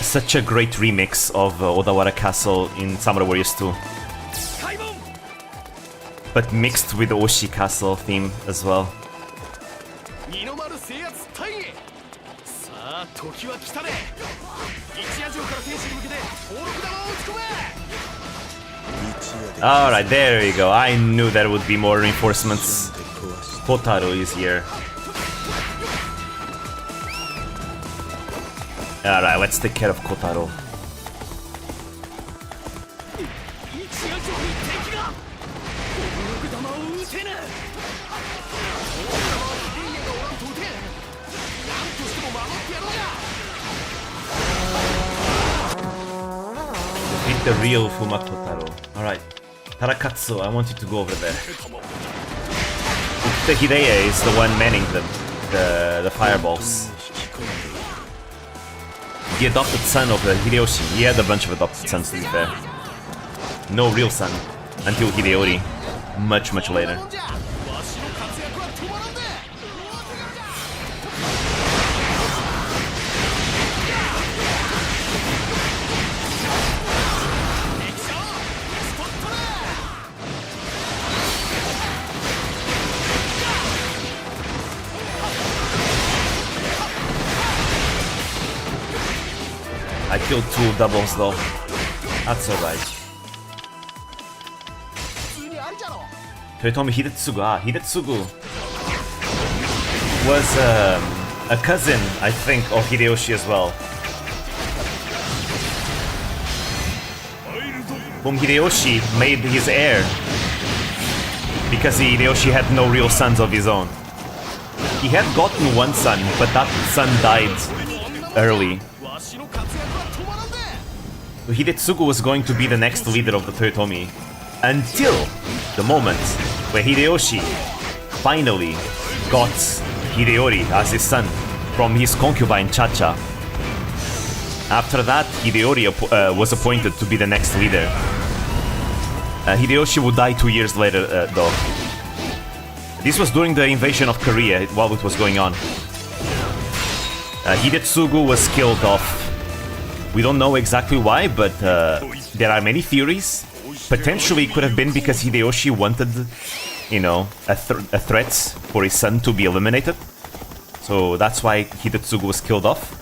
such a great remix of Odawara Castle in Samurai Warriors 2. But mixed with the Oshi Castle theme as well. Alright, there we go. I knew there would be more reinforcements. Kotaro is here. Alright, let's take care of Kotaro. Beat the real Fuma Kotaro. Alright. Tarakatsu, I want you to go over there. The Hideye is the one manning the fireballs. The adopted son of Hideyoshi. He had a bunch of adopted sons, to be fair. No real son until Hideori. Much, much later. I killed 2 doubles though. That's alright. Toyotomi Hidetsugu. Hidetsugu was a cousin, I think, of Hideyoshi as well. Whom Hideyoshi made his heir. Because Hideyoshi had no real sons of his own. He had gotten one son, but that son died early. Hidetsugu was going to be the next leader of the Toyotomi until the moment where Hideyoshi finally got Hideori as his son from his concubine Chacha. After that, Hideori was appointed to be the next leader. Hideyoshi would die 2 years later though. This was during the invasion of Korea while it was going on. Hidetsugu was killed off. We don't know exactly why, but there are many theories. potentially could have been because Hideyoshi wanted, you know, a threat for his son to be eliminated. So that's why Hidetsugu was killed off.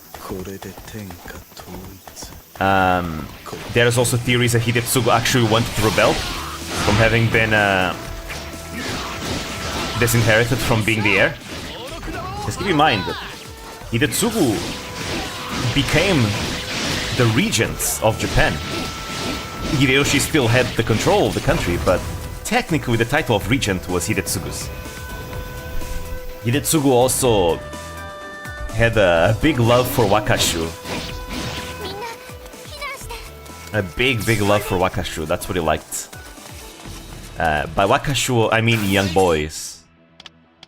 There's also theories that Hidetsugu actually wanted to rebel from having been disinherited from being the heir. Just keep in mind, Hidetsugu became the regent of Japan. Hideyoshi still had the control of the country, but technically the title of regent was Hidetsugu's. Hidetsugu also had a big love for Wakashu. A big love for Wakashu, that's what he liked. By Wakashu, I mean young boys.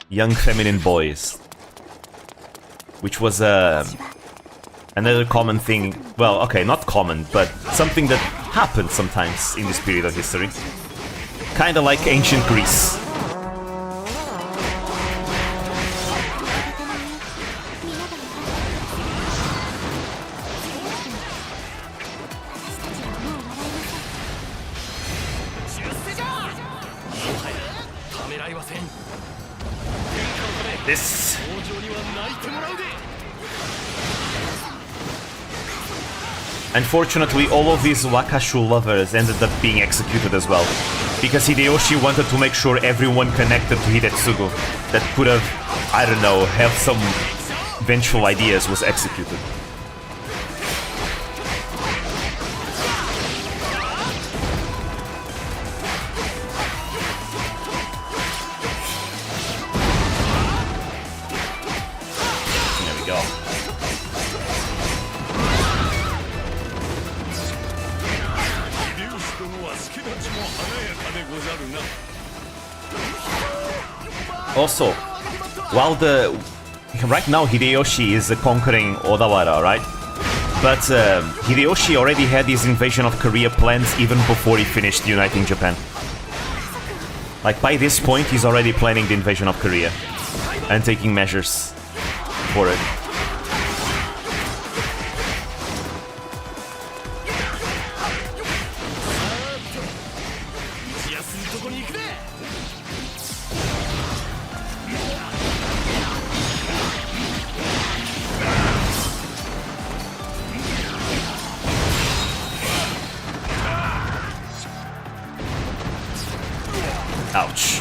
Young feminine boys. Which was another common thing, well, okay, not common, but something that happened sometimes in this period of history. Kinda like ancient Greece. This... Unfortunately, all of these Wakashu lovers ended up being executed as well, because Hideyoshi wanted to make sure everyone connected to Hidetsugu that could have, I don't know, have some vengeful ideas was executed. There we go. Also, while right now Hideyoshi is conquering Odawara, right? But Hideyoshi already had his invasion of Korea plans even before he finished uniting Japan. Like by this point, he's already planning the invasion of Korea and taking measures for it. Ouch.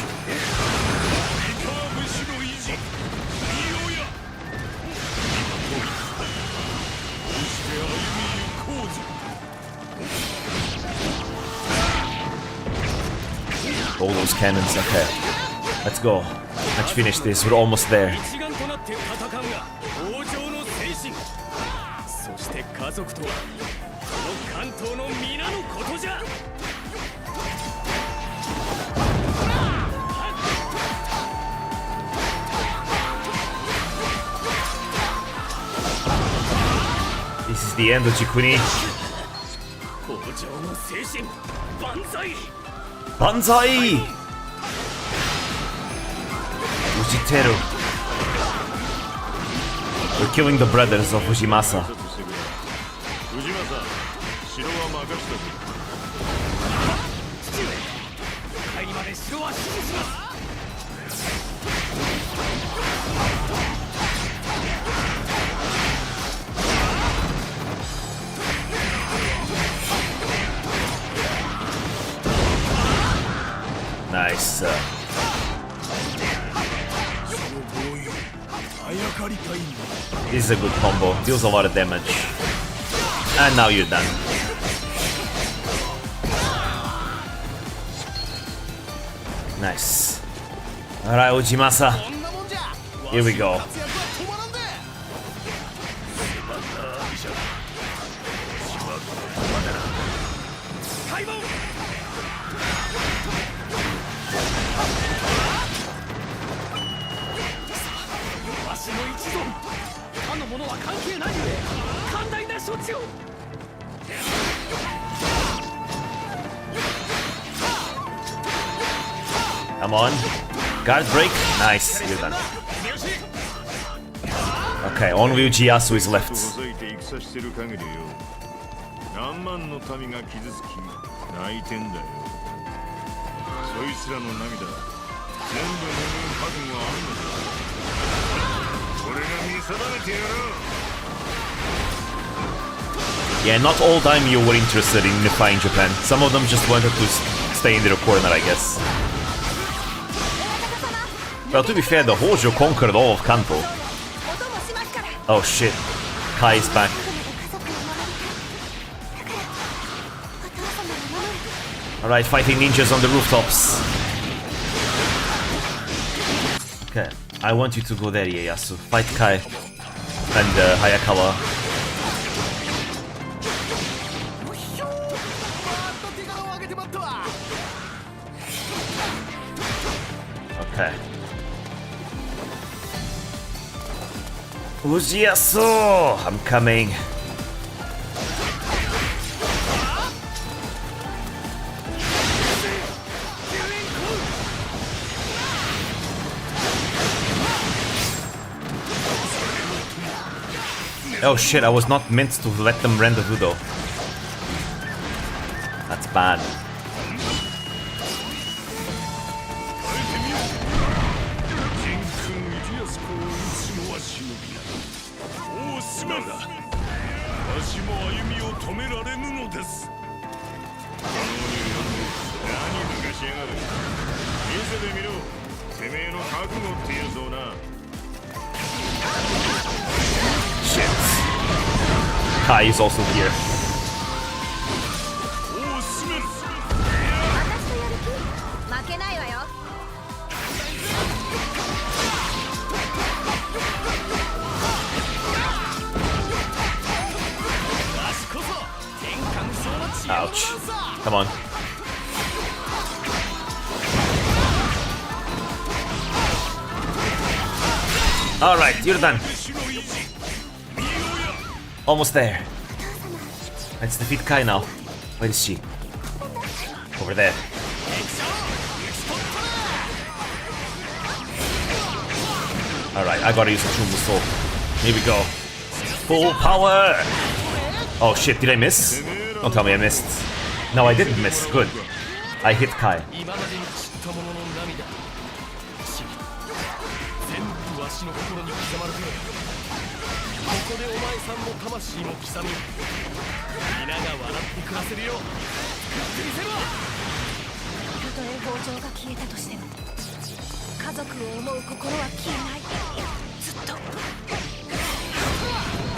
All those cannons, okay. Let's go. Let's finish this, we're almost there. This is the end of Jikuni. Banzai! Ujiteru. We're killing the brothers of Ujimasa. Nice. This is a good combo. Deals a lot of damage. And now you're done. Nice. Alright, Ujimasa. Here we go. Come on. Guard break. Nice. You're done. Okay, only Uchiyasu is left.
そいつらの涙全部拭う覚悟はあるのか。俺が見定めてやろう。
Yeah, not all daimyo were interested in Unify in Japan. Some of them just wanted to stay in their corner, I guess. Well, to be fair, the Hojo conquered all of Kanto. Oh shit. Kai is back. Alright, fighting ninjas on the rooftops. Okay, I want you to go there, Ieyasu. Fight Kai and Hayakawa. Okay. Ujiyasu! I'm coming. Oh shit, I was not meant to let them render Udo. That's bad. Shit. Kai is also here. Ouch. Come on. Alright, you're done. Almost there. Let's defeat Kai now. Where is she? Over there. Alright, I gotta use a true muscle. Here we go. Full power! Oh shit, did I miss? Don't tell me I missed. No, I didn't miss. Good. I hit Kai.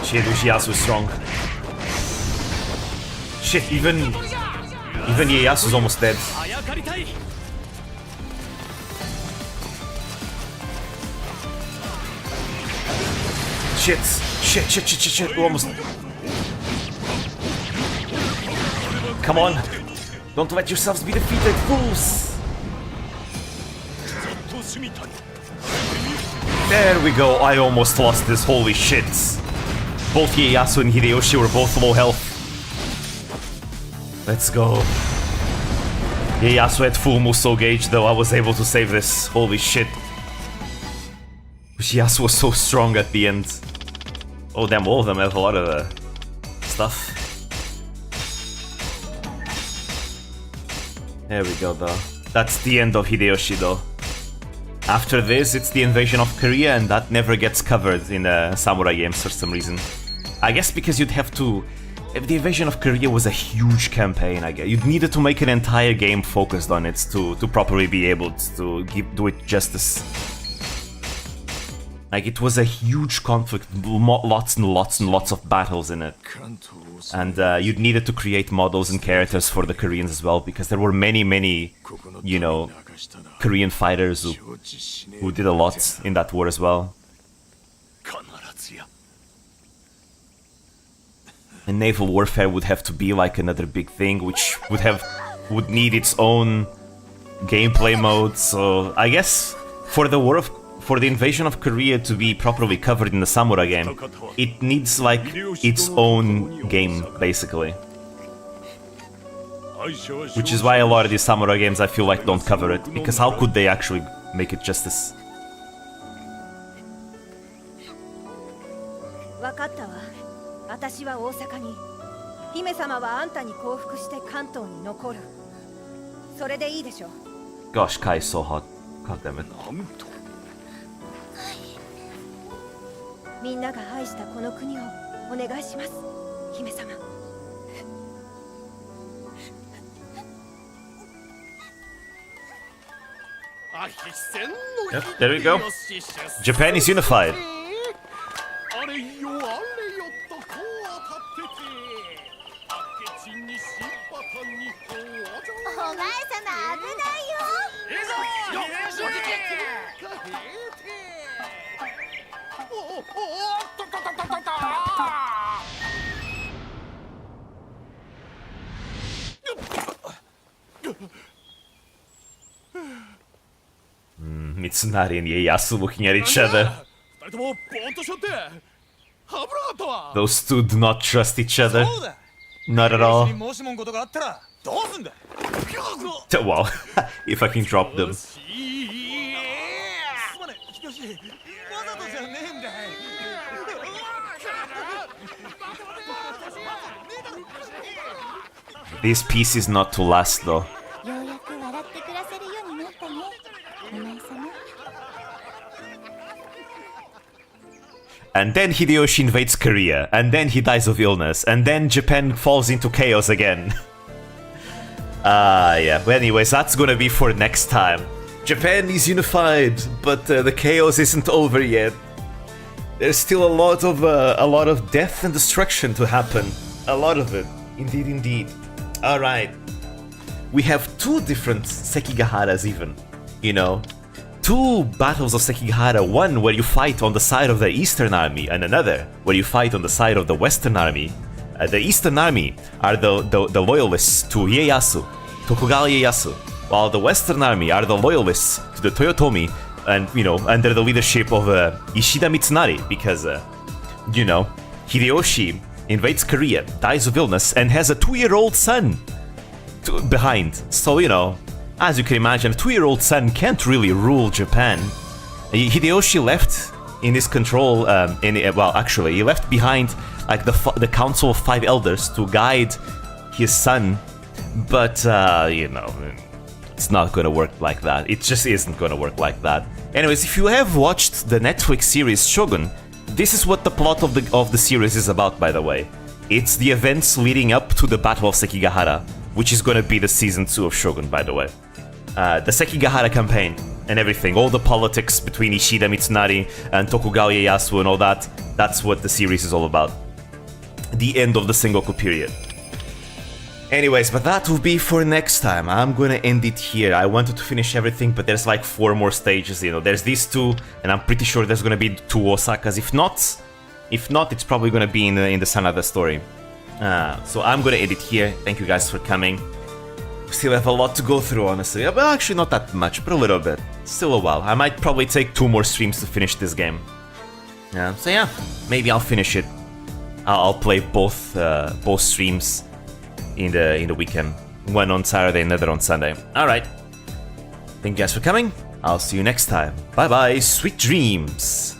Shit, Ujiyasu is strong. Shit, even Ieyasu's almost dead. Shit, almost. Come on. Don't let yourselves be defeated, fools. There we go, I almost lost this, holy shit. Both Ieyasu and Hideyoshi were both low health. Let's go. Ieyasu had full Musou gauge though, I was able to save this, holy shit. Ieyasu was so strong at the end. Oh damn, all of them have a lot of stuff. There we go though. That's the end of Hideyoshi though. After this, it's the invasion of Korea, and that never gets covered in samurai games for some reason. I guess because you'd have to... If the invasion of Korea was a huge campaign, I guess you'd needed to make an entire game focused on it to properly be able to do it justice. Like, it was a huge conflict, lots and lots of battles in it. And you'd needed to create models and characters for the Koreans as well, because there were many, you know, Korean fighters who did a lot in that war as well. And naval warfare would have to be like another big thing, which would need its own gameplay mode. So I guess for the invasion of Korea to be properly covered in the samurai game, it needs like its own game basically. Which is why a lot of these samurai games I feel like don't cover it, because how could they actually make it justice?
わかったわ。私は大阪に。姫様はあんたに降伏して関東に残る。それでいいでしょ。
Gosh, Kai is so hot. God damn it.
みんなが愛したこの国をお願いします姫様
Yep, there we go. Japan is unified.
あれよあれよとこう当たってて明智に新パタンに登場
お前様危ないよ
いいぞおじけおおおっとととととと
Mitsunari and Ieyasu looking at each other.
二人ともぼーっとしょって危なかったわ
Those two do not trust each other. Not at all.
もしもんことがあったらどうすんだ
Wow, if I can drop them.
すまねえ秀吉わざとじゃねえんだい
This piece is not to last though.
ようやく笑って暮らせるようになったねお前様
And then Hideyoshi invades Korea, and then he dies of illness, and then Japan falls into chaos again. Yeah. But anyways, that's gonna be for next time. Japan is unified, but the chaos isn't over yet. There's still a lot of death and destruction to happen. A lot of it, indeed, indeed. All right. We have two different Sekigaharas even, you know. Two battles of Sekigahara, one where you fight on the side of the Eastern Army, and another where you fight on the side of the Western Army. The Eastern Army are the loyalists to Ieyasu, Tokugawa Ieyasu, while the Western Army are the loyalists to the Toyotomi, and, you know, under the leadership of Ishida Mitsunari, because, you know, Hideyoshi invades Korea, dies of illness, and has a 2-year-old son behind. So, you know, as you can imagine, a 2-year-old son can't really rule Japan. Hideyoshi left in his control, well, actually, he left behind like the Council of 5 Elders to guide his son, but, you know, it's not gonna work like that. It just isn't gonna work like that. Anyways, if you have watched the Netflix series Shogun, this is what the plot of the series is about, by the way. It's the events leading up to the Battle of Sekigahara, which is gonna be the season 2 of Shogun, by the way. The Sekigahara campaign and everything, all the politics between Ishida Mitsunari and Tokugawa Ieyasu and all that, that's what the series is all about. The end of the Sengoku period. Anyways, but that will be for next time. I'm gonna end it here. I wanted to finish everything, but there's like 4 more stages, you know. There's these 2, and I'm pretty sure there's gonna be 2 Osakas. If not, it's probably gonna be in the Sanada story. So I'm gonna end it here. Thank you guys for coming. Still have a lot to go through, honestly. Well, actually not that much, but a little bit. Still a while. I might probably take 2 more streams to finish this game. So yeah, maybe I'll finish it. I'll play both streams in the weekend. One on Saturday, another on Sunday. Alright. Thank you guys for coming. I'll see you next time. Bye bye, sweet dreams.